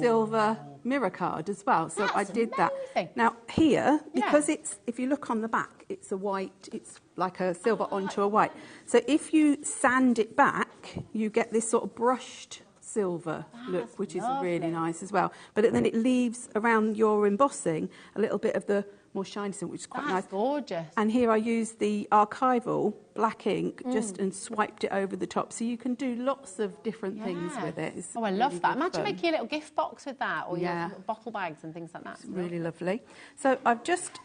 silver mirror card as well? So I did that. Now here, because it's, if you look on the back, it's a white, it's like a silver onto a white. So if you sand it back, you get this sort of brushed silver look, which is really nice as well. But then it leaves around your embossing a little bit of the more shiny silver, which is quite nice. Gorgeous. And here I used the archival black ink and swiped it over the top, so you can do lots of different things with it. It's I love that. Imagine making a little gift box with that, or your bottle bags and things like that. It's really lovely. So I've just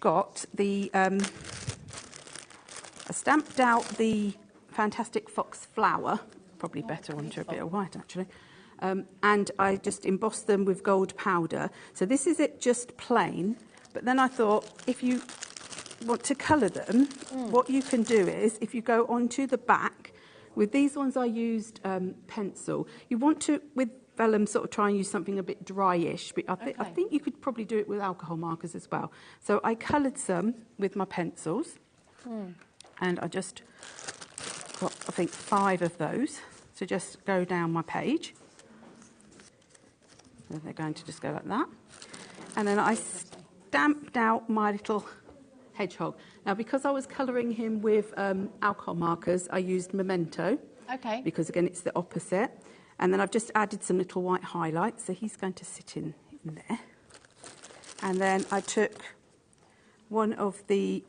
got the I stamped out the Fantastic Fox flower, probably better onto a bit of white actually, and I just embossed them with gold powder. So this is it just plain, but then I thought if you want to colour them, what you can do is, if you go onto the back, with these ones I used pencil. You want to, with vellum, sort of try and use something a bit dryish, but I think you could probably do it with alcohol markers as well. So I coloured some with my pencils, and I just got, I think, 5 of those to just go down my page. So they're going to just go like that. And then I stamped out my little hedgehog. Now, because I was colouring him with alcohol markers, I used Memento. Okay. Because, again, it's the opposite. And then I've just added some little white highlights, so he's going to sit in there. And then I took one of the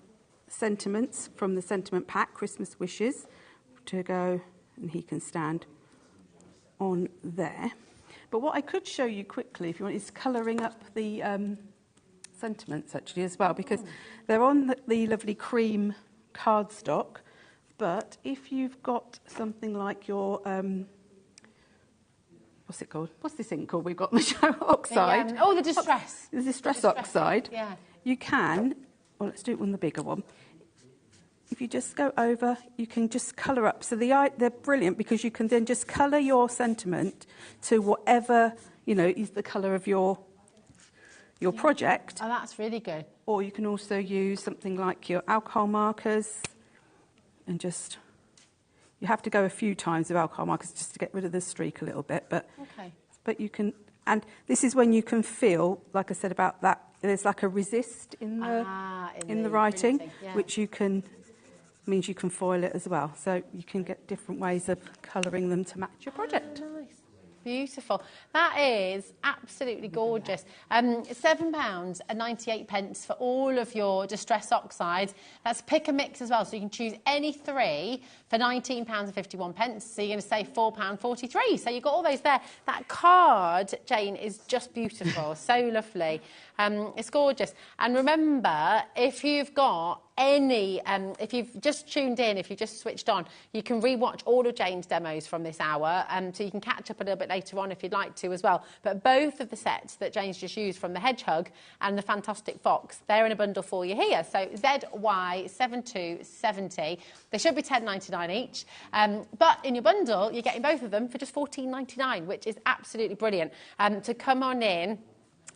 sentiments from the sentiment pack, Christmas Wishes, to go, and he can stand on there. But what I could show you quickly, if you want, is colouring up the sentiments actually as well, because they're on the lovely cream cardstock. But if you've got something like your what's it called? What's this ink called? We've got the show oxide. The distress. The distress oxide. Yeah. You can. Well, let's do it on the bigger one. If you just go over, you can just colour up. So they're brilliant because you can then just colour your sentiment to whatever, you know, is the colour of your project. Oh, that's really good. Or you can also use something like your alcohol markers and just, you have to go a few times with alcohol markers just to get rid of the streak a little bit. But you can, and this is when you can feel, like I said about that, there's like a resist in the writing, which you can, means you can foil it as well. So you can get different ways of colouring them to match your project. Nice. beautiful. That is absolutely gorgeous. £7.98 for all of your Distress Oxides. That's pick and mix as well, so you can choose any three for £19.51. So you're going to save £4.43. So you've got all those there. That card, Jane, is just beautiful. So lovely. It's gorgeous. And remember, if you've got any, if you've just tuned in, if you've just switched on, you can rewatch all of Jane's demos from this hour, so you can catch up a little bit later on if you'd like to as well. But both of the sets that Jane's just used, from the Hedgehog and the Fantastic Fox, they're in a bundle for you here. So ZY7270. They should be £10.99 each, but in your bundle, you're getting both of them for just £14.99, which is absolutely brilliant. To come on in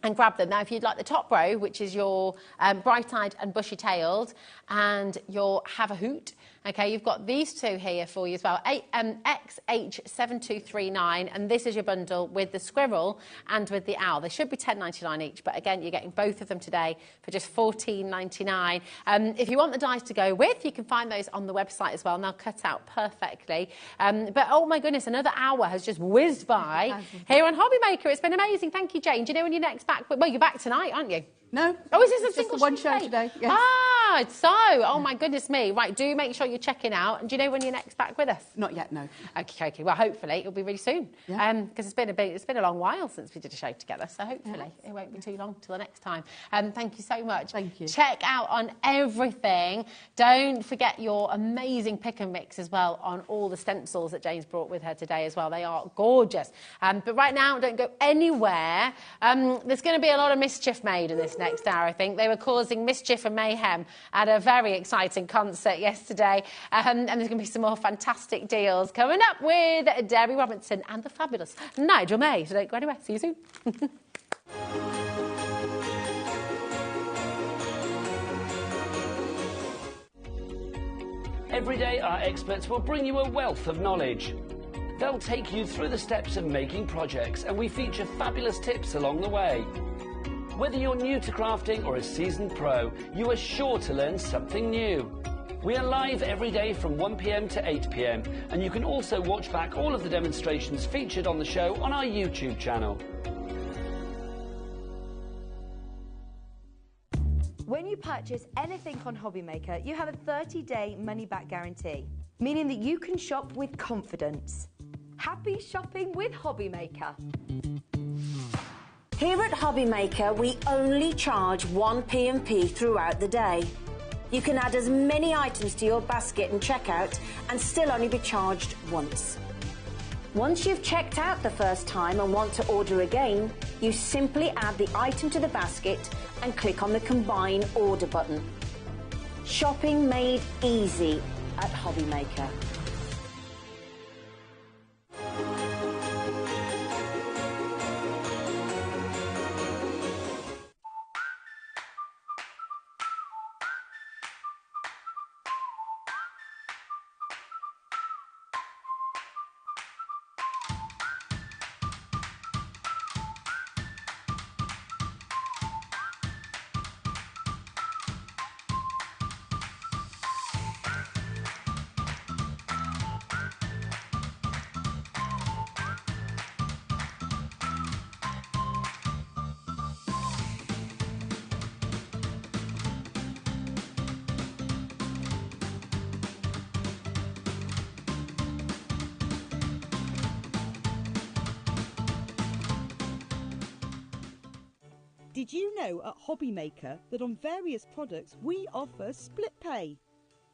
and grab them. Now, if you'd like the top row, which is your bright-eyed and bushy-tailed, and your Have a Hoot, okay, you've got these two here for you as well. XH7239, and this is your bundle with the squirrel and with the owl. They should be £10.99 each, but again, you're getting both of them today for just £14.99. If you want the dies to go with, you can find those on the website as well, and they'll cut out perfectly. But, oh my goodness, another hour has just whizzed by here on HobbyMaker. It's been amazing. Thank you, Jane. Do you know when you're next back? Well, you're back tonight, aren't you? No. Oh, is this a just single the one show today? Yes. Ah, so, oh my goodness me. Right, do make sure you're checking out. And do you know when you're next back with us? Not yet, no. Okay. Well, hopefully it'll be really soon. Yeah. Because it's been a long while since we did a show together. So hopefully it won't be too long till the next time. Thank you so much. Thank you. Check out on everything. Don't forget your amazing pick and mix as well on all the stencils that Jane's brought with her today as well. They are gorgeous. But right now, don't go anywhere. There's going to be a lot of mischief made in this next hour, I think. They were causing mischief and mayhem at a very exciting concert yesterday. And there's going to be some more fantastic deals coming up with Debbie Robinson and the fabulous Nigel May. So don't go anywhere. See you soon. Every day, our experts will bring you a wealth of knowledge. They'll take you through the steps of making projects, and we feature fabulous tips along the way. Whether you're new to crafting or a seasoned pro, you are sure to learn something new. We are live every day from 1 p.m. to 8 p.m, and you can also watch back all of the demonstrations featured on the show on our YouTube channel. When you purchase anything on HobbyMaker, you have a 30-day money-back guarantee, meaning that you can shop with confidence. Happy shopping with HobbyMaker. Here at HobbyMaker, we only charge 1 P&P throughout the day. You can add as many items to your basket and checkout and still only be charged once. Once you've checked out the first time and want to order again, you simply add the item to the basket and click on the Combine Order button. Shopping made easy at HobbyMaker. Did you know at HobbyMaker that on various products we offer split pay?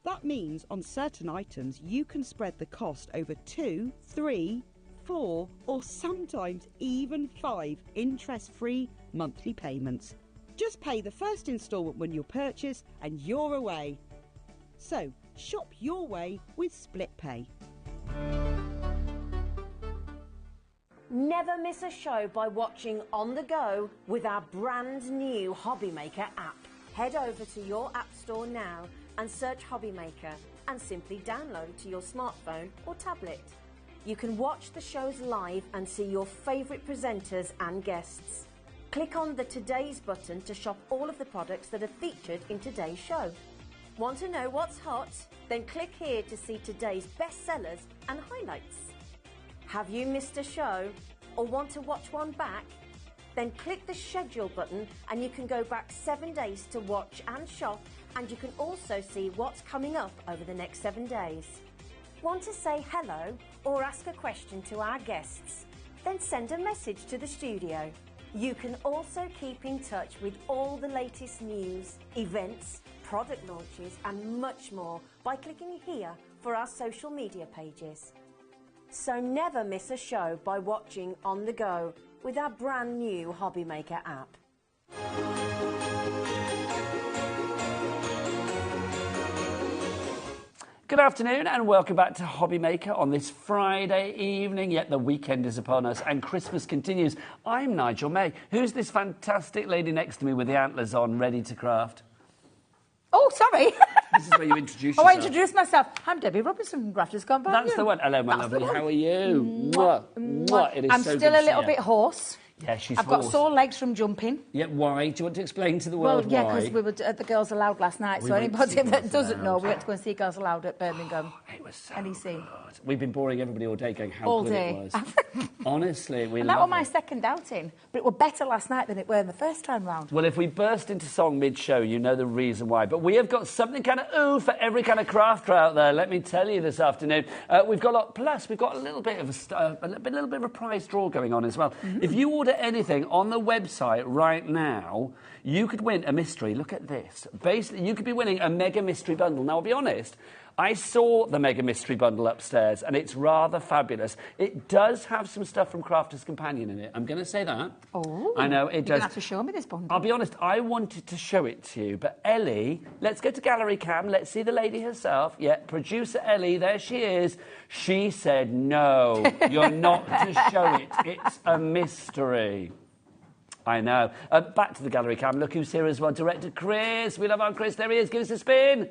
That means on certain items you can spread the cost over 2, 3, 4 or sometimes even 5 interest-free monthly payments. Just pay the first instalment when you purchase and you're away. So shop your way with split pay. Never miss a show by watching on the go with our brand new HobbyMaker app. Head over to your app store now and search HobbyMaker and simply download to your smartphone or tablet. You can watch the shows live and see your favourite presenters and guests. Click on the Today's button to shop all of the products that are featured in today's show. Want to know what's hot? Then click here to see today's bestsellers and highlights. Have you missed a show or want to watch one back? Then click the schedule button and you can go back 7 days to watch and shop, and you can also see what's coming up over the next 7 days. Want to say hello or ask a question to our guests? Then send a message to the studio. You can also keep in touch with all the latest news, events, product launches and much more by clicking here for our social media pages. So never miss a show by watching on the go with our brand new HobbyMaker app. Good afternoon and welcome back to HobbyMaker on this Friday evening. Yet the weekend is upon us and Christmas continues. I'm Nigel May. Who's this fantastic lady next to me with the antlers on, ready to craft? Oh, sorry. This is where you introduce yourself. Oh, I introduced myself. I'm Debbie Robinson from Grafters Gone By. That's the one. Hello, my lovely. How are you? Mwah. Mwah. It is I'm so still good a to little see you. bit hoarse. Yeah, she's I've got hoarse. sore legs from jumping. Yeah, why? Do you want to explain to the world Well, yeah, why? because we were at the Girls Aloud last night, We so went to see anybody that Girls doesn't know, Aloud. we went to go and see Girls Aloud at Birmingham. It was so NEC. good. We've been boring everybody all day going how All good day. it was. Honestly, we And that love was my it. second outing, but it were better last night than it were in the first time round. Well, if we burst into song mid-show, you know the reason why. But we have got something kind of ooh for every kind of crafter out there. Let me tell you this afternoon. We've got a lot. Plus, we've got a little bit of a little bit of a prize draw going on as well. If you order anything on the website right now, you could win a mystery. Look at this. Basically, you could be winning a mega mystery bundle. Now, I'll be honest. I saw the Mega Mystery Bundle upstairs, and it's rather fabulous. It does have some stuff from Crafter's Companion in it. I'm going to say that. Oh. I know, it does. You're going to have to show me this bundle. I'll be honest, I wanted to show it to you, but Ellie, let's go to Gallery Cam, let's see the lady herself. Yeah, producer Ellie, there she is. She said, no, you're not to show it. It's a mystery. I know. Back to the Gallery Cam. Look who's here as well. Director Chris. We love our Chris. There he is. Give us a spin.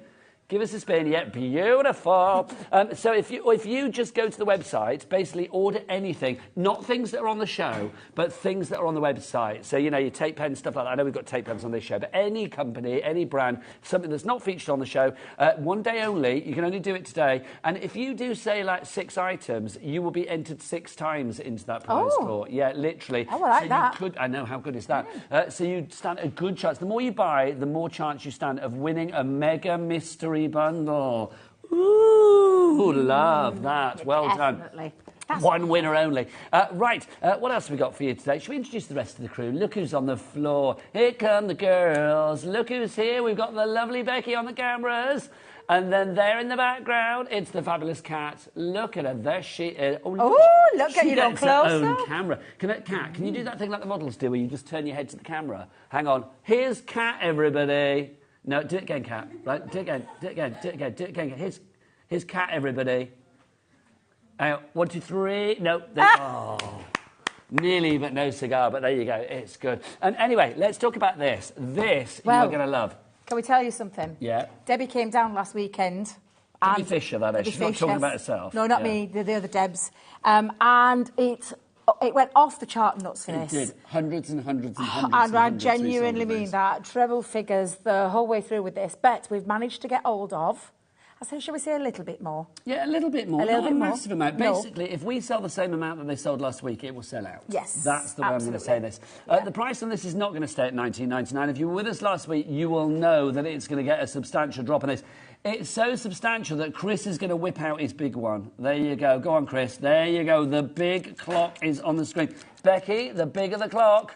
Give us a spin. Yeah, beautiful. So if you just go to the website, basically order anything, not things that are on the show, but things that are on the website. So, you know, your tape pens, stuff like that. I know we've got tape pens on this show, but any company, any brand, something that's not featured on the show, one day only, you can only do it today. And if you do, say, like 6 items, you will be entered 6 times into that prize draw. Yeah, literally. Oh, I like that. I know, how good is that? So you stand a good chance. The more you buy, the more chance you stand of winning a mega mystery bundle. Ooh, love that. Well Definitely. done. One winner only. Right, what else have we got for you today? Should we introduce the rest of the crew? Look who's on the floor. Here come the girls. Look who's here. We've got the lovely Becky on the cameras. And then there in the background, it's the fabulous Kat. Look at her. There she is. Oh, look at you, gets her closer. own camera. Kat, can you do that thing like the models do where you just turn your head to the camera? Hang on. Here's Kat, everybody. No, do it again, Kat. Right, do it again, do it again, do it again, do it again. Here's Kat, everybody. 1, 2, 3. No, nearly, but no cigar. But there you go. It's good. And anyway, let's talk about this. This you are going to love. Can we tell you something? Yeah. Debbie came down last weekend. Debbie Fisher, that is. She's not talking about herself. No, not me. The other Debs. And it went off the chart nuts for this. It did. Hundreds and hundreds and hundreds. And I genuinely mean that. Treble figures the whole way through with this. But we've managed to get hold of, I said, shall we say a little bit more? Yeah, a little bit more. A little Not bit a more. massive amount. No. Basically, if we sell the same amount that they sold last week, it will sell out. Yes, That's the way I'm going to say this. The price on this is not going to stay at $19.99. If you were with us last week, you will know that it's going to get a substantial drop on this. It's so substantial that Chris is going to whip out his big one. There you go. Go on, Chris. There you go. The big clock is on the screen. Becky, the bigger the clock,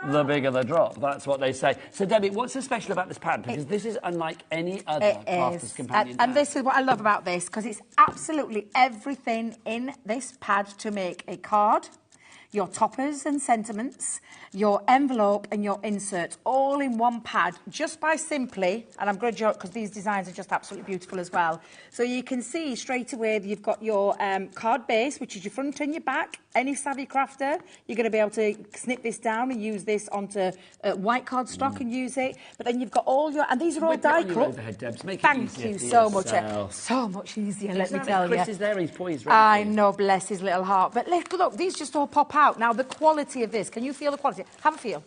the bigger the drop. That's what they say. So, Debbie, what's so special about this pad? Because this is unlike any other Crafter's Companion pad. And this is what I love about this, because it's absolutely everything in this pad to make a card, your toppers and sentiments, your envelope and your insert, all in one pad, just by simply, and I'm going to joke because these designs are just absolutely beautiful as well. So you can see straight away that you've got your card base, which is your front and your back. Any savvy crafter, you're going to be able to snip this down and use this onto white card stock and use it. But then you've got all your, and these are all die cut. Thank you so much. So much easier, let me tell you. Chris is there, he's poised. Ready I know, bless his little heart. But look, these just all pop out. Now, the quality of this, can you feel the quality? Have a feel.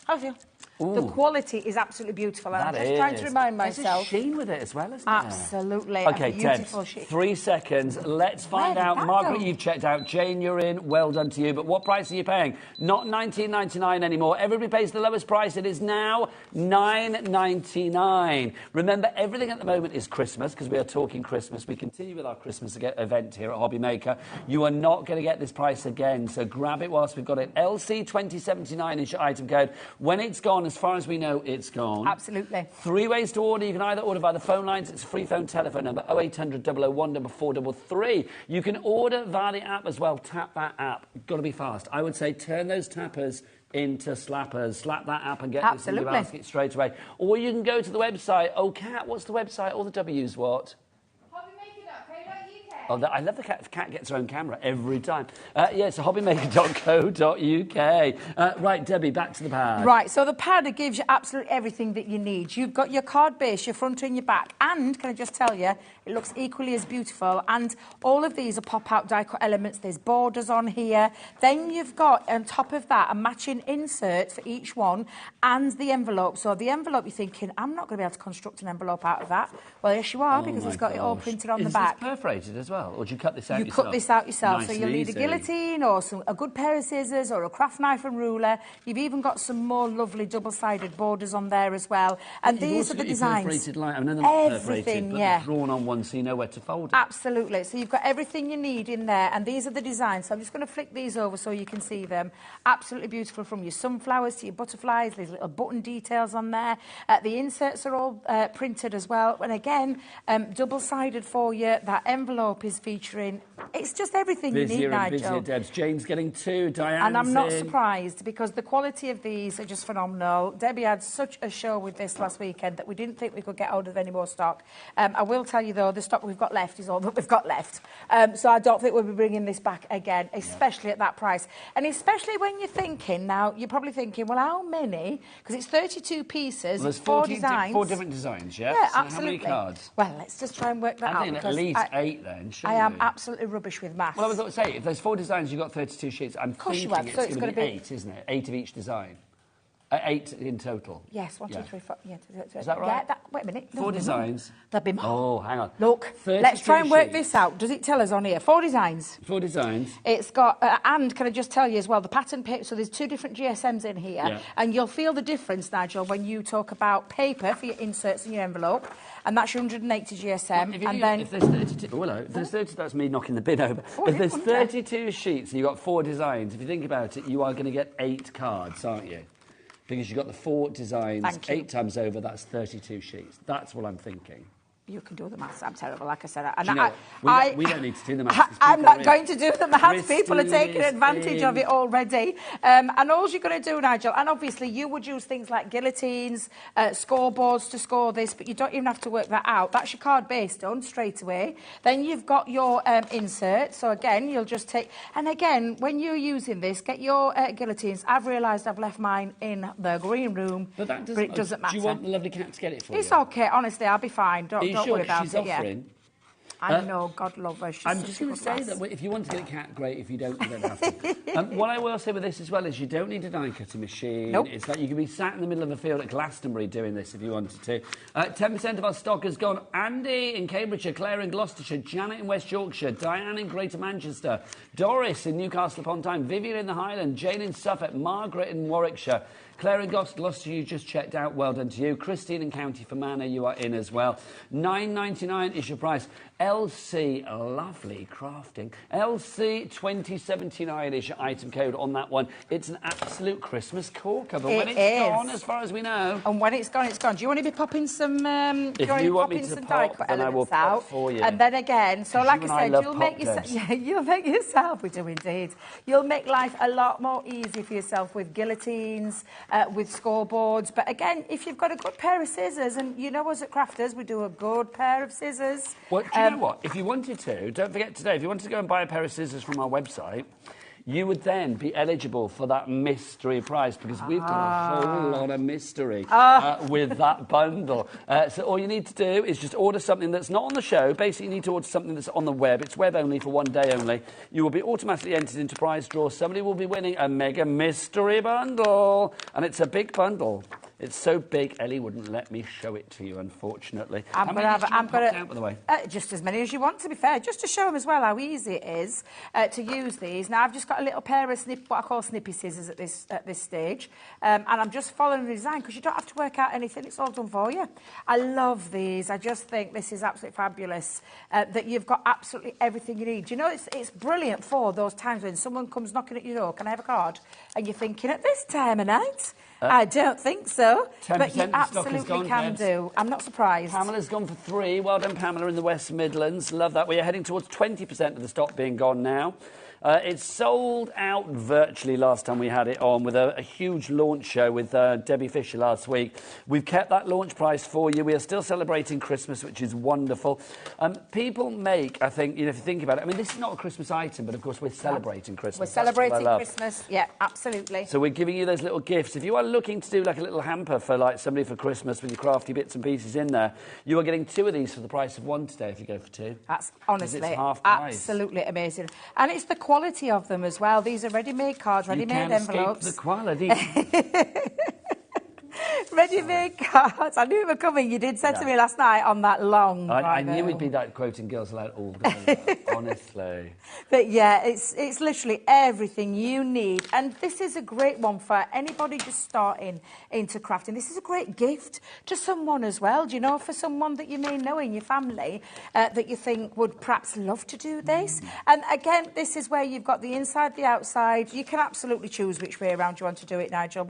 Have a feel. The quality is absolutely beautiful. And I'm just trying to remind myself. There's a sheen with it as well, isn't Absolutely. there? Okay, beautiful 3 seconds. Let's find out. Margaret, you've checked out. Jane, you're in. Well done to you. But what price are you paying? Not $19.99 anymore. Everybody pays the lowest price. It is now $9.99. Remember, everything at the moment is Christmas, because we are talking Christmas. We continue with our Christmas event here at HobbyMaker. You are not going to get this price again, so grab it whilst we've got it. LC2079 is your item code. When it's gone, as far as we know, it's gone. Absolutely. 3 ways to order. You can either order via the phone lines. It's a free phone telephone number 0800 001 433. You can order via the app as well. Tap that app. Got to be fast. I would say turn those tappers into slappers. Slap that app and get this in your basket straight away. Or you can go to the website. Oh, Kat, what's the website? All the W's what? Oh, I love the cat. Cat gets her own camera every time. Yeah, so hobbymaker.co.uk. Right, Debbie, back to the pad. Right, so the pad gives you absolutely everything that you need. You've got your card base, your front and your back, and can I just tell you, it looks equally as beautiful. And all of these are pop-out die-cut elements. There's borders on here. Then you've got, on top of that, a matching insert for each one and the envelope. So the envelope, you're thinking, I'm not going to be able to construct an envelope out of that. Well, yes, you are, because it's got it all printed on the back. Is this perforated as well? Or do you cut this out yourself? You cut this out yourself. Nice, so you'll need a guillotine or a good pair of scissors or a craft knife and ruler. You've even got some more lovely double-sided borders on there as well. And these are the designs. Perforated line. I mean, they're not perforated, but they're drawn on one so you know where to fold it. Absolutely. So you've got everything you need in there, and these are the designs. So I'm just going to flick these over so you can see them. Absolutely beautiful, from your sunflowers to your butterflies. There's little button details on there. The inserts are all printed as well. And again, double-sided for you. That envelope is featuring. It's just everything you need, Nigel. Busier, Debs. Jane's getting 2. Diane's and I'm not surprised, because the quality of these are just phenomenal. Debbie had such a show with this last weekend that we didn't think we could get hold of any more stock. I will tell you, though, the stock we've got left is all that we've got left. So I don't think we'll be bringing this back again, especially at that price. And especially when you're thinking, now, you're probably thinking, well, how many? Because it's 32 pieces, there's 4 designs. 4 different designs, yeah? Yeah, so absolutely. How many cards? Well, let's just try and work that out. I think at least 8 then, I am absolutely rubbish with maths. Well, I was going to say, if there's 4 designs, you've got 32 sheets. I'm thinking it's going to be 8, isn't it? 8 of each design. 8 in total. Yes, 1, 2, 3, 4. Yeah, is that right? Yeah, wait a minute. 4 designs. There'll be more. Oh, hang on. Look, let's try and work this out. Does it tell us on here? 4 designs. 4 designs. It's got, and can I just tell you as well, the pattern paper, so there's 2 different GSMs in here, and you'll feel the difference, Nigel, when you talk about paper for your inserts in your envelope, and that's your 180 GSM, well, if there's 32, oh, hello, if there's 30, that's me knocking the bin over. If there's 32 sheets and you've got 4 designs, if you think about it, you are going to get 8 cards, aren't you? Because you've got the 4 designs, 8 times over, that's 32 sheets. That's what I'm thinking. You can do the maths. I'm terrible, like I said. We don't need to do the maths. I'm not going to do the maths. People are taking advantage of it already. And all you're going to do, Nigel, and obviously you would use things like guillotines, scoreboards to score this, but you don't even have to work that out. That's your card base done straight away. Then you've got your insert. So again, you'll just take... And again, when you're using this, get your guillotines. I've realised I've left mine in the green room. But it doesn't matter. Do you want the lovely cat to get it for you? It's okay. Honestly, I'll be fine. Don't worry about she's it. Offering? I know, God love her. I'm just going to say that if you want to get a cat, great. If you don't, you don't have to. What I will say with this as well is you don't need a die-cutting machine. Nope. It's like you can be sat in the middle of a field at Glastonbury doing this if you wanted to. 10% of our stock has gone. Andy in Cambridgeshire, Claire in Gloucestershire, Janet in West Yorkshire, Diane in Greater Manchester, Doris in Newcastle upon Tyne, Vivian in the Highland, Jane in Suffolk, Margaret in Warwickshire, Claire in Gloucester, you just checked out. Well done to you. Christine in County Fermanagh, you are in as well. $9.99 is your price. LC, lovely crafting. LC 2079 is your item code on that one. It's an absolute Christmas corker, but when it's gone, as far as we know. And when it's gone, it's gone. Do you want to be popping some? If you want me to pop, then I will pop for you. And then again, so like I said, you'll make yourself. Yeah, you'll make yourself. We do indeed. You'll make life a lot more easy for yourself with guillotines, with scoreboards. But again, if you've got a good pair of scissors, and you know us at Crafters, we do a good pair of scissors. Well, do you know what? If you wanted to, don't forget today, if you wanted to go and buy a pair of scissors from our website, you would then be eligible for that mystery price, because we've got a whole lot of mystery with that bundle. So all you need to do is just order something that's not on the show. Basically, you need to order something that's on the web. It's web only for 1 day only. You will be automatically entered into prize draw. Somebody will be winning a mega mystery bundle, and it's a big bundle. It's so big, Ellie wouldn't let me show it to you, unfortunately. I'm going to out, by the way? Just as many as you want, to be fair, just to show them as well how easy it is to use these. Now, I've just got a little pair of what I call snippy scissors at this stage, and I'm just following the design because you don't have to work out anything. It's all done for you. I love these. I just think this is absolutely fabulous, that you've got absolutely everything you need. You know, it's brilliant for those times when someone comes knocking at your door, can I have a card? And you're thinking, at this time of night? I don't think so, but you absolutely can do. I'm not surprised. Pamela's gone for 3. Well done, Pamela, in the West Midlands. Love that. We are heading towards 20% of the stock being gone now. It sold out virtually last time we had it on with a huge launch show with Debbie Fisher last week. We've kept that launch price for you. We are still celebrating Christmas, which is wonderful. People make, I think, you know, if you think about it, I mean, this is not a Christmas item, but of course we're celebrating Christmas. We're celebrating Christmas, yeah, absolutely. So we're giving you those little gifts. If you are looking to do like a little hamper for like somebody for Christmas with your crafty bits and pieces in there, you are getting 2 of these for the price of 1 today if you go for 2. That's honestly it's half price. Absolutely amazing. And it's the quality of them as well. These are ready-made cards, ready-made envelopes. The quality. Ready-made cards. I knew it were coming. You did say to me last night on that long. I knew we'd be like quoting Girls Aloud all the time, honestly. But yeah, it's literally everything you need. And this is a great one for anybody just starting into crafting. This is a great gift to someone as well. Do you know, for someone that you may know in your family that you think would perhaps love to do this. And again, this is where you've got the inside, the outside. You can absolutely choose which way around you want to do it, Nigel,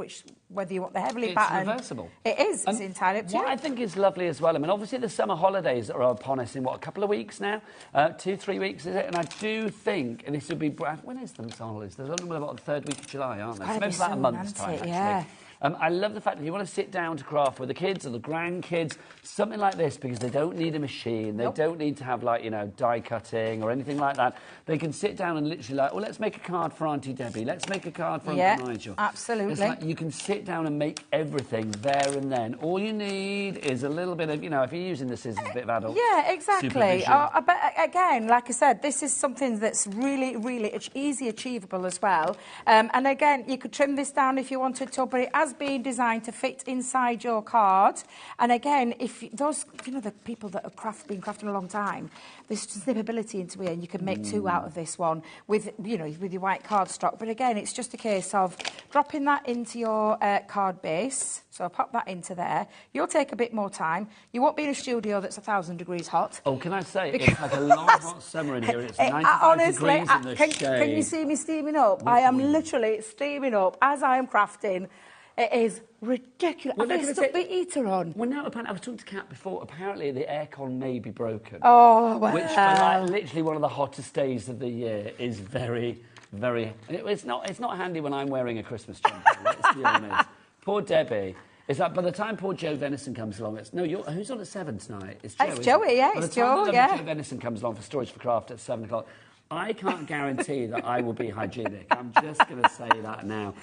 whether you want the heavily patterned. It's reversible. It is. It's entirely up to you. What I think is lovely as well, I mean, obviously the summer holidays are upon us in, what, a couple of weeks now? 2-3 weeks, is it? And I do think, and this would be... When is the summer holidays? There's only about the 3rd week of July, aren't they? It's maybe about a month's time, actually. Yeah. I love the fact that you want to sit down to craft with the kids or the grandkids, something like this, because they don't need a machine. They don't need to have, like, you know, die cutting or anything like that. They can sit down and literally like, well, let's make a card for Auntie Debbie. Let's make a card for Uncle Nigel. Absolutely. It's like you can sit down and make everything there and then. All you need is a little bit of, you know, if you're using the scissors, a bit of adult exactly. But again, like I said, this is something that's really, really easy achievable as well. And again, you could trim this down if you wanted to, but it has been designed to fit inside your card. And again, if those, you know, the people that have been crafting a long time, there's snippability into here, and you can make 2 out of this one with, you know, with your white cardstock. But again, it's just a case of dropping that into your card base. So I'll pop that into there. You'll take a bit more time. You won't be in a studio that's 1,000 degrees hot. Oh, can I say, it's like a long, hot summer in here. It's 95 degrees in the shade. Can you see me steaming up? I am literally steaming up as I am crafting. It is ridiculous. Well, Have they stuck the heater on? Well, no, apparently, I was talking to Kat before. Apparently, the aircon may be broken. Oh, well. Which, for like, literally one of the hottest days of the year, is very, very... It's not handy when I'm wearing a Christmas jumper, let's be honest. Poor Debbie. It's like, by the time poor Joe Venison comes along, who's on at 7 tonight? It's Joe. It's Joey, yeah, it's Joe, By the time Joe Venison comes along for Storage for Craft at 7 o'clock, I can't guarantee that I will be hygienic. I'm just going to say that now.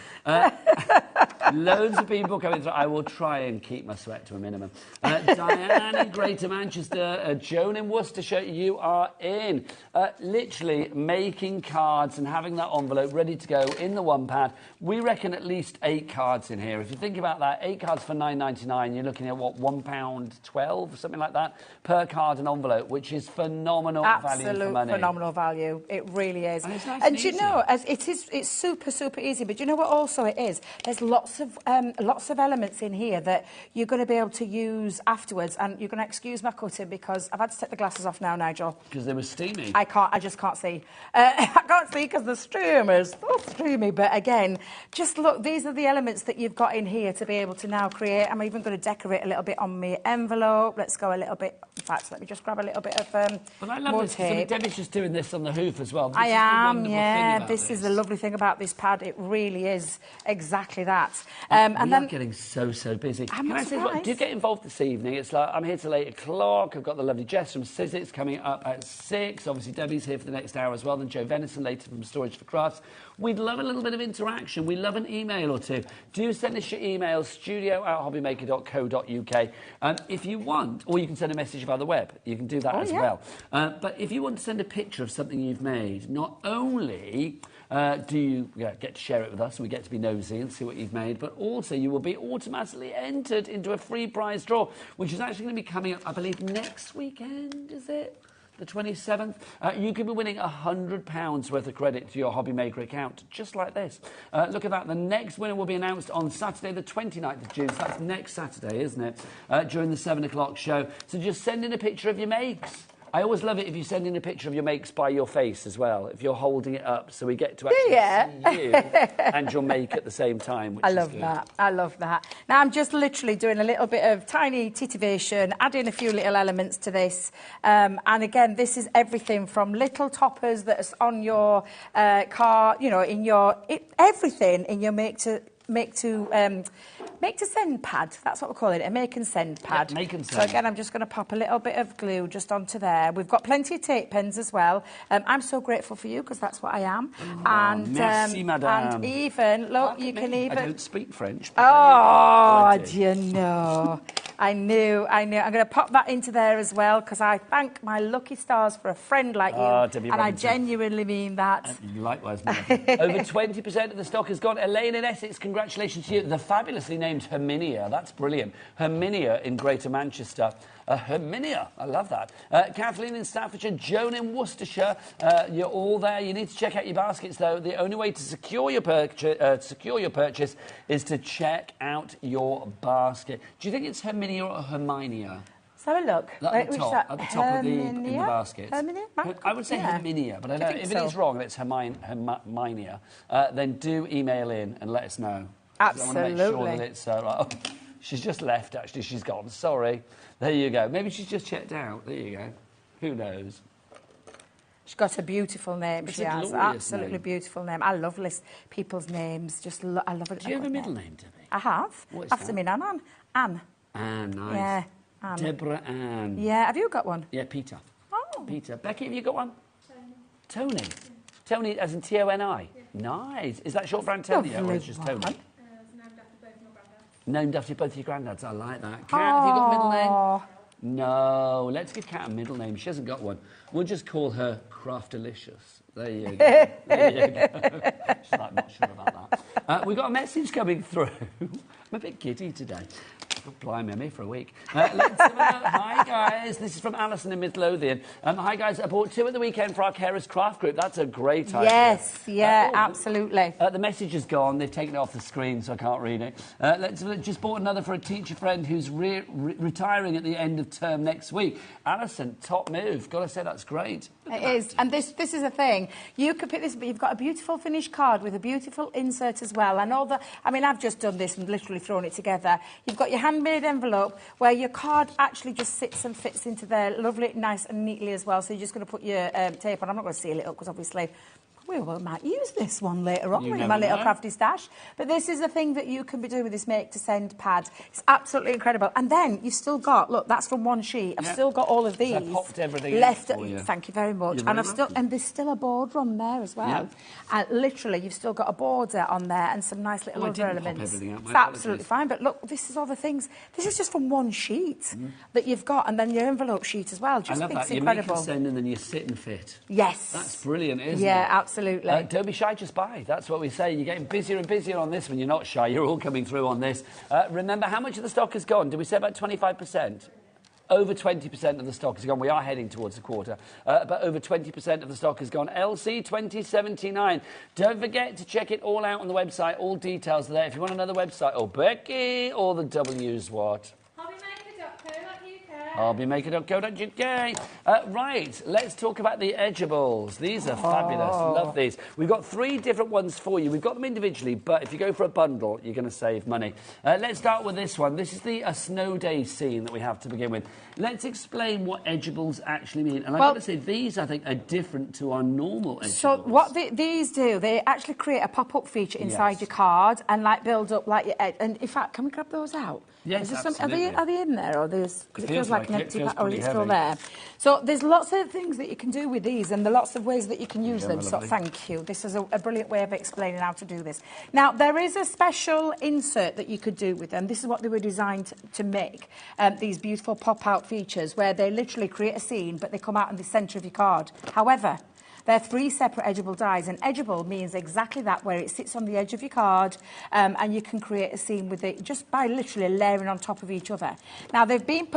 Loads of people coming through. I will try and keep my sweat to a minimum. Diane in Greater Manchester, Joan in Worcestershire, you are in. Literally making cards and having that envelope ready to go in the one pad. We reckon at least 8 cards in here. If you think about that, 8 cards for £9.99, you're looking at, what, £1.12, something like that, per card and envelope, which is phenomenal value for money. Phenomenal value. It really is. And it's nice and you know, it's super, super easy. But you know what also it is? There's lots of elements in here that you're going to be able to use afterwards. And you're going to excuse my cutting because I've had to take the glasses off now, Nigel. Because they were steamy. I just can't see. I can't see because the stream is so streamy. But again, just look, these are the elements that you've got in here to be able to now create. I'm even going to decorate a little bit on my envelope. Let's go a little bit. In fact, let me just grab a little bit of But I love more this. tape. Debbie's just doing this on the hoof as well. I am, yeah. This is the lovely thing about this pad. It really is exactly that. And we are getting so busy. Can I say, do get involved this evening? It's like, I'm here till 8 o'clock. I've got the lovely Jess from Sizzix coming up at 6. Obviously, Debbie's here for the next hour as well. Then Joe Venison later from Storage for Crafts. We'd love a little bit of interaction. We love an email or two. Do send us your emails, studio@hobbymaker.co.uk. If you want, or you can send a message via the web. You can do that as well. But if you want to send a picture of something you've made, not only do you get to share it with us, and we get to be nosy and see what you've made. But also, you will be automatically entered into a free prize draw, which is actually going to be coming up, I believe, next weekend, is it? The 27th. You could be winning £100 worth of credit to your HobbyMaker account, just like this. Look at that. The next winner will be announced on Saturday, the 29th of June. So that's next Saturday, isn't it? During the 7 o'clock show. So just send in a picture of your makes. I always love it if you send in a picture of your makes by your face as well, if you're holding it up, so we get to actually see you and your make at the same time. Which I love that. I love that. Now, I'm just literally doing a little bit of tiny titivation, adding a few little elements to this. And again, this is everything from little toppers that's on your car, you know, in your... everything in your make to send pad. That's what we're calling it, a make and send pad. Yeah, make and send. So again, I'm just going to pop a little bit of glue just onto there. We've got plenty of tape pens as well. I'm so grateful for you because that's what I am. Merci, madame. And even look, you can even. I don't speak French. Oh, do you know? I knew. I'm going to pop that into there as well because I thank my lucky stars for a friend like you, Debbie and Robinson. I genuinely mean that. Likewise, over 20% of the stock has gone. Elaine in Essex, congratulations to you. The fabulously named Herminia, that's brilliant. Herminia in Greater Manchester. Herminia, I love that. Kathleen in Staffordshire, Joan in Worcestershire, you're all there. You need to check out your baskets, though. The only way to secure your purchase is to check out your basket. Do you think it's Herminia or Herminia? Let's have a look. At the top of in the basket. Herminia? I would say Herminia, but I don't know. If it is wrong and it's Herminia, then do email in and let us know. Absolutely. I want to make sure that it's... oh, she's just left, actually. She's gone. Sorry. There you go. Maybe she's just checked out. There you go. Who knows? She's got a beautiful name. It's she has. Absolutely name. Beautiful name. I love people's names. I love it. Do you have a middle name, Debbie? I have. What is After that? me nan. Anne. Anne, nice. Yeah, Anne. Deborah Ann. Yeah, have you got one? Yeah, Peter. Oh. Peter. Becky, have you got one? Tony. Tony as in T-O-N-I? Yeah. Nice. Is that short for Antonio or it's just Tony? Named after both your granddads. I like that. Kat, have you got a middle name? No. Let's give Kat a middle name. She hasn't got one. We'll just call her Craftalicious. There you go. There you go. She's like, not sure about that. We've got a message coming through. I'm a bit giddy today. Blimey, I'm here for a week. Let's have a look. Hi, guys. This is from Alison in Midlothian. Hi, guys. I bought 2 at the weekend for our carers craft group. That's a great idea. Yes, yeah, absolutely. The message is gone. They've taken it off the screen, so I can't read it. Let's just bought another for a teacher friend who's retiring at the end of term next week. Alison, top move. Got to say, that's great. It is. And this is a thing. You could pick this, but you've got a beautiful finished card with a beautiful insert as well. And all the... I mean, I've just done this and literally thrown it together. You've got your handmade envelope where your card actually just sits and fits into there lovely, nice and neatly as well. So you're just going to put your tape on. I'm not going to seal it up because obviously we might use this one later on in my little crafty stash. But this is a thing that you can be doing with this make to send pad. It's absolutely incredible. And then you've still got, look, that's from one sheet. I've still got all of these. So I popped everything left. For you. Thank you very much. You're very And there's still a border on there as well. Yeah. And literally, you've still got a border on there and some nice little other elements. Pop everything out. It's absolutely fine. But look, this is all the things. This is just from one sheet that you've got, and then your envelope sheet as well. Just I love think that. it's You incredible. make and send, and then you sit and fit. Yes. That's brilliant, isn't it? Yeah, absolutely. Don't be shy, just buy. That's what we say. You're getting busier and busier on this when you're not shy. You're all coming through on this. Remember, how much of the stock has gone? Did we say about 25%? Over 20% of the stock has gone. We are heading towards a quarter. But over 20% of the stock has gone. LC 2079. Don't forget to check it all out on the website. All details are there. If you want another website, or Becky, or the W's what? HobbyMaker.co.uk. Right, let's talk about the edgeables. These are fabulous. Love these. We've got 3 different ones for you. We've got them individually, but if you go for a bundle, you're going to save money. Let's start with this one. This is the snow day scene that we have to begin with. Let's explain what edgeables actually mean. And I've got to say, these, I think, are different to our normal edgeables. So what these do, they actually create a pop-up feature inside your card and like build up like your edge. And in fact, can we grab those out? Yes, absolutely. Are they in there, or because it feels like an empty pack, or is it still heavy. there? So there's lots of things that you can do with these, and there are lots of ways that you can use them. So thank you. This is a brilliant way of explaining how to do this. Now there is a special insert that you could do with them. This is what they were designed to make. These beautiful pop-out features where they literally create a scene, but they come out in the centre of your card. However, They're 3 separate edgeable dies, and edgeable means exactly that, where it sits on the edge of your card, and you can create a scene with it just by literally layering on top of each other. Now, they've been...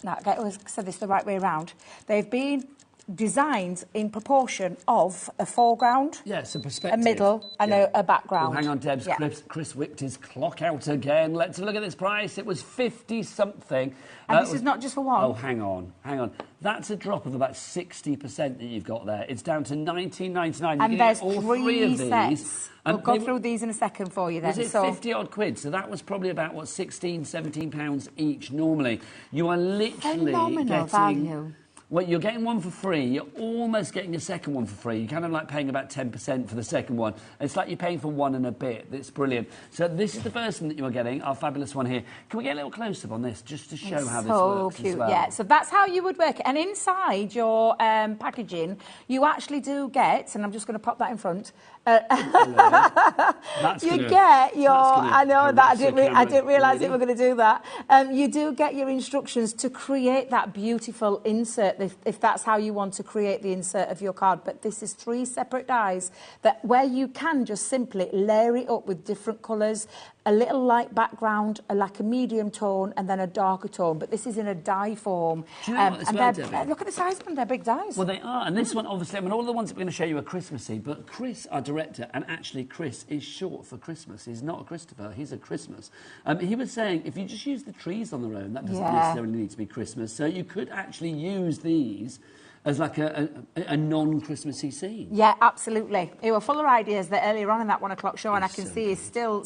I said this the right way around. They've been designed in proportion of a foreground, yes, a perspective, a middle, and a background. Well, hang on, Debs. Yeah. Chris whipped his clock out again. Let's have a look at this price. It was 50-something. And this is not just for one. Oh, hang on. That's a drop of about 60% that you've got there. It's down to $19.99. And there's all 3 of sets. these. We'll go through these in a second for you then. Was it 50-odd quid? So that was probably about, what, £16-17 each normally. You are literally phenomenal value. Well, you're getting one for free. You're almost getting a second one for free. You're kind of like paying about 10% for the second one. It's like you're paying for one and a bit. It's brilliant. So this is the first one that you're getting, our fabulous one here. Can we get a little close-up on this, just to show how this works cute. as well? Yeah, so that's how you would work it. And inside your packaging, you actually do get, and I'm just going to pop that in front, you get your... I know that I didn't realise that we're going to do that. You do get your instructions to create that beautiful insert, if that's how you want to create the insert of your card. But this is 3 separate dies where you can just simply layer it up with different colours, a little light background, like a medium tone, and then a darker tone. But this is in a die form. Do you know what, as well, Debbie? Look at the size of them, they're big dies. Well, they are. And this one, obviously, I mean, all of the ones that we're going to show you are Christmassy, but Chris, our director, and actually Chris is short for Christmas. He's not a Christopher, he's a Christmas. He was saying if you just use the trees on their own, that doesn't necessarily need to be Christmas. So you could actually use these as like a non-Christmassy scene. Yeah, absolutely. He was full of ideas that earlier on in that 1 o'clock show, and I can see he's still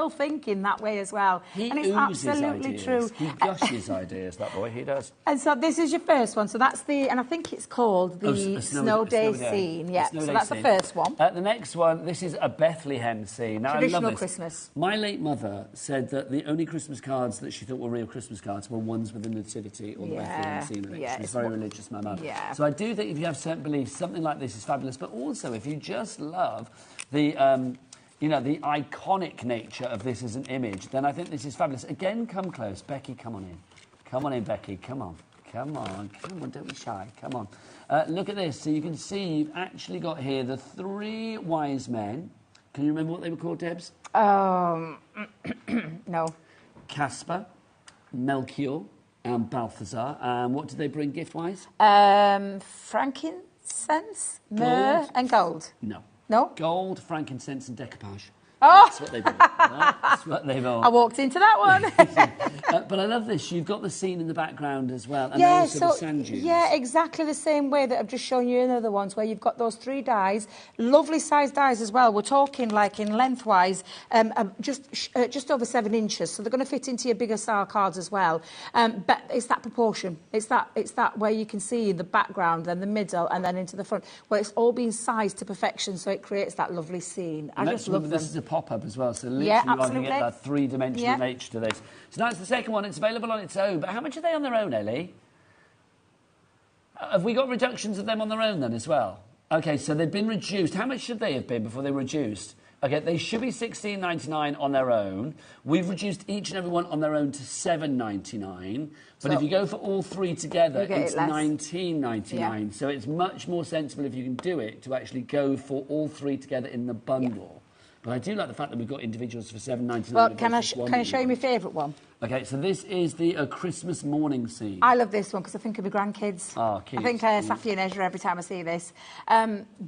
thinking that way as well. And it's absolutely ideas. True. He gushes ideas, that boy, he does. And so this is your first one. So that's and I think it's called the Snow Day scene. Yeah, so that's the first one. The next one, this is a Bethlehem scene. Now, traditional I love this. Christmas. My late mother said that the only Christmas cards that she thought were real Christmas cards were ones with the nativity or the Bethlehem scene in it. She's very religious, my mum. Yeah. So I do think if you have certain beliefs, something like this is fabulous. But also, if you just love the, the iconic nature of this as an image, then I think this is fabulous. Again, come close. Becky, come on in. Come on in, Becky. Come on. Come on. Come on, don't be shy. Come on. Look at this. So you can see you've actually got here the 3 wise men. Can you remember what they were called, Debs? No. Casper, Melchior, and Balthazar. What did they bring gift-wise? Frankincense, myrrh, and gold. No. No? Gold, frankincense, and decoupage. Oh! That's what they brought. That's what they brought. I walked into that one. But I love this. You've got the scene in the background as well, and also the sand dunes. Yeah, exactly the same way that I've just shown you in other ones, where you've got those 3 dies, lovely sized dies as well. We're talking like in lengthwise, just over 7 inches, so they're going to fit into your bigger style cards as well. But it's that proportion. It's that where you can see the background, then the middle, and then into the front, where it's all been sized to perfection, so it creates that lovely scene. I just love them. This is a pop-up as well, so literally you can get that 3-dimensional nature to this. So that's the second one. It's available on its own, but how much are they on their own, Ellie? Have we got reductions of them on their own then as well? OK, so they've been reduced. How much should they have been before they were reduced? OK, they should be $16.99 on their own. We've reduced each and every one on their own to $7.99. But if you go for all 3 together, it's $19.99. Yeah. So it's much more sensible if you can do it to actually go for all 3 together in the bundle. Yeah. But I do like the fact that we've got individuals for $7.99. Well, can I show you my favourite one? OK, so this is the Christmas morning scene. I love this one because I think of my grandkids. Oh, cute. I think Safi and Ezra every time I see this.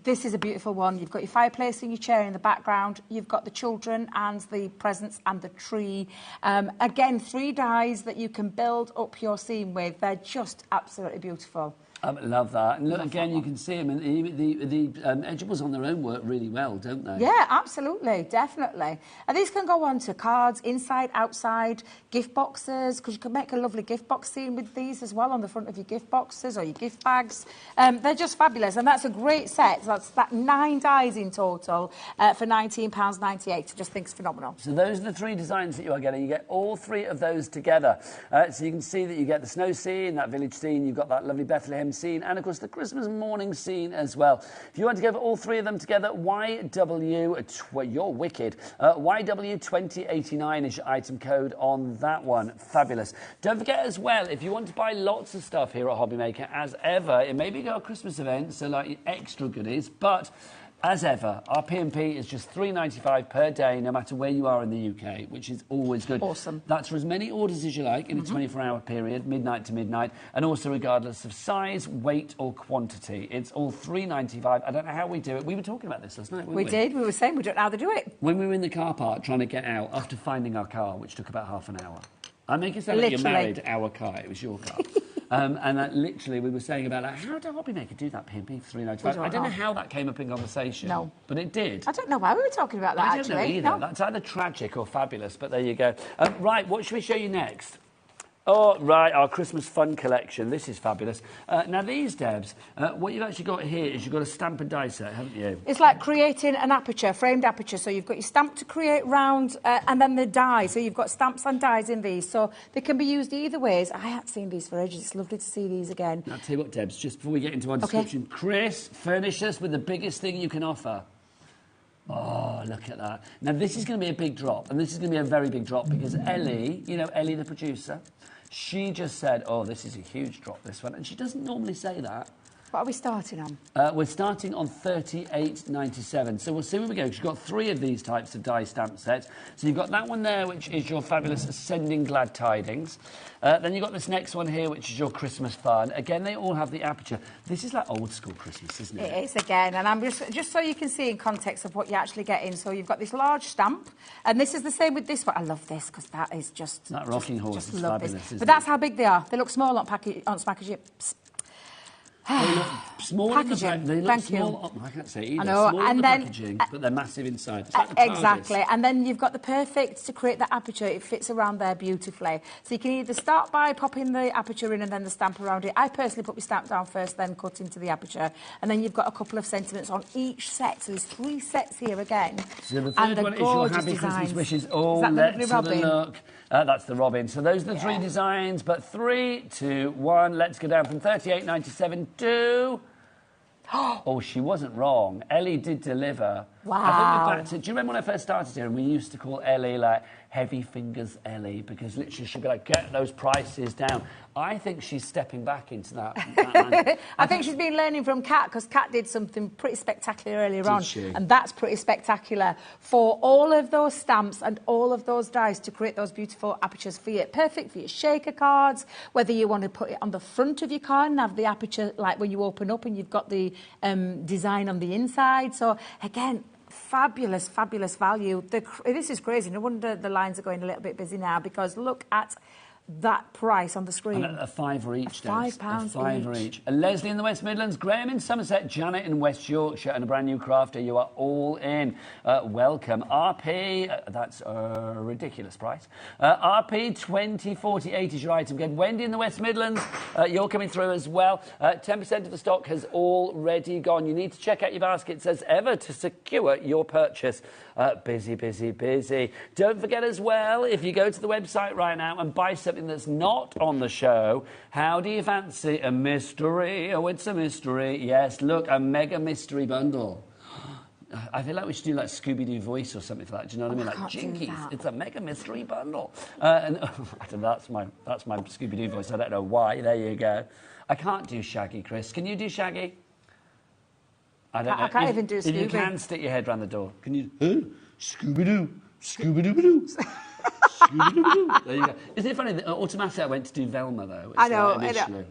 This is a beautiful one. You've got your fireplace and your chair in the background. You've got the children and the presents and the tree. Again, 3 dies that you can build up your scene with. They're just absolutely beautiful. I love that. And look, again, you can see them. And the edgeables on their own work really well, don't they? Yeah, absolutely, definitely. And these can go on to cards, inside, outside, gift boxes, because you can make a lovely gift box scene with these as well on the front of your gift boxes or your gift bags. They're just fabulous, and that's a great set. That's 9 dies in total for £19.98. I just think it's phenomenal. So those are the 3 designs that you are getting. You get all 3 of those together. So you can see that you get the snow scene, that village scene, you've got that lovely Bethlehem scene, and of course the Christmas morning scene as well. If you want to go for all 3 of them together, YW, you're wicked. YW2089 is your item code on that. that one. Fabulous. Don't forget as well, if you want to buy lots of stuff here at HobbyMaker, as ever, it may be our Christmas event, so like extra goodies, but as ever, our P&P is just $3.95 per day, no matter where you are in the UK, which is always good. Awesome. That's for as many orders as you like in a 24-hour period, midnight to midnight, and also regardless of size, weight or quantity. It's all $3.95. I don't know how we do it. We were talking about this last night, weren't we? We did. We were saying we don't know how to do it. When we were in the car park trying to get out after finding our car, which took about half an hour. I make it sound like you're married, our car. It was your car. Literally, we were saying about how did HobbyMaker do that P&P for $3.95? I don't know how that came up in conversation. No. But it did. I don't know why we were talking about that, I don't know either. No. That's either tragic or fabulous, but there you go. Right, what should we show you next? Oh, right, our Christmas fun collection. This is fabulous. Now, these, Debs, what you've actually got here is you've got a stamp and die set, haven't you? It's like creating an aperture, framed aperture. So you've got your stamp to create round and then the die. So you've got stamps and dies in these. So they can be used either ways. I haven't seen these for ages. It's lovely to see these again. I'll tell you what, Debs, just before we get into our description, Chris, furnish us with the biggest thing you can offer. Oh, look at that. Now, this is going to be a big drop, and this is going to be a very big drop because Ellie, you know Ellie, the producer, she just said, oh, this is a huge drop, this one. And she doesn't normally say that. What are we starting on? We're starting on $38.97. So we'll see where we go. She's got 3 of these types of die stamp sets. So you've got that one there, which is your fabulous Ascending Glad Tidings. Then you've got this next one here, which is your Christmas Fun. Again, they all have the aperture. This is like old school Christmas, isn't it? It is again, and I'm just so you can see in context of what you're actually getting. So you've got this large stamp, and this is the same with this one. I love this because that is just that rocking horse is fabulous. Isn't but that's how big they are. They look small on package. They look small packaging. In the they look Thank small. you. I can't say either. I know. Small and in the then, packaging, but they're massive inside. It's like the exactly. And then you've got the perfect to create the aperture. It fits around there beautifully. So you can either start by popping the aperture in and then the stamp around it. I personally put my stamp down first, then cut into the aperture. And then you've got a couple of sentiments on each set. So there's 3 sets here again. So the third one is your Happy Christmas Wishes. Oh, let's have a look. That's the Robin. So those are the 3 designs. But 3, 2, 1. Let's go down from $38.97 to... Oh, she wasn't wrong. Ellie did deliver. Wow. I think we're back to... Do you remember when I first started here and we used to call Ellie, like, Heavy Fingers Ellie, because literally she'd be like, get those prices down. I think she's stepping back into that. I think she's been learning from Kat, because Kat did something pretty spectacular earlier on. She? And that's pretty spectacular. For all of those stamps and all of those dies to create those beautiful apertures for you. Perfect for your shaker cards, whether you want to put it on the front of your card and have the aperture like when you open up and you've got the design on the inside. So, again, fabulous, fabulous value. This is crazy. No wonder the lines are going a little bit busy now, because look at that price on the screen. And a £5 each. £5 each. Leslie in the West Midlands, Graham in Somerset, Janet in West Yorkshire, and a brand new crafter. You are all in. Welcome. RP, that's a ridiculous price. RP 2048 is your item. Again, Wendy in the West Midlands, you're coming through as well. 10% of the stock has already gone. You need to check out your baskets as ever to secure your purchase. Busy, busy, busy. Don't forget as well, if you go to the website right now and buy something that's not on the show, how do you fancy a mystery? Oh, it's a mystery. Yes, look, a mega mystery bundle. I feel like we should do like Scooby-Doo voice or something for that. Do you know what I mean? Like Jinkies. It's a mega mystery bundle. I don't know, that's my Scooby-Doo voice. I don't know why. There you go. I can't do Shaggy, Chris. Can you do Shaggy? I don't know. I can't even do Scooby. If you can, stick your head round the door. Can you? Scooby-Doo. Scooby-Doo-ba-doo. Scooby-Doo-ba-doo. There you go. Isn't it funny that automatically I went to do Velma, though? I know, I know.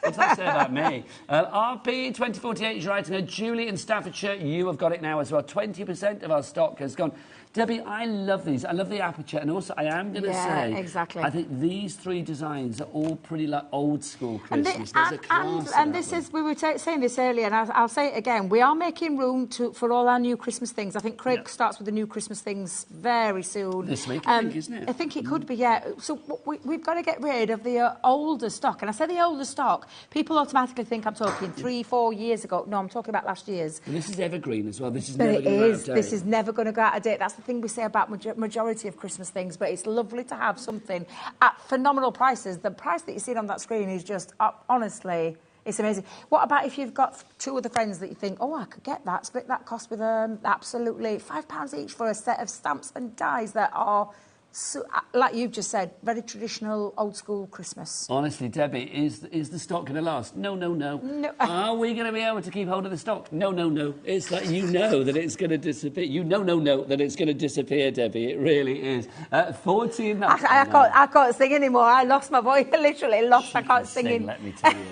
What's that say about me? RP 2048 is your item. Julie in Staffordshire, you have got it now as well. 20% of our stock has gone. Debbie, I love these. I love the aperture. And also, I am going to say... exactly. I think these 3 designs are all pretty, like, old-school Christmas. There's a class and this is... We were saying this earlier, and I'll say it again. We are making room for all our new Christmas things. I think Craig starts with the new Christmas things very soon. This week, I think, isn't it? I think it could be, yeah. So we've got to get rid of the older stock. And I say the older stock, people automatically think I'm talking 3-4 years ago. No, I'm talking about last year's. And this is evergreen as well. This is but never it going to go out of is. date. This is never going to go out of date. That's the thing we say about majority of Christmas things, but it's lovely to have something at phenomenal prices. The price that you see on that screen is just, honestly, it's amazing. What about if you've got 2 other friends that you think, oh, I could get that, split that cost with them? Absolutely. £5 each for a set of stamps and dies that are So, like you've just said, very traditional, old school Christmas. Honestly, Debbie, is the stock going to last? No, no, no. No. Are we going to be able to keep hold of the stock? No, no, no. It's like you know that it's going to disappear. You know that it's going to disappear, Debbie. It really is. 14. I can't sing anymore. I lost my voice. Literally lost. I can't sing. Let me tell you.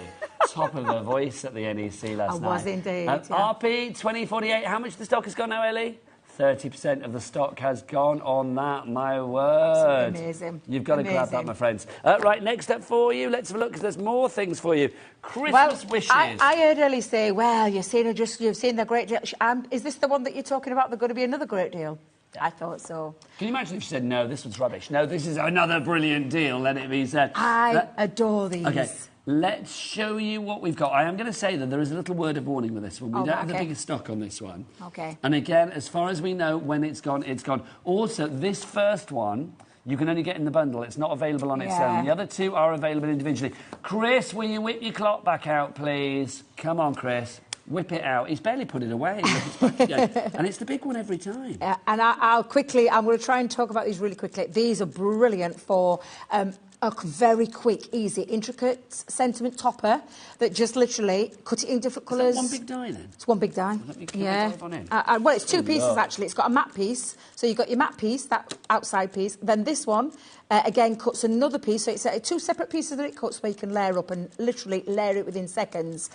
Top of the voice at the NEC last night. I was indeed. Yeah. RP 2048. How much the stock has gone now, Ellie? 30% of the stock has gone on that, my word. Absolutely amazing. You've got to grab that, my friends. Right, next up for you, let's have a look, because there's more things for you. Christmas wishes. I heard Ellie say, well, you've seen the great deal. Is this the one that you're talking about? There's going to be another great deal? I thought so. Can you imagine if she said, no, this one's rubbish. No, this is another brilliant deal, let it be said. I adore these. Okay. Let's show you what we've got. I am going to say that there is a little word of warning with this one. We don't have the biggest stock on this one. Okay. And again, as far as we know, when it's gone, it's gone. Also, this first one, you can only get in the bundle. It's not available on its own. The other two are available individually. Chris, will you whip your clock back out, please? Come on, Chris. Whip it out. He's barely put it away. And it's the big one every time. And I'm going to try and talk about these really quickly. These are brilliant for a very quick, easy, intricate sentiment topper that just literally cut it in different colours. Is that one big die then? It's one big die. Well, it's two pieces actually. It's got a matte piece. So you've got your matte piece, that outside piece. Then this one, again, cuts another piece. So it's two separate pieces that it cuts where you can layer up and literally layer it within seconds.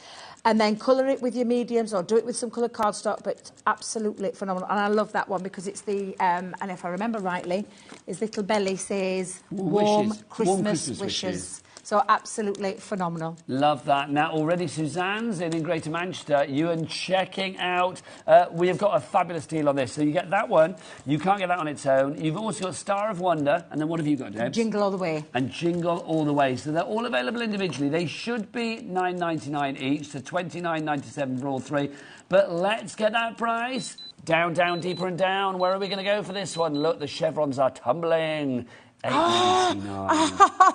And then colour it with your mediums or do it with some coloured cardstock, but absolutely phenomenal. And I love that one because it's the, and if I remember rightly, his little belly says warm Christmas wishes. So absolutely phenomenal. Love that. Now, already Suzanne's in Greater Manchester. You are checking out. We have got a fabulous deal on this. So you get that one. You can't get that on its own. You've also got Star of Wonder. And then what have you got, Debs? Jingle All the Way. And Jingle All the Way. So they're all available individually. They should be $9.99 each, so $29.97 for all three. But let's get that price. Down, down, deeper and down. Where are we going to go for this one? Look, the chevrons are tumbling. $8.99.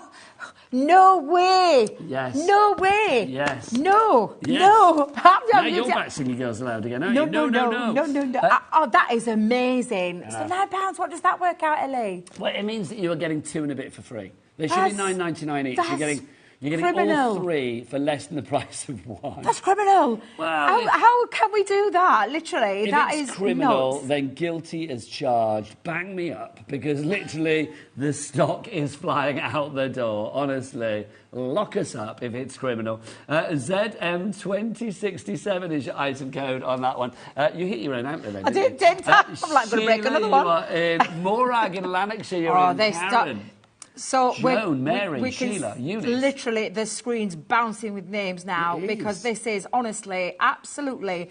No way! Yes. No way! Yes. No! Yes. No! Now you're back singing Girls Aloud again, aren't you? No. Oh, that is amazing. So £9, what does that work out, Ellie? Well, it means that you are getting 2 and a bit for free. They should be $9.99 each. You're getting all 3 for less than the price of 1. That's criminal. Well, how can we do that? Literally, that is criminal. Nuts. Then guilty as charged. Bang me up, because literally the stock is flying out the door. Honestly, lock us up if it's criminal. ZM2067 is your item code on that one. You hit your own outlet then. I did. I'm like going to break another one. You are in Morag in Lanarkshire. You're in Karen. So Joan, Mary, Sheila, Eunice. Literally, the screen's bouncing with names now because this is honestly, absolutely,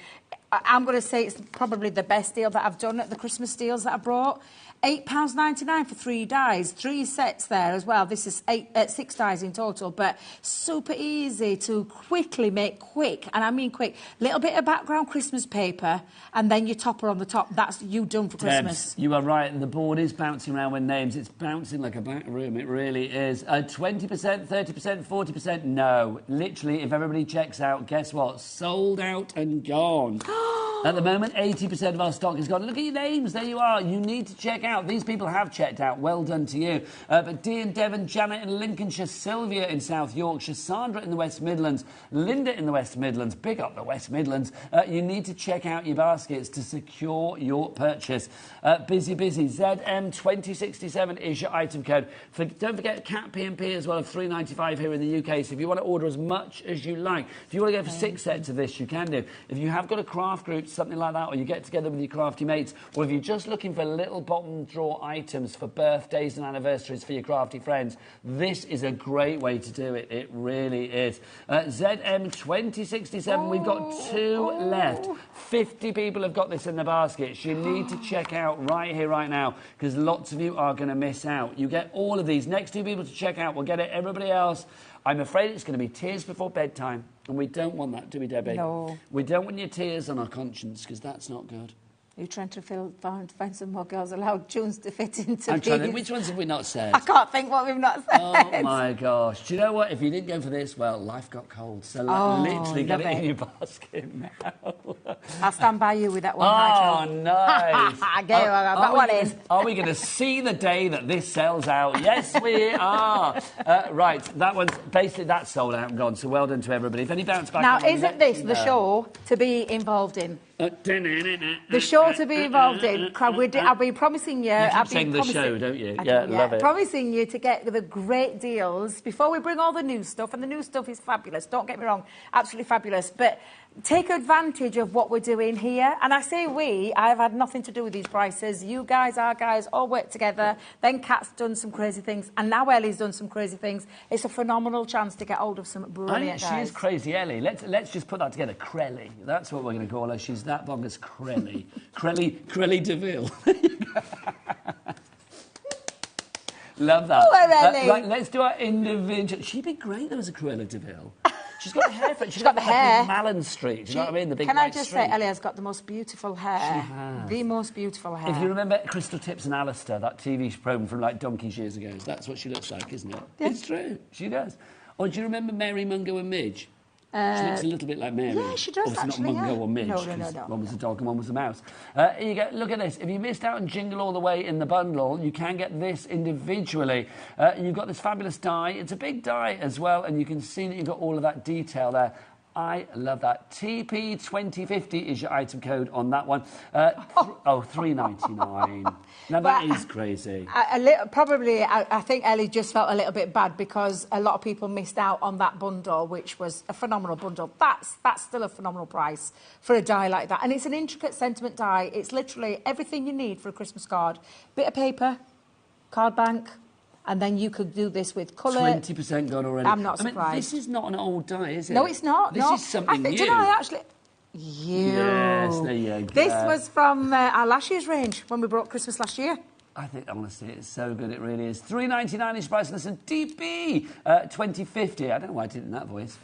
I'm going to say it's probably the best deal that I've done at the Christmas deals that I brought. £8.99 for 3 dies, 3 sets there as well. This is 6 dies in total, but super easy to quickly make quick, and I mean quick. Little bit of background Christmas paper, and then your topper on the top. That's you done for Christmas. You are right. The board is bouncing around with names. It's bouncing like a back room. It really is. 20%, 30%, 40%. No, literally, if everybody checks out, guess what? Sold out and gone. At the moment, 80% of our stock is gone. Look at your names. There you are. You need to check out. These people have checked out. Well done to you. But Dee in Devon, Janet in Lincolnshire, Sylvia in South Yorkshire, Sandra in the West Midlands, Linda in the West Midlands. Big up the West Midlands. You need to check out your baskets to secure your purchase. Busy. ZM2067 is your item code. Don't forget Cat P&P as well of $3.95 here in the UK. So if you want to order as much as you like, if you want to go for 6 sets of this, you can do. If you have got a craft group, something like that, or you get together with your crafty mates, or if you're just looking for little bottom drawer items for birthdays and anniversaries for your crafty friends, this is a great way to do it. It really is. ZM2067, we've got 2 left. 50 people have got this in the baskets. You need to check out right here, right now, because lots of you are going to miss out. You get all of these. Next 2 people to check out will get it. Everybody else, I'm afraid it's going to be tears before bedtime. And we don't want that, do we, Debbie? No. We don't want your tears on our conscience, because that's not good. You're trying to find some more girls allowed tunes to fit into I'm trying to, these. which ones have we not said? I can't think what we've not said. Oh my gosh. Do you know what? If you didn't go for this, well, life got cold. So literally get it in your basket now. I'll stand by you with that one, Nigel. Nice. Are we going to see the day that this sells out? Yes, we are. Right, that one's basically that's sold out and gone. So well done to everybody. If any bounce back. Now, isn't this the show to be involved in? The show to be involved in. I've been promising you. You keep saying the show, don't you? Yeah, love it. Promising you to get the great deals before we bring all the new stuff, and the new stuff is fabulous. Don't get me wrong, absolutely fabulous. But take advantage of what we're doing here. And I say we. I've had nothing to do with these prices. You guys, our guys, all work together. Then Kat's done some crazy things, and now Ellie's done some crazy things. It's a phenomenal chance to get hold of some brilliant guys. She is crazy, Ellie. Let's just put that together. Crelly. That's what we're going to call her. She's that bonkers Crelly. Crelly DeVille. Love that. Right, let's do our individual. She'd be great though as a Cruella DeVille. She's got the hair. She's got the hair. Malin Street. Do you know what I mean? The big. Can I just say, Ellie has got the most beautiful hair. She has. The most beautiful hair. If you remember Crystal Tips and Alistair, that TV program from like donkeys years ago, that's what she looks like, isn't it? Yeah. It's true. She does. Or do you remember Mary Mungo and Midge? She looks a little bit like Mary. Yeah, she does. Obviously actually, not Mungo or Midge. No. One was a dog and one was a mouse. Here you go. Look at this. If you missed out on Jingle All the Way in the bundle, you can get this individually. You've got this fabulous die. It's a big die as well, and you can see that you've got all of that detail there. I love that. TP2050 is your item code on that one. $3.99. Now that is crazy. I think Ellie just felt a little bit bad because a lot of people missed out on that bundle, which was a phenomenal bundle. That's still a phenomenal price for a die like that. And it's an intricate sentiment die. It's literally everything you need for a Christmas card. Bit of paper, card bank, and then you could do this with colour. 20% gone already. I'm not surprised. I mean, this is not an old die, is it? No, it's not. This is something new. Do you know, I actually... Yes, there you go. This was from our last year's range when we brought Christmas last year. I think, honestly, it's so good, it really is. $3.99 is price. Listen, DP 2050. I don't know why I did it in that voice.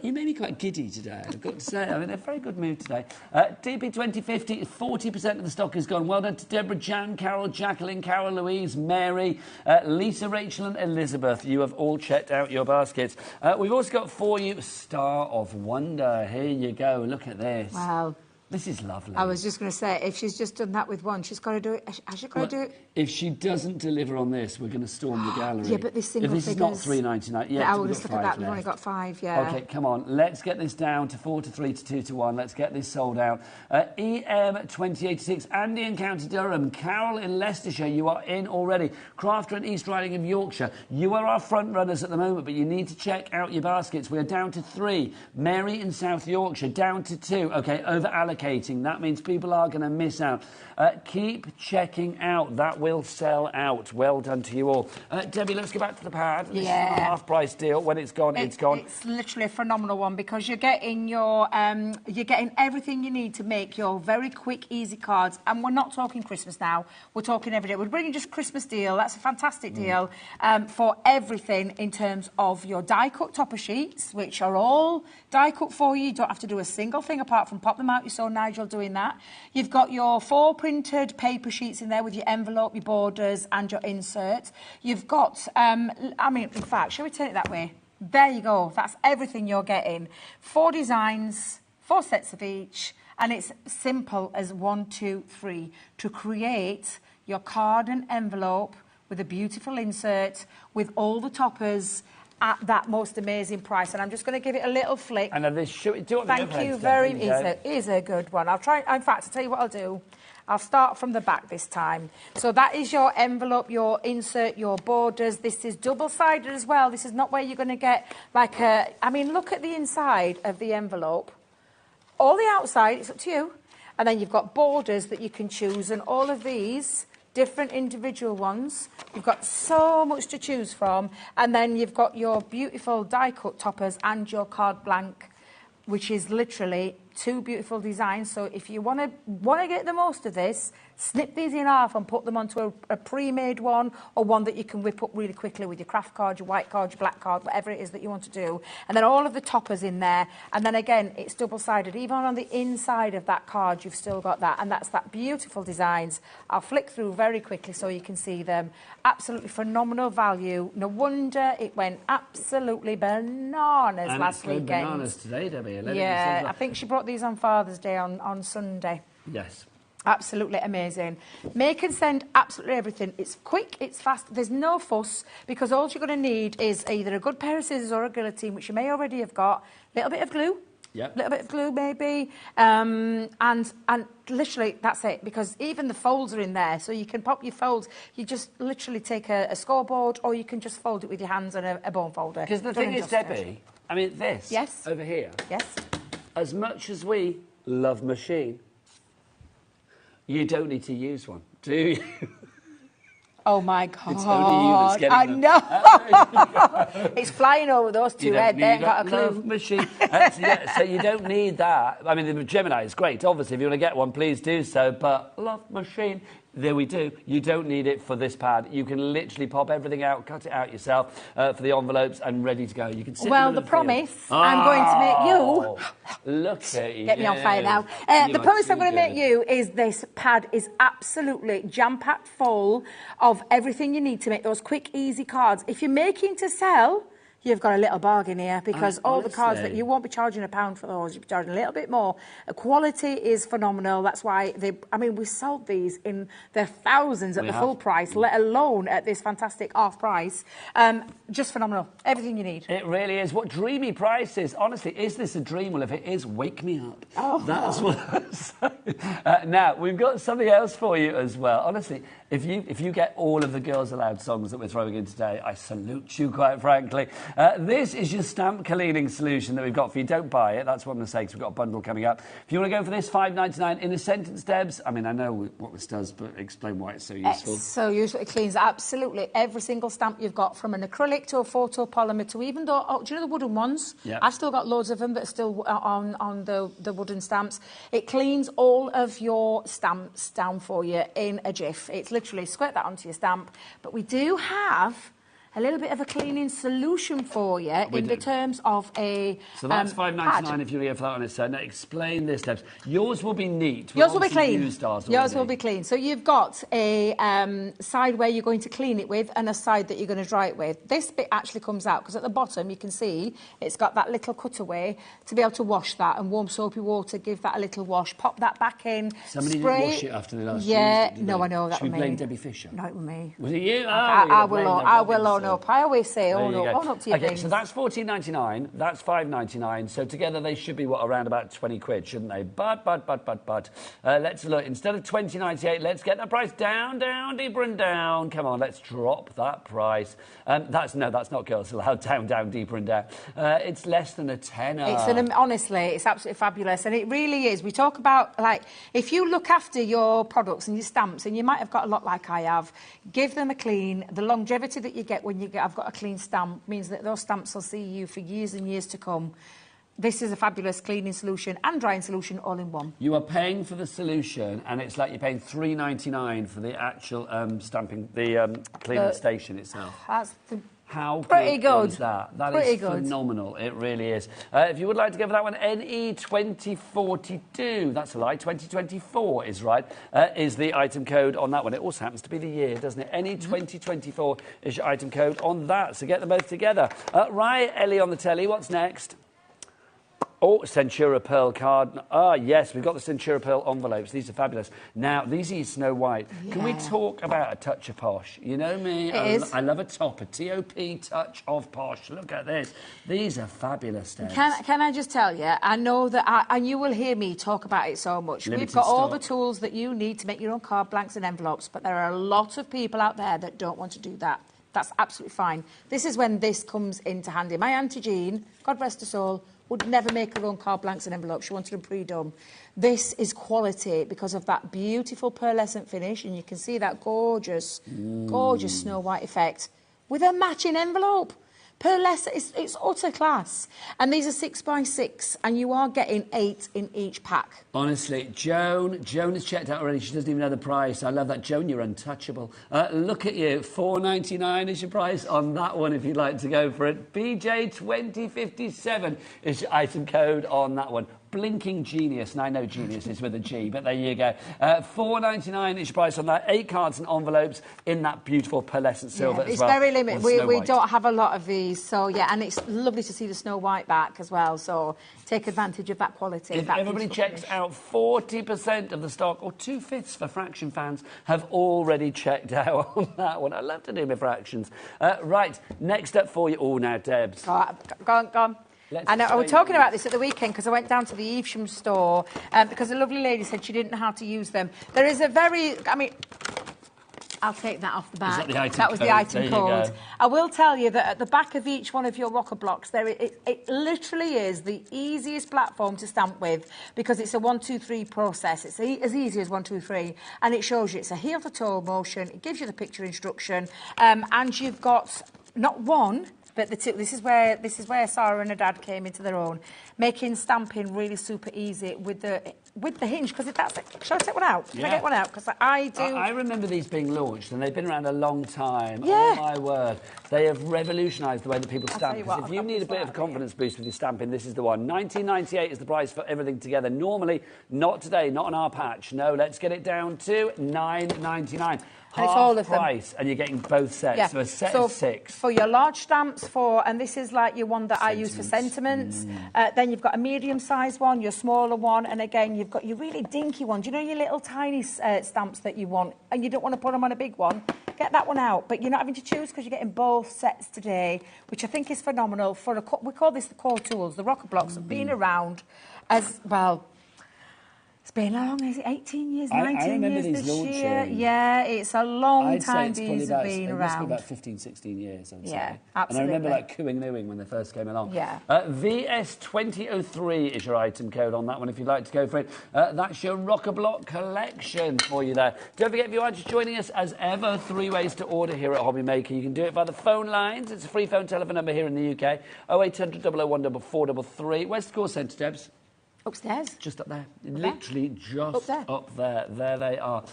You made me quite giddy today, I've got to say. I'm in a very good mood today. DP 2050, 40% of the stock is gone. Well done to Deborah, Jan, Carol, Jacqueline, Carol, Louise, Mary, Lisa, Rachel and Elizabeth. You have all checked out your baskets. We've also got for you Star of Wonder. Here you go. Look at this. Wow. This is lovely. I was just going to say, if she's just done that with one, she's got to do it. Has she got to do it? If she doesn't deliver on this, we're going to storm the gallery. Yeah, but this single If this is not $3.99, yeah, I would just look at that. We've only got 5, yeah. Okay, come on. Let's get this down to 4 to 3 to 2 to 1. Let's get this sold out. EM 2086, Andy in County Durham, Carol in Leicestershire. You are in already. Crafter in East Riding of Yorkshire. You are our front runners at the moment, but you need to check out your baskets. We are down to 3. Mary in South Yorkshire down to 2. Okay, over allocating. That means people are going to miss out. Keep checking out. That will sell out. Well done to you all. Debbie, let's go back to the pad. This is not a half-price deal. When it's gone, it's gone. It's literally a phenomenal one because you're getting your, you're getting everything you need to make your very quick, easy cards. And we're not talking Christmas now. We're talking every day. We're bringing just Christmas deal. That's a fantastic deal for everything in terms of your die-cut topper sheets, which are all die-cut for you. You don't have to do a single thing apart from pop them out. You saw Nigel doing that. You've got your 4 printed paper sheets in there with your envelope, your borders and your insert. You've got, I mean, in fact, shall we turn it that way? There you go. That's everything you're getting. 4 designs, 4 sets of each, and it's simple as 1, 2, 3 to create your card and envelope with a beautiful insert, with all the toppers, at that most amazing price. And I'm just going to give it a little flick. And this should do it. Thank you very much. It is a good one. I'll try. In fact, I'll tell you what I'll do. I'll start from the back this time. So that is your envelope, your insert, your borders. This is double-sided as well. This is not where you're going to get like a... I mean, look at the inside of the envelope. All the outside, it's up to you. And then you've got borders that you can choose. And all of these... different individual ones. You've got so much to choose from. And then you've got your beautiful die-cut toppers and your card blank, which is literally two beautiful designs. So if you want to get the most of this, snip these in half and put them onto a pre-made one, or one that you can whip up really quickly with your craft card, your white card, your black card, whatever it is that you want to do. And then all of the toppers in there. And then again, it's double-sided. Even on the inside of that card, you've still got that. And that's that beautiful designs. I'll flick through very quickly so you can see them. Absolutely phenomenal value. No wonder it went absolutely bananas last weekend. Bananas today, Debbie. Yeah, I think she brought these on Father's Day on Sunday. Yes. Absolutely amazing. Make and send absolutely everything. It's quick, it's fast, there's no fuss, because all you're going to need is either a good pair of scissors or a guillotine, which you may already have got, a little bit of glue, a little bit of glue maybe, and literally that's it, because even the folds are in there, so you can pop your folds. You just literally take a scoreboard, or you can just fold it with your hands on a bone folder. Because the thing is, Debbie, I mean, this over here, as much as we love machine, you don't need to use one, do you? Oh my God! It's only you that's getting them. I know. It's flying over those two heads. They ain't got a clue. Machine. So you don't need that. I mean, the Gemini is great. Obviously, if you want to get one, please do so. But love machine. There we do. You don't need it for this pad. You can literally pop everything out, cut it out yourself for the envelopes, and ready to go. You can sit. Well, the promise I'm going to make you. Look at you. Get me on fire now. The promise I'm going to make you is this pad is absolutely jam-packed full of everything you need to make those quick, easy cards. If you're making to sell, you've got a little bargain here, because all the cards that you won't be charging £1 for those, you'll be charging a little bit more. The quality is phenomenal. That's why we sold these in their thousands at the full price, let alone at this fantastic half price. Just phenomenal. Everything you need. It really is. What dreamy prices. Honestly, is this a dream? Well, if it is, wake me up. Oh. That's what I'm saying. Now, we've got something else for you as well. Honestly, if you get all of the Girls Aloud songs that we're throwing in today, I salute you, quite frankly. This is your stamp cleaning solution that we've got for you. Don't buy it. That's one mistake. We've got a bundle coming up. If you want to go for this, $5.99 in a sentence, Debs. I mean, I know what this does, but explain why it's so useful. It's so useful. It cleans absolutely every single stamp you've got, from an acrylic to a photopolymer to even though, do you know the wooden ones? Yeah. I've still got loads of them that are still on the wooden stamps. It cleans all of your stamps down for you in a jiff. It's literally squirt that onto your stamp. But we do have a little bit of a cleaning solution for you in the terms of a So that's $5.99 if you want to go for that on its own. Now, explain this, Debs. Yours will be neat. Yours will be clean. Yours will be clean. So you've got a side where you're going to clean it with and a side that you're going to dry it with. This bit actually comes out because at the bottom you can see it's got that little cutaway to be able to wash that, and warm soapy water, give that a little wash. Pop that back in. Somebody didn't wash it after the last used it, no, I know. That was me. Should we blame Debbie Fisher? No, it was me. Was it you? I will own up. I always say own up to your things. So that's $14.99. That's $5.99. So together they should be, around about 20 quid, shouldn't they? But. Let's look. Instead of $20.98, let's get the price down, deeper and down. Come on, let's drop that price. That's not Girls Aloud. Down, deeper and down. It's less than a tenner. Honestly, it's absolutely fabulous, and it really is. We talk about, like, if you look after your products and your stamps, and you might have got a lot like I have, give them a clean. The longevity that you get when I've got a clean stamp means that those stamps will see you for years and years to come. This is a fabulous cleaning solution and drying solution all in one. You are paying for the solution, and it's like you're paying $3.99 for the actual stamping, the cleaning station itself. That's How pretty good is that? That pretty is phenomenal. It really is. If you would like to go for that one, NE2042. That's a lie. 2024 is right. Is the item code on that one. It also happens to be the year, doesn't it? NE2024 is your item code on that. So get them both together. Right, Ellie on the telly. What's next? Oh, Centura Pearl card. Yes, we've got the Centura Pearl envelopes. These are fabulous. Now, these are Snow White. Yeah. Can we talk about a touch of posh? You know me, I love a top, a TOP touch of posh. Look at this. These are fabulous, Debs. Can I just tell you, I know that, and you will hear me talk about it so much. We've got all the tools that you need to make your own card blanks and envelopes, but there are a lot of people out there that don't want to do that. That's absolutely fine. This is when this comes into handy. My Auntie Jean, God rest her soul, would never make her own card blanks and envelopes. She wanted them pre-done. This is quality because of that beautiful pearlescent finish, and you can see that gorgeous Snow White effect with a matching envelope. per lesson. It's utter class. And these are 6 by 6, and you are getting 8 in each pack. Honestly, Joan has checked out already. She doesn't even know the price. I love that. Joan, you're untouchable. Look at you. $4.99 is your price on that one if you'd like to go for it. BJ2057 is your item code on that one. Blinking genius, and I know genius is with a G, but there you go. $4.99 is your price on that. 8 cards and envelopes in that beautiful pearlescent silver as well. It's very limited. We don't have a lot of these, so yeah, and it's lovely to see the Snow White back as well, so take advantage of that quality. If everybody checks out, 40% of the stock, or 2/5 for fraction fans, have already checked out on that one. I love to do my fractions. Right, next up for you. Oh, now, Debs. Go on. I know, I was talking about this at the weekend because I went down to the Evesham store because a lovely lady said she didn't know how to use them. There is a very, I'll take that off the back. That was the item code. I will tell you that at the back of each one of your rocker blocks, it literally is the easiest platform to stamp with because it's a 1, 2, 3 process. It's as easy as 1, 2, 3, and it shows you it's a heel to toe motion. It gives you the picture instruction, and you've got not one. But this is where Sarah and her dad came into their own, making stamping really super easy with the hinge. Because that's it. Shall I take one out? Can I get one out? Because I do. I remember these being launched, and they've been around a long time. Yeah. Oh my word, they have revolutionised the way that people stamp. If you need a bit of a confidence boost with your stamping, this is the one. $19.98 is the price for everything together. Normally, not today, not on our patch. No, let's get it down to $9.99. Half price, and you're getting both sets. Yeah. So a set of 6. For your large stamps, and this is like your one that I use for sentiments. Then you've got a medium-sized one, your smaller one, and again, you've got your really dinky one. Do you know your little tiny stamps that you want, and you don't want to put them on a big one? Get that one out, but you're not having to choose because you're getting both sets today, which I think is phenomenal. We call this the core tools. The rocker blocks have been around as well. It's been long, is it 18 years, 19 years this year? Yeah, it's a long time these have been around. It must be about 15, 16 years, I'd say. Yeah, absolutely. And I remember like cooing nooing when they first came along. Yeah. VS2003 is your item code on that one if you'd like to go for it. That's your rocker block collection for you there. Don't forget, if you are just joining us, as ever, 3 ways to order here at HobbyMaker. You can do it via the phone lines. It's a free phone telephone number here in the UK. 0800 001 4433. Where's the call centre, Debs? Upstairs. Just up there. Literally just up there. There they are.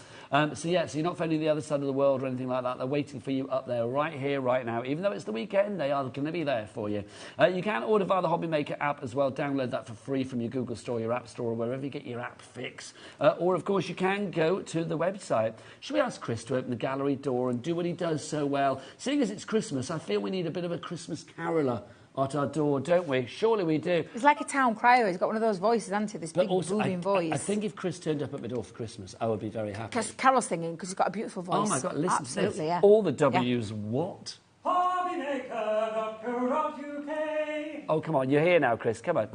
So you're not phoning the other side of the world or anything like that. They're waiting for you up there right here, right now. Even though it's the weekend, they are going to be there for you. You can order via the HobbyMaker app as well. Download that for free from your Google Store, your App Store, or wherever you get your app fix. Or, of course, you can go to the website. Should we ask Chris to open the gallery door and do what he does so well? Seeing as it's Christmas, I feel we need a bit of a Christmas caroller at our door, don't we? Surely we do. It's like a town crier. He's got one of those voices, hasn't he? This big booming voice. I think if Chris turned up at my door for Christmas, I would be very happy. Because Carol's singing, because he's got a beautiful voice. Oh my God, listen to this. Yeah. All the W's, what? HobbyMaker.co.uk. Oh, come on, you're here now, Chris. Come on.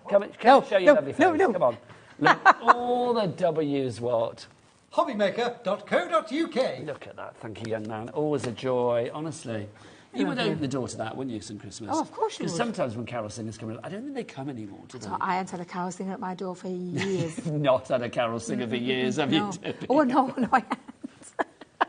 Come on, show your lovely face. No. Come on. Look, all the W's, what? HobbyMaker.co.uk. Look at that. Thank you, young man. Always a joy, honestly. You would open the door to that, wouldn't you, some Christmas? Oh, of course you would. Because sometimes when carol singers come in, I don't think they come anymore, do they? I haven't had a carol singer at my door for years. Not had a carol singer for years, have you? Oh, no, I haven't.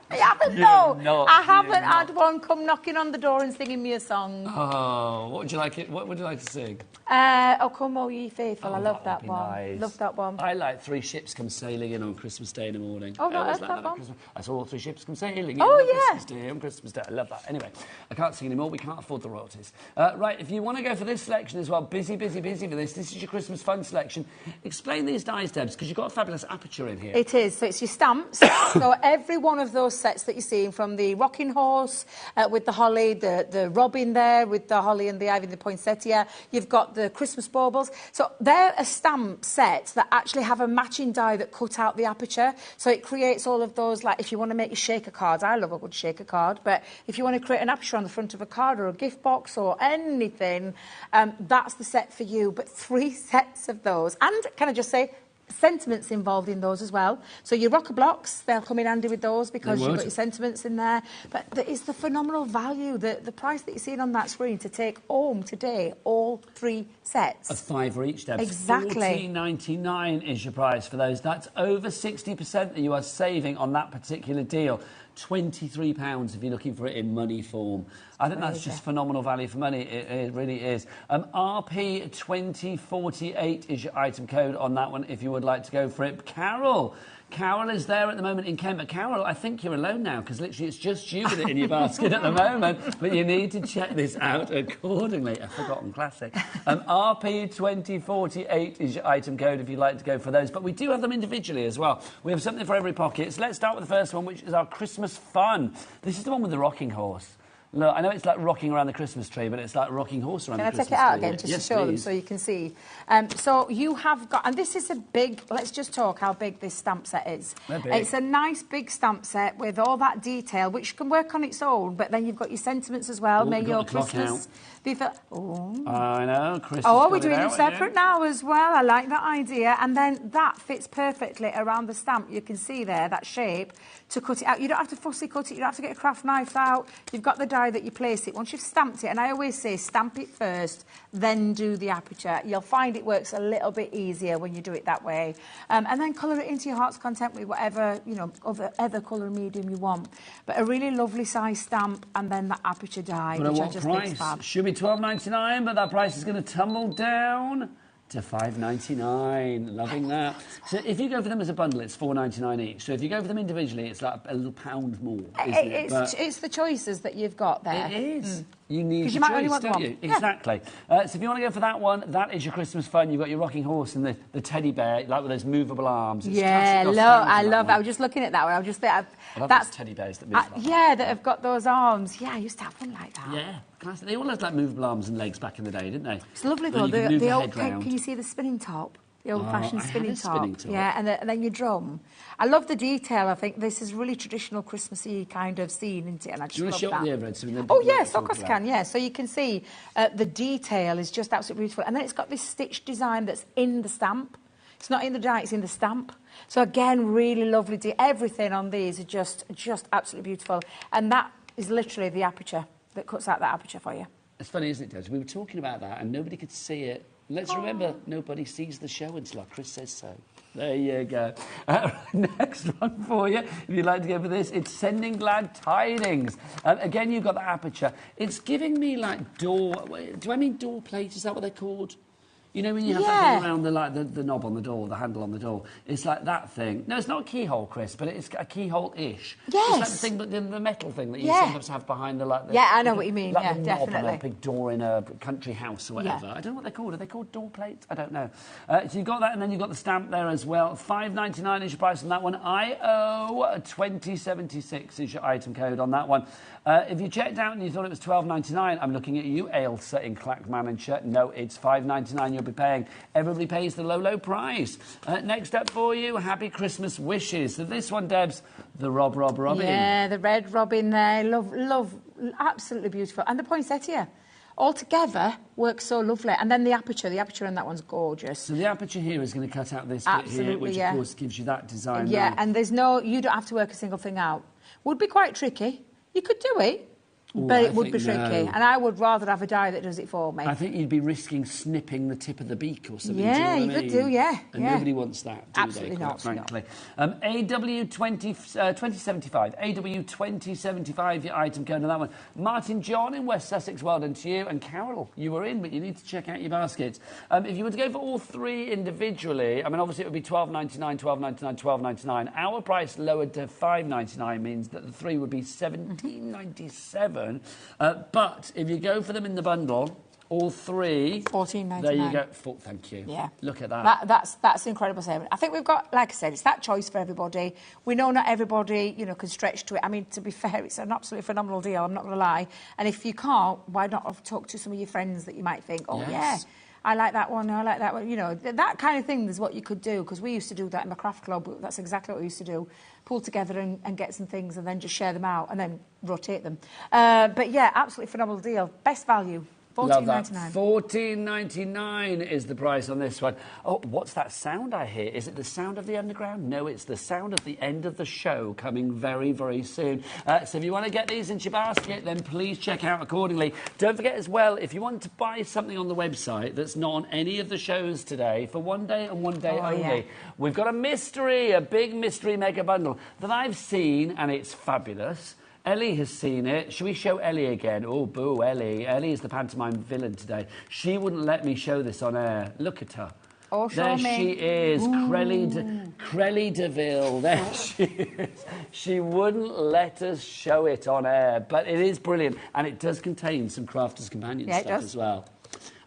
I haven't, no. I haven't had one come knocking on the door and singing me a song. Oh, what would you like to sing? Oh, Come All Ye Faithful. I love that one. Nice. Love that one. I like 3 ships come sailing in on Christmas Day in the morning. Oh, no, I that's that one. I saw all 3 ships come sailing in on Christmas Day on Christmas Day. I love that. Anyway, I can't sing anymore. We can't afford the royalties. Right, if you want to go for this selection as well, busy for this. This is your Christmas fun selection. Explain these dies, Debs, because you've got a fabulous aperture in here. It is. So it's your stamps. So every one of those sets that you're seeing, from the rocking horse with the holly, the robin there with the holly and the ivy and the poinsettia. You've got the Christmas baubles. So they're a stamp set that actually have a matching die that cut out the aperture. So it creates all of those, like if you want to make your shaker cards. I love a good shaker card. But if you want to create an aperture on the front of a card or a gift box or anything, that's the set for you. But 3 sets of those. And can I just say, sentiments involved in those as well. So your rocker blocks, they'll come in handy with those because you've got your sentiments in there. But it's the phenomenal value, the price that you're seeing on that screen to take home today, all 3 sets. A £5 each, Debs. Exactly. $14.99 is your price for those. That's over 60% that you are saving on that particular deal. £23 if you're looking for it in money form. I think that's just phenomenal value for money. It really is. RP2048 is your item code on that one if you would like to go for it. Carol is there at the moment in Kent. But Carol, I think you're alone now because literally it's just you with it in your basket at the moment. But you need to check this out accordingly. A forgotten classic. RP2048 is your item code if you'd like to go for those. But we do have them individually as well. We have something for every pocket. So let's start with the first one, which is our Christmas fun. This is the one with the rocking horse. Look, I know it's like rocking around the Christmas tree, but it's like a rocking horse around the Christmas tree. Can I take it out again just to show them so you can see? So you have got, and this is a big, let's just talk how big this stamp set is. It's a nice big stamp set with all that detail, which can work on its own, but then you've got your sentiments as well. May your Christmas be for... I know, Christmas. Oh, we're doing them separate now as well. I like that idea. And then that fits perfectly around the stamp. You can see there, that shape, to cut it out. You don't have to fussy cut it. You don't have to get a craft knife out. You've got the die that you place it. Once you've stamped it, and I always say stamp it first, then do the aperture. You'll find it works a little bit easier when you do it that way. And then colour it into your heart's content with whatever, you know, other colour medium you want. But a really lovely size stamp, and then that aperture die, which I just think is fab. Should be £12.99, but that price is going to tumble down to £5.99. Loving that. So if you go for them as a bundle, it's £4.99 each. So if you go for them individually, it's like a little pound more, isn't it? It's the choices that you've got there. It is. You need you the might only choice, want don't you? Exactly. So if you want to go for that one, that is your Christmas fun. You've got your rocking horse and the teddy bear, like with those movable arms. It's I love it. I was just looking at that one. I was just there. I love those teddy bears that move. That have got those arms. Yeah, I used to have one like that. Yeah. They all had like movable arms and legs back in the day, didn't they? It's lovely though. The old, can you see the spinning top? The old-fashioned spinning top. Yeah, and then your drum. I love the detail. I think this is really traditional Christmassy kind of scene, isn't it? And I just love that. Do you want to show up the overhead? Oh, yes, of course I can, yeah. So you can see the detail is just absolutely beautiful. And then it's got this stitch design that's in the stamp. It's not in the die, it's in the stamp. So again, really lovely. Everything on these are just absolutely beautiful. And that is literally the aperture that cuts out that aperture for you. It's funny, isn't it, Des? We were talking about that and nobody could see it. Let's remember, nobody sees the show until our Chris says so. There you go. Next one for you, if you'd like to go for this, it's Sending Glad Tidings. Again, you've got the aperture. It's giving me like door... Do I mean door plate? Is that what they're called? You know when you have that thing around the knob on the door, the handle on the door? It's like that thing. No, it's not a keyhole, Chris, but it's a keyhole-ish. Yes. It's like the thing, but the metal thing that you sometimes have behind the... I know what you mean. Like the knob definitely. On a big door in a country house or whatever. I don't know what they're called. Are they called door plates? I don't know. So you've got that, and then you've got the stamp there as well. £5.99 is your price on that one. IO2076 is your item code on that one. If you checked out and you thought it was £12.99, I'm looking at you, Ailsa in Clackmannanshire. No, it's £5.99 you'll be paying. Everybody pays the low price. Next up for you, Happy Christmas Wishes. So this one, Debs, the Robin. Yeah, the red robin there. Love, absolutely beautiful. And the poinsettia. All together works so lovely. And then the aperture on that one's gorgeous. So the aperture here is going to cut out this bit here, which of course gives you that design. Yeah, and you don't have to work a single thing out. Would be quite tricky. You could do it, but it would be tricky. And I would rather have a die that does it for me. I think you'd be risking snipping the tip of the beak or something. Yeah, you could do, yeah. And nobody wants that, do Absolutely they, not, frankly. AW2075, your item code on that one. Martin John in West Sussex, well done to you. And Carol, you were in, but you need to check out your baskets. If you were to go for all three individually, I mean, obviously it would be £12.99, £12.99, £12.99. Our price lowered to £5.99 means that the three would be £17.97. But if you go for them in the bundle, all three, £14.99. There you go. Thank you. Yeah, look at that. That's an incredible saving. I think we've got, like I said, it's that choice for everybody. We know not everybody, can stretch to it. I mean, to be fair, it's an absolutely phenomenal deal. I'm not going to lie. And if you can't, why not talk to some of your friends that you might think, I like that one, I like that one. That kind of thing is what you could do, because we used to do that in my craft club. That's exactly what we used to do. Pull together and get some things and then just share them out and then rotate them. But yeah, absolutely phenomenal deal. Best value. $14.99. $14.99 is the price on this one. Oh, what's that sound I hear? Is it the sound of the underground? No, it's the sound of the end of the show coming very, very soon. So if you want to get these into your basket, then please check out accordingly. Don't forget as well, if you want to buy something on the website that's not on any of the shows today, for one day and one day only, we've got a big mystery mega bundle that I've seen, and it's fabulous. Ellie has seen it. Should we show Ellie again? Oh, boo, Ellie. Ellie is the pantomime villain today. She wouldn't let me show this on air. Look at her. Oh, there she is, Crelly DeVille. There she is. She wouldn't let us show it on air, but it is brilliant, and it does contain some Crafters Companion stuff as well.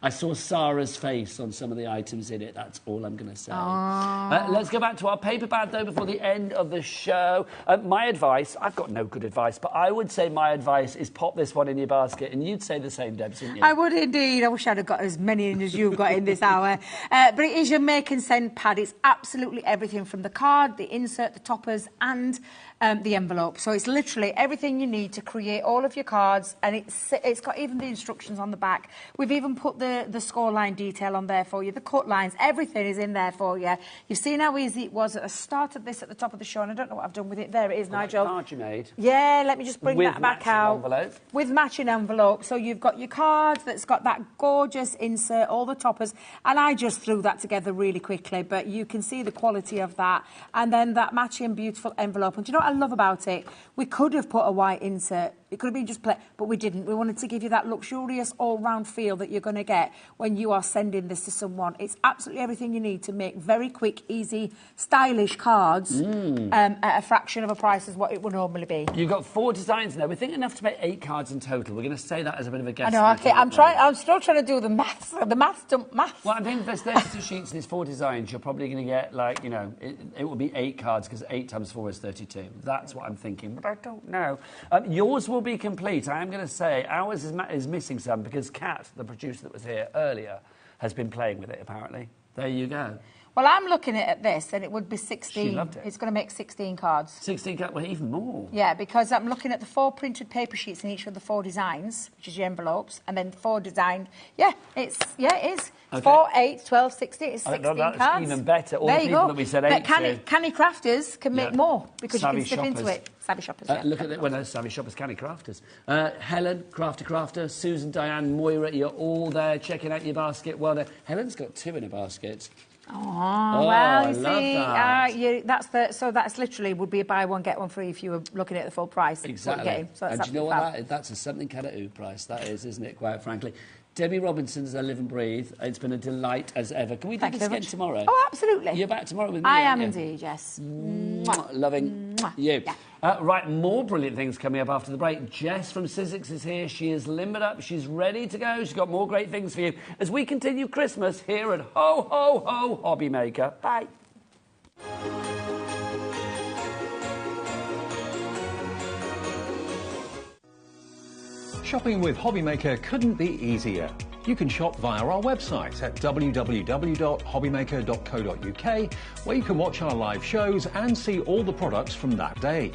I saw Sarah's face on some of the items in it. That's all I'm going to say. Let's go back to our paper bag, though, before the end of the show. My advice, I've got no good advice, but I would say my advice is pop this one in your basket, and you'd say the same, Debs, wouldn't you? I would indeed. I wish I'd have got as many in as you've got in this hour. But it is your make and send pad. It's absolutely everything from the card, the insert, the toppers, and the envelope. So it's literally everything you need to create all of your cards, and it's got even the instructions on the back. We've even put the scoreline detail on there for you, the cut lines, everything is in there for you. You've seen how easy it was at the start of this at the top of the show, and I don't know what I've done with it. There it is, Nigel. That card you made. Yeah, let me just bring that back out. Envelope. With matching envelope. So you've got your card that's got that gorgeous insert, all the toppers, and I just threw that together really quickly, but you can see the quality of that, and then that matching beautiful envelope. And do you know what I love about it? We could have put a white insert. It could have been just plain, but we didn't. We wanted to give you that luxurious all-round feel that you're going to get when you are sending this to someone. It's absolutely everything you need to make very quick, easy, stylish cards at a fraction of a price as what it would normally be. You've got 4 designs there. We're thinking enough to make 8 cards in total. We're going to say that as a bit of a guess. I know. Okay, I'm still trying to do the maths. The maths don't math. Well, I think if there's 32 sheets and there's 4 designs, you're probably going to get, like, you know, it will be 8 cards because 8 times 4 is 32. That's what I'm thinking, but I don't know. Yours will be complete. I am going to say ours is missing some because Kat, the producer that was here earlier, has been playing with it, apparently. There you go. Well, I'm looking at this, and it would be 16. She loved it. It's going to make 16 cards. 16 cards? Well, even more. Yeah, because I'm looking at the 4 printed paper sheets in each of the 4 designs, which is your envelopes, and then 4 designed. Yeah, it is. Okay. 4, 8, 12, 16. It's 16 that's cards. Even better. All there the you people go. that we said 8 But canny crafters can make more because Savvy you can slip shoppers. into it. Savvy shoppers, Look at it. Well, no, Savvy shoppers, canny crafters. Helen, Crafter, Susan, Diane, Moira, you're all there checking out your basket. Well done. Helen's got 2 in her basket. Oh, well, you see, that. that's literally would be a buy one, get one free if you were looking at the full price. Exactly. So and do you know what that's a something kind of price, that is, isn't it, quite frankly? Debbie Robinson's I Live and Breathe. It's been a delight as ever. Can we do this again tomorrow? Oh, absolutely. You're back tomorrow with me, I am you? indeed, yes. Loving you. Yeah. Right, more brilliant things coming up after the break. Jess from Sizzix is here. She is limbered up. She's ready to go. She's got more great things for you as we continue Christmas here at Ho, Ho, Ho, HobbyMaker. Bye. Shopping with HobbyMaker couldn't be easier. You can shop via our website at www.hobbymaker.co.uk, where you can watch our live shows and see all the products from that day.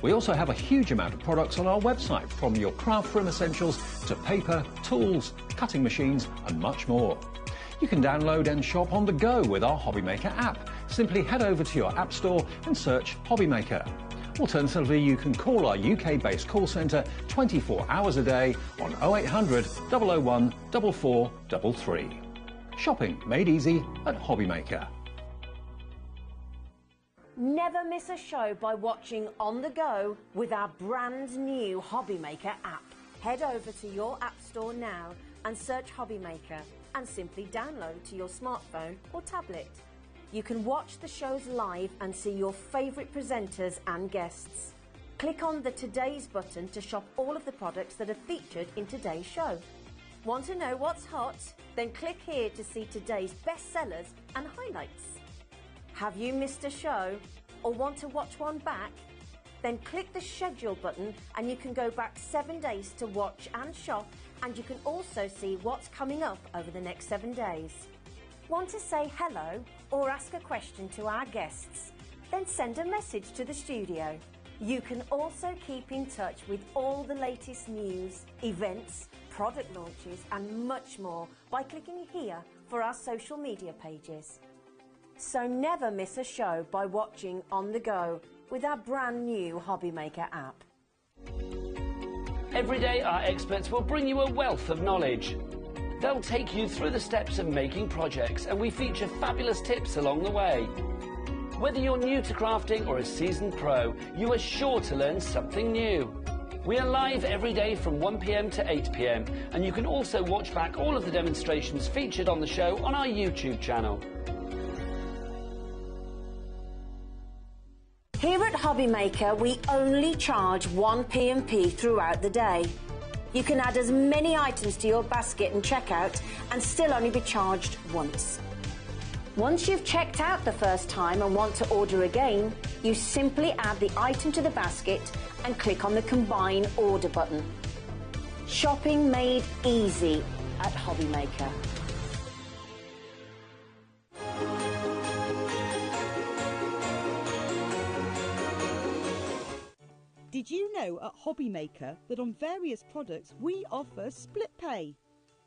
We also have a huge amount of products on our website, from your craft room essentials to paper, tools, cutting machines and much more. You can download and shop on the go with our HobbyMaker app. Simply head over to your app store and search HobbyMaker. Alternatively, you can call our UK-based call centre 24 hours a day on 0800 001 4433. Shopping made easy at HobbyMaker. Never miss a show by watching on the go with our brand new HobbyMaker app. Head over to your app store now and search HobbyMaker and simply download to your smartphone or tablet. You can watch the shows live and see your favourite presenters and guests. Click on the Today's button to shop all of the products that are featured in today's show. Want to know what's hot? Then click here to see today's bestsellers and highlights. Have you missed a show or want to watch one back? Then click the schedule button and you can go back 7 days to watch and shop, and you can also see what's coming up over the next 7 days. Want to say hello or ask a question to our guests? Then send a message to the studio. You can also keep in touch with all the latest news, events, product launches and much more by clicking here for our social media pages. So never miss a show by watching on the go with our brand new HobbyMaker app. Every day our experts will bring you a wealth of knowledge. They'll take you through the steps of making projects, and we feature fabulous tips along the way. Whether you're new to crafting or a seasoned pro, you are sure to learn something new. We are live every day from 1 p.m. to 8 p.m, and you can also watch back all of the demonstrations featured on the show on our YouTube channel. Here at HobbyMaker, we only charge 1 P&P throughout the day. You can add as many items to your basket and checkout and still only be charged once. Once you've checked out the first time and want to order again, you simply add the item to the basket and click on the Combine Order button. Shopping made easy at HobbyMaker. Did you know at HobbyMaker that on various products we offer split pay?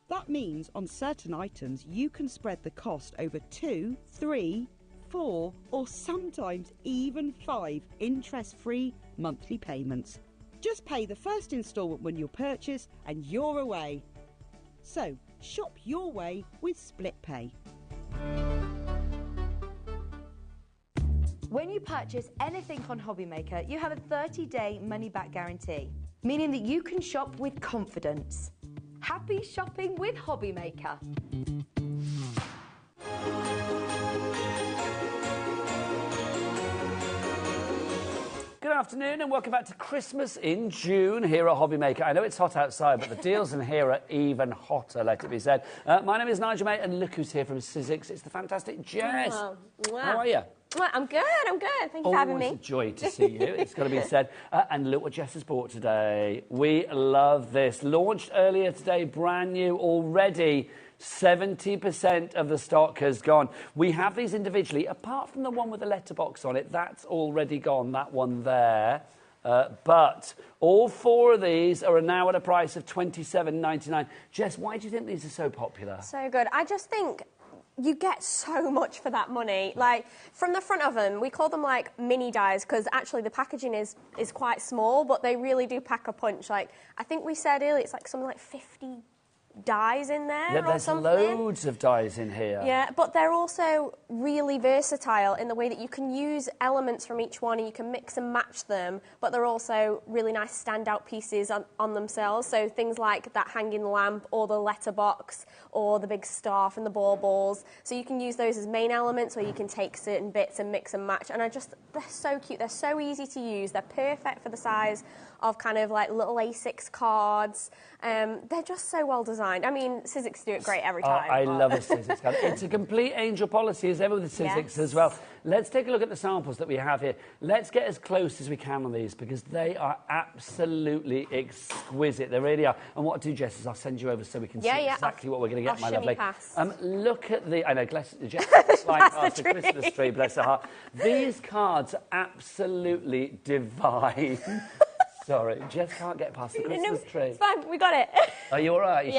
That means on certain items you can spread the cost over 2, 3, 4 or sometimes even 5 interest-free monthly payments. Just pay the first instalment when you purchase and you're away. So shop your way with split pay. When you purchase anything on HobbyMaker, you have a 30-day money-back guarantee, meaning that you can shop with confidence. Happy shopping with HobbyMaker. Good afternoon and welcome back to Christmas in June here at HobbyMaker. I know it's hot outside, but the deals in here are even hotter, let it be said. My name is Nigel, mate, and look who's here from Sizzix. It's the fantastic Jess. Oh, wow. How are you? Well, I'm good. Thank you for having me. Always a joy to see you, it's got to be said. And look what Jess has bought today. We love this. Launched earlier today, brand new already. 70% of the stock has gone. We have these individually, apart from the one with the letterbox on it, that's already gone, that one there. But all 4 of these are now at a price of $27.99. Jess, why do you think these are so popular? So good. I just think you get so much for that money. Like, from the front of them, we call them like mini dies because actually the packaging is quite small, but they really do pack a punch. Like, I think we said earlier, it's like something like 50 dies in there. Yeah, there's loads of dies in here. Yeah, but they're also really versatile in the way that you can use elements from each one and you can mix and match them, but they're also really nice standout pieces on themselves. So things like that hanging lamp or the letterbox or the big star from the baubles. So you can use those as main elements or you can take certain bits and mix and match. And they're so cute. They're so easy to use. They're perfect for the size of kind of like little A6 cards. They're just so well designed. I mean, Sizzix do it great every time. I love a Sizzix card. It's a complete angel policy as ever with the Sizzix as well. Let's take a look at the samples that we have here. Let's get as close as we can on these because they are absolutely exquisite. They really are. And what I'll do, Jess, is I'll send you over so we can see exactly what we're going to get, my lovely. Look at the... I know, Jess is flying past the Christmas tree, bless her heart. These cards are absolutely divine. Sorry, Jess can't get past the Christmas tree. It's fine, we got it. Are you all right? You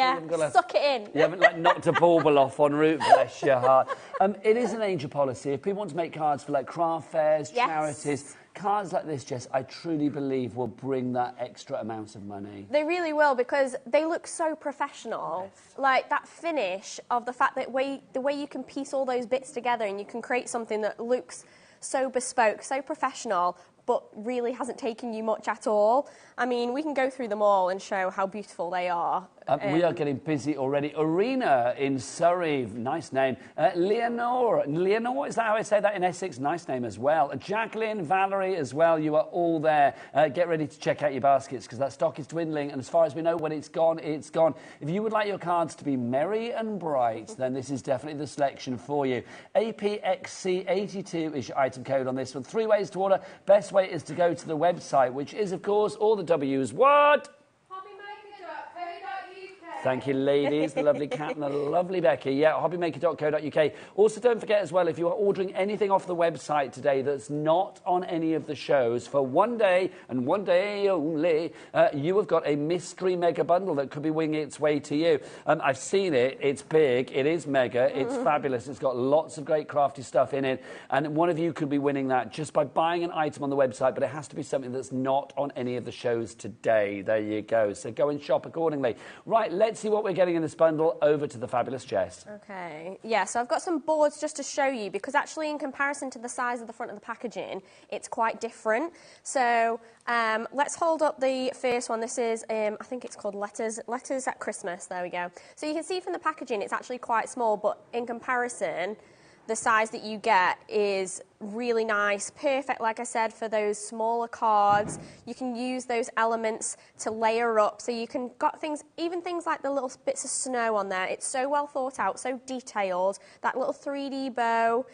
suck it in. You haven't knocked a bauble off en route, bless your heart. It is an angel policy. If people want to make cards for like craft fairs, charities, cards like this, Jess, I truly believe will bring that extra amount of money. They really will because they look so professional. Yes. Like that finish of the fact that the way you can piece all those bits together and you can create something that looks so bespoke, so professional, but really hasn't taken you much at all. I mean, we can go through them all and show how beautiful they are. We are getting busy already. Arena in Surrey, nice name. Leonore, is that how I say that in Essex? Nice name as well. Jacqueline, Valerie as well, you are all there. Get ready to check out your baskets because that stock is dwindling, and as far as we know, when it's gone, it's gone. If you would like your cards to be merry and bright, then this is definitely the selection for you. APXC82 is your item code on this one. 3 ways to order. Best way is to go to the website, which is, of course, all the W's. What? Thank you, ladies, the lovely Kat and the lovely Becky. Yeah, hobbymaker.co.uk. Also, don't forget as well, if you are ordering anything off the website today that's not on any of the shows, for one day and one day only, you have got a mystery mega bundle that could be winging its way to you. I've seen it. It's big. It is mega. It's fabulous. It's got lots of great crafty stuff in it. And one of you could be winning that just by buying an item on the website, but it has to be something that's not on any of the shows today. There you go. So go and shop accordingly. Right, let's see what we're getting in this bundle. Over to the fabulous Jess. Okay, yeah, so I've got some boards just to show you, because actually in comparison to the size of the front of the packaging, it's quite different. So let's hold up the first one. This is, I think it's called Letters at Christmas. There we go. So you can see from the packaging, it's actually quite small, but in comparison, the size that you get is really nice, perfect, like I said, for those smaller cards. You can use those elements to layer up, so you can got things, even things like the little bits of snow on there. It's so well thought out, so detailed. That little 3D bow.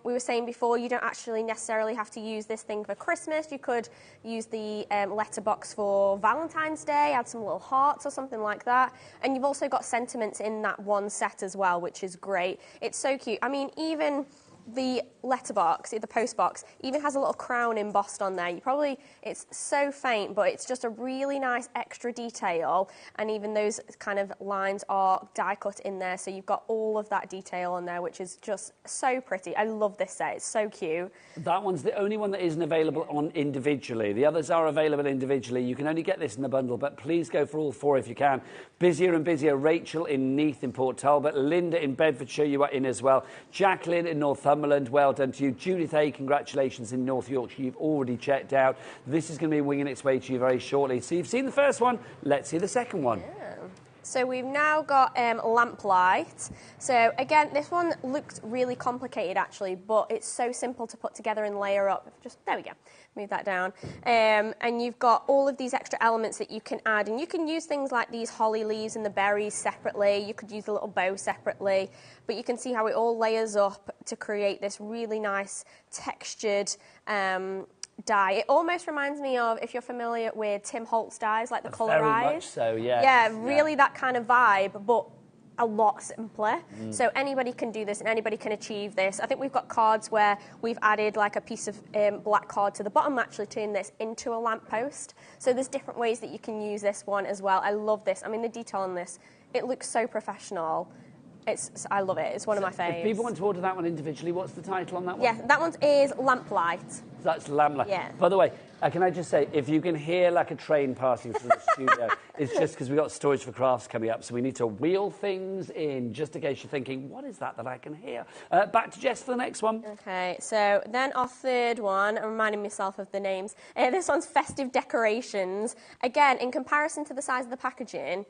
We were saying before, you don't actually necessarily have to use this thing for Christmas. You could use the letterbox for Valentine's Day, add some little hearts or something like that. And you've also got sentiments in that one set as well, which is great. It's so cute. I mean, even the letterbox, the post box, even has a little crown embossed on there. It's so faint, but it's just a really nice extra detail, and even those kind of lines are die cut in there, so you've got all of that detail on there, which is just so pretty. I love this set. It's so cute. That one's the only one that isn't available on individually. The others are available individually. You can only get this in the bundle, but please go for all four if you can. Busier and busier. Rachel in Neath in Port Talbot, Linda in Bedfordshire, you are in as well. Jacqueline in Northumberland, well done to you. Judith A, congratulations in North Yorkshire, you've already checked out. This is going to be winging its way to you very shortly. So you've seen the first one, let's see the second one. Yeah. So we've now got Lamplight. So again, this one looks really complicated actually, but it's so simple to put together and layer up. There we go, move that down. And you've got all of these extra elements that you can add, and you can use things like these holly leaves and the berries separately. You could use a little bow separately, but you can see how it all layers up to create this really nice textured dye. It almost reminds me of, if you're familiar with Tim Holtz dyes, like the Colour Eyes. Very much so, yeah. Yeah, really that kind of vibe, but a lot simpler. So anybody can do this and anybody can achieve this. I think we've got cards where we've added like a piece of black card to the bottom, actually turn this into a lamppost. So there's different ways that you can use this one as well. I love this. I mean, the detail on this, it looks so professional. I love it. It's one of my faves. If people want to order that one individually, what's the title on that one? Yeah, that one is Lamplight. That's Lamplight. Yeah. By the way, can I just say, if you can hear like a train passing through the studio, it's just because we've got Storage for Crafts coming up, so we need to wheel things in, just in case you're thinking, what is that I can hear? Back to Jess for the next one. Okay, so then our third one, I'm reminding myself of the names. This one's Festive Decorations. Again, in comparison to the size of the packaging,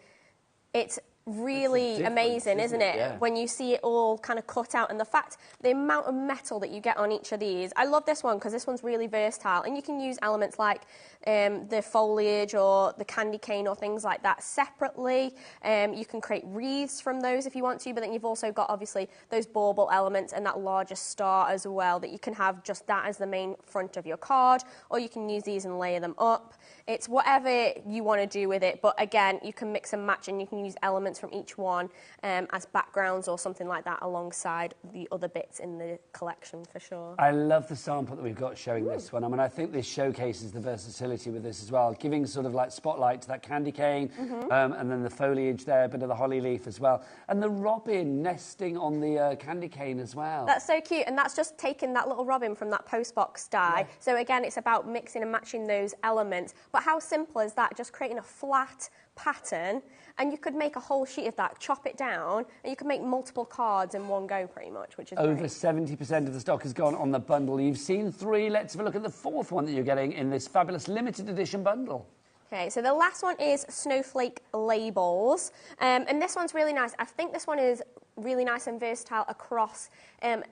it's really amazing, isn't it? Yeah. When you see it all kind of cut out, and the amount of metal that you get on each of these. I love this one because this one's really versatile, and you can use elements like the foliage or the candy cane or things like that separately. You can create wreaths from those if you want to, but then you've also got obviously those bauble elements and that larger star as well, that you can have just that as the main front of your card, or you can use these and layer them up. It's whatever you want to do with it, but again, you can mix and match, and you can use elements from each one as backgrounds or something like that alongside the other bits in the collection for sure. I love the sample that we've got showing this one. I mean, I think this showcases the versatility with this as well, giving sort of like spotlight to that candy cane, and then the foliage there, a bit of the holly leaf as well, and the robin nesting on the candy cane as well. That's so cute, and that's just taking that little robin from that postbox die. Yeah. So again, it's about mixing and matching those elements, but how simple is that? Just creating a flat pattern, and you could make a whole sheet of that, chop it down, and you can make multiple cards in one go pretty much, which is over great. 70% of the stock has gone on the bundle. You've seen 3. Let's have a look at the 4th one that you're getting in this fabulous limited edition bundle. Okay, so the last one is Snowflake Labels, and this one's really nice. I think this one is really nice and versatile across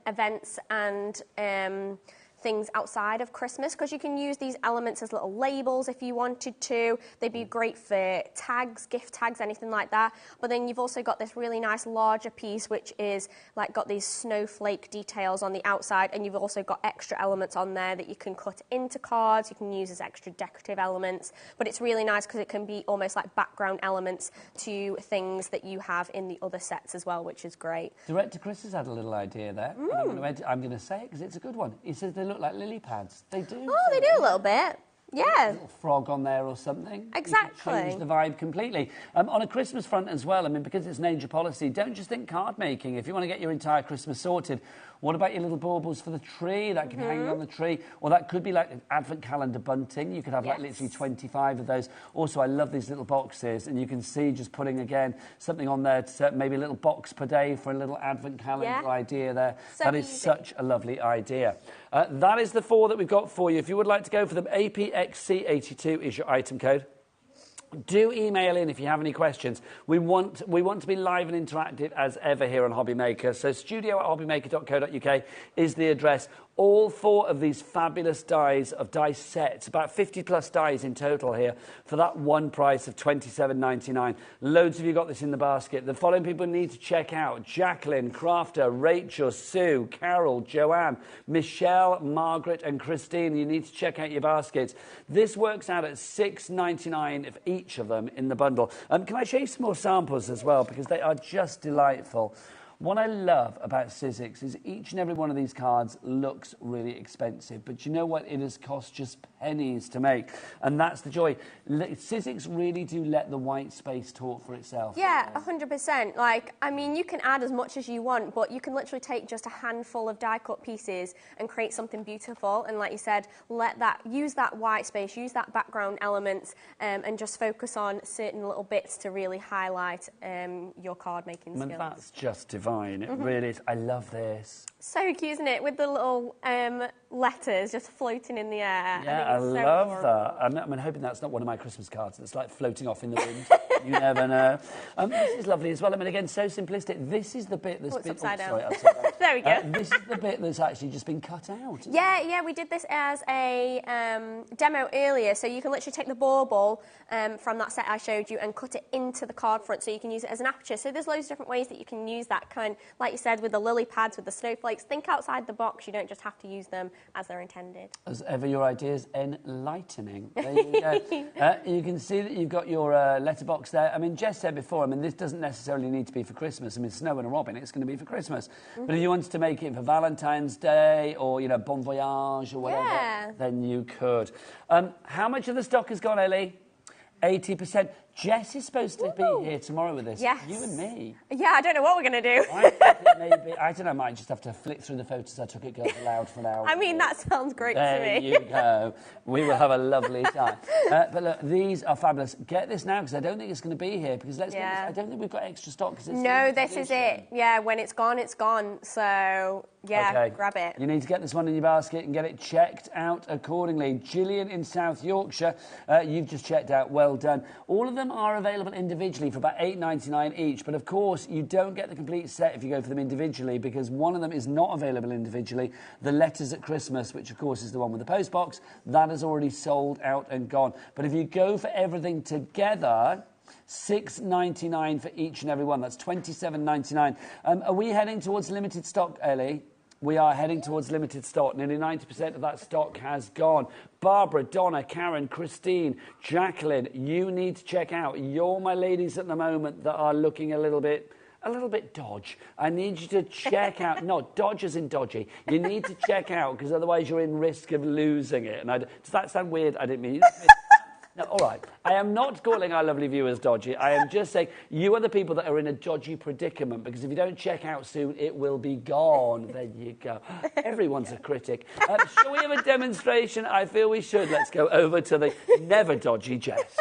events and things outside of Christmas, because you can use these elements as little labels if you wanted to. They'd be great for tags, gift tags, anything like that. But then you've also got this really nice larger piece, which is like got these snowflake details on the outside, and you've also got extra elements on there that you can cut into cards, you can use as extra decorative elements. But it's really nice because it can be almost like background elements to things that you have in the other sets as well, which is great. Director Chris has had a little idea there. I'm going to say it because it's a good one. He says they look like lily pads. They do. Oh, they do a little bit. Yeah. A little frog on there or something. Exactly. You can change the vibe completely. On a Christmas front as well, I mean, because it's an age of policy, don't just think card making. If you want to get your entire Christmas sorted, what about your little baubles for the tree? That can hang on the tree. Or that could be like an advent calendar bunting. You could have like literally 25 of those. Also, I love these little boxes. And you can see just putting, again, something on there, to maybe a little box per day for a little advent calendar idea there. So that is such a lovely idea. That is the 4 that we've got for you. If you would like to go for them, APXC82 is your item code. Do email in if you have any questions. We want to be live and interactive as ever here on HobbyMaker. So studio@hobbymaker.co.uk is the address. All 4 of these fabulous dies of die sets, about 50 plus dies in total here, for that one price of £27.99. Loads of you got this in the basket. The following people need to check out: Jacqueline, Crafter, Rachel, Sue, Carol, Joanne, Michelle, Margaret and Christine. You need to check out your baskets. This works out at £6.99 of each of them in the bundle. Can I show you some more samples as well, because they are just delightful. What I love about Sizzix is each and every one of these cards looks really expensive, but you know what? It has cost just pennies to make, and that's the joy. Sizzix really do let the white space talk for itself. Yeah, 100%. Like, I mean, you can add as much as you want, but you can literally take just a handful of die-cut pieces and create something beautiful. And like you said, use that white space, use that background elements, and just focus on certain little bits to really highlight your card making skills. And that's just divine. It really is. I love this. So cute, isn't it? With the little letters just floating in the air. Yeah, I love that. I'm hoping that's not one of my Christmas cards that's like floating off in the wind. You never know. This is lovely as well. I mean, again, so simplistic. This is the bit that's been... upside down. Sorry, upside down. There we go. This is the bit that's actually just been cut out. Yeah, we did this as a demo earlier. So you can literally take the bauble from that set I showed you and cut it into the card front, so you can use it as an aperture. So there's loads of different ways that you can use that kind, like you said, with the lily pads, with the snowflakes. Think outside the box. You don't just have to use them as they're intended. As ever, your ideas enlightening. There you go. You can see that you've got your letterbox there. I mean, Jess said before, I mean, this doesn't necessarily need to be for Christmas. I mean, Snow and a Robin, it's going to be for Christmas. But if you wanted to make it for Valentine's Day or, you know, Bon Voyage or whatever, then you could. How much of the stock has gone, Ellie? 80%. Jess is supposed to be here tomorrow with us. Yes. You and me. Yeah, I don't know what we're going to do. I don't know, I might just have to flick through the photos I took at Girls Aloud for an hour. I mean, that sounds great to me. There you go. We will have a lovely time. But look, these are fabulous. Get this now, because I don't think it's going to be here, because let's be honest, I don't think we've got extra stock. No, this is it. Yeah, when it's gone, it's gone. So, yeah, grab it. You need to get this one in your basket and get it checked out accordingly. Gillian in South Yorkshire, you've just checked out. Well done. All of them are available individually for about £8.99 each, but of course you don't get the complete set if you go for them individually, because one of them is not available individually. The Letters at Christmas, which of course is the one with the post box, that has already sold out and gone. But if you go for everything together, £6.99 for each and every one. That's £27.99. Are we heading towards limited stock, Ellie? We are heading towards limited stock. Nearly 90% of that stock has gone. Barbara, Donna, Karen, Christine, Jacqueline, you need to check out. You're my ladies at the moment that are looking a little bit dodge. I need you to check out. No, dodge as in dodgy. You need to check out, because otherwise you're in risk of losing it. And does that sound weird? I didn't mean... No, all right. I am not calling our lovely viewers dodgy. I am just saying you are the people that are in a dodgy predicament, because if you don't check out soon, it will be gone. There you go. Everyone's a critic. Shall we have a demonstration? I feel we should. Let's go over to the never dodgy Jess.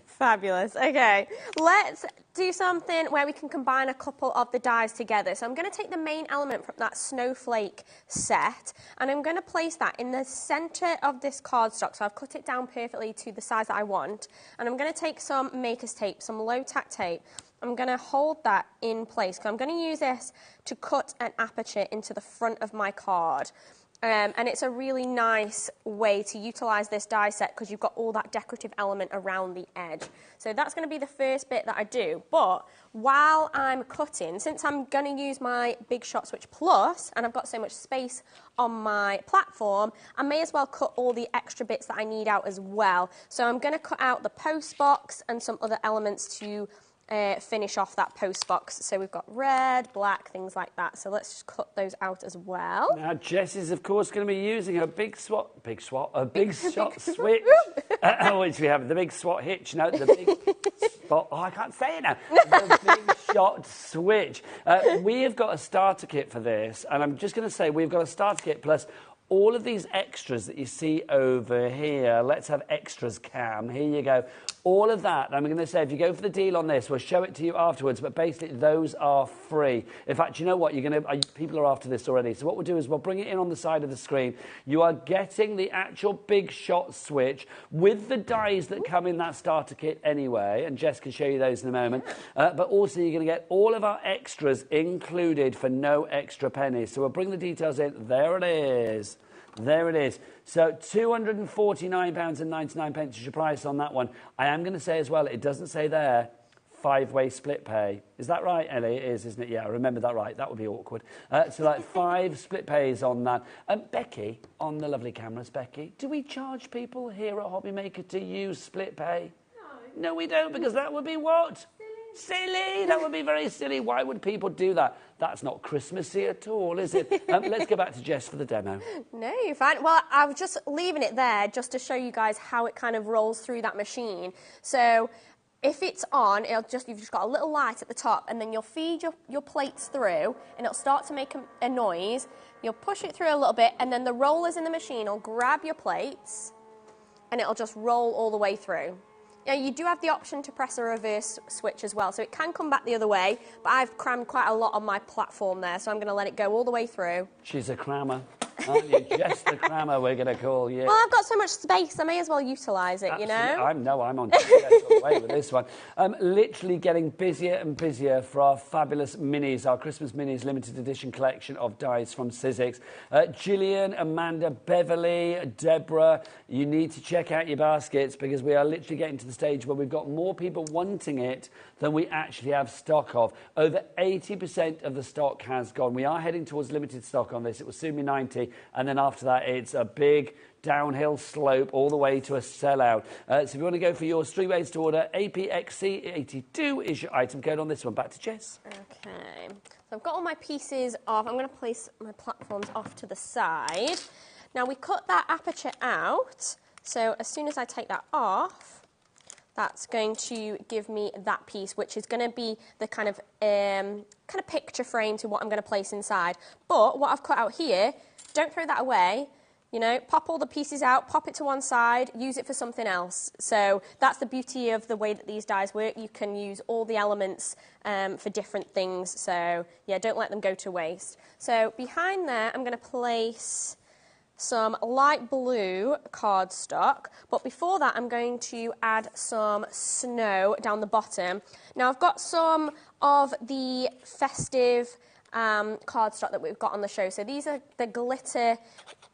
Fabulous. Okay, let's do something where we can combine a couple of the dies together. So I'm going to take the main element from that snowflake set, and I'm going to place that in the centre of this cardstock. So I've cut it down perfectly to the size that I want, and I'm going to take some maker's tape, some low tack tape. I'm going to hold that in place, because I'm going to use this to cut an aperture into the front of my card. And it's a really nice way to utilise this die set because you've got all that decorative element around the edge. So that's going to be the first bit that I do. But while I'm cutting, since I'm going to use my Big Shot Switch Plus and I've got so much space on my platform, I may as well cut all the extra bits that I need out as well. So I'm going to cut out the post box and some other elements to finish off that post box. So we've got red, black, things like that. So let's just cut those out as well. Now Jess is of course going to be using a big shot switch, which we have the big swat hitch. No, the big spot. Oh, I can't say it now. The big shot switch. We have got a starter kit for this, and I'm just going to say we've got a starter kit plus all of these extras that you see over here. Let's have extras cam. Here you go. All of that, I'm going to say, if you go for the deal on this, we'll show it to you afterwards, but basically those are free. In fact, you know what? People are after this already. So what we'll do is we'll bring it in on the side of the screen. You are getting the actual Big Shot Switch with the dies that come in that starter kit anyway, and Jess can show you those in a moment. But also you're going to get all of our extras included for no extra pennies. So we'll bring the details in. There it is. There it is. So £249.99 is your price on that one. I am going to say as well, it doesn't say there, 5-way split pay. Is that right, Ellie? It is, isn't it? Yeah, I remember that right. That would be awkward. So like 5 split pays on that. Becky, on the lovely cameras, Becky, do we charge people here at HobbyMaker to use split pay? No. No, we don't, because that would be what? Silly. That would be very silly. Why would people do that? That's not Christmassy at all, is it? Let's go back to Jess for the demo. No, you're fine. Well, I was just leaving it there just to show you guys how it kind of rolls through that machine. So if it's on, you've just got a little light at the top, and then you'll feed your plates through, and it'll start to make a noise. You'll push it through a little bit, and then the rollers in the machine will grab your plates, and it'll just roll all the way through. Now, you do have the option to press a reverse switch as well, so it can come back the other way, but I've crammed quite a lot on my platform there, so I'm going to let it go all the way through. She's a crammer, aren't you? Jess the crammer, we're going to call you. Well, I've got so much space, I may as well utilise it, you know? I'm on Jess all the way with this one. Literally getting busier and busier for our fabulous minis, our Christmas minis limited edition collection of dies from Sizzix. Gillian, Amanda, Beverly, Deborah, you need to check out your baskets because we are literally getting to the stage where we've got more people wanting it than we actually have stock of. Over 80% of the stock has gone. We are heading towards limited stock on this. It will soon be 90, and then after that it's a big downhill slope all the way to a sellout. So if you want to go for yours, 3 ways to order. APXC82 is your item code on this one. Back to Jess. Okay, so I've got all my pieces off. I'm going to place my platforms off to the side. Now we cut that aperture out, so as soon as I take that off, that's going to give me that piece, which is going to be the kind of picture frame to what I'm going to place inside. But what I've cut out here, don't throw that away. You know, pop all the pieces out, pop it to one side, use it for something else. So that's the beauty of the way that these dies work. You can use all the elements for different things. So, yeah, don't let them go to waste. So behind there, I'm going to place some light blue cardstock, but before that I'm going to add some snow down the bottom. Now I've got some of the festive cardstock that we've got on the show. So these are the glitter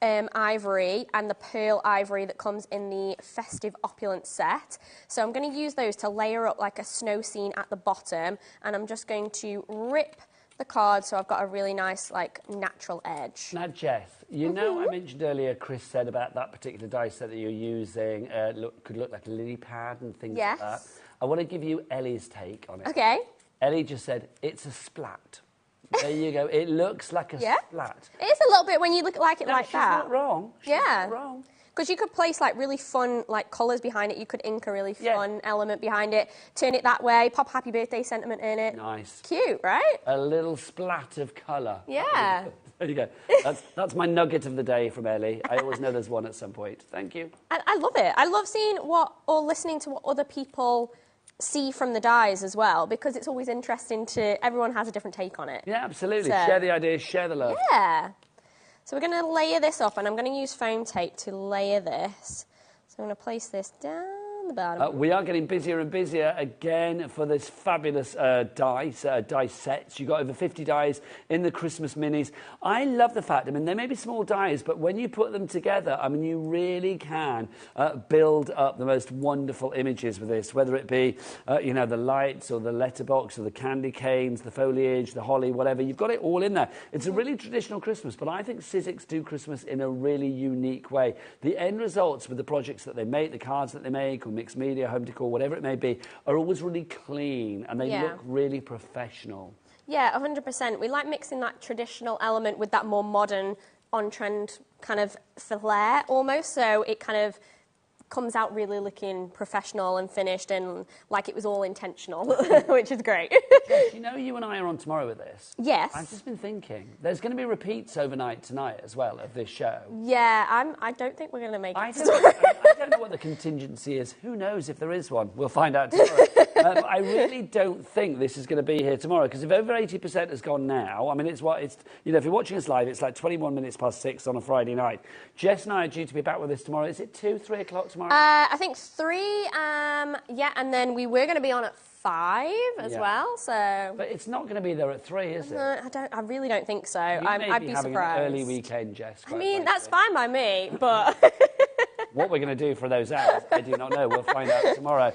ivory and the pearl ivory that comes in the festive opulent set. So I'm going to use those to layer up like a snow scene at the bottom, and I'm just going to rip the card so I've got a really nice like natural edge. Now Jess, you know I mentioned earlier Chris said about that particular die set that you're using could look like a lily pad and things like that. I want to give you Ellie's take on it. Okay. Ellie just said it's a splat. There you go. It looks like a splat. It is a little bit when you look like it like that. She's not wrong. She's not wrong. Because you could place like really fun like colours behind it. You could ink a really fun element behind it, turn it that way, pop happy birthday sentiment in it. Nice. Cute, right? A little splat of colour. Yeah. There you go. That's my nugget of the day from Ellie. I always know there's one at some point. Thank you. I love it. I love seeing listening to what other people see from the dies as well, because it's always interesting everyone has a different take on it. Yeah, absolutely. So, share the ideas, share the love. Yeah. So we're going to layer this up, and I'm going to use foam tape to layer this. So I'm going to place this down about them. We are getting busier and busier again for this fabulous dice sets. You've got over 50 dies in the Christmas minis. I love the fact, I mean, they may be small dies, but when you put them together, I mean, you really can build up the most wonderful images with this, whether it be, you know, the lights or the letterbox or the candy canes, the foliage, the holly, whatever. You've got it all in there. It's a really traditional Christmas, but I think Sizzix do Christmas in a really unique way. The end results with the projects that they make, the cards that they make, or mixed media, home decor, whatever it may be, are always really clean and they look really professional. Yeah, 100%. We like mixing that traditional element with that more modern, on-trend kind of flair almost, so it kind of comes out really looking professional and finished and like it was all intentional, which is great. Jess, you know you and I are on tomorrow with this. Yes. I've just been thinking, there's going to be repeats overnight tonight as well of this show. Yeah, I don't think we're going to make it. I don't know what the contingency is. Who knows if there is one? We'll find out tomorrow. But I really don't think this is going to be here tomorrow, because if over 80% has gone now, I mean, it's you know, if you're watching us live, it's like 21 minutes past 6 on a Friday night. Jess and I are due to be back with us tomorrow. Is it 2, 3 o'clock tomorrow? I think 3, yeah, and then we were going to be on at 5 as well, so... But it's not going to be there at 3, is it? I really don't think so. I'd be having surprised. An early weekend, Jess. I mean, that's fine by me, but... What we're going to do for those hours, I do not know. We'll find out tomorrow.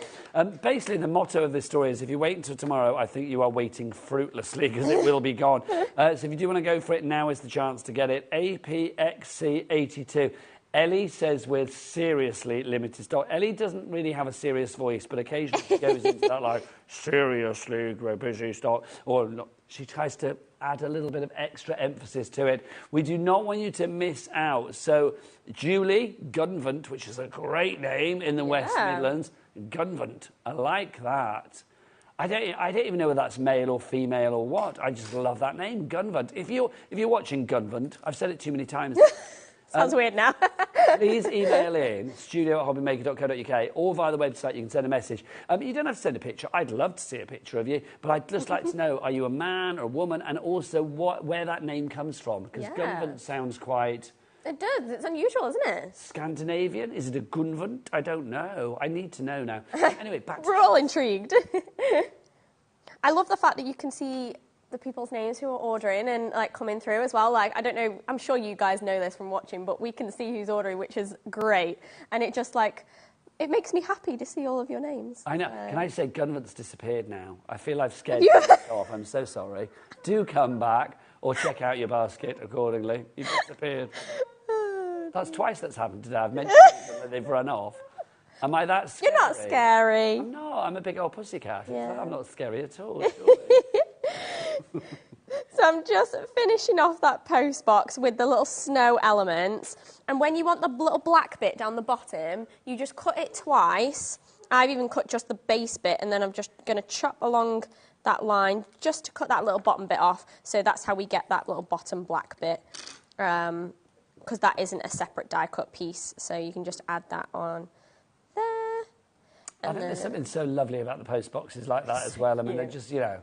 Basically, the motto of this story is, if you wait until tomorrow, I think you are waiting fruitlessly, because it will be gone. So if you do want to go for it, now is the chance to get it. APXC82. Ellie says we're seriously limited stock. Ellie doesn't really have a serious voice, but occasionally she goes into that, like, seriously, we're busy stock. Or not. She tries to add a little bit of extra emphasis to it. We do not want you to miss out. So, Julie Gunvant, which is a great name in the West Midlands. Gunvant, I like that. I don't even know whether that's male or female or what. I just love that name, Gunvant. If you're watching Gunvant, I've said it too many times. Sounds weird now. Please email in studio@hobbymaker.co.uk, or via the website you can send a message. You don't have to send a picture. I'd love to see a picture of you, but I'd just like to know, are you a man or a woman, and also where that name comes from, because Gunvant sounds quite... It does. It's unusual, isn't it? Scandinavian? Is it a Gunvant? I don't know. I need to know now. Anyway, back to... We're all intrigued. I love the fact that you can see the people's names who are ordering and like coming through as well. Like, I don't know, I'm sure you guys know this from watching, but we can see who's ordering, which is great. And it just like, it makes me happy to see all of your names. I know. Can I say Gunvant's disappeared now? I feel I've scared you off. I'm so sorry. Do come back or check out your basket accordingly. You've disappeared. That's twice that's happened today. I've mentioned that they've run off. Am I that scary? You're not scary. I'm not. I'm a big old pussycat. Yeah. I'm not scary at all. So I'm just finishing off that post box with the little snow elements. And when you want the little black bit down the bottom, you just cut it twice. I've even cut just the base bit, and then I'm just going to chop along that line just to cut that little bottom bit off. So that's how we get that little bottom black bit, because that isn't a separate die cut piece. So you can just add that on there. I think there's something so lovely about the post boxes like that as well. I mean, they're just, you know...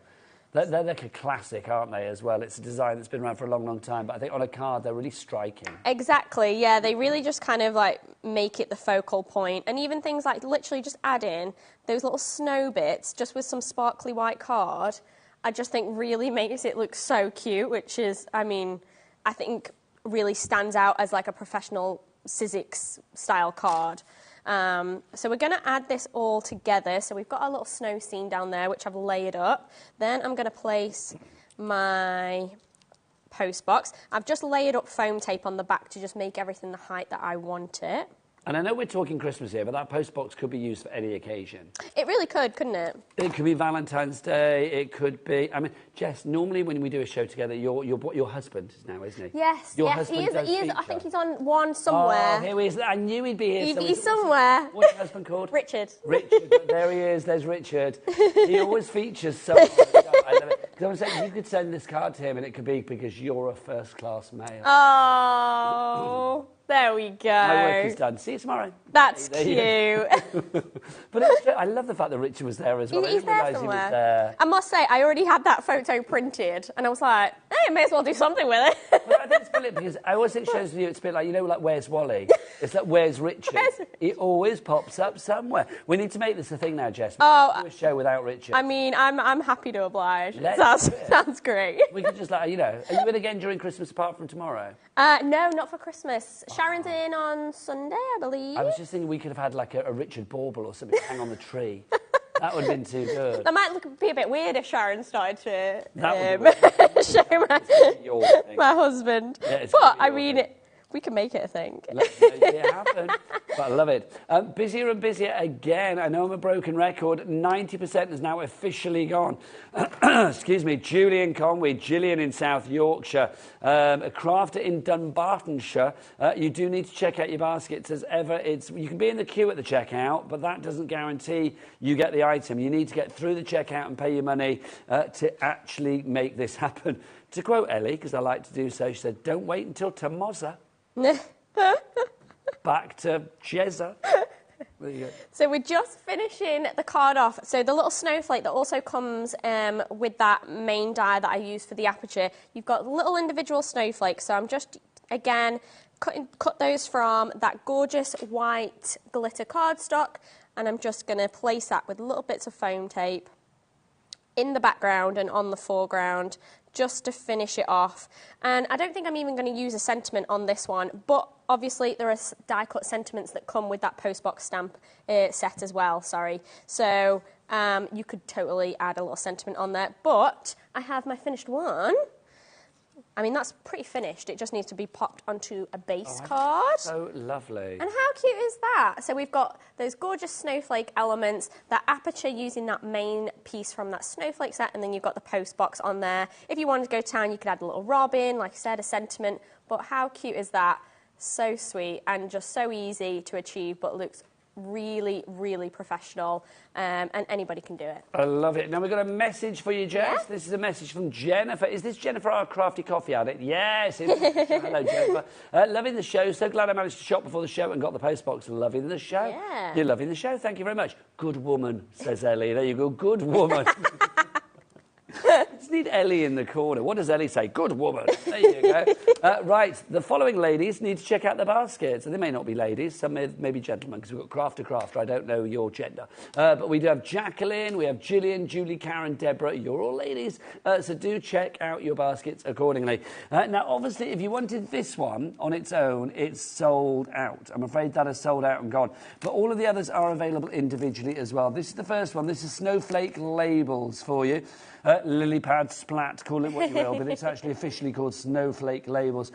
They're like a classic, aren't they, as well? It's a design that's been around for a long, long time, but I think on a card, they're really striking. Exactly, yeah. They really just kind of, like, make it the focal point. And even things like literally just add in those little snow bits just with some sparkly white card, I just think really makes it look so cute, which is, I mean, I think really stands out as, like, a professional Sizzix-style card. So we're going to add this all together. So we've got our little snow scene down there, which I've layered up. Then I'm going to place my post box. I've just layered up foam tape on the back to just make everything the height that I want it. And I know we're talking Christmas here, but that post box could be used for any occasion. It really could, couldn't it? It could be Valentine's Day. It could be... I mean, Jess, normally when we do a show together, your husband is now, isn't he? Yes, your yes, husband he is. does He is. I think he's on one somewhere. Oh, here he is. I knew he'd be here. He's somewhere. What's your husband called? Richard. Richard. There he is. There's Richard. He always features somewhere. I love it. Because I'm saying you could send this card to him, and it could be because you're a first-class male. Oh. There we go. My work is done. See you tomorrow. That's There cute. But it's, I love the fact that Richard was there as well. I He's didn't there realise he somewhere. was there. I must say, I already had that photo printed, and I was like, hey, I may as well do something with it. Well, I think it's brilliant because I always think shows with you, it's a bit like, you know, like Where's Wally? It's like Where's Richard? It always pops up somewhere. We need to make this a thing now, Jess. We can't do a show without Richard. I mean, I'm happy to oblige. Let's do it. Sounds great. We could just like, you know, are you in again during Christmas apart from tomorrow? No, not for Christmas. Sharon's in on Sunday, I believe. I was just thinking we could have had like a Richard bauble or something hang on the tree. That would have been too good. That might be a bit weird if Sharon started to show my husband. Yeah, but, I mean, we can make it a thing. Let's make it happen. But I love it. Busier and busier again. I know I'm a broken record. 90% is now officially gone. Excuse me. Julian Conway, Gillian in South Yorkshire, a crafter in Dunbartonshire. You do need to check out your baskets as ever. You can be in the queue at the checkout, but that doesn't guarantee you get the item. You need to get through the checkout and pay your money to actually make this happen. To quote Ellie, because I like to do so, she said, don't wait until tomorrow. Back to Jezza. There you go. So we're just finishing the card off. So the little snowflake that also comes with that main die that I use for the aperture, you've got little individual snowflakes. So I'm just, again, cut those from that gorgeous white glitter cardstock, and I'm just going to place that with little bits of foam tape in the background and on the foreground, just to finish it off. And I don't think I'm even going to use a sentiment on this one, but obviously there are die-cut sentiments that come with that postbox stamp set as well, sorry. So you could totally add a little sentiment on there, but I have my finished one. I mean, that's pretty finished. It just needs to be popped onto a base card. So lovely. And how cute is that? So we've got those gorgeous snowflake elements, that aperture using that main piece from that snowflake set, and then you've got the post box on there. If you wanted to go to town, you could add a little robin, like I said, a sentiment. But how cute is that? So sweet and just so easy to achieve, but looks really, really professional, and anybody can do it. I love it. Now we've got a message for you, Jess. Yeah. This is a message from Jennifer. Is this Jennifer, our crafty coffee addict? Yes. Hello, Jennifer. Loving the show. So glad I managed to shop before the show and got the postbox. Loving the show. Yeah. You're loving the show. Thank you very much. Good woman, says Ellie. There you go. Good woman. Just need Ellie in the corner. What does Ellie say? Good woman. There you go. Right, the following ladies need to check out the baskets. And they may not be ladies, some may be gentlemen, because we've got crafter. I don't know your gender. But we do have Jacqueline, we have Gillian, Julie, Karen, Deborah. You're all ladies. So do check out your baskets accordingly. Now, obviously, if you wanted this one on its own, it's sold out. I'm afraid that is sold out and gone. But all of the others are available individually as well. This is the first one. This is Snowflake Labels for you. Lily pad, splat, call it what you will, but it's actually officially called Snowflake Labels.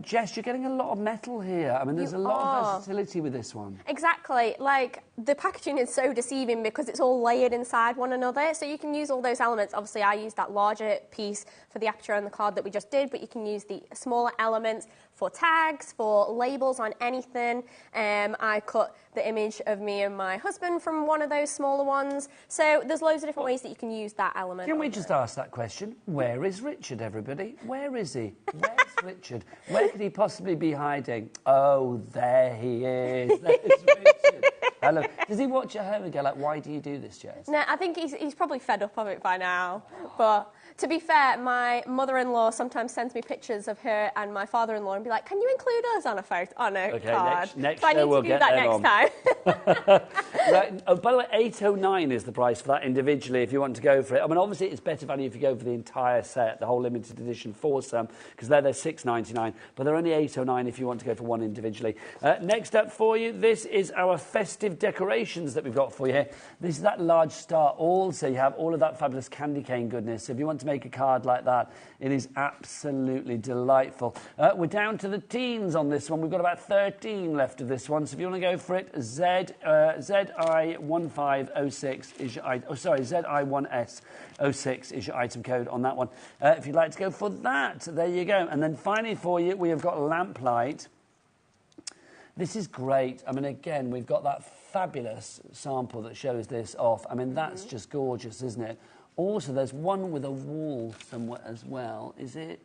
Jess, you're getting a lot of metal here. I mean, there's a lot of versatility with this one. Exactly. Like, the packaging is so deceiving because it's all layered inside one another. So you can use all those elements. Obviously, I used that larger piece for the aperture on the card that we just did, but you can use the smaller elements for tags, for labels on anything. I cut the image of me and my husband from one of those smaller ones. So there's loads of different ways that you can use that element. Can we just ask that question? Where is Richard, everybody? Where is he? Where's Richard? Where could he possibly be hiding? Oh, there he is. There's Richard. Hello. Does he watch at home and go like, why do you do this, Jess? No, I think he's probably fed up of it by now. But to be fair, my mother-in-law sometimes sends me pictures of her and my father-in-law and be like, can you include us on a photo, on a card? Next so I need we'll to do that next time. Right. Oh, by the way, $8.09 is the price for that individually if you want to go for it. I mean, obviously, it's better value if you go for the entire set, the whole limited edition foursome, because they're $6.99, but they're only $8.09 if you want to go for one individually. Next up for you, this is our festive decorations that we've got for you here. This is that large star. Also, you have all of that fabulous candy cane goodness. So if you want to make a card like that, it is absolutely delightful. We're down to the teens on this one. We've got about 13 left of this one. So if you want to go for it, ZI1506 is your item. Oh, sorry, ZI1S06 is your item code on that one. If you'd like to go for that, there you go. And then finally for you, we have got Lamplight. This is great. I mean, again, we've got that fabulous sample that shows this off. I mean, that's just gorgeous, isn't it? Also, there's one with a wall somewhere as well. Is it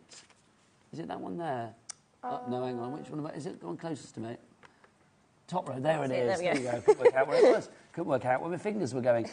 that one there? No, hang on. Which one is it? The one closest to me. Top row. There it is. There we There you go. Couldn't work out where it was. Couldn't work out where my fingers were going.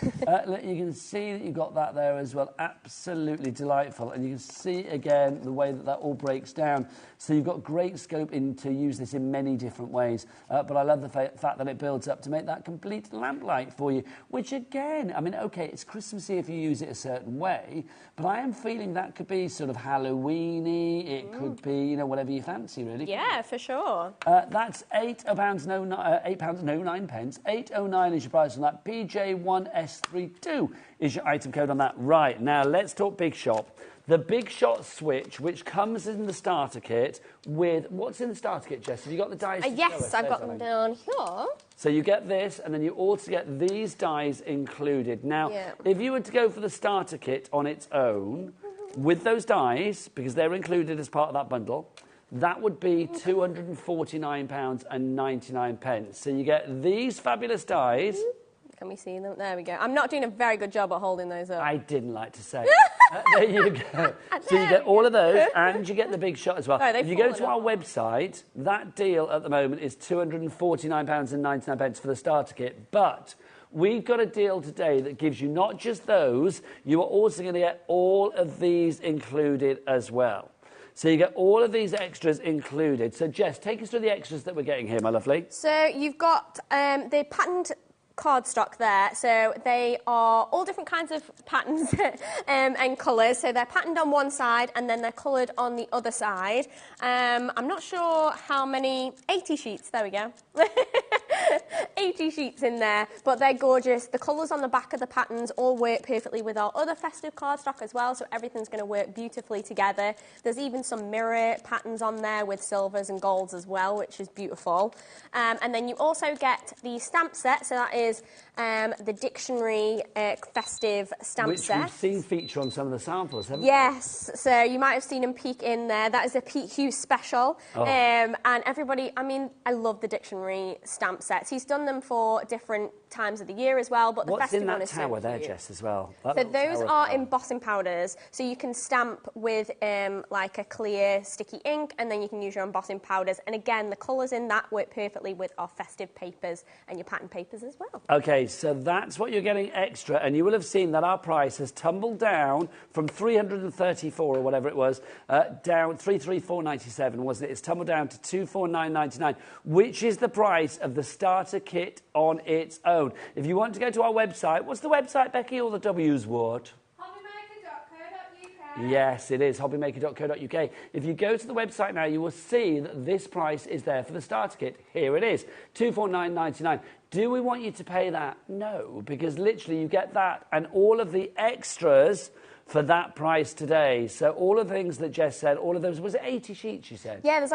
Look, you can see that you've got that there as well. Absolutely delightful. And you can see, again, the way that that all breaks down. So you've got great scope to use this in many different ways. But I love the fact that it builds up to make that complete lamplight for you, which, again, I mean, OK, it's Christmassy if you use it a certain way, but I am feeling that could be sort of Halloween-y. It could be, you know, whatever you fancy, really. Yeah, for sure. That's £8.09. £8.09 is your price on that. PJ1S32 is your item code on that. Right, now let's talk Big Shot. The Big Shot switch, which comes in the starter kit with... What's in the starter kit, Jess? Have you got the dies? Yes, I've got them down here. So you get this, and then you also get these dies included. Now, if you were to go for the starter kit on its own, with those dies, because they're included as part of that bundle, that would be £249.99. So you get these fabulous dies. Can we see them? There we go. I'm not doing a very good job at holding those up. I didn't like to say. There you go. So you get all of those, and you get the Big Shot as well. If you go to our website, that deal at the moment is £249.99 for the starter kit. But we've got a deal today that gives you not just those, you are also going to get all of these included as well. So you get all of these extras included. So, Jess, take us through the extras that we're getting here, my lovely. So you've got the patterned cardstock there. So they are all different kinds of patterns and colours. So they're patterned on one side and then they're coloured on the other side. I'm not sure how many... 80 sheets. There we go. 80 sheets in there, but they're gorgeous. The colours on the back of the patterns all work perfectly with our other festive cardstock as well, so everything's going to work beautifully together. There's even some mirror patterns on there with silvers and golds as well, which is beautiful. And then you also get the stamp set, so that is the dictionary festive stamp set. Which we've seen feature on some of the samples, haven't we? Yes, so you might have seen them peek in there. That is a Pete Hughes special. And everybody, I mean, I love the dictionary stamp sets. He's done them for different times of the year as well, but the festive one is so cute. What's in that tower there, Jess, as well? So those are embossing powders. So you can stamp with like a clear sticky ink, and then you can use your embossing powders. And again, the colours in that work perfectly with our festive papers and your pattern papers as well. OK, so that's what you're getting extra, and you will have seen that our price has tumbled down from 334 or whatever it was, down 334.97, wasn't it? It's tumbled down to 249.99, which is the price of the starter kit on its own. If you want to go to our website, what's the website, Becky? All the W's what? HobbyMaker.co.uk. Yes, it is, hobbymaker.co.uk. If you go to the website now, you will see that this price is there for the starter kit. Here it is, $249.99. Do we want you to pay that? No, because literally you get that and all of the extras for that price today. So all of the things that Jess said, all of those, was it 80 sheets you said? Yeah, there's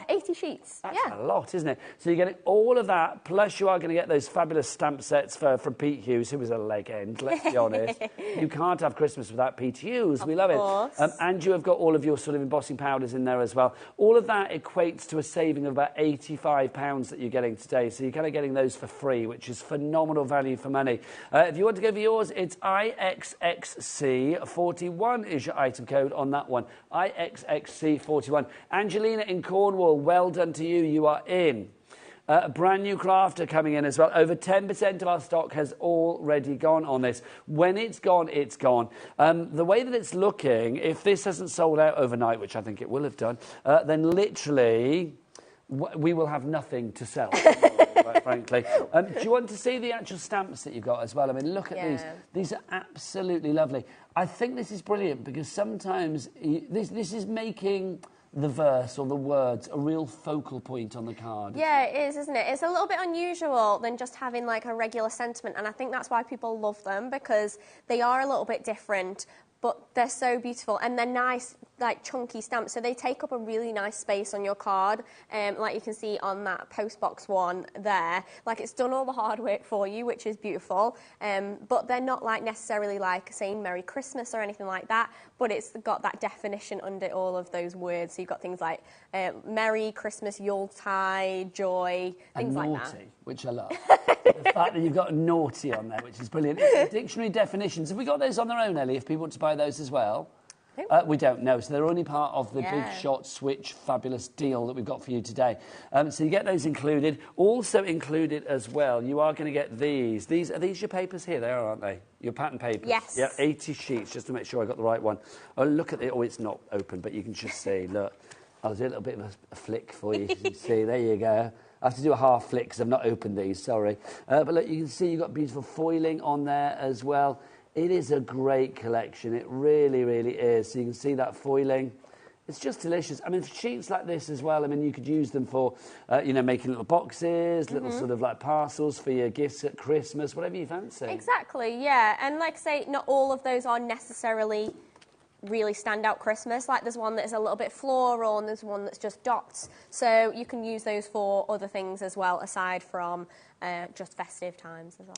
80 sheets. That's a lot, isn't it? So you're getting all of that, plus you are going to get those fabulous stamp sets from Pete Hughes, who was a leg end, let's be honest. You can't have Christmas without Pete Hughes. We love it. And you have got all of your sort of embossing powders in there as well. All of that equates to a saving of about £85 that you're getting today. So you're kind of getting those for free, which is phenomenal value for money. If you want to go for yours, it's IXXC41 is your item code on that one. IXXC41. Angelina in Cornwall, well done to you. You are in. A brand new crafter coming in as well. Over 10% of our stock has already gone on this. When it's gone, it's gone. The way that it's looking, if this hasn't sold out overnight, which I think it will have done, then literally we will have nothing to sell. Quite frankly. Do you want to see the actual stamps that you've got as well? I mean, look at these. These are absolutely lovely. I think this is brilliant because sometimes this is making the verse or the words a real focal point on the card. Yeah, it is, isn't it? It's a little bit unusual than just having like a regular sentiment, and I think that's why people love them, because they are a little bit different, but they're so beautiful and they're nice, like chunky stamps, so they take up a really nice space on your card, like you can see on that postbox one there. Like, it's done all the hard work for you, which is beautiful, but they're not like necessarily like saying Merry Christmas or anything like that, but it's got that definition under all of those words. So you've got things like Merry Christmas, Yuletide, joy, things like that. Naughty, which I love. The fact that you've got naughty on there, which is brilliant. Dictionary definitions, have we got those on their own, Ellie, if people want to buy those as well? We don't know. So they're only part of the Big Shot Switch fabulous deal that we've got for you today. So you get those included. Also included as well, you are going to get these. Are these your papers here? They are, aren't they? Your pattern papers? Yes. Yeah, 80 sheets, just to make sure I got the right one. Oh, look at it. Oh, it's not open, but you can just see. Look, I'll do a little bit of a flick for you. You can see. There you go. I have to do a half flick because I've not opened these, sorry. But look, you can see you've got beautiful foiling on there as well. It is a great collection. It really, really is. So you can see that foiling. It's just delicious. I mean, sheets like this as well, I mean, you could use them for, you know, making little boxes, little sort of like parcels for your gifts at Christmas, whatever you fancy. Exactly, yeah. And like I say, not all of those are necessarily really stand out Christmas. Like there's one that's a little bit floral and there's one that's just dots. So you can use those for other things as well, aside from just festive times as well.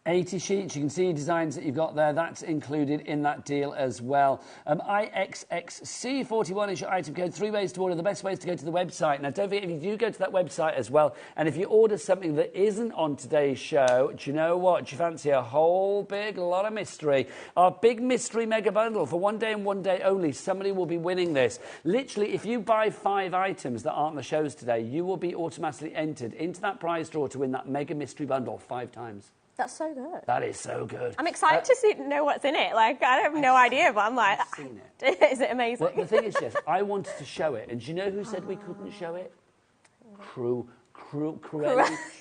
80 sheets, you can see designs that you've got there. That's included in that deal as well. IXXC41 is your item code. 3 ways to order. The best way is to go to the website. Now, don't forget, if you do go to that website as well, and if you order something that isn't on today's show, do you know what? Do you fancy a whole big lot of mystery? Our big mystery mega bundle for one day and one day only. Somebody will be winning this. Literally, if you buy 5 items that aren't the shows today, you will be automatically entered into that prize draw to win that mega mystery bundle 5 times. That's so good. That is so good. I'm excited to know what's in it. Like, I have no idea, but I'm like, I've seen it. Is it amazing? Well, the thing is, Jess, I wanted to show it, and do you know who said we couldn't show it? Cruella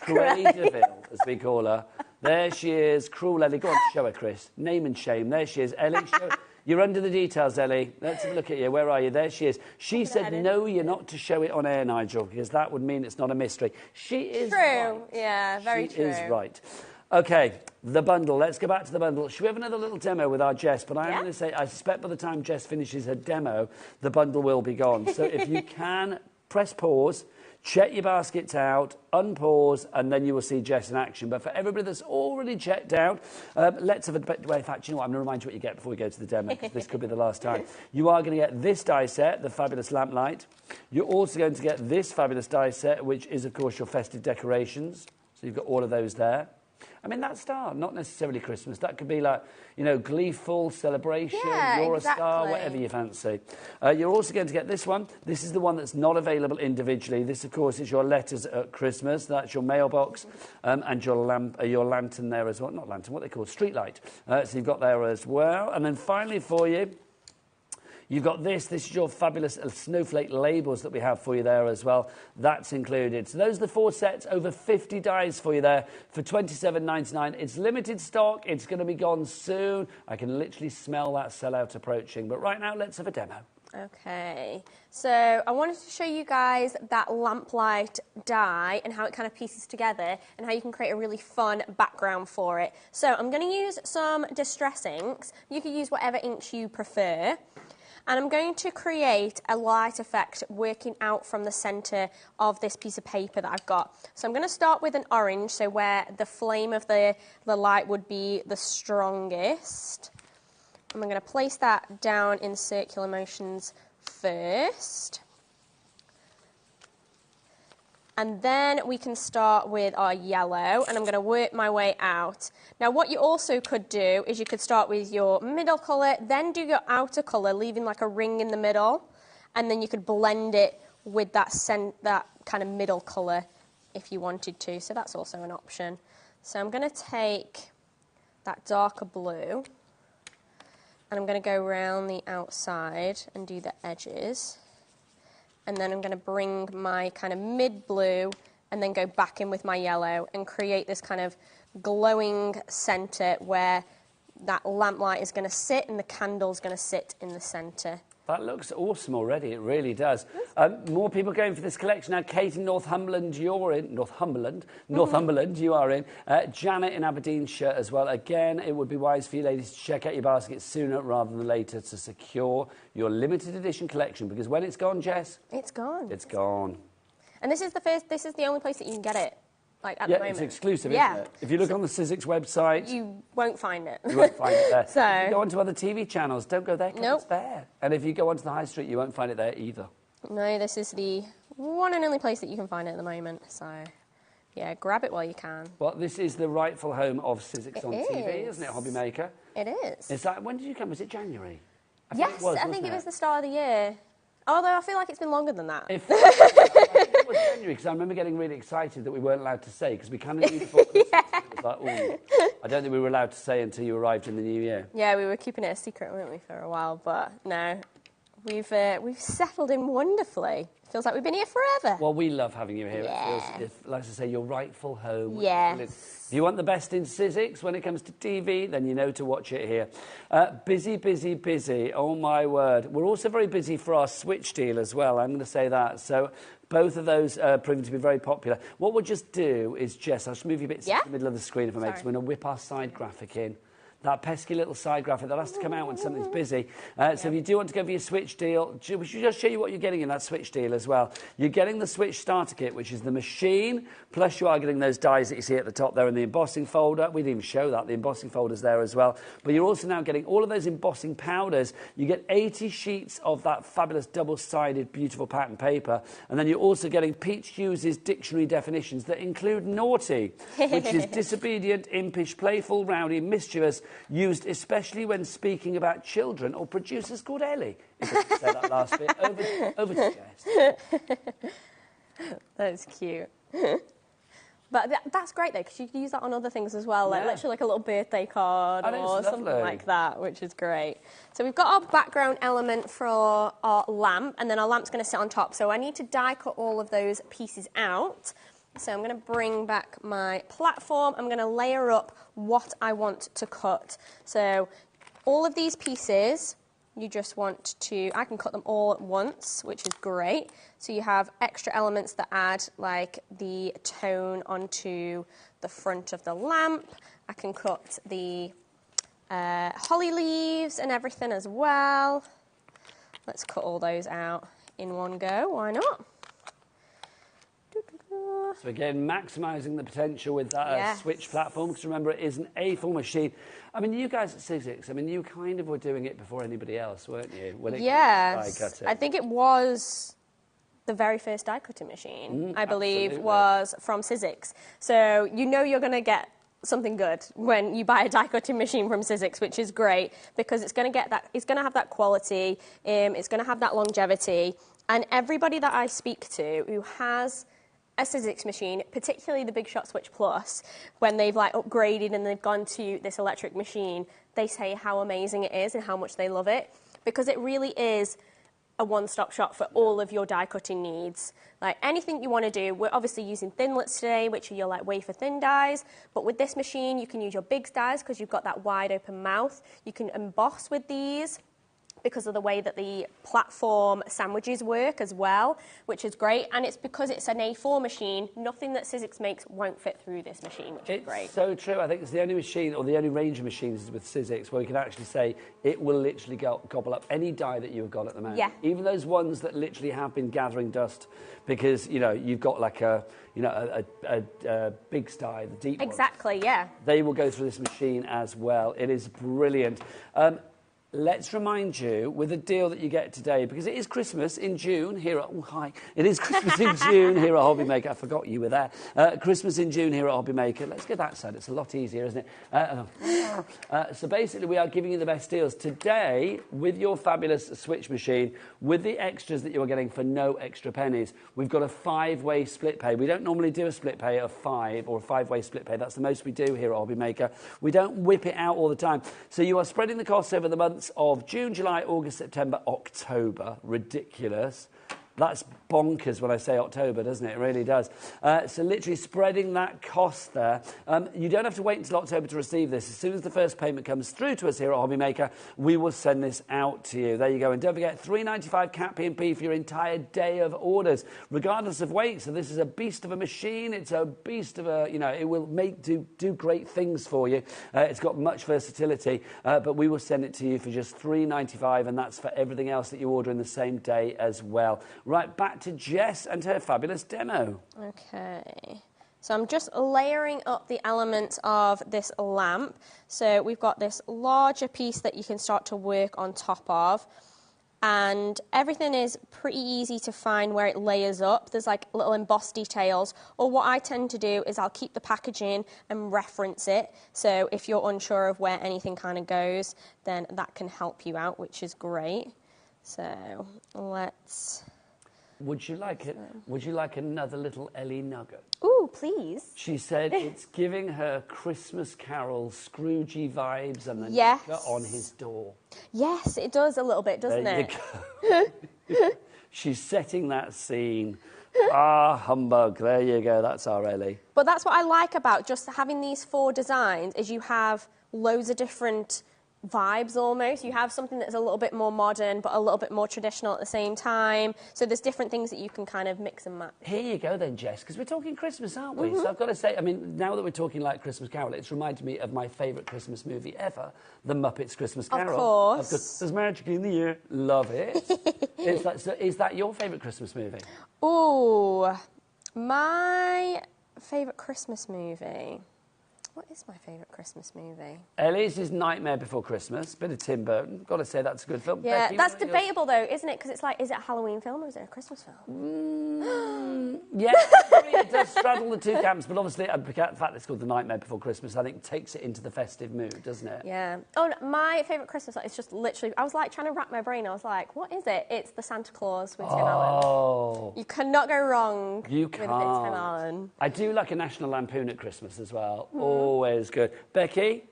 DeVille, as we call her. There she is, Cruella. Go on, show her, Chris. Name and shame. There she is. Ellie, you're under the details, Ellie. Let's have a look at you. Where are you? There she is. She said, no, you're not to show it on air, Nigel, because that would mean it's not a mystery. She is right. Yeah, very true. She is right. OK, the bundle. Let's go back to the bundle. Should we have another little demo with our Jess? But I'm going to say, I suspect by the time Jess finishes her demo, the bundle will be gone. So if you can, press pause, check your baskets out, unpause, and then you will see Jess in action. But for everybody that's already checked out, let's have a bit. Well, in fact, you know what? I'm going to remind you what you get before we go to the demo, because this could be the last time. You are going to get this die set, the fabulous lamplight. You're also going to get this fabulous die set, which is, of course, your festive decorations. So you've got all of those there. I mean, that star, not necessarily Christmas. That could be like, you know, gleeful, celebration, you're a star, whatever you fancy. You're also going to get this one. This is the one that's not available individually. This, of course, is your letters at Christmas. That's your mailbox and your lantern there as well. Not lantern, what they call street light. So you've got there as well. And then finally for you, you've got this. This is your fabulous snowflake labels that we have for you there as well. That's included. So those are the 4 sets, over 50 dies for you there for $27.99. It's limited stock. It's going to be gone soon. I can literally smell that sellout approaching. But right now, let's have a demo. Okay, so I wanted to show you guys that lamplight die and how it kind of pieces together and how you can create a really fun background for it. So I'm going to use some distress inks. You can use whatever inks you prefer. And I'm going to create a light effect working out from the centre of this piece of paper that I've got. So I'm going to start with an orange, so where the flame of the light would be the strongest. And I'm going to place that down in circular motions first. And then we can start with our yellow, and I'm going to work my way out. Now, what you also could do is you could start with your middle colour, then do your outer colour, leaving like a ring in the middle, and then you could blend it with that kind of middle colour if you wanted to. So that's also an option. So I'm going to take that darker blue, and I'm going to go around the outside and do the edges. And then I'm going to bring my kind of mid-blue and then go back in with my yellow and create this kind of glowing centre where that lamplight is going to sit and the candle's going to sit in the centre. That looks awesome already, it really does. More people going for this collection now. Kate in Northumberland, you're in. Northumberland, you are in. Janet in Aberdeenshire as well. Again, it would be wise for you ladies to check out your baskets sooner rather than later to secure your limited edition collection, because when it's gone, Jess? It's gone. It's gone. And this is the only place that you can get it. Like at the moment. It's exclusive, isn't it? If you look on the Sizzix website... You won't find it. You won't find it there. So... If you go onto other TV channels, don't go there because it's there. And if you go onto the high street, you won't find it there either. No, this is the one and only place that you can find it at the moment. So, yeah, grab it while you can. Well, this is the rightful home of Sizzix on TV, isn't it, HobbyMaker? It is. Is that... When did you come? Was it January? Yes, I think it was the start of the year. Although I feel like it's been longer than that. I think it was January, because I remember getting really excited that we weren't allowed to say, because we kind of knew before Christmas. It was like, ooh, I don't think we were allowed to say until you arrived in the new year. Yeah, we were keeping it a secret, weren't we, for a while? But no, we've settled in wonderfully. Feels like we've been here forever. Well, we love having you here. Yeah. It feels, like I say, your rightful home. Yes. If you want the best in Sizzix when it comes to TV, then you know to watch it here. Busy, busy, busy. Oh, my word. We're also very busy for our Switch deal as well. I'm going to say that. So both of those are proving to be very popular. What we'll just do is, Jess, I'll just move you a bit to the middle of the screen if I may, because we're going to whip our side graphic in. That pesky little side graphic that has to come out when something's busy. So if you do want to go for your Switch deal, we should just show you what you're getting in that Switch deal as well. You're getting the Switch starter kit, which is the machine, plus you are getting those dies that you see at the top there in the embossing folder. We didn't even show that, the embossing folder's there as well. But you're also now getting all of those embossing powders. You get 80 sheets of that fabulous double-sided, beautiful pattern paper. And then you're also getting Pete Hughes' dictionary definitions that include naughty, which is disobedient, impish, playful, rowdy, mischievous, used especially when speaking about children or producers called Ellie. If I could say that last bit. Over to Jess. That's cute. But that's great, though, because you can use that on other things as well, like literally like a little birthday card or something like that, which is great. So we've got our background element for our lamp, and then our lamp's going to sit on top. So I need to die cut all of those pieces out. So I'm going to bring back my platform. I'm going to layer up what I want to cut. So all of these pieces, you just want to, I can cut them all at once, which is great. So you have extra elements that add like the tone onto the front of the lamp. I can cut the holly leaves and everything as well. Let's cut all those out in one go, why not? So again, maximising the potential with that Switch platform, because remember, it is an A4 machine. I mean, you guys at Sizzix, I mean, you kind of were doing it before anybody else, weren't you? When it yes, I think it was the very first die cutting machine, I believe, was from Sizzix. So you know you're going to get something good when you buy a die cutting machine from Sizzix, which is great because it's going to get that, it's going to have that quality, it's going to have that longevity, and everybody that I speak to who has a Sizzix machine, particularly the Big Shot Switch Plus, when they've like upgraded and they've gone to this electric machine, they say how amazing it is and how much they love it, because it really is a one-stop shop for all of your die cutting needs. Like anything you want to do, we're obviously using thinlets today, which are your like wafer thin dies, but with this machine you can use your big dies because you've got that wide open mouth. You can emboss with these because of the way that the platform sandwiches work as well, which is great. And it's because it's an A4 machine, nothing that Sizzix makes won't fit through this machine, which is great. It's so true. I think it's the only machine, or the only range of machines with Sizzix where we can actually say it will literally gobble up any die that you've got at the moment. Yeah. Even those ones that literally have been gathering dust because, you know, you've got like a big die, the deep ones. Exactly, yeah. They will go through this machine as well. It is brilliant. Let's remind you with a deal that you get today, because it is Christmas in June here at... Oh, hi. It is Christmas in June here at HobbyMaker. I forgot you were there. Christmas in June here at HobbyMaker. Let's go that side. It's a lot easier, isn't it? So basically, we are giving you the best deals today with your fabulous Switch machine, with the extras that you are getting for no extra pennies. We've got a 5-way split pay. We don't normally do a split pay of 5 or a 5-way split pay. That's the most we do here at HobbyMaker. We don't whip it out all the time. So you are spreading the costs over the months of June, July, August, September, October. Ridiculous. That's bonkers when I say October, doesn't it? It really does. So literally spreading that cost there. You don't have to wait until October to receive this. As soon as the first payment comes through to us here at HobbyMaker, we will send this out to you. There you go. And don't forget, $3.95 cap P&P for your entire day of orders, regardless of weight. So this is a beast of a machine. It's a beast of a, you know, it will do great things for you. It's got much versatility, but we will send it to you for just $3.95, and that's for everything else that you order in the same day as well. Right, back to Jess and her fabulous demo. Okay, so I'm just layering up the elements of this lamp. So we've got this larger piece that you can start to work on top of. and everything is pretty easy to find where it layers up. There's like little embossed details, or what I tend to do is I'll keep the packaging and reference it, so if you're unsure of where anything kind of goes, then that can help you out, which is great. So let's... Would you like it? Would you like another little Ellie nugget? Ooh, please. She said it's giving her Christmas Carol Scroogey vibes and the Yes. knicker on his door. Yes, it does a little bit, doesn't There it? you go. She's setting that scene. Ah, humbug. There you go. That's our Ellie. But that's what I like about just having these 4 designs, is you have loads of different vibes almost. You have something that's a little bit more modern but a little bit more traditional at the same time. So there's different things that you can kind of mix and match. Here you go then, Jess, because we're talking Christmas, aren't we? So I've got to say, I mean, now that we're talking like Christmas Carol, it's reminded me of my favourite Christmas movie ever, The Muppets Christmas Carol. Of course. There's magic in the air. Love it. So is that your favourite Christmas movie? Ooh, my favourite Christmas movie. What is my favourite Christmas movie? Ellie's is Nightmare Before Christmas. Bit of Tim Burton. Got to say that's a good film. Yeah, Becky, that's what about debatable though, isn't it? Because it's like, is it a Halloween film or is it a Christmas film? Yeah, it does straddle the two camps, but obviously the fact that it's called The Nightmare Before Christmas, I think, takes it into the festive mood, doesn't it? Yeah. Oh, no, my favourite Christmas song is just literally, I was like trying to wrap my brain. I was like, what is it? It's The Santa Claus with Tim Allen. Oh. You cannot go wrong You with Tim can't. Allen. I do like a National Lampoon at Christmas as well. Always good. Becky?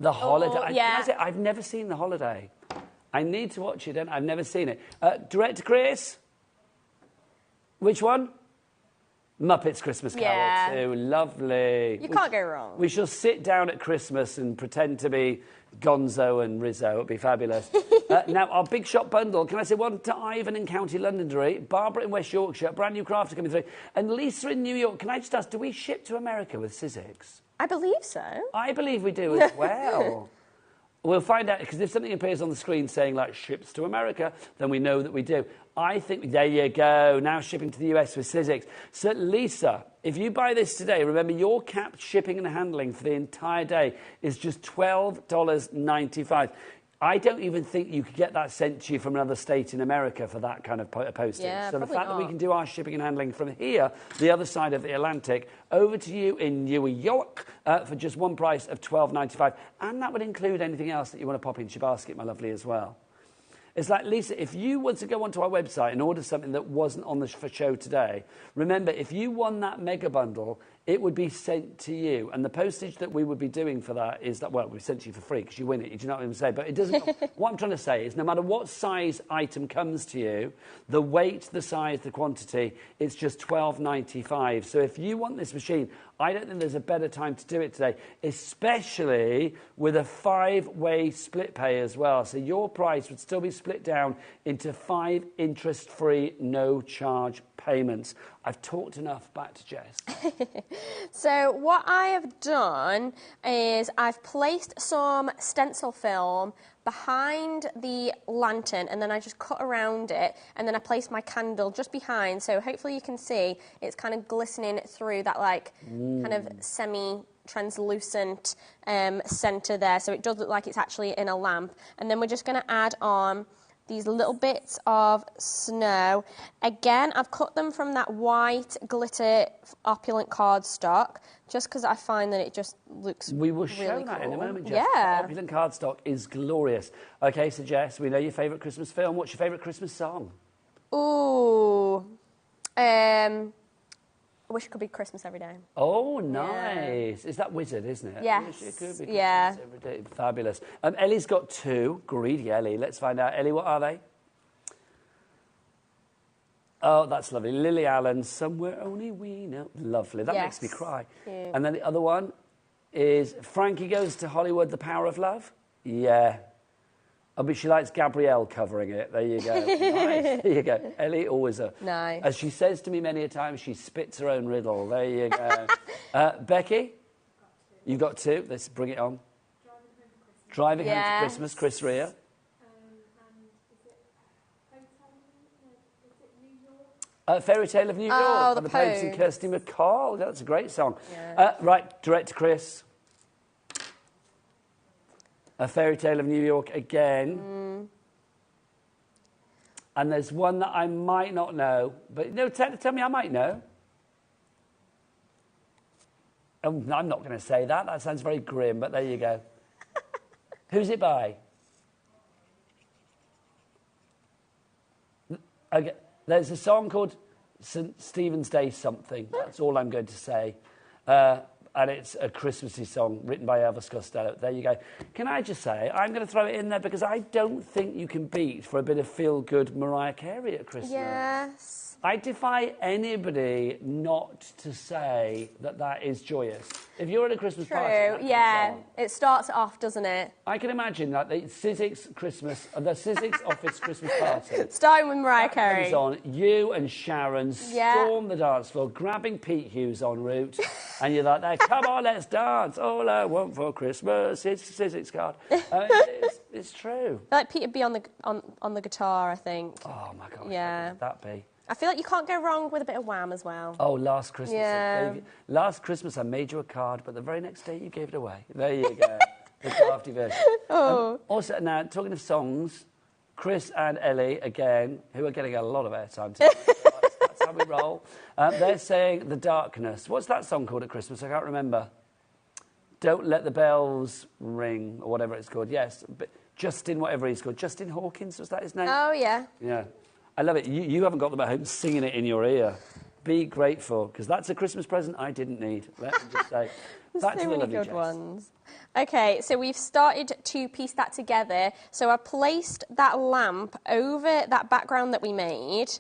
The Holiday. Oh, yeah. Can I say, I've never seen The Holiday. I need to watch it, and I've never seen it. Director Chris? Which one? Muppets Christmas Carol too. Lovely. You can't go wrong. We shall sit down at Christmas and pretend to be Gonzo and Rizzo. It'll be fabulous. Now, our big shop bundle. Can I say one to Ivan in County Londonderry, Barbara in West Yorkshire, brand new crafter coming through, and Lisa in New York. Can I just ask, do we ship to America with Sizzix? I believe so. I believe we do as well. We'll find out, because if something appears on the screen saying, like, ships to America, then we know that we do. I think, there you go, now shipping to the US with Sizzix. So, Lisa, if you buy this today, remember your capped shipping and handling for the entire day is just $12.95. I don't even think you could get that sent to you from another state in America for that kind of postage. Yeah, so the probably fact that we not. can do our shipping and handling from here, the other side of the Atlantic, over to you in New York for just one price of $12.95. And that would include anything else that you want to pop into your basket, my lovely, as well. It's like, Lisa, if you were to go onto our website and order something that wasn't on the show today, remember, if you won that mega bundle, it would be sent to you. And the postage that we would be doing for that is that, well, we sent to you for free because you win it. You do not even say. But it doesn't. What I'm trying to say is no matter what size item comes to you, the weight, the size, the quantity, it's just $12.95. So if you want this machine, I don't think there's a better time to do it today, especially with a 5-way split pay as well. So your price would still be split down into 5 interest-free, no-charge payments. I've talked enough. Back to Jess. So what I have done is I've placed some stencil film behind the lantern, and then I just cut around it, and then I placed my candle just behind, so hopefully you can see it's kind of glistening through that like kind of semi-translucent centre there, so it does look like it's actually in a lamp. And then we're just going to add on these little bits of snow. Again, I've cut them from that white glitter opulent cardstock, just because I find that it just looks We will really show that cool. in a moment, Jess. Yeah. Opulent cardstock is glorious. Okay, so Jess, we know your favourite Christmas film. What's your favourite Christmas song? Ooh. I wish it could be Christmas every day. Oh, nice. Is that Wizard, isn't it? Yes. I wish it could be Yeah. Christmas every day. Fabulous. Ellie's got 2. Greedy Ellie. Let's find out. Ellie, what are they? Oh, that's lovely. Lily Allen, Somewhere Only We Know. Lovely. That makes me cry. Cute. And then the other one is Frankie Goes to Hollywood, The Power of Love. Yeah. Oh, but she likes Gabrielle covering it. There you go. Nice. There you go. Ellie, always a... Nice. As she says to me many a time, she spits her own riddle. There you go. Becky? You've got 2. Let's bring it on. Driving Home for Christmas, Chris Rea. Fairy Tale of New York. Oh, by the Pogues and Pogues. Kirsty MacColl. That's a great song. Yeah. Right, direct to Chris. A Fairy Tale of New York again. And there's one that I might not know. But no, tell me I might know. Oh, I'm not going to say that. That sounds very grim, but there you go. Who's it by? Okay. There's a song called St. Stephen's Day something. That's all I'm going to say. And it's a Christmassy song written by Elvis Costello. There you go. Can I just say, I'm going to throw it in there because I don't think you can beat for a bit of feel-good Mariah Carey at Christmas. Yes. I defy anybody not to say that that is joyous. If you're at a Christmas party... Yeah. It starts it off, doesn't it? I can imagine that the Sizzix office Christmas party... Starting with Mariah Carey. Comes on, you and Sharon storm the dance floor, grabbing Pete Hughes en route, and you're like, come on, let's dance. All I want for Christmas is a Sizzix card. It's true. Like Pete would be on the guitar, I think. Oh, my gosh. Yeah. What would that be? I feel like you can't go wrong with a bit of Wham as well. Oh, last Christmas. Yeah. Last Christmas I made you a card, but the very next day you gave it away. There you go. The crafty version. Oh. Also, now, talking of songs, Chris and Ellie, again, who are getting a lot of airtime today. That's how we roll. They're saying The Darkness. What's that song called at Christmas? I can't remember. Don't Let the Bells Ring, or whatever it's called. Yes, but Justin, whatever he's called. Justin Hawkins, was that his name? Oh, yeah. Yeah. I love it. You haven't got them at home singing it in your ear. Be grateful, because that's a Christmas present I didn't need. Let me just say. Back to the lovely good Jess. ones. Okay, so we've started to piece that together. So I placed that lamp over that background that we made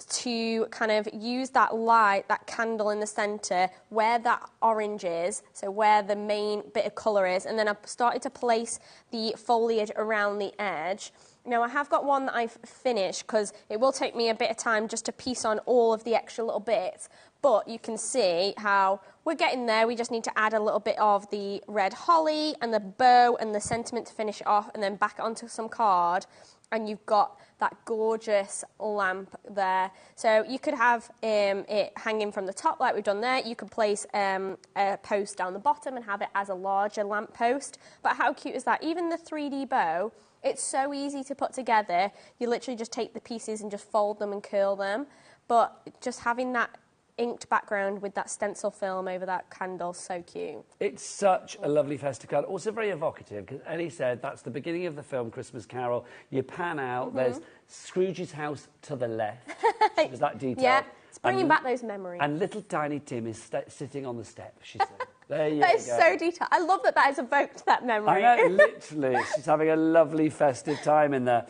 to kind of use that light, that candle in the centre, where that orange is, so where the main bit of colour is, and then I've started to place the foliage around the edge. Now, I have got one that I've finished because it will take me a bit of time just to piece on all of the extra little bits, but you can see how we're getting there. We just need to add a little bit of the red holly and the bow and the sentiment to finish it off, and then back it onto some card, and you've got that gorgeous lamp there. So you could have it hanging from the top like we've done there. You could place a post down the bottom and have it as a larger lamp post. But how cute is that? Even the 3D bow, it's so easy to put together. You literally just take the pieces and just fold them and curl them. But just having that inked background with that stencil film over that candle, so cute. It's such a lovely festive card. Also very evocative, because Ellie said that's the beginning of the film Christmas Carol. You pan out, there's Scrooge's house to the left. There's that detail. Yeah, it's bringing back those memories. And little tiny Tim is sitting on the step, she said. There you go. That is so detailed. I love that has evoked that memory. I know, literally. She's having a lovely festive time in there.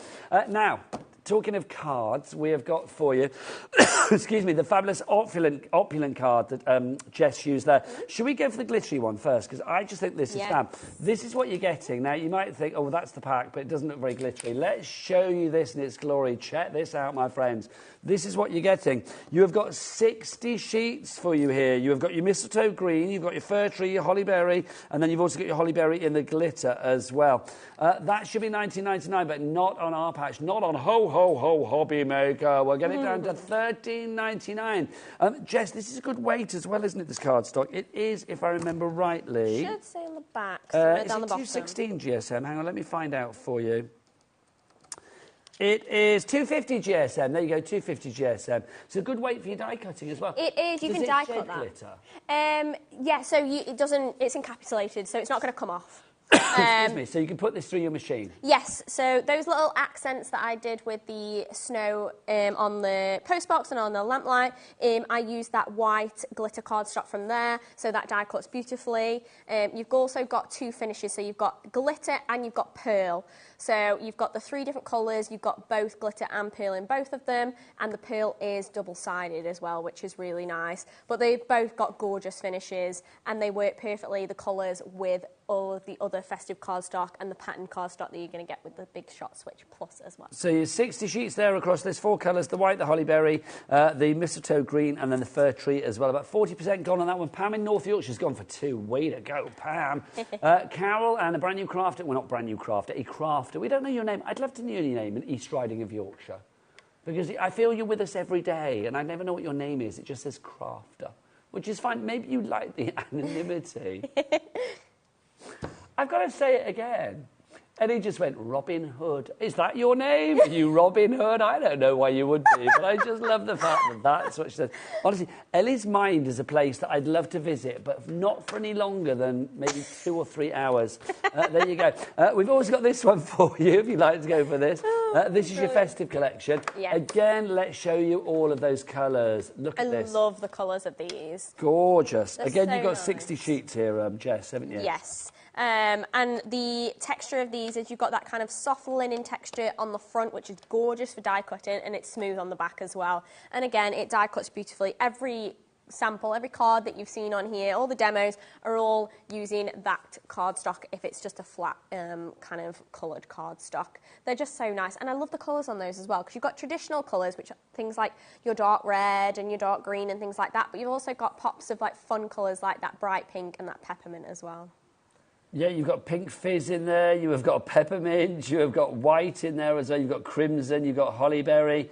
Now, talking of cards, we have got for you, excuse me, the fabulous opulent card that Jess used there. Should we go for the glittery one first? Because I just think this is fab. This is what you're getting. Now, you might think, oh, well, that's the pack, but it doesn't look very glittery. Let's show you this in its glory. Check this out, my friends. This is what you're getting. You have got 60 sheets for you here. You have got your mistletoe green, you've got your fir tree, your holly berry, and then you've also got your holly berry in the glitter as well. That should be $19.99, but not on our patch, not on Ho HobbyMaker. We're getting it down to $13.99. Jess, this is a good weight as well, isn't it, this cardstock? It is, if I remember rightly. Should say on the back, Is down it the bottom. 216 GSM? Hang on, let me find out for you. It is 250 GSM. There you go, 250 GSM. It's a good weight for your die cutting as well. It is. You can die cut that. Glitter? Yeah. So it doesn't. It's encapsulated, so it's not going to come off. Excuse me. So you can put this through your machine. Yes. So those little accents that I did with the snow on the postbox and on the lamplight, I used that white glitter cardstock from there, so that die cuts beautifully. You've also got two finishes, so you've got glitter and you've got pearl. So you've got the 3 different colours, you've got both glitter and pearl in both of them, and the pearl is double-sided as well, which is really nice. But they've both got gorgeous finishes, and they work perfectly, the colours, with all of the other festive cardstock and the pattern cardstock that you're going to get with the Big Shot Switch Plus as well. So you're 60 sheets there across this 4 colours, the white, the holly berry, the mistletoe green, and then the fir tree as well. About 40% gone on that one. Pam in North Yorkshire's gone for 2. Way to go, Pam. Carol and a brand new crafter. Well, not brand new crafter, a crafter. We don't know your name. I'd love to know your name in East Riding of Yorkshire. Because I feel you're with us every day, and I never know what your name is. It just says crafter, which is fine. Maybe you like the anonymity. I've got to say it again. Ellie just went, Robin Hood. Is that your name? Are you Robin Hood? I don't know why you would be, but I just love the fact that that's what she said. Honestly, Ellie's mind is a place that I'd love to visit, but not for any longer than maybe 2 or 3 hours. There you go. We've also got this one for you, if you'd like to go for this. This is your festive collection. Yeah. Again, let's show you all of those colours. Look at this. I love the colours of these. Gorgeous. They're Again, so you've got nice. 60 sheets here, Jess, haven't you? Yes. And the texture of these is you've got that kind of soft linen texture on the front, which is gorgeous for die cutting, and it's smooth on the back as well. And again, it die cuts beautifully. Every sample, every card that you've seen on here, all the demos are all using that cardstock if it's just a flat kind of coloured cardstock. They're just so nice. And I love the colours on those as well, because you've got traditional colours, which are things like your dark red and your dark green and things like that, but you've also got pops of like fun colours like that bright pink and that peppermint as well. Yeah, you've got pink fizz in there, you have got peppermint, you have got white in there as well, you've got crimson, you've got hollyberry,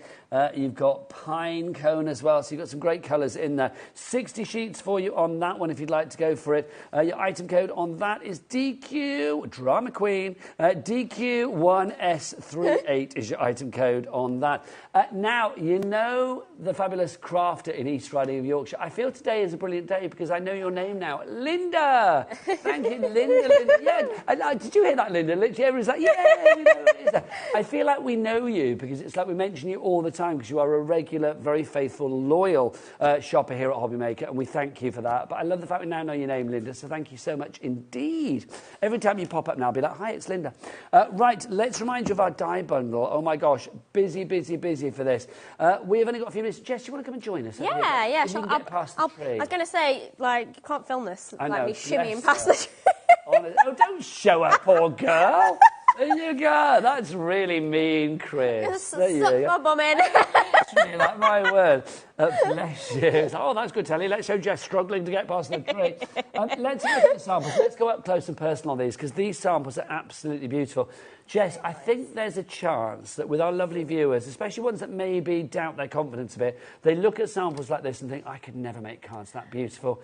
you've got pine cone as well, so you've got some great colours in there. 60 sheets for you on that one if you'd like to go for it. Your item code on that is DQ, Drama Queen, DQ1S38 is your item code on that. Now, you know the fabulous crafter in East Riding of Yorkshire. I feel today is a brilliant day because I know your name now. Linda! Thank you, Linda. Yeah, did you hear that, Linda? Literally everyone's like, yeah, we know it is that. I feel like we know you because it's like we mention you all the time because you are a regular, very faithful, loyal shopper here at HobbyMaker, and we thank you for that. But I love the fact we now know your name, Linda, so thank you so much indeed. Every time you pop up now, I'll be like, hi, it's Linda. Right, let's remind you of our die bundle. Oh my gosh, busy, busy, busy for this. We've only got a few minutes. Jess, do you want to come and join us? Yeah, yeah, sure. Get past the tree. I was going to say, like, you can't film this, I like know, me shimmying bless past her. the tree. Oh, don't show her, poor girl. There you go. That's really mean, Chris. Suck There you go. my bum in. That's really like my word. Bless you. Oh, that's good, Telly. Let's show Jess struggling to get past the tree. Let's look at the samples. Let's go up close and personal on these because these samples are absolutely beautiful. Jess, I think there's a chance that with our lovely viewers, especially ones that maybe doubt their confidence a bit, they look at samples like this and think, I could never make cards that beautiful.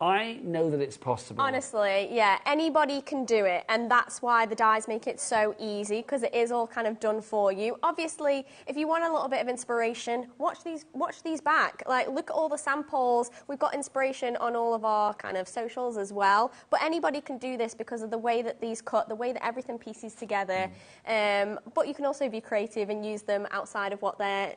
I know that it's possible. Honestly, yeah, anybody can do it, and that's why the dies make it so easy, because it is all kind of done for you. Obviously, if you want a little bit of inspiration, watch these back. Like, look at all the samples. We've got inspiration on all of our kind of socials as well, but anybody can do this because of the way that these cut, the way that everything pieces together. But you can also be creative and use them outside of what they're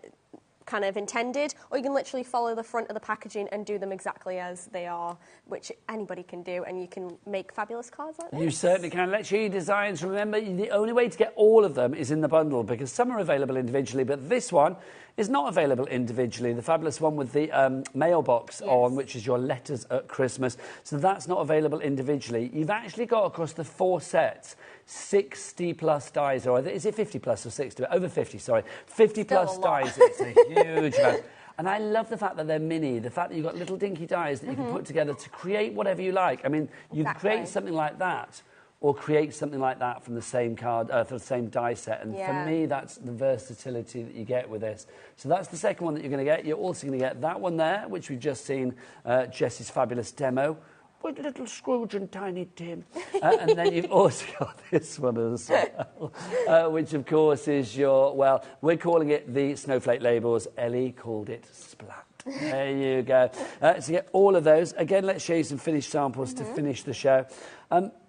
kind of intended, or you can literally follow the front of the packaging and do them exactly as they are, which anybody can do, and you can make fabulous cards like this. You certainly can. Let's show you designs. Remember, the only way to get all of them is in the bundle, because some are available individually, but this one is not available individually. The fabulous one with the mailbox on, which is your letters at Christmas. So that's not available individually. You've actually got, across the 4 sets, 60 plus dies, or is it 50 plus or 60? Over 50, sorry. 50 plus dies. It's a huge amount. And I love the fact that they're mini, the fact that you've got little dinky dies that you can put together to create whatever you like. I mean, you can create something like that, or create something like that from the same card, from the same die set. And for me, that's the versatility that you get with this. So that's the second one that you're going to get. You're also going to get that one there, which we've just seen, Jess's fabulous demo, with little Scrooge and Tiny Tim. And then you've also got this one as well, which, of course, is your, well, we're calling it the Snowflake Labels. Ellie called it Splat. There you go. So you get all of those. Again, let's show you some finished samples to finish the show.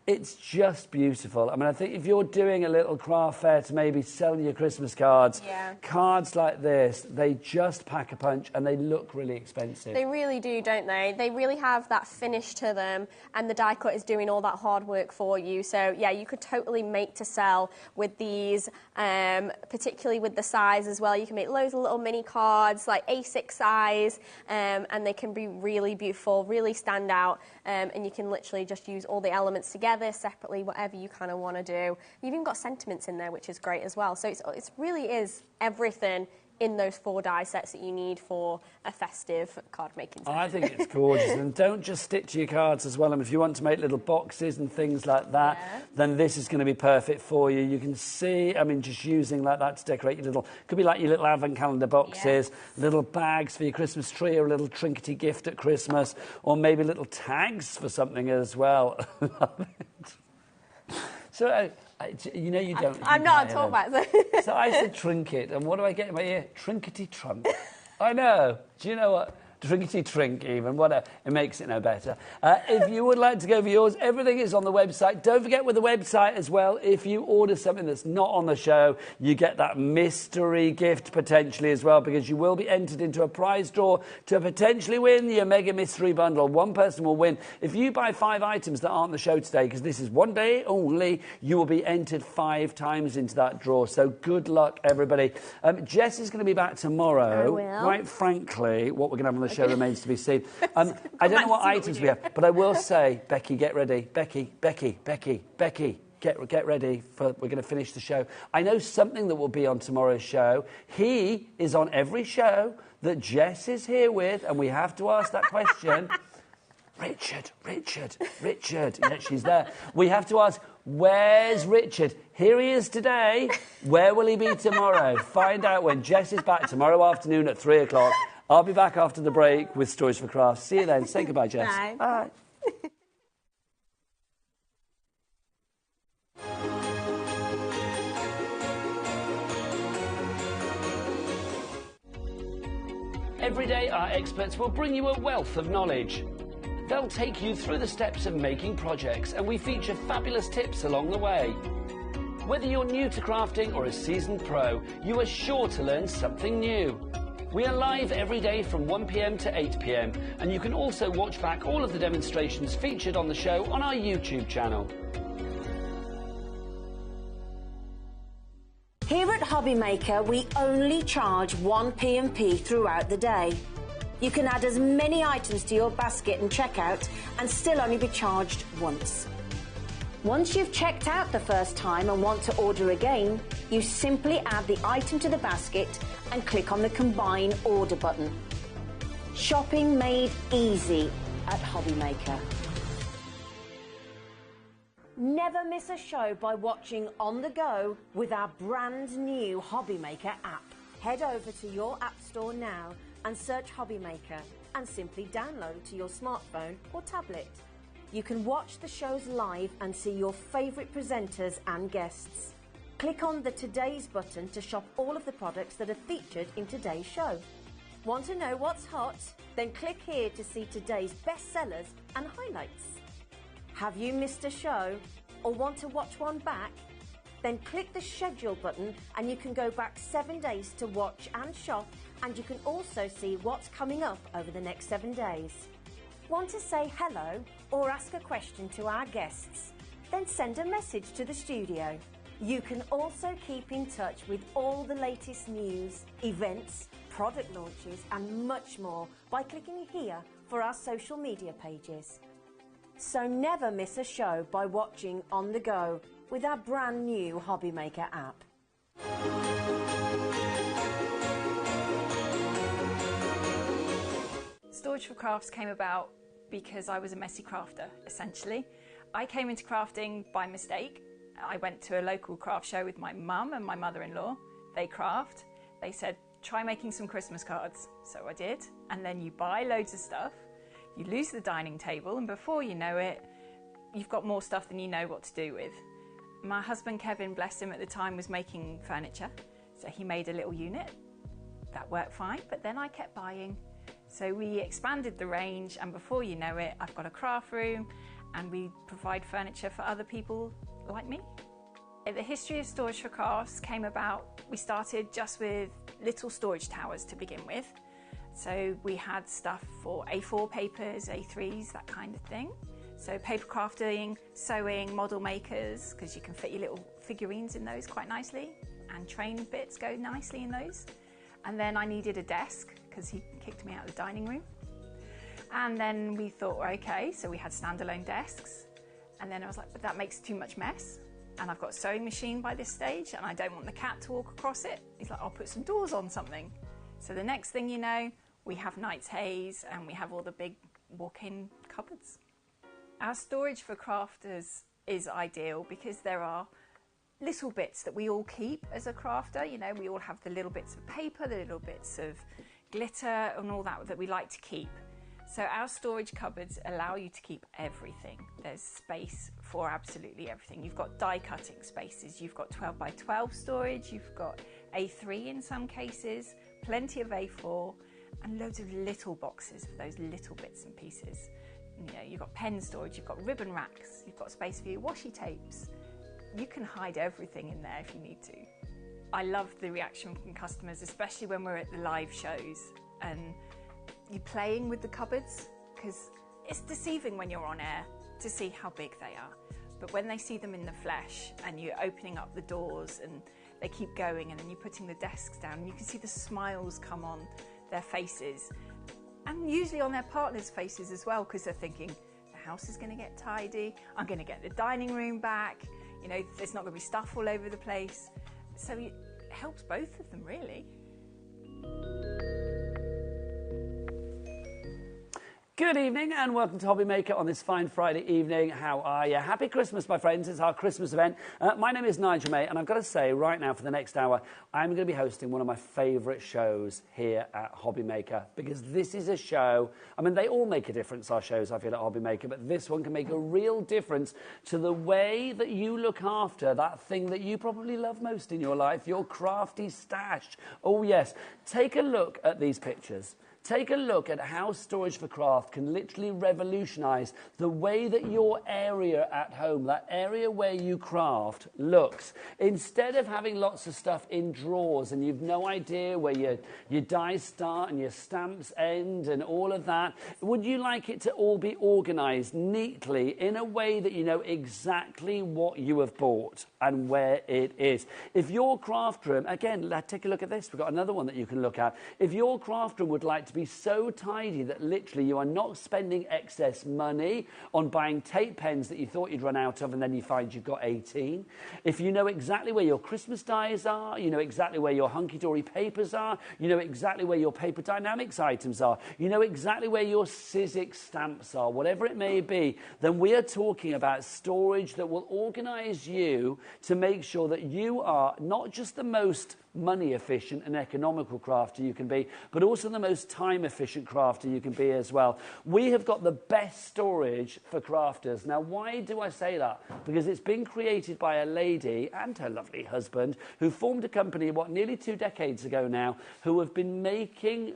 It's just beautiful. I mean, I think if you're doing a little craft fair to maybe sell your Christmas cards, cards like this, they just pack a punch and they look really expensive. They really do, don't they? They really have that finish to them, and the die cut is doing all that hard work for you. So, yeah, you could totally make to sell with these, particularly with the size as well. You can make loads of little mini cards, like A6 size, and they can be really beautiful, really stand out, and you can literally just use all the elements together separately, whatever you kind of want to do. You've even got sentiments in there, which is great as well. So it really is everything in those 4 die sets that you need for a festive card making set. I think it's gorgeous. And don't just stick to your cards as well. I mean, if you want to make little boxes and things like that, then this is going to be perfect for you. You can see, I mean, just using like that to decorate your little, could be like your little advent calendar boxes, little bags for your Christmas tree, or a little trinkety gift at Christmas, or maybe little tags for something as well. Love it. So You know you don't. I'm not talking about that. So I said trinket, and what do I get in my ear? Trinkety trunk. I know. Do you know what? Trinkety trink even, whatever. It makes it no better. If you would like to go for yours, everything is on the website. Don't forget with the website as well, if you order something that's not on the show, you get that mystery gift potentially as well, because you will be entered into a prize draw to potentially win your Mega Mystery Bundle. One person will win. If you buy 5 items that aren't on the show today, because this is one day only, you will be entered 5 times into that draw. So good luck, everybody. Jess is going to be back tomorrow. I will. Quite frankly, what we're going to have on the show remains to be seen. I don't know what items we have, but I will say, Becky, get ready. Becky, get ready. We're going to finish the show. I know something that will be on tomorrow's show. He is on every show that Jess is here with, and we have to ask that question. Richard. Yeah, she's there. We have to ask, where's Richard? Here he is today. Where will he be tomorrow? Find out when Jess is back tomorrow afternoon at 3 o'clock. I'll be back after the break with Stories for Crafts. See you then. Say goodbye, Jess. Bye. Bye. Every day, our experts will bring you a wealth of knowledge. They'll take you through the steps of making projects, and we feature fabulous tips along the way. Whether you're new to crafting or a seasoned pro, you are sure to learn something new. We are live every day from 1 p.m. to 8 p.m, and you can also watch back all of the demonstrations featured on the show on our YouTube channel. Here at HobbyMaker, we only charge 1 P&P throughout the day. You can add as many items to your basket and checkout and still only be charged once. Once you've checked out the first time and want to order again, you simply add the item to the basket and click on the Combine Order button. Shopping made easy at HobbyMaker. Never miss a show by watching on the go with our brand new HobbyMaker app. Head over to your app store now and search HobbyMaker and simply download to your smartphone or tablet. You can watch the shows live and see your favourite presenters and guests. Click on the Today's button to shop all of the products that are featured in today's show. Want to know what's hot? Then click here to see today's bestsellers and highlights. Have you missed a show or want to watch one back? Then click the schedule button and you can go back 7 days to watch and shop, and you can also see what's coming up over the next 7 days. Want to say hello or ask a question to our guests? Then send a message to the studio. You can also keep in touch with all the latest news, events, product launches and much more by clicking here for our social media pages. So never miss a show by watching on the go with our brand new HobbyMaker app. Storage for Crafts came about because I was a messy crafter, essentially. I came into crafting by mistake. I went to a local craft show with my mum and my mother-in-law. They craft. They said, try making some Christmas cards. So I did. And then you buy loads of stuff, you lose the dining table, and before you know it, you've got more stuff than you know what to do with. My husband, Kevin, bless him, at the time was making furniture. So he made a little unit. That worked fine, but then I kept buying. So we expanded the range, and before you know it, I've got a craft room and we provide furniture for other people like me. The history of Storage for Crafts came about, we started just with little storage towers to begin with. So we had stuff for A4 papers, A3s, that kind of thing. So paper crafting, sewing, model makers, because you can fit your little figurines in those quite nicely, and train bits go nicely in those. And then I needed a desk because he kicked me out of the dining room. And then we thought, okay, so we had standalone desks. And then I was like, but that makes too much mess. And I've got a sewing machine by this stage and I don't want the cat to walk across it. He's like, I'll put some doors on something. So the next thing you know, we have Knight's Haze and we have all the big walk-in cupboards. Our storage for crafters is ideal because there are little bits that we all keep as a crafter. You know, we all have the little bits of paper, the little bits of glitter and all that we like to keep. So our storage cupboards allow you to keep everything. There's space for absolutely everything. You've got die cutting spaces, you've got 12 by 12 storage, you've got A3 in some cases, plenty of A4, and loads of little boxes for those little bits and pieces. You know, you've got pen storage, you've got ribbon racks, you've got space for your washi tapes. You can hide everything in there if you need to. I love the reaction from customers, especially when we're at the live shows and you're playing with the cupboards, because it's deceiving when you're on air to see how big they are. But when they see them in the flesh and you're opening up the doors and they keep going and then you're putting the desks down, and you can see the smiles come on their faces and usually on their partners' faces as well, because they're thinking, the house is going to get tidy, I'm going to get the dining room back, you know, there's not going to be stuff all over the place. So it helps both of them, really. Good evening and welcome to HobbyMaker on this fine Friday evening. How are you? Happy Christmas, my friends. It's our Christmas event. My name is Nigel May, and I've got to say right now for the next hour, I'm going to be hosting one of my favourite shows here at HobbyMaker, because this is a show, I mean, they all make a difference, our shows, I feel, at HobbyMaker, but this one can make a real difference to the way that you look after that thing that you probably love most in your life, your crafty stash. Oh, yes. Take a look at these pictures. Take a look at how Storage for Craft can literally revolutionise the way that your area at home, that area where you craft, looks. Instead of having lots of stuff in drawers and you've no idea where your dies start and your stamps end and all of that, would you like it to all be organised neatly in a way that you know exactly what you have bought and where it is? If your craft room, again, let's take a look at this. We've got another one that you can look at. If your craft room would like to be so tidy that literally you are not spending excess money on buying tape pens that you thought you'd run out of and then you find you've got 18. If you know exactly where your Christmas dies are, you know exactly where your hunky-dory papers are, you know exactly where your paper dynamics items are, you know exactly where your Sizzix stamps are, whatever it may be, then we are talking about storage that will organise you to make sure that you are not just the most money efficient and economical crafter you can be, but also the most time efficient crafter you can be as well. We have got the best storage for crafters. Now, why do I say that? Because it's been created by a lady and her lovely husband who formed a company, nearly 2 decades ago now, who have been making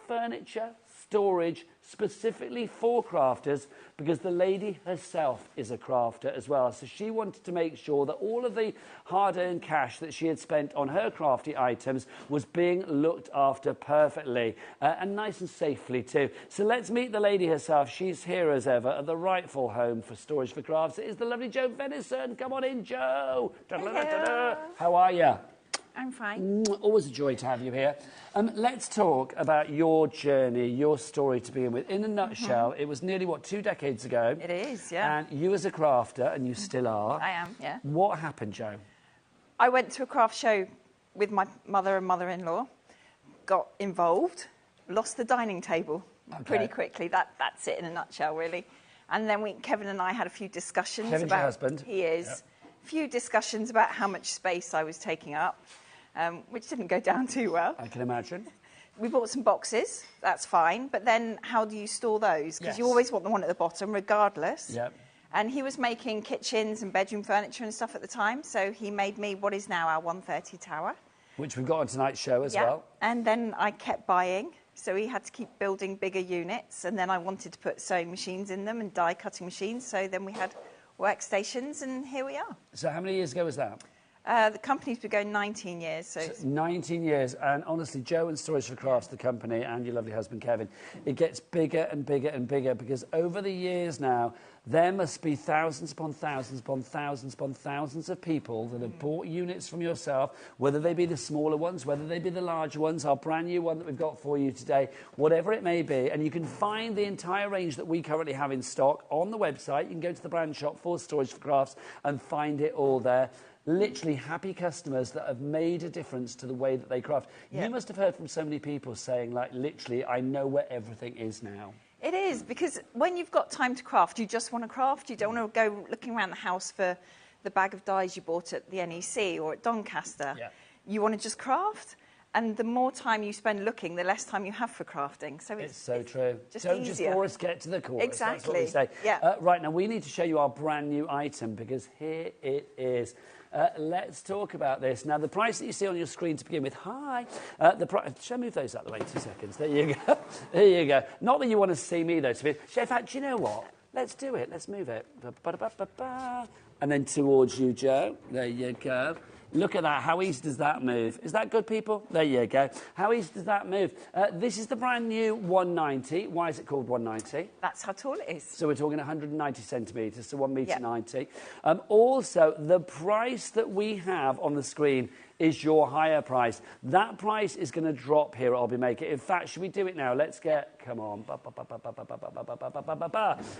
furniture, storage, specifically for crafters, because the lady herself is a crafter as well. So she wanted to make sure that all of the hard-earned cash that she had spent on her crafty items was being looked after perfectly and nice and safely too. So let's meet the lady herself. She's here as ever at the rightful home for Storage for Crafts. It is the lovely Jo Venison. Come on in, Jo. Hello. How are you? I'm fine. Always a joy to have you here. Let's talk about your journey, your story to begin with. In a nutshell, it was nearly, 2 decades ago? It is, yeah. And you as a crafter, and you still are. I am, yeah. What happened, Jo? I went to a craft show with my mother and mother-in-law, got involved, lost the dining table pretty quickly. That's it in a nutshell, really. And then Kevin and I had a few discussions Kevin's about... your husband? He is. Yep. A few discussions about how much space I was taking up. Which didn't go down too well. I can imagine. We bought some boxes, that's fine, but then how do you store those? Because you always want the one at the bottom, regardless. Yep. And he was making kitchens and bedroom furniture and stuff at the time, so he made me what is now our 130 tower. Which we've got on tonight's show as well. And then I kept buying, so he had to keep building bigger units, and then I wanted to put sewing machines in them and die-cutting machines, so then we had workstations, and here we are. So how many years ago was that? The company's been going 19 years. So 19 years, and honestly, Jo and Storage for Crafts, the company, and your lovely husband, Kevin, it gets bigger and bigger and bigger, because over the years now, there must be thousands upon thousands upon thousands upon thousands of people that have bought units from yourself, whether they be the smaller ones, whether they be the larger ones, our brand new one that we've got for you today, whatever it may be. And you can find the entire range that we currently have in stock on the website. You can go to the brand shop for Storage for Crafts and find it all there. Literally happy customers that have made a difference to the way that they craft. You must have heard from so many people saying, like, literally, I know where everything is now. It is, because when you've got time to craft, you just want to craft. You don't want to go looking around the house for the bag of dies you bought at the NEC or at Doncaster. Yeah. You want to just craft. And the more time you spend looking, the less time you have for crafting. So it's so true. Just Don't easier. just bore us, get to the chorus. Exactly. That's what we say. Yeah. Right, now we need to show you our brand new item because here it is. Let's talk about this. Now, the price that you see on your screen to begin with, shall I move those out of the way 2 seconds? There you go. There you go. Not that you want to see me, though. In fact, do you know what? Let's do it. Let's move it. And then towards you, Joe. There you go. Look at that. How easy does that move? Is that good, people? There you go. How easy does that move? This is the brand new 190. Why is it called 190? That's how tall it is. So we're talking 190 centimetres, so 1 metre 90. Also, the price that we have on the screen is your higher price. That price is going to drop here at HobbyMaker. In fact, should we do it now? Let's get, come on,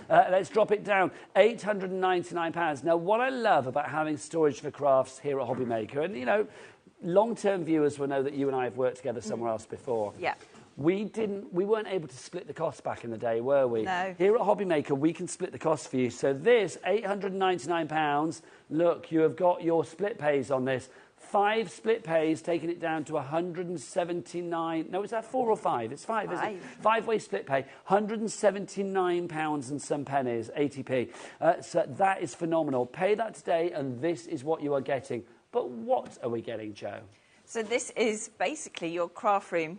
let's drop it down, £899. Now, what I love about having storage for crafts here at HobbyMaker, and, you know, long-term viewers will know that you and I have worked together somewhere else before. Yeah. We weren't able to split the cost back in the day, were we? No. Here at HobbyMaker, we can split the cost for you. So this, £899, look, you have got your split pays on this. 5 split pays, taking it down to 179. No, is that 4 or 5? It's 5, isn't it? 5-way split pay, £179 and some pennies, 80p. So that is phenomenal. Pay that today, and this is what you are getting. But what are we getting, Joe? So this is basically your craft room,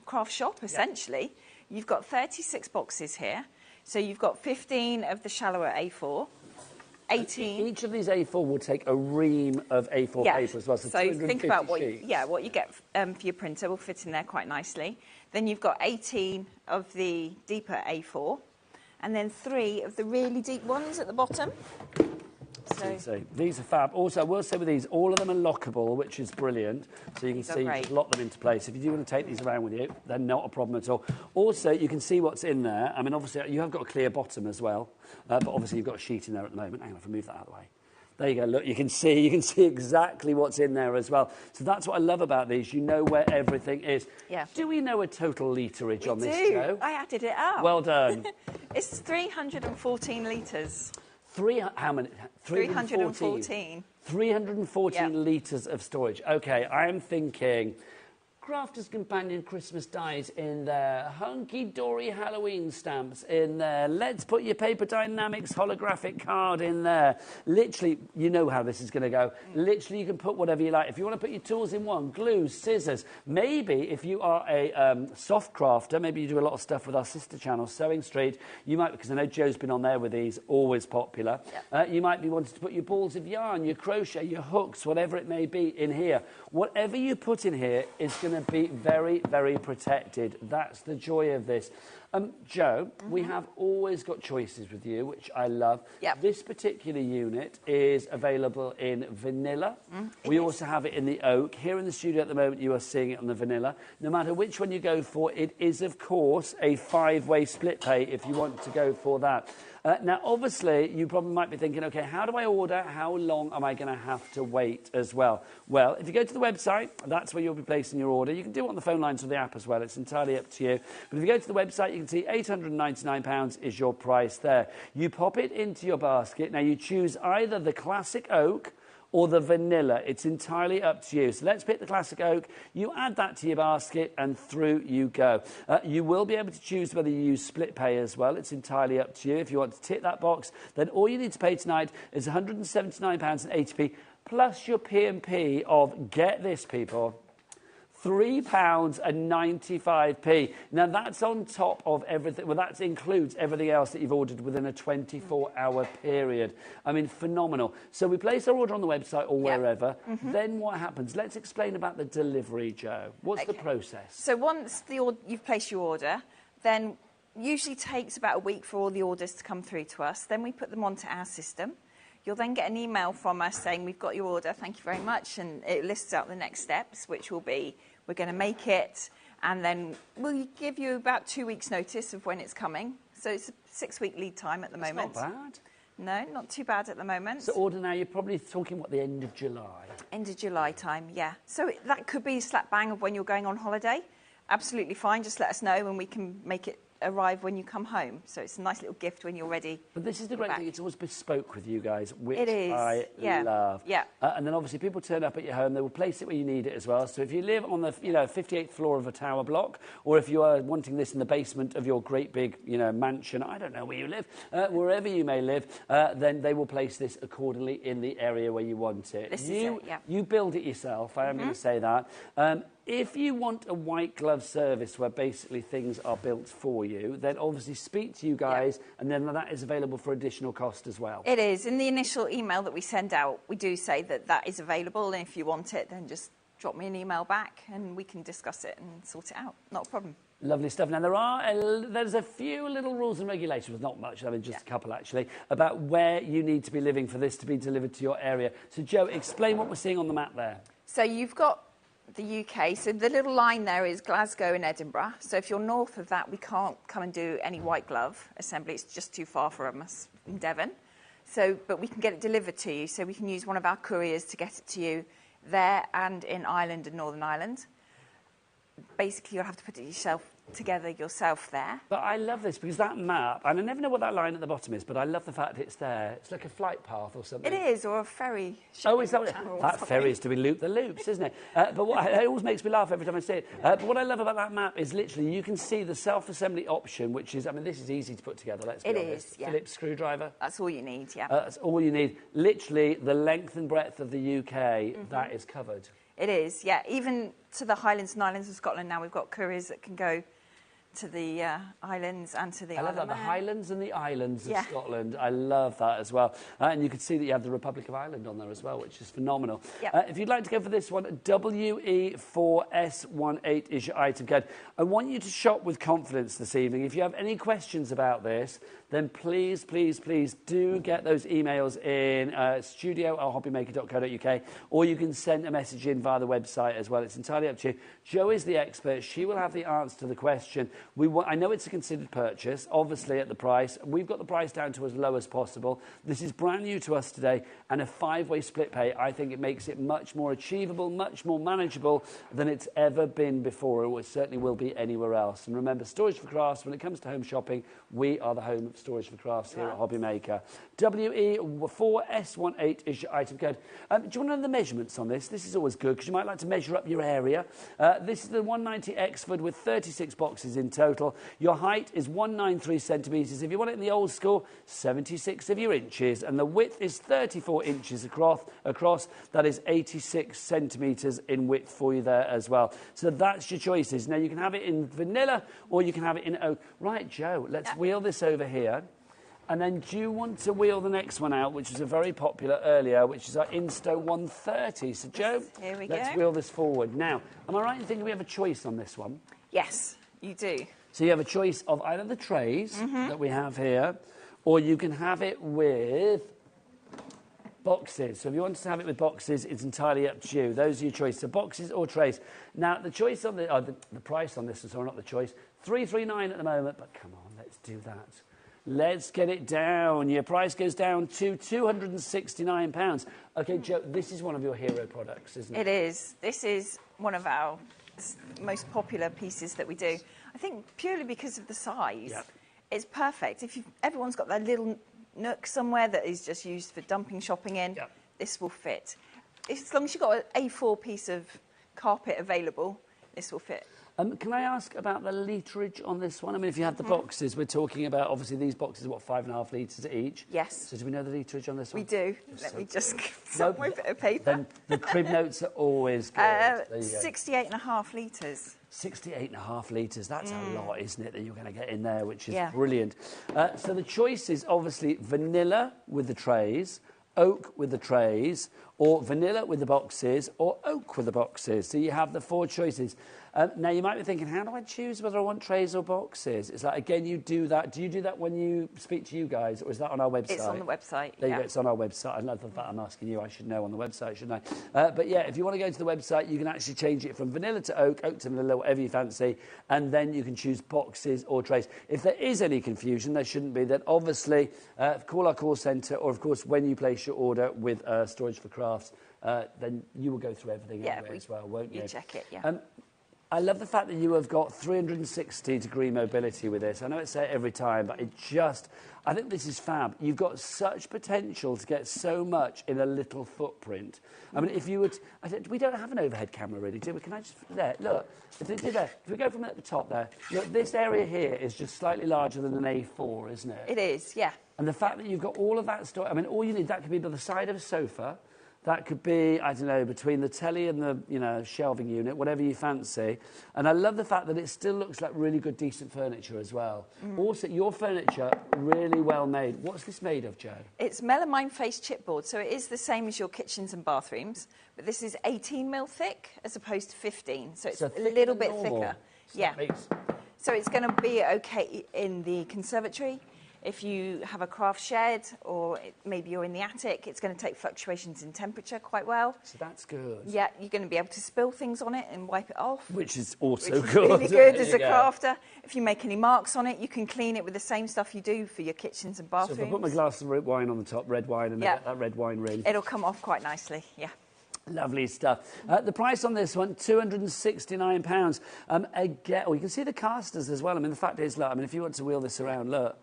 craft shop, essentially. Yeah. You've got 36 boxes here. So you've got 15 of the shallower A4. 18. Each of these A4 will take a ream of A4 paper as well. So think about what sheets. what you get for your printer will fit in there quite nicely. Then you've got 18 of the deeper A4, and then 3 of the really deep ones at the bottom. So these are fab. Also, I will say with these, all of them are lockable, which is brilliant. So you can see, you just lock them into place. If you do want to take these around with you, they're not a problem at all. Also, you can see what's in there. I mean, obviously, you have got a clear bottom as well. But obviously, you've got a sheet in there at the moment. Hang on, if I move that out of the way. There you go. Look, you can see exactly what's in there as well. So that's what I love about these. You know where everything is. Yeah. Do we know a total litrage on this, Joe? I added it up. Well done. It's 314 litres. How many? 314. 314 litres of storage. OK, I am thinking Crafter's Companion Christmas dies in there. Hunky-dory Halloween stamps in there. Let's put your Paper Dynamics holographic card in there. Literally, you know how this is going to go. Literally, you can put whatever you like. If you want to put your tools in one, glue, scissors. Maybe if you are a soft crafter, maybe you do a lot of stuff with our sister channel, Sewing Street, you might, because I know Joe's been on there with these, always popular. Yep. You might be wanting to put your balls of yarn, your crochet, your hooks, whatever it may be in here. Whatever you put in here is going to be very, very protected. That's the joy of this. Joe, we have always got choices with you, which I love. Yep. This particular unit is available in vanilla. We also have it in the oak. Here in the studio at the moment, you are seeing it on the vanilla. No matter which one you go for, it is, of course, a 5-way split pay if you want to go for that. Now, obviously, you probably might be thinking, OK, how do I order? How long am I going to have to wait as well? Well, if you go to the website, that's where you'll be placing your order. You can do it on the phone lines or the app as well. It's entirely up to you. But if you go to the website, you can see £899 is your price there. You pop it into your basket. Now, you choose either the classic oak or the vanilla. It's entirely up to you. So let's pick the classic oak. You add that to your basket and through you go. You will be able to choose whether you use split pay as well. It's entirely up to you. If you want to tick that box, then all you need to pay tonight is £179.80p plus your P&P of, get this, people, £3.95. Now, that's on top of everything. Well, that includes everything else that you've ordered within a 24-hour period. I mean, phenomenal. So we place our order on the website or wherever. Then what happens? Let's explain about the delivery, Joe. What's the process? So once you've placed your order, then usually takes about a week for all the orders to come through to us. Then we put them onto our system. You'll then get an email from us saying, we've got your order, thank you very much, and it lists out the next steps, which will be, we're going to make it, and then we'll give you about 2 weeks' notice of when it's coming. So it's a 6-week lead time at the moment. That's not bad. No, not too bad at the moment. So order now, you're probably talking, what, the end of July? End of July time, yeah. So that could be slap bang of when you're going on holiday. Absolutely fine, just let us know and we can make it arrive when you come home. So it's a nice little gift when you're ready. But this is the great thing, it's always bespoke with you guys, which It is. I love. Yeah. And then obviously people turn up at your home, they will place it where you need it as well. So if you live on the 58th floor of a tower block, or if you are wanting this in the basement of your great big mansion, I don't know where you live, wherever you may live, then they will place this accordingly in the area where you want it. This is it, yeah. You build it yourself, I am going to say that. If you want a white glove service where basically things are built for you, then obviously speak to you guys, and then that is available for additional cost as well. It is. In the initial email that we send out, we do say that that is available, and if you want it, then just drop me an email back and we can discuss it and sort it out. Not a problem. Lovely stuff. Now, there's a few little rules and regulations, not much, I mean, just a couple actually, about where you need to be living for this to be delivered to your area. So, Jo, explain what we're seeing on the map there. So you've got the UK. So the little line there is Glasgow and Edinburgh. So if you're north of that, we can't come and do any white glove assembly. It's just too far from us in Devon. But we can get it delivered to you. So we can use one of our couriers to get it to you there and in Ireland and Northern Ireland. Basically, you'll have to put it together yourself there. But I love this because that map, and I never know what that line at the bottom is, but I love the fact that it's there. It's like a flight path or something. It is, or a ferry. Oh, is that what that ferry is doing loop the loops, isn't it? But it always makes me laugh every time I see it. But what I love about that map is literally you can see the self-assembly option, which is, I mean, this is easy to put together, let's be honest. It is, yeah. Phillips screwdriver. That's all you need, yeah. That's all you need. Literally, the length and breadth of the UK, that is covered. It is, yeah. Even to the Highlands and Islands of Scotland now, we've got couriers that can go to the islands and to the I love that, the Highlands and the Islands of Yeah. Scotland. I love that as well. And you can see that you have the Republic of Ireland on there as well, which is phenomenal. Yep. If you'd like to go for this one, WE4S18 is your item code. I want you to shop with confidence this evening. If you have any questions about this, then please, please, please do get those emails in studio@hobbymaker.co.uk, or you can send a message in via the website as well. It's entirely up to you. Jo is the expert. She will have the answer to the question. I know it's a considered purchase, obviously, at the price. We've got the price down to as low as possible. This is brand new to us today, and a 5-way split pay, I think it makes it much more achievable, much more manageable than it's ever been before, or it certainly will be anywhere else. And remember, Storage for Crafts, when it comes to home shopping, we are the home of Storage for Crafts here at HobbyMaker. WE4S18 is your item code. Do you want to know the measurements on this? This is always good because you might like to measure up your area. This is the 190 Exford with 36 boxes in total. Your height is 193 centimetres. If you want it in the old school, 76 of your inches. And the width is 34 inches across. That is 86 centimetres in width for you there as well. So that's your choices. Now, you can have it in vanilla or you can have it in oak. Right, Jo, let's wheel this over here. And then do you want to wheel the next one out, which was a very popular earlier, which is our Insto 130. So, Jo, here we let's go. wheel this forward. Now, am I right in thinking we have a choice on this one? Yes, you do. So you have a choice of either the trays that we have here, or you can have it with boxes. So if you want to have it with boxes, it's entirely up to you. Those are your choices. So boxes or trays. Now, the choice on the price on this, sorry, not the choice, $339 at the moment, but come on, let's do that. Let's get it down. Your price goes down to £269. OK, Jo, this is one of your hero products, isn't it? It is. This is one of our most popular pieces that we do. I think purely because of the size. Yep. It's perfect. Everyone's got that little nook somewhere that is just used for dumping shopping in, this will fit. As long as you've got an A4 piece of carpet available, this will fit. Can I ask about the litrage on this one? I mean, if you have the boxes, we're talking about, obviously, these boxes are, what, 5.5 litres each? Yes. So do we know the litrage on this one? We do. Let me just get my bit of paper. Then the crib notes are always good. 68.5 litres. 68.5 litres, that's a lot, isn't it, that you're going to get in there, which is Yeah. brilliant. So the choice is obviously vanilla with the trays, oak with the trays, or vanilla with the boxes, or oak with the boxes. So you have the 4 choices. Now, you might be thinking, how do I choose whether I want trays or boxes? It's like, again, you do that. Do you do that when you speak to you guys, or is that on our website? It's on the website, There you go, it's on our website. I love that I'm asking you. I should know on the website, shouldn't I? But, yeah, if you want to go to the website, you can actually change it from vanilla to oak to vanilla, whatever you fancy, and then you can choose boxes or trays. If there is any confusion, there shouldn't be, then obviously call our call centre, or, of course, when you place your order with Storage for Crafts, then you will go through everything anyway as well, won't you? You check it, yeah. I love the fact that you have got 360-degree mobility with this. I know I say it every time, but I think this is fab. You've got such potential to get so much in a little footprint. I mean, if you would, we don't have an overhead camera really, do we? Can I just, there, look, if we go from at the top there, look, this area here is just slightly larger than an A4, isn't it? It is, yeah. And the fact that you've got all of that stuff, I mean, all you need, that could be by the side of a sofa. That could be, I don't know, between the telly and the, shelving unit, whatever you fancy. And I love the fact that it still looks like really good, decent furniture as well. Also, your furniture, really well made. What's this made of, Jo? It's melamine face chipboard, so it is the same as your kitchens and bathrooms, but this is 18mm thick as opposed to 15, so it's a little bit thicker. Yeah. So it's going to be okay in the conservatory. If you have a craft shed or maybe you're in the attic, it's going to take fluctuations in temperature quite well. So that's good. Yeah, you're going to be able to spill things on it and wipe it off. Which is also which is good. Really good as a crafter. If you make any marks on it, you can clean it with the same stuff you do for your kitchens and bathrooms. So if I put my glass of red wine on the top, red wine, and I get that red wine ring. It'll come off quite nicely, yeah. Lovely stuff. The price on this one, £269. Again, you can see the casters as well. I mean, the fact is, look, I mean, if you want to wheel this around, look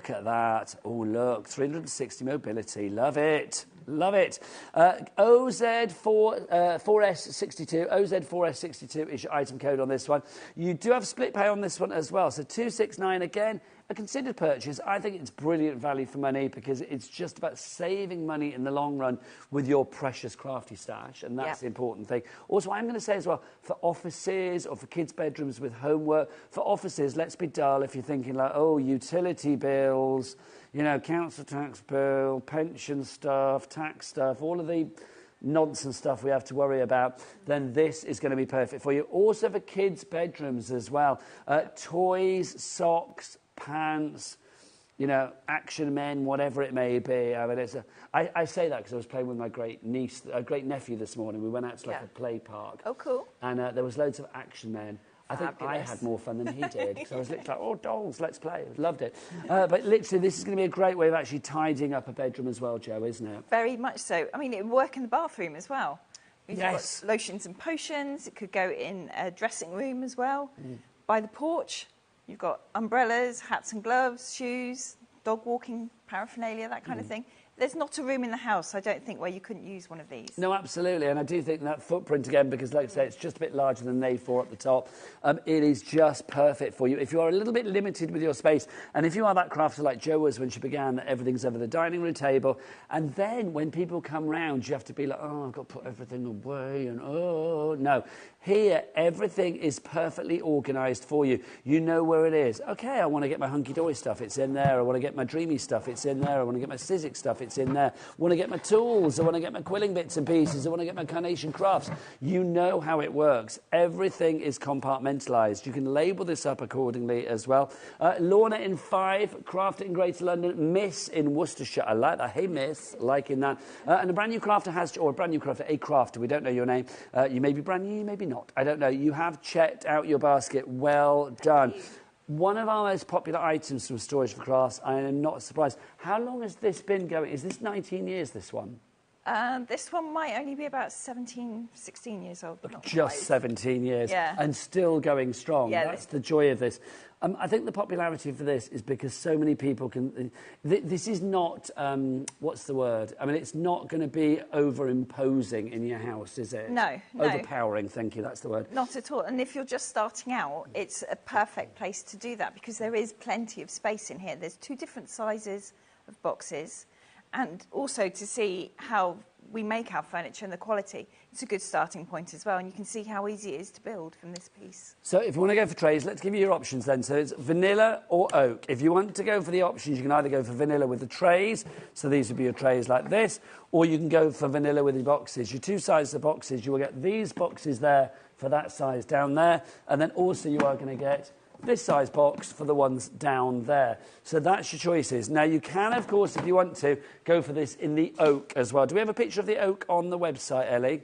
at that. Oh, look, 360 mobility. Love it. Love it. OZ4S62. OZ4S62 is your item code on this one. You do have split pay on this one as well. So 269 again. A considered purchase. I think it's brilliant value for money because it's just about saving money in the long run with your precious crafty stash, and that's the important thing. Also, I'm going to say as well, for offices or for kids' bedrooms with homework, for offices, let's be dull if you're thinking like, oh, utility bills, council tax bill, pension stuff, tax stuff, all of the nonsense stuff we have to worry about, then this is going to be perfect for you. Also for kids' bedrooms as well. Toys, socks, pants, action men, whatever it may be. I mean, I say that because I was playing with my great nephew this morning. We went out to a play park. Oh, cool. And there was loads of action men. I think I had more fun than he did. So I was literally like, oh, dolls, let's play. Loved it. But literally, this is going to be a great way of actually tidying up a bedroom as well, Jo, isn't it? Very much so. I mean, it would work in the bathroom as well. Yes. Got lotions and potions. It could go in a dressing room as well. By the porch, you've got umbrellas, hats and gloves, shoes, dog walking paraphernalia, that kind of thing. There's not a room in the house, I don't think, where you couldn't use one of these. No, absolutely, and I do think that footprint, again, because like I say, it's just a bit larger than an A4 at the top, it is just perfect for you. If you are a little bit limited with your space, and if you are that crafter like Jo was when she began, that everything's over the dining room table, and then when people come round, you have to be like, oh, I've got to put everything away, and oh, no. Here, everything is perfectly organised for you. You know where it is. OK, I want to get my hunky-dory stuff, it's in there. I want to get my dreamy stuff, it's in there. I want to get my Sizzix stuff, it's in there. I want to get my tools, I want to get my quilling bits and pieces, I want to get my carnation crafts. You know how it works. Everything is compartmentalised. You can label this up accordingly as well. Lorna in 5, Crafter in Greater London, Miss in Worcestershire. I like that. Hey, Miss, liking that. And a brand new crafter has, or a brand new crafter, a crafter, we don't know your name. You may be brand new, you may be not. I don't know. You have checked out your basket. Well done. One of our most popular items from Storage for Crafts. I am not surprised. How long has this been going? Is this 19 years, this one? This one might only be about 17, 16 years old. But not just quite. 17 years. Yeah. And still going strong. Yeah, that's the joy of this. I think the popularity for this is because so many people can... This is not... what's the word? I mean, it's not going to be over-imposing in your house, is it? No. Overpowering, thank you, that's the word. Not at all. And if you're just starting out, it's a perfect place to do that because there is plenty of space in here. There's 2 different sizes of boxes. And also to see how we make our furniture and the quality, it's a good starting point as well. And you can see how easy it is to build from this piece. So if you want to go for trays, let's give you your options then. So it's vanilla or oak. If you want to go for the options, you can either go for vanilla with the trays. So these would be your trays like this. Or you can go for vanilla with the boxes. Your 2 sizes of boxes, you will get these boxes there for that size down there. And then also you are going to get this size box for the ones down there. So that's your choices. Now, you can, of course, if you want to, go for this in the oak as well. Do we have a picture of the oak on the website, Ellie?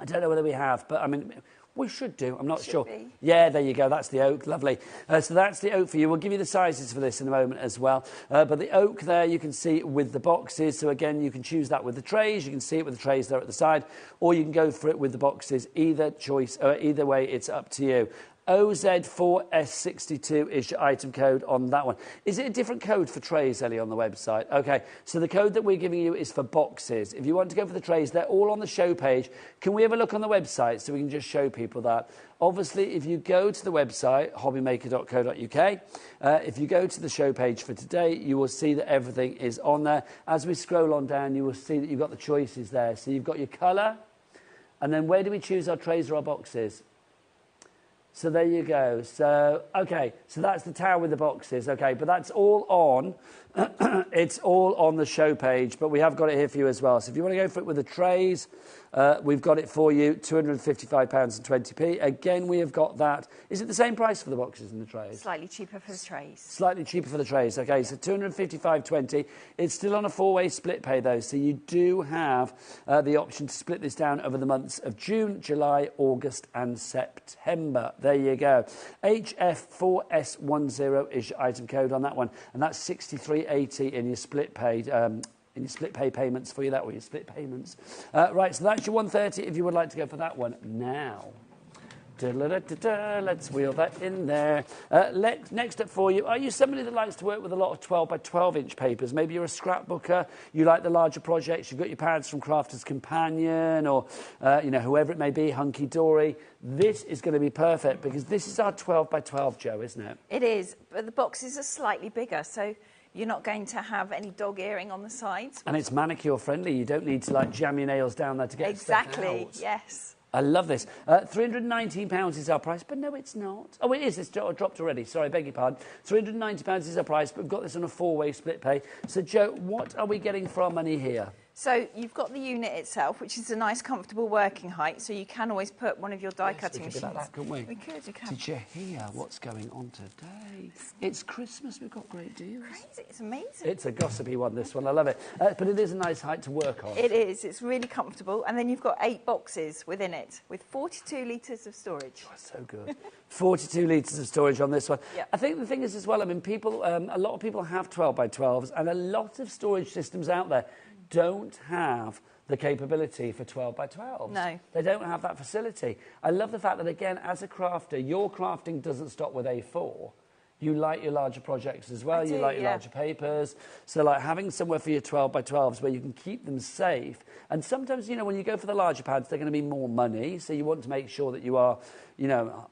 I don't know whether we have, but, I mean, We should do. I'm not Should sure. be. Yeah, there you go. That's the oak. Lovely. So that's the oak for you. We'll give you the sizes for this in a moment as well. But the oak there, you can see with the boxes. So again, you can choose that with the trays. You can see it with the trays there at the side, or you can go for it with the boxes. Either choice, either way, it's up to you. OZ4S62 is your item code on that one. Is it a different code for trays, Ellie, on the website? Okay, so the code that we're giving you is for boxes. If you want to go for the trays, they're all on the show page. Can we have a look on the website so we can just show people that? Obviously, if you go to the website, hobbymaker.co.uk, if you go to the show page for today, you will see that everything is on there. As we scroll on down, you will see that you've got the choices there. So you've got your colour, and then where do we choose our trays or our boxes? So there you go. So, okay, so that's the tower with the boxes. Okay, but that's all on. It's all on the show page, but we have got it here for you as well. So if you want to go for it with the trays, we've got it for you, £255.20. Again, we have got that. Is it the same price for the boxes and the trays? Slightly cheaper for the trays. Slightly cheaper for the trays. Okay, so £255.20. It's still on a 4-way split pay, though, so you do have the option to split this down over the months of June, July, August and September. There you go. HF4S10 is your item code on that one, and that's £63.80 in your split paid. In your split pay payments for you, that way, your split payments. Right, so that's your 130 if you would like to go for that one now. Let's wheel that in there. Next up for you, are you somebody that likes to work with a lot of 12 by 12 inch papers? Maybe you're a scrapbooker, you like the larger projects, you've got your pads from Crafter's Companion or, you know, whoever it may be, Hunky Dory. This is going to be perfect because this is our 12 by 12, Jo, isn't it? It is, but the boxes are slightly bigger, so you're not going to have any dog earring on the sides. And it's manicure friendly. You don't need to like jam your nails down there to get stuff out. Exactly, yes. I love this. £319 is our price, but no, it's not. Oh, it is. It's dropped already. Sorry, beg your pardon. £390 is our price, but we've got this on a 4-way split pay. So, Jo, what are we getting for our money here? So you've got the unit itself, which is a nice, comfortable working height, so you can always put one of your die-cutting machines. We could do that, couldn't we? We could, you can. Did you hear what's going on today? It's Christmas. We've got great deals. Crazy. It's amazing. It's a gossipy one, this one. I love it. But it is a nice height to work on. It is. It's really comfortable. And then you've got 8 boxes within it with 42 litres of storage. Oh, so good. 42 litres of storage on this one. Yep. I think the thing is as well, I mean, people, a lot of people have 12 by 12s, and a lot of storage systems out there don't have the capability for 12 by 12s. No. They don't have that facility. I love the fact that, again, as a crafter, your crafting doesn't stop with A4. You like your larger projects as well. You like your larger papers. So, like, having somewhere for your 12 by 12s where you can keep them safe. And sometimes, you know, when you go for the larger pads, they're going to be more money. So you want to make sure that you are, you know,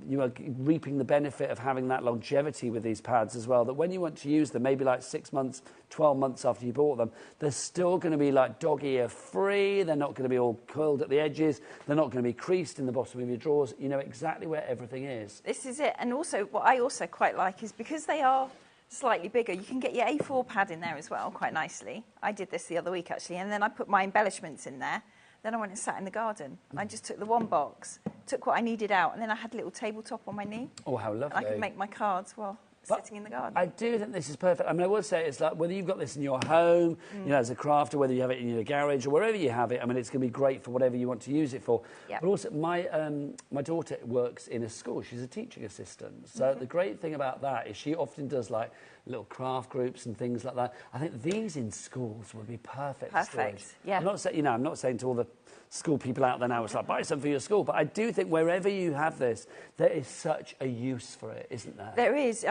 you are reaping the benefit of having that longevity with these pads as well. That when you want to use them, maybe like 6 months, 12 months after you bought them, they're still going to be like dog ear free. They're not going to be all curled at the edges. They're not going to be creased in the bottom of your drawers. You know exactly where everything is. This is it. And also, what I also quite like is because they are slightly bigger, you can get your A4 pad in there as well, quite nicely. I did this the other week, actually, and then I put my embellishments in there. Then I went and sat in the garden. I just took the one box, took what I needed out, and then I had a little tabletop on my knee. Oh, how lovely. And I could make my cards while sitting in the garden. I do think this is perfect. I mean, I will say it's like whether you've got this in your home, you know, as a crafter, whether you have it in your garage or wherever you have it, I mean, it's going to be great for whatever you want to use it for. Yep. But also, my daughter works in a school. She's a teaching assistant. So the great thing about that is she often does, like, little craft groups and things like that. I think these in schools would be perfect. Perfect, yeah. I'm not saying, you know, I'm not saying to all the school people out there now, it's like, buy some for your school. But I do think wherever you have this, there is such a use for it, isn't there? There is.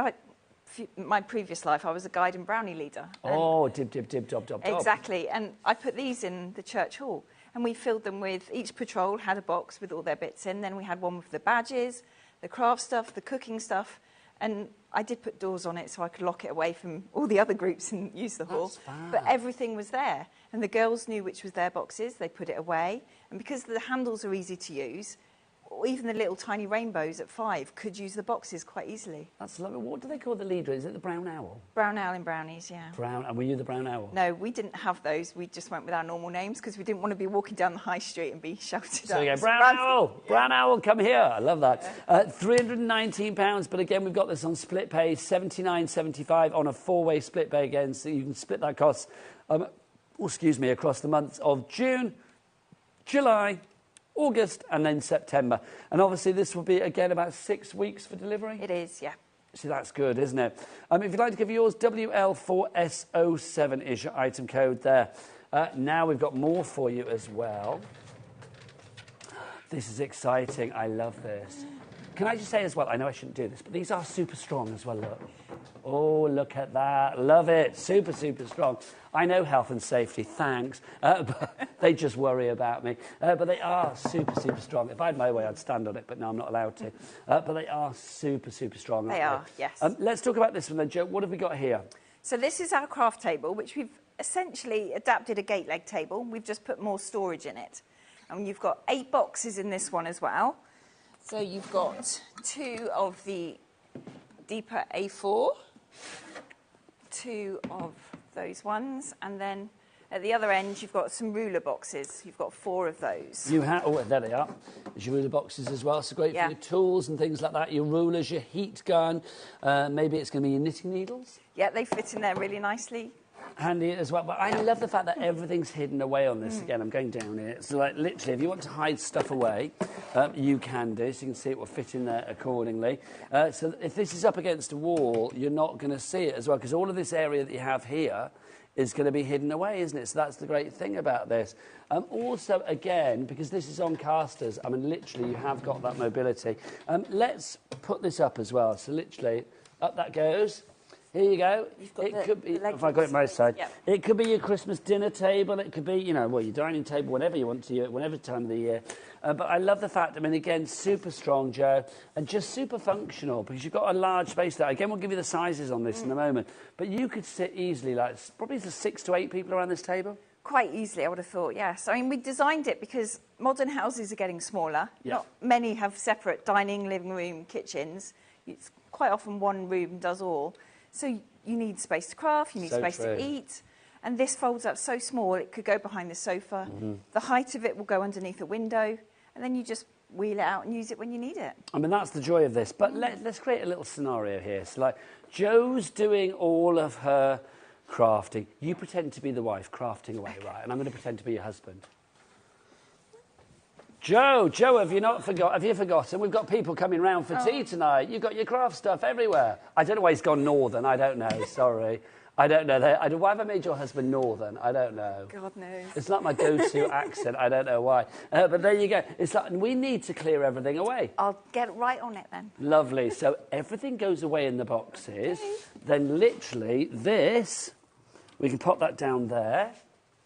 My previous life, I was a guide and brownie leader. Oh, dib, dib, dib, dob, dob, dob. Exactly. And I put these in the church hall. And we filled them with, each patrol had a box with all their bits in. Then we had one with the badges, the craft stuff, the cooking stuff. And I did put doors on it so I could lock it away from all the other groups and use the hall. But everything was there. And the girls knew which was their boxes. They put it away. And because the handles are easy to use, or even the little tiny rainbows at 5 could use the boxes quite easily. That's lovely. What do they call the leader? Is it the brown owl? Brown owl in brownies, yeah. Brown, and were you the brown owl? No, we didn't have those. We just went with our normal names because we didn't want to be walking down the high street and be shouted at. So you go, brown owl, brown owl, come here. I love that. £319, but again, we've got this on split pay, $79.75 on a 4-way split pay again, so you can split that cost, across the months of June, July, August and then September. And obviously this will be, again, about 6 weeks for delivery? It is, yeah. See, that's good, isn't it? If you'd like to give yours, WL4S07 is your item code there. Now we've got more for you as well. This is exciting. I love this. Can I just say as well, I know I shouldn't do this, but these are super strong as well, look. Oh, look at that. Love it. Super, super strong. I know health and safety, thanks. But they just worry about me. But they are super, super strong. If I had my way, I'd stand on it, but no, I'm not allowed to. But they are super, super strong. They are, yes. Let's talk about this one then, Jo. What have we got here? So this is our craft table, which we've essentially adapted a gate leg table. We've just put more storage in it. And you've got 8 boxes in this one as well. So you've got 2 of the deeper A4, 2 of those ones, and then at the other end you've got some ruler boxes. You've got 4 of those. You have, oh, there they are. There's your ruler boxes as well, so great for your tools and things like that, your rulers, your heat gun, maybe it's going to be your knitting needles. Yeah, they fit in there really nicely. Handy as well, but I love the fact that everything's hidden away on this. Again, I'm going down here. So, like, literally, if you want to hide stuff away, you can do. So you can see it will fit in there accordingly. So if this is up against a wall, you're not going to see it as well, because all of this area that you have here is going to be hidden away, isn't it? So that's the great thing about this. Also, again, because this is on casters, I mean, literally, you have got that mobility. Let's put this up as well. So literally, up that goes. Here you go. It could be, if I got it my side, it could be your Christmas dinner table. It could be, you know, well, your dining table, whatever you want to, whatever time of the year. But I love the fact, I mean, again, super strong, Jo, and just super functional because you've got a large space there. Again, we'll give you the sizes on this in a moment. But you could sit easily, like, probably 6 to 8 people around this table. Quite easily, I would have thought, yes. I mean, we designed it because modern houses are getting smaller. Not many have separate dining, living room, kitchens. It's quite often one room does all. So you need space to craft, you need space to eat, and this folds up so small it could go behind the sofa. The height of it will go underneath a window, and then you just wheel it out and use it when you need it. I mean, that's the joy of this. But let's create a little scenario here. So, like, Jo's doing all of her crafting. You pretend to be the wife crafting away, right? And I'm going to pretend to be your husband. Jo, have you forgotten? We've got people coming round for tea tonight. You've got your craft stuff everywhere. I don't know why he's gone northern. I don't know. Sorry. I don't know. Why have I made your husband northern? I don't know. God knows. It's not my go-to accent. I don't know why. But there you go. It's like we need to clear everything away. I'll get right on it then. Lovely. So everything goes away in the boxes. Then literally this, we can pop that down there.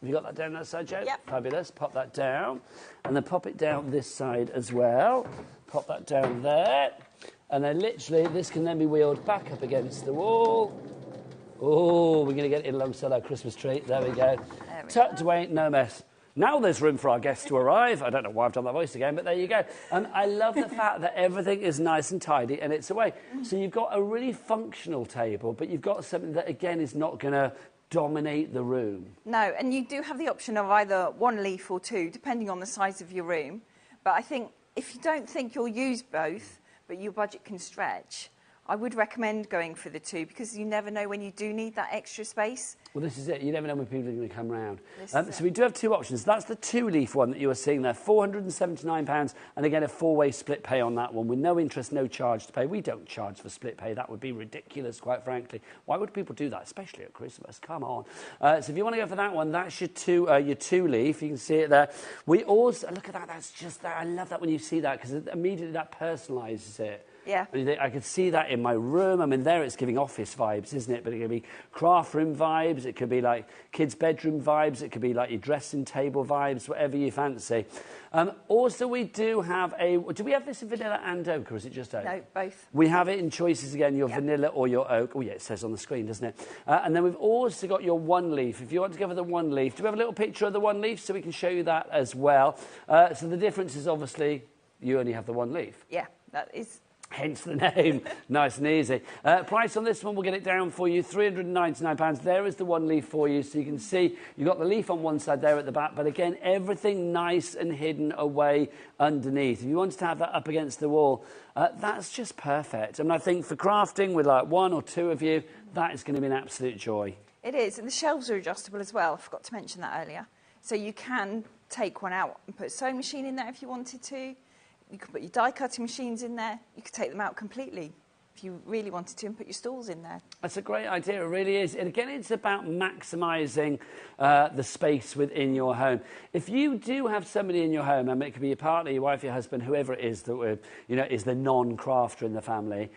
Have you got that down that side, Jo? Yep. Fabulous. Pop that down. And then pop it down this side as well. Pop that down there. And then literally this can then be wheeled back up against the wall. Oh, we're going to get it alongside our Christmas tree. There we go. Tucked away, no mess. Now there's room for our guests to arrive. I don't know why I've done that voice again, but there you go. And I love the fact that everything is nice and tidy and it's away. So you've got a really functional table, but you've got something that, again, is not going to dominate the room. No, and you do have the option of either 1 leaf or 2, depending on the size of your room. But I think if you don't think you'll use both, but your budget can stretch, I would recommend going for the 2 because you never know when you do need that extra space. Well, this is it. You never know when people are going to come round. So we do have 2 options. That's the 2-leaf one that you were seeing there, £479, and again, a 4-way split pay on that one with no interest, no charge to pay. We don't charge for split pay. That would be ridiculous, quite frankly. Why would people do that, especially at Christmas? Come on. So if you want to go for that one, that's your 2-leaf. You can see it there. We also, look at that. That's just that. I love that when you see that because immediately that personalises it. Yeah. And you think, I could see that in my room. I mean, there it's giving office vibes, isn't it? But it could be craft room vibes. It could be like kids' bedroom vibes. It could be like your dressing table vibes, whatever you fancy. Also, we do have do we have this in vanilla and oak, or is it just oak? No, both. We have it in choices again, your vanilla or your oak. Oh, yeah, it says on the screen, doesn't it? And then we've also got your 1-leaf. If you want to go for the 1-leaf, do we have a little picture of the 1-leaf so we can show you that as well? So the difference is obviously you only have the 1-leaf. Yeah, that is... Hence the name. Nice and easy. Price on this one, we'll get it down for you, £399. There is the 1-leaf for you, so you can see you've got the leaf on one side there at the back, but again, everything nice and hidden away underneath. If you wanted to have that up against the wall, that's just perfect. And I think for crafting with like 1 or 2 of you, that is going to be an absolute joy. It is, and the shelves are adjustable as well. I forgot to mention that earlier. So you can take one out and put a sewing machine in there if you wanted to. You could put your die cutting machines in there. You could take them out completely if you really wanted to and put your stools in there. That's a great idea, it really is. And again, it's about maximising the space within your home. If you do have somebody in your home, and it could be your partner, your wife, your husband, whoever it is that is the non-crafter in the family,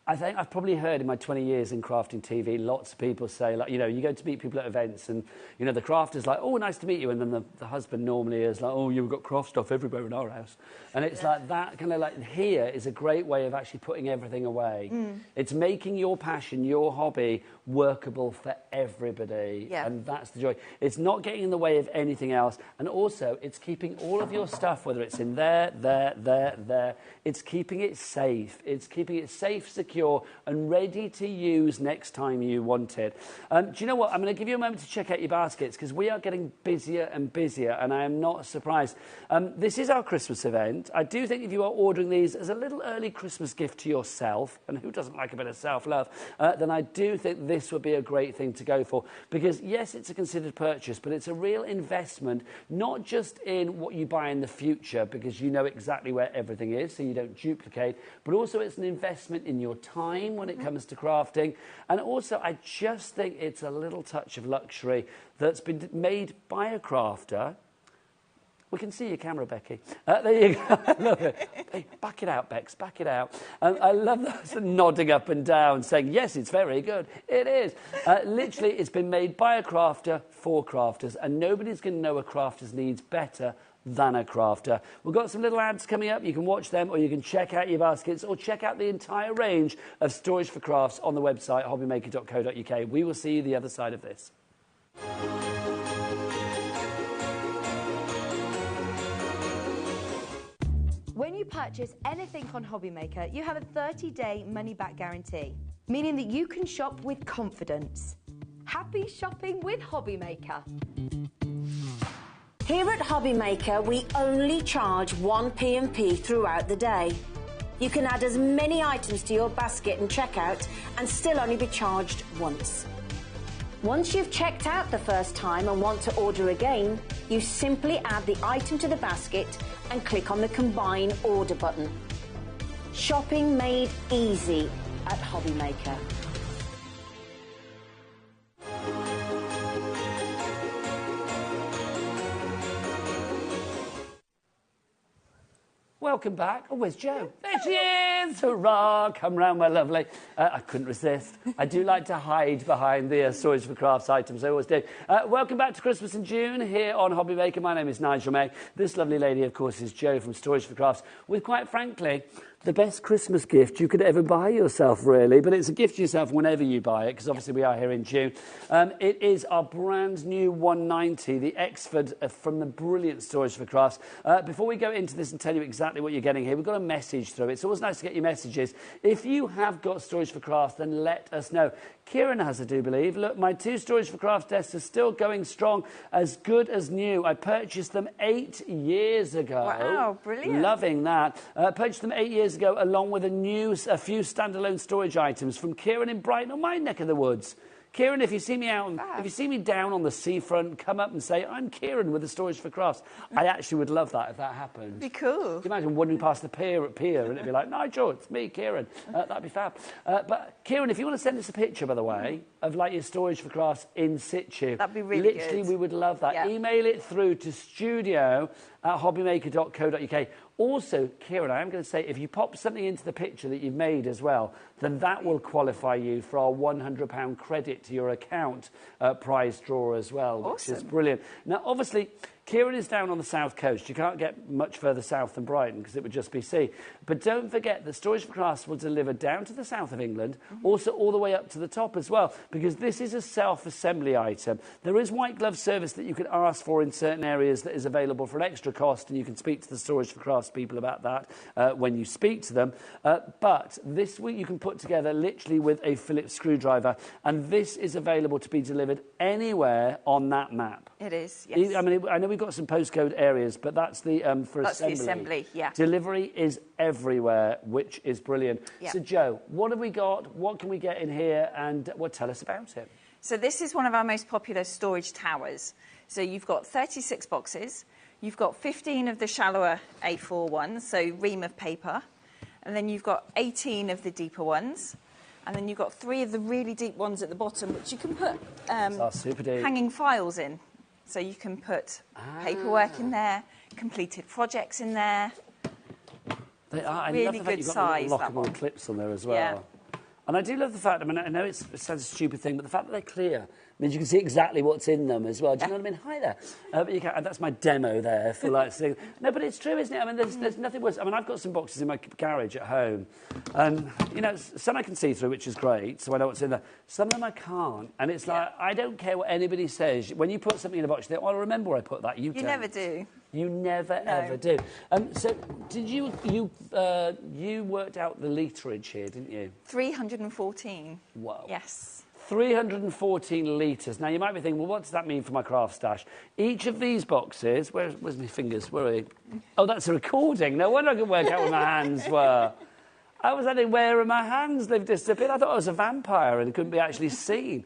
I think I've probably heard in my 20 years in crafting TV, lots of people say, like, you go to meet people at events and, the crafter's like, oh, nice to meet you. And then the husband normally is like, oh, you've got craft stuff everywhere in our house. And it's like that kind of like, here is a great way of actually putting everything away. It's making your passion, your hobby, workable for everybody. Yeah. And that's the joy. It's not getting in the way of anything else. And also, it's keeping all of your stuff, whether it's in there, it's keeping it safe. It's keeping it safe, secure, and ready to use next time you want it. Do you know what? I'm going to give you a moment to check out your baskets because we are getting busier and busier, and I am not surprised. This is our Christmas event. I do think if you are ordering these as a little early Christmas gift to yourself, and who doesn't like a bit of self-love, then I do think this would be a great thing to go for because, yes, it's a considered purchase, but it's a real investment, not just in what you buy in the future because you know exactly where everything is, so you don't duplicate, but also it's an investment in your time when it comes to crafting. And also, I just think it's a little touch of luxury that's been made by a crafter. We can see your camera, Becky. There you go. I love it. Hey, back it out, Bex. Back it out. I love that nodding up and down, saying, yes, it's very good. It is. Literally, it's been made by a crafter for crafters, and nobody's going to know a crafter's needs better than a crafter. We've got some little ads coming up. You can watch them, or you can check out your baskets, or check out the entire range of storage for crafts on the website, hobbymaker.co.uk. We will see you the other side of this. When you purchase anything on HobbyMaker, you have a 30-day money-back guarantee, meaning that you can shop with confidence. Happy shopping with HobbyMaker. Here at HobbyMaker, we only charge 1 P&P throughout the day. You can add as many items to your basket and checkout and still only be charged once. Once you've checked out the first time and want to order again, you simply add the item to the basket and click on the Combine Order button. Shopping made easy at HobbyMaker. Welcome back. Oh, where's Jo? There she is! Hurrah! Come round, my lovely. I couldn't resist. I do like to hide behind the storage for crafts items. I always do. Welcome back to Christmas in June here on HobbyMaker. My name is Nigel May. This lovely lady, of course, is Jo from Storage for Crafts, with, quite frankly, the best Christmas gift you could ever buy yourself, really. But it's a gift to yourself whenever you buy it, because obviously we are here in June. It is our brand new 190, the Exford from the brilliant Storage for Crafts. Before we go into this and tell you exactly what you're getting here, we've got a message through. It's always nice to get your messages. If you have got Storage for Crafts, then let us know. Kieran has, I do believe. Look, my 2 Storage for Crafts desks are still going strong, as good as new. I purchased them 8 years ago. Wow, brilliant. Loving that. Purchased them 8 years ago, along with a few standalone storage items from Kieran in Brighton, on my neck of the woods. Kieran, if you see me out, if you see me down on the seafront, come up and say, I'm Kieran with the Storage for Crafts. I actually would love that if that happened. Be cool. Can you imagine wandering past the pier and it'd be like, Nigel, it's me, Kieran. That'd be fab. But Kieran, if you want to send us a picture, by the way, of like your Storage for Crafts in situ. That'd be really Literally, good. we would love that. Yeah. Email it through to studio@hobbymaker.co.uk. Also, Kieran, I am going to say, if you pop something into the picture that you've made as well, then that will qualify you for our £100 credit to your account prize draw as well, which is brilliant. Now, obviously, Kieran is down on the south coast. You can't get much further south than Brighton because it would just be sea. But don't forget that Storage for Crafts will deliver down to the south of England, also all the way up to the top as well, because this is a self-assembly item. There is white glove service that you can ask for in certain areas that is available for an extra cost, and you can speak to the Storage for Crafts people about that when you speak to them. But this week you can put together literally with a Phillips screwdriver, and this is available to be delivered anywhere on that map. It is, yes. I mean, I know we've got some postcode areas, but that's the for that's assembly. The assembly, yeah. Delivery is everywhere, which is brilliant. Yeah. So, Jo, what have we got? What can we get in here? And tell us about it. So this is one of our most popular storage towers. So you've got 36 boxes. You've got 15 of the shallower A4 ones, so ream of paper. And then you've got 18 of the deeper ones. And then you've got 3 of the really deep ones at the bottom, which you can put super deep. hanging files in. So you can put paperwork in there, completed projects in there. They are. Really I love the fact good you've got size, the that lockable one. clips on there as well. Yeah. And I do love the fact, I mean, I know it sounds a stupid thing, but the fact that they're clear means you can see exactly what's in them as well. Do you know what I mean? Hi there. But you can, that's my demo there for like saying, no, but it's true, isn't it? I mean, there's nothing worse. I mean, I've got some boxes in my garage at home. And, you know, some I can see through, which is great, so I know what's in there. Some of them I can't. And it's like, I don't care what anybody says. When you put something in a box, you think, oh, I remember where I put that. You don't. never do. You never, ever do. So did you worked out the literage here, didn't you? 314. Whoa. Yes. 314 litres. Now, you might be thinking, well, what does that mean for my craft stash? Each of these boxes... Where's my fingers? Where are they? Oh, that's a recording. No wonder I can work out where my hands were. I was thinking, where are my hands? They've disappeared. I thought I was a vampire and it couldn't be actually seen.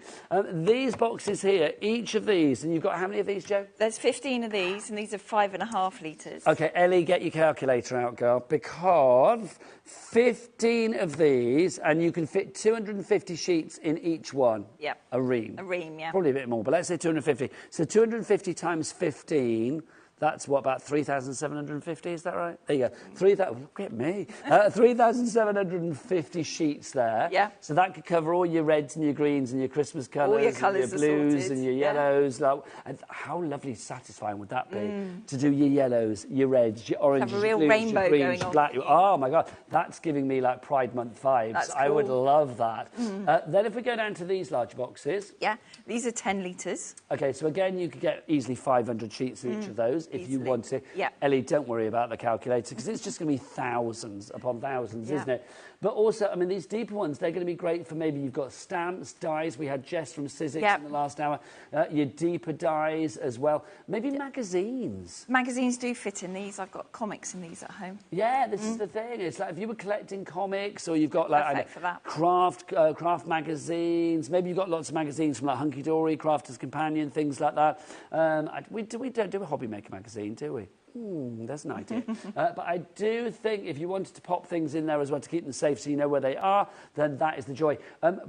These boxes here, each of these, and you've got how many of these, Jo? There's 15 of these, and these are 5.5 litres. OK, Ellie, get your calculator out, girl, because 15 of these, and you can fit 250 sheets in each one. Yep. A ream. A ream, yeah. Probably a bit more, but let's say 250. So 250 times 15... That's what, about 3,750, is that right? There you go. 3,000, look at me. 3,750 sheets there. Yeah. So that could cover all your reds and your greens and your Christmas colours. All your colours and your blues are and your sorted. yellows. Like, and how lovely satisfying would that be? To do your yellows, your reds, your oranges, Have a real your blues, rainbow your greens, going your on. black. Oh, my God. That's giving me, like, Pride Month vibes. That's I would cool. love that. Then if we go down to these large boxes. Yeah, these are 10 litres. OK, so again, you could get easily 500 sheets in each of those if you want to. Yeah. Ellie, don't worry about the calculator because it's just going to be thousands upon thousands, isn't it? But also, I mean, these deeper ones, they're going to be great for maybe you've got stamps, dies. We had Jess from Sizzix in the last hour. Your deeper dies as well. Maybe magazines. Magazines do fit in these. I've got comics in these at home. Yeah, this is the thing. It's like if you were collecting comics or you've got like Perfect for that. craft magazines. Maybe you've got lots of magazines from like Hunky Dory, Crafter's Companion, things like that. We don't do a HobbyMaker magazine, do we? That's an idea. But I do think if you wanted to pop things in there as well to keep them safe so you know where they are, then that is the joy.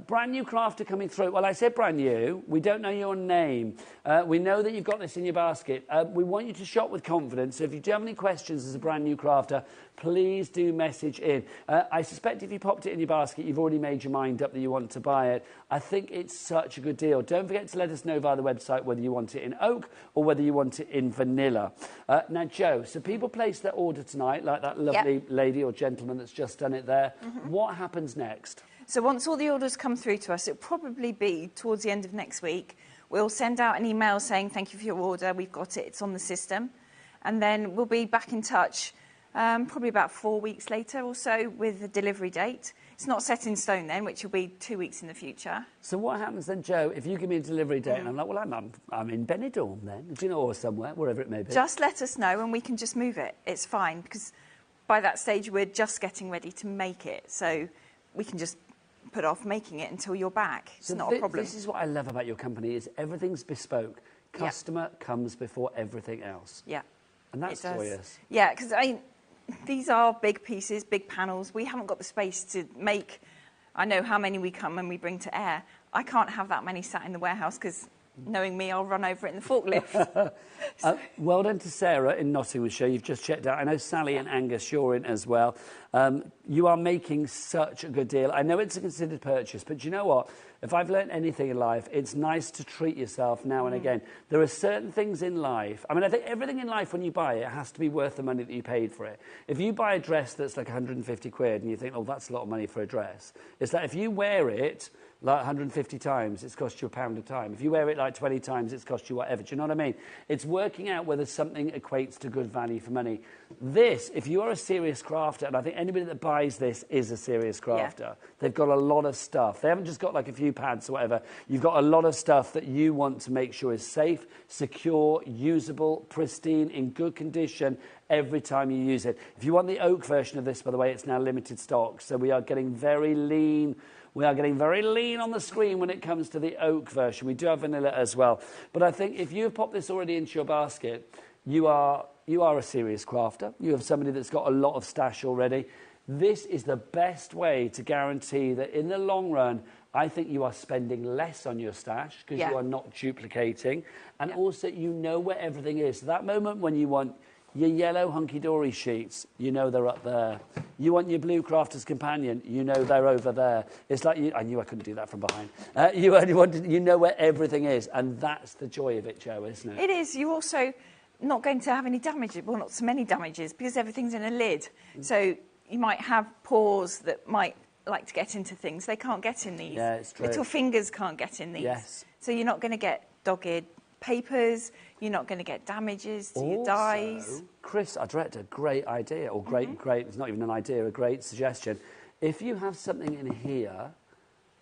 Brand new crafter coming through. Well, I said brand new. We don't know your name. We know that you've got this in your basket. We want you to shop with confidence. So if you do have any questions as a brand new crafter, please do message in. I suspect if you popped it in your basket, you've already made your mind up that you want to buy it. I think it's such a good deal. Don't forget to let us know via the website whether you want it in oak or whether you want it in vanilla. Now, Jo, so people place their order tonight, like that lovely lady or gentleman that's just done it there. What happens next? So once all the orders come through to us, it'll probably be towards the end of next week. We'll send out an email saying thank you for your order, we've got it, it's on the system. And then we'll be back in touch probably about 4 weeks later or so with the delivery date. It's not set in stone then, which will be 2 weeks in the future. So what happens then, Jo, if you give me a delivery date and I'm like, well, I'm in Benidorm then, do you know, or somewhere, wherever it may be? Just let us know and we can just move it. It's fine, because by that stage we're just getting ready to make it. So we can just put off making it until you're back. It's not a problem. This is what I love about your company, is everything's bespoke. Customer comes before everything else. Yeah. And that's joyous. Yeah, because these are big pieces, big panels. We haven't got the space to make, I know how many we come and we bring to air. I can't have that many sat in the warehouse because, knowing me, I'll run over it in the forklift. Well done to Sarah in Nottinghamshire. You've just checked out. I know Sally and Angus, you're in as well. You are making such a good deal. I know it's a considered purchase, but you know what? If I've learned anything in life, it's nice to treat yourself now and again. There are certain things in life. I mean, I think everything in life, when you buy it, has to be worth the money that you paid for it. If you buy a dress that's like 150 quid and you think, oh, that's a lot of money for a dress, it's that if you wear it like 150 times, it's cost you £1 a time. If you wear it like 20 times, it's cost you whatever. Do you know what I mean? It's working out whether something equates to good value for money. This, if you are a serious crafter, and I think anybody that buys this is a serious crafter, they've got a lot of stuff. They haven't just got like a few pads or whatever. You've got a lot of stuff that you want to make sure is safe, secure, usable, pristine, in good condition every time you use it. If you want the oak version of this, by the way, it's now limited stock. So we are getting very lean We are getting very lean on the screen when it comes to the oak version. We do have vanilla as well. But I think if you've popped this already into your basket, you are a serious crafter. You have somebody that's got a lot of stash already. This is the best way to guarantee that in the long run, I think you are spending less on your stash because you are not duplicating. And also, you know where everything is. So that moment when you want your yellow hunky-dory sheets, you know they're up there. You want your blue Crafter's Companion, you know they're over there. It's like, I knew I couldn't do that from behind. You know where everything is, and that's the joy of it, Jo, isn't it? It is. You're also not going to have any damage, well, not so many damages, because everything's in a lid. So you might have paws that might like to get into things. They can't get in these. Yeah, it's true. Little fingers can't get in these. Yes. So you're not going to get dogged papers. You're not going to get damages to your dies. Chris, our director, great idea, or great, it's not even an idea, a great suggestion. If you have something in here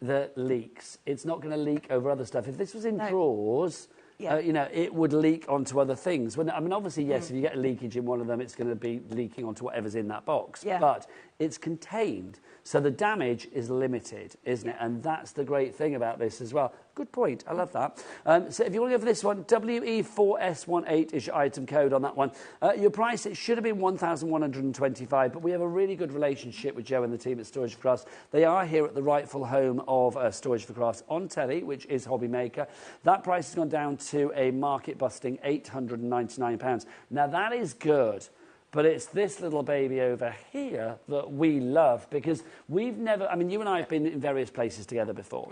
that leaks, it's not going to leak over other stuff. If this was in drawers, you know, it would leak onto other things. I mean, obviously, yes, if you get a leakage in one of them, it's going to be leaking onto whatever's in that box. Yeah. But it's contained, so the damage is limited, isn't it? And that's the great thing about this as well. Good point. I love that. So if you want to go for this one, WE4S18 is your item code on that one. Your price, it should have been $1,125, but we have a really good relationship with Jo and the team at Storage for Crafts. They are here at the rightful home of Storage for Crafts on telly, which is HobbyMaker. That price has gone down to a market-busting £899. Now, that is good. But it's this little baby over here that we love because we've never... I mean, you and I have been in various places together before.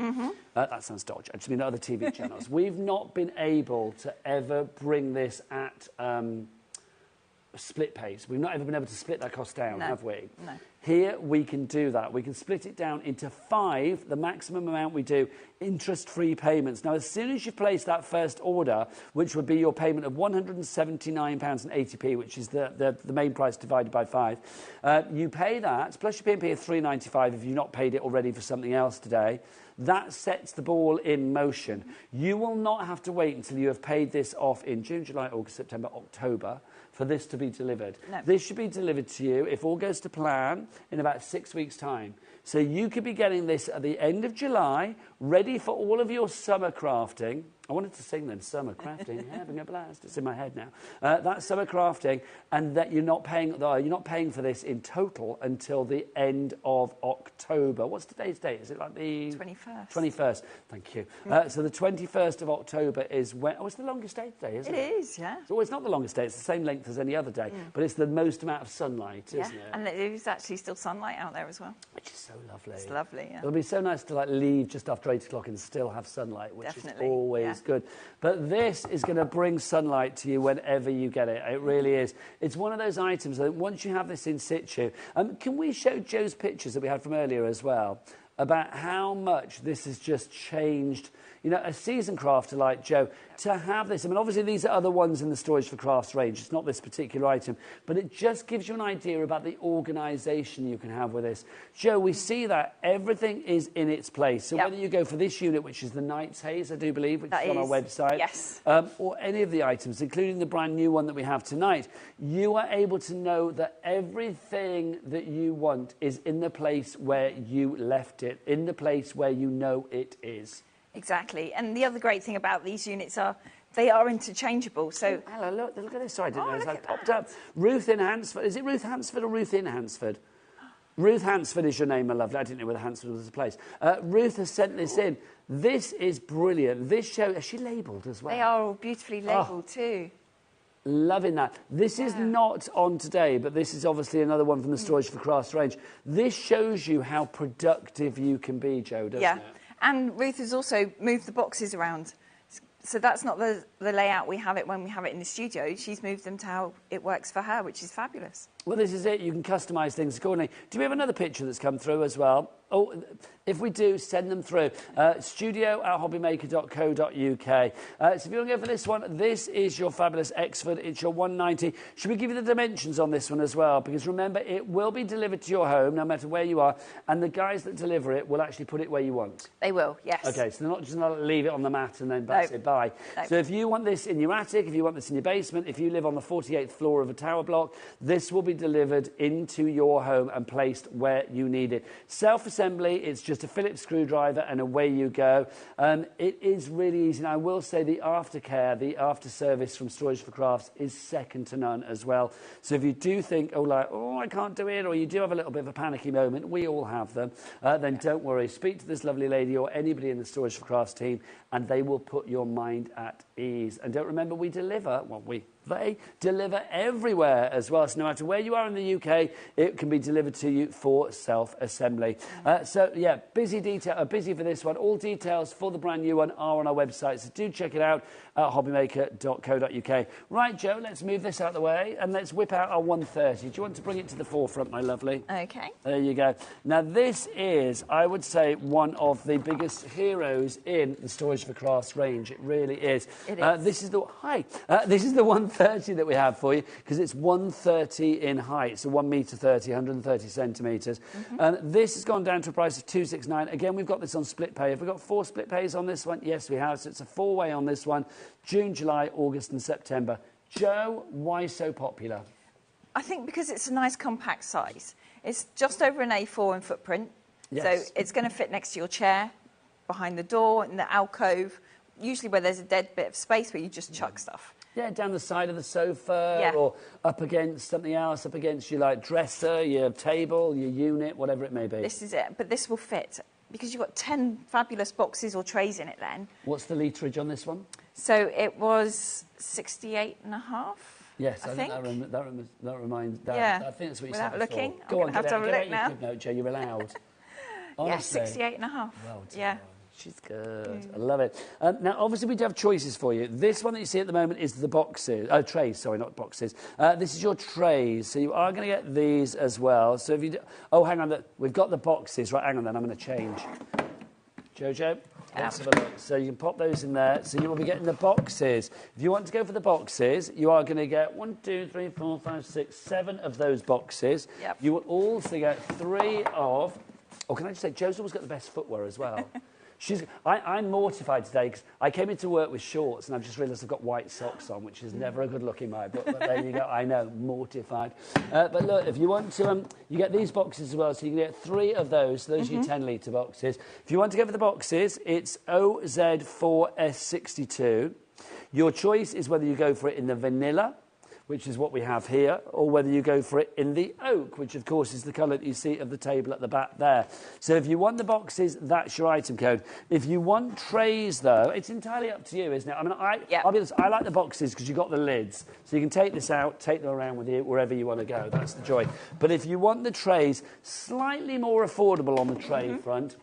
That sounds dodgy. I just mean other TV channels. We've not been able to ever bring this at split pace. We've not ever been able to split that cost down, have we? No. Here, we can do that. We can split it down into 5, the maximum amount we do, interest-free payments. Now, as soon as you place that first order, which would be your payment of £179.80p, which is the main price divided by 5, you pay that, plus your P&P of £3.95 if you've not paid it already for something else today. That sets the ball in motion. You will not have to wait until you have paid this off in June, July, August, September, October for this to be delivered. No. This should be delivered to you, if all goes to plan, in about 6 weeks' time. So you could be getting this at the end of July, ready for all of your summer crafting. I wanted to sing then, summer crafting, having a blast. It's in my head now. That's summer crafting, and that you're not paying for this in total until the end of October. What's today's date? Is it like the 21st? 21st. Thank you. So the 21st of October is when. Oh, it's the longest day today, isn't it? It is, yeah. So it's not the longest day. It's the same length as any other day, but it's the most amount of sunlight, isn't it? And there is actually still sunlight out there as well, which is so lovely. It's lovely. Yeah. It'll be so nice to like leave just after 8 o'clock and still have sunlight, which is always good. But this is going to bring sunlight to you whenever you get it. It really is. It's one of those items that once you have this in situ, can we show Jo's pictures that we had from earlier as well about how much this has just changed? You know, a seasoned crafter like Jo, to have this, I mean, obviously these are other ones in the Storage for Crafts range. It's not this particular item, but it just gives you an idea about the organisation you can have with this. Jo, we see that everything is in its place. So whether you go for this unit, which is the Night's Haze, I do believe, which is on our website, or any of the items, including the brand new one that we have tonight, you are able to know that everything that you want is in the place where you left it, in the place where you know it is. Exactly. And the other great thing about these units are they are interchangeable. So hello, look at this. Sorry, I didn't know. I popped up. Ruth in Hansford. Is it Ruth Hansford or Ruth in Hansford? Ruth Hansford is your name, my lovely. I didn't know whether Hansford was a place. Ruth has sent this in. This is brilliant. This show, is she labelled as well? They are all beautifully labelled too. Loving that. This is not on today, but this is obviously another one from the Storage for Crafts range. This shows you how productive you can be, Jo, doesn't it? And Ruth has also moved the boxes around. So that's not the layout we have it when we have it in the studio. She's moved them to how it works for her, which is fabulous. Well, this is it. You can customise things accordingly. Do we have another picture that's come through as well? Oh, if we do, send them through. studio@hobbymaker.co.uk. So if you want to go for this one, this is your fabulous Exford. It's your 190. Should we give you the dimensions on this one as well? Because remember, it will be delivered to your home, no matter where you are, and the guys that deliver it will actually put it where you want. They will, yes. Okay, so they're not just going to leave it on the mat and then say bye. No. So if you want this in your attic, if you want this in your basement, if you live on the 48th floor of a tower block, this will be delivered into your home and placed where you need it. Self-assembly assembly. It's just a Phillips screwdriver and away you go. It is really easy. And I will say the aftercare, the after service from Storage for Crafts is second to none as well. So if you do think, oh, I can't do it, or you do have a little bit of a panicky moment, we all have them, then don't worry. Speak to this lovely lady or anybody in the Storage for Crafts team, and they will put your mind at ease. And don't remember, we deliver, they deliver everywhere as well. So no matter where you are in the UK, it can be delivered to you for self-assembly. So yeah, busy for this one. All details for the brand new one are on our website, so do check it out at hobbymaker.co.uk. Right, Jo, let's move this out of the way and let's whip out our 130. Do you want to bring it to the forefront, my lovely? Okay. There you go. Now this is, I would say, one of the biggest heroes in the Storage for Crafts range. It really is. It is. This is the 130 that we have for you, because it's 130 in height, so 1 metre 30, 130 centimetres. This has gone down to a price of £269. Again, we've got this on split pay. Have we got 4 split pays on this one? Yes, we have. So it's a 4-way on this one. June, July, August and September. Jo, why so popular? I think because it's a nice compact size. It's just over an A4 in footprint. Yes. So it's going to fit next to your chair, behind the door, in the alcove, usually where there's a dead bit of space where you just chuck stuff. Yeah, down the side of the sofa, or up against something else, up against your dresser, your table, your unit, whatever it may be. This is it, but this will fit because you've got 10 fabulous boxes or trays in it then. What's the litrage on this one? So it was 68.5. Yes, I think. That reminds. Yeah. I think that's what you Without said looking, before. I'm Go on, have to have a look now. Good note, Jo. You're allowed. Yeah, 68.5. Well done. Yeah. She's good. I love it. Now, obviously, we do have choices for you. This one that you see at the moment is the boxes. Oh, trays, sorry, not boxes. This is your trays. So you are going to get these as well. So if you do... Oh, hang on. We've got the boxes. Right, hang on then. I'm going to change. Jojo, let's have a look. So you can pop those in there. So you will be getting the boxes. If you want to go for the boxes, you are going to get 1, 2, 3, 4, 5, 6, 7 of those boxes. Yep. You will also get 3 of... Oh, can I just say, Jo's always got the best footwear as well. I'm mortified today because I came into work with shorts and I've just realised I've got white socks on, which is never a good look in my book. But there you go. I know, mortified. But look, if you want to, you get these boxes as well. So you can get 3 of those. So those are your 10-litre boxes. If you want to go for the boxes, it's OZ4S62. Your choice is whether you go for it in the vanilla, which is what we have here, or whether you go for it in the oak, which of course is the colour that you see of the table at the back there. So if you want the boxes, that's your item code. If you want trays, though, it's entirely up to you, isn't it? I mean, I'll be honest, I like the boxes because you've got the lids. So you can take this out, take them around with you wherever you want to go. That's the joy. But if you want the trays, slightly more affordable on the tray front,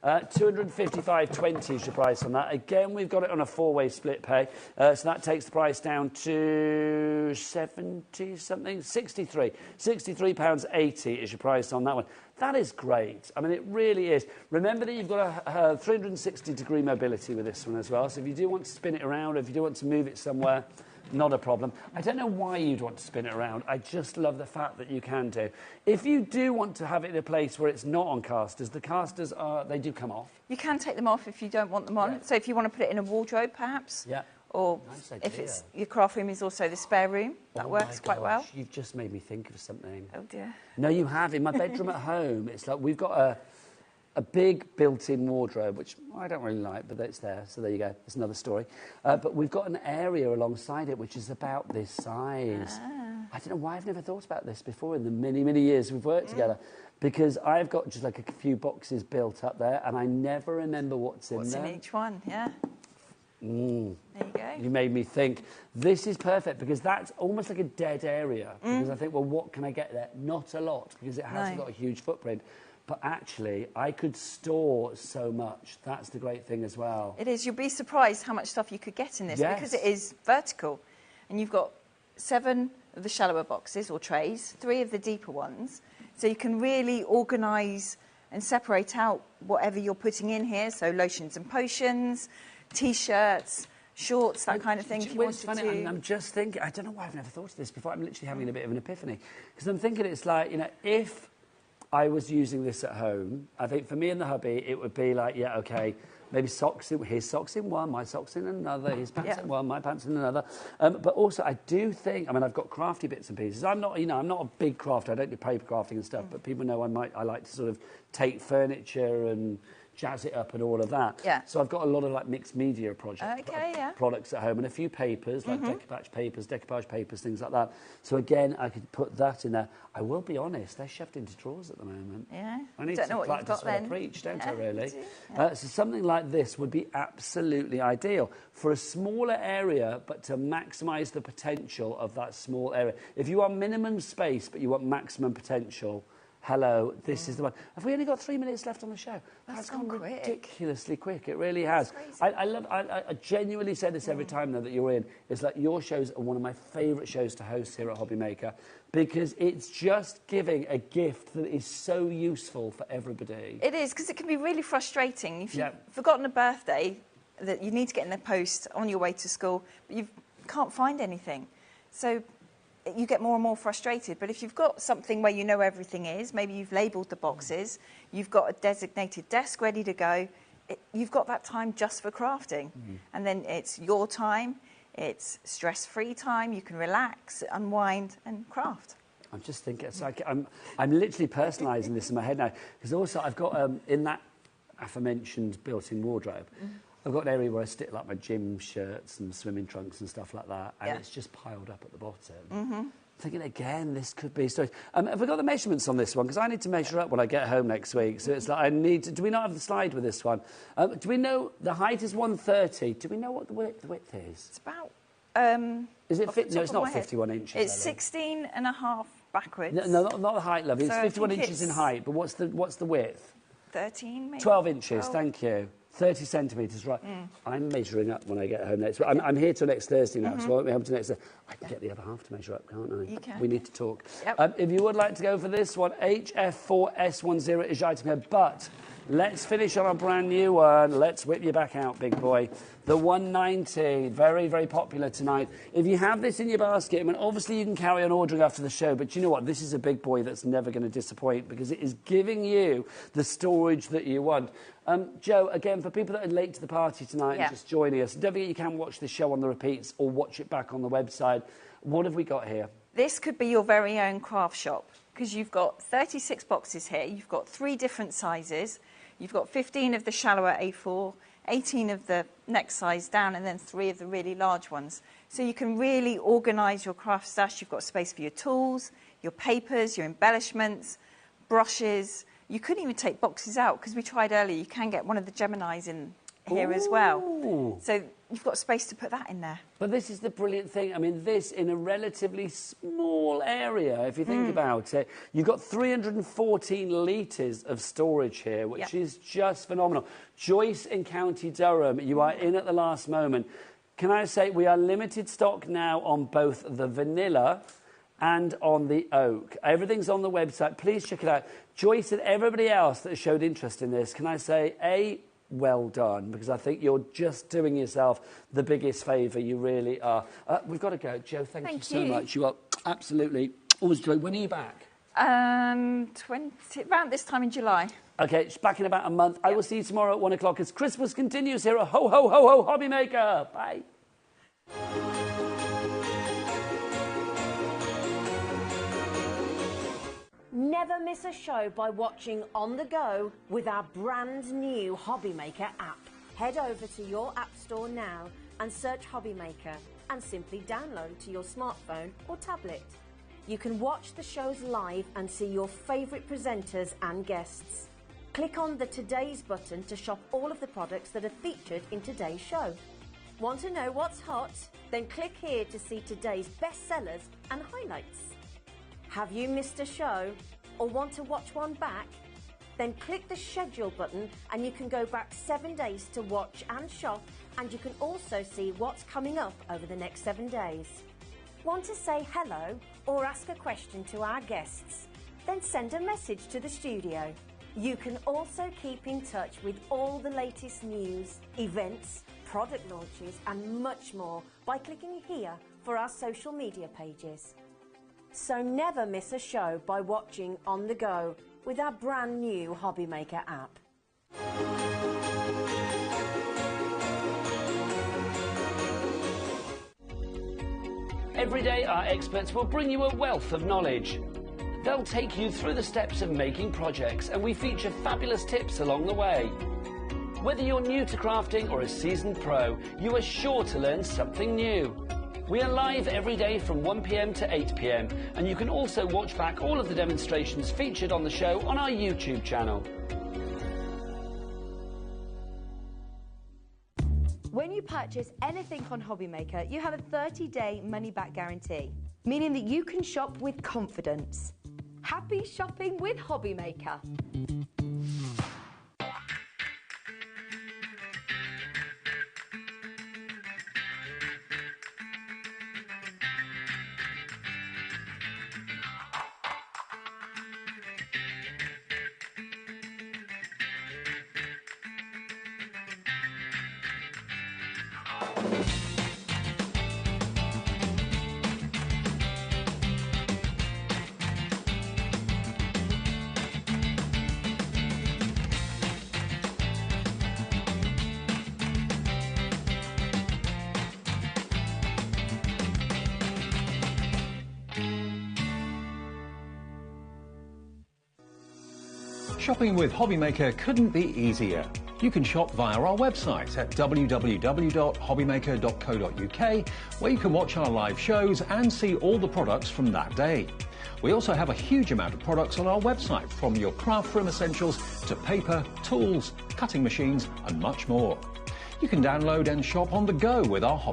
255.20 is your price on that. Again, we've got it on a 4-way split pay, so that takes the price down to 70-something, £63.80 is your price on that one. That is great. I mean, it really is. Remember that you've got a 360-degree mobility with this one as well, so if you do want to spin it around, or if you do want to move it somewhere, not a problem. I don't know why you'd want to spin it around. I just love the fact that you can do. If you do want to have it in a place where it's not on casters, the casters they do come off. You can take them off if you don't want them on. Yeah. So if you want to put it in a wardrobe, perhaps. Yeah. Or if it's your craft room is also the spare room. That works quite well. You've just made me think of something. Oh, dear. No, you have. In my bedroom at home, it's like we've got a big built-in wardrobe, which I don't really like, but it's there. So there you go. It's another story. But we've got an area alongside it which is about this size. I don't know why I've never thought about this before in the many, many years we've worked together. Because I've got just like a few boxes built up there, and I never remember what's in there. What's in each one, yeah. There you go. You made me think. This is perfect because that's almost like a dead area. Because I think, well, what can I get there? Not a lot, because it hasn't got a huge footprint. But actually, I could store so much. That's the great thing as well. It is. You'll be surprised how much stuff you could get in this because it is vertical. And you've got 7 of the shallower boxes or trays, 3 of the deeper ones. So you can really organise and separate out whatever you're putting in here. So lotions and potions, T-shirts, shorts, that kind of thing. If you wanted to. I'm just thinking, I don't know why I've never thought of this before. I'm literally having a bit of an epiphany. Because I'm thinking it's like, you know, if I was using this at home, I think for me and the hubby, it would be like, yeah, okay, maybe his socks in one, my socks in another, his pants in one, my pants in another. But also, I do think, I mean, I've got crafty bits and pieces. I'm not, I'm not a big crafter. I don't do paper crafting and stuff, but people know I like to sort of take furniture and jazz it up and all of that. Yeah. So I've got a lot of like mixed media products at home and a few papers, like decoupage papers, things like that. So again, I could put that in there. I will be honest, they're shoved into drawers at the moment. Yeah. I need don't to know what you've practice got what I then. preach, don't I, You really? do, yeah. So something like this would be absolutely ideal for a smaller area, but to maximise the potential of that small area. If you want minimum space, but you want maximum potential, hello, this is the one. Have we only got 3 minutes left on the show? That's gone quick. Ridiculously quick. It really has. I genuinely say this every time, though, that you're in. It's like your shows are one of my favourite shows to host here at HobbyMaker because it's just giving a gift that is so useful for everybody. It is, because it can be really frustrating. If you've forgotten a birthday that you need to get in the post on your way to school, but you can't find anything. So you get more and more frustrated. But if you've got something where you know everything is, maybe you've labelled the boxes, you've got a designated desk ready to go, you've got that time just for crafting. And then it's your time, it's stress-free time, you can relax, unwind and craft. I'm just thinking, it's like I'm literally personalising this in my head now, because also I've got, in that aforementioned built-in wardrobe, I've got an area where I stick like my gym shirts and swimming trunks and stuff like that, and it's just piled up at the bottom. Thinking again, this could be storage. Have we got the measurements on this one? Because I need to measure up when I get home next week. So it's like I need to. Do we not have the slide with this one? Do we know the height is 130? Do we know what the width is? It's about. Is it? No, it's not 51 inches. It's 16 and a half backwards. No, not the height, love. It's So 51 inches in height. But what's the width? 13, maybe. 12 inches. Thank you. 30 centimetres, right. I'm measuring up when I get home next week. I'm here till next Thursday now, so I won't be able to next Thursday. I can get the other half to measure up, can't I? You can. We need to talk. Yep. If you would like to go for this one, HF4S10 is your item here, but let's finish on a brand new one. Let's whip you back out, big boy. The 190, very, very popular tonight. If you have this in your basket, I mean, obviously you can carry on ordering after the show, but you know what? This is a big boy that's never going to disappoint because it is giving you the storage that you want. Joe, again, for people that are late to the party tonight and just joining us, don't forget you can watch this show on the repeats or watch it back on the website. What have we got here? This could be your very own craft shop because you've got 36 boxes here. You've got 3 different sizes. You've got 15 of the shallower A4, 18 of the next size down, and then 3 of the really large ones. So you can really organise your craft stash. You've got space for your tools, your papers, your embellishments, brushes. You couldn't even take boxes out because we tried earlier. You can get one of the Geminis in here as well. So you've got space to put that in there. But this is the brilliant thing. I mean, this in a relatively small area, if you think about it. You've got 314 litres of storage here, which is just phenomenal. Joyce in County Durham, you are in at the last moment. Can I say we are limited stock now on both the vanilla and on the oak. Everything's on the website. Please check it out. Joyce and everybody else that has showed interest in this, can I say, well done, because I think you're just doing yourself the biggest favour. You really are. We've got to go. Joe, thank you so much. You are absolutely always joy. When are you back? Around this time in July. Okay, it's back in about a month. I will see you tomorrow at 1 o'clock as Christmas continues here at Ho, Ho, Ho, Ho, HobbyMaker. Bye. Never miss a show by watching on the go with our brand new HobbyMaker app. Head over to your app store now and search HobbyMaker and simply download to your smartphone or tablet. You can watch the shows live and see your favourite presenters and guests. Click on the Today's button to shop all of the products that are featured in today's show. Want to know what's hot? Then click here to see today's bestsellers and highlights. Have you missed a show or want to watch one back? Then click the schedule button and you can go back 7 days to watch and shop, and you can also see what's coming up over the next 7 days. Want to say hello or ask a question to our guests? Then send a message to the studio. You can also keep in touch with all the latest news, events, product launches and much more by clicking here for our social media pages. So never miss a show by watching on the go with our brand new HobbyMaker app. Every day, our experts will bring you a wealth of knowledge. They'll take you through the steps of making projects, and we feature fabulous tips along the way. Whether you're new to crafting or a seasoned pro, you are sure to learn something new. We are live every day from 1 p.m. to 8 p.m, and you can also watch back all of the demonstrations featured on the show on our YouTube channel. When you purchase anything on HobbyMaker, you have a 30-day money-back guarantee, meaning that you can shop with confidence. Happy shopping with HobbyMaker. Shopping with HobbyMaker couldn't be easier. You can shop via our website at www.hobbymaker.co.uk, where you can watch our live shows and see all the products from that day. We also have a huge amount of products on our website, from your craft room essentials to paper, tools, cutting machines and much more. You can download and shop on the go with our Hobby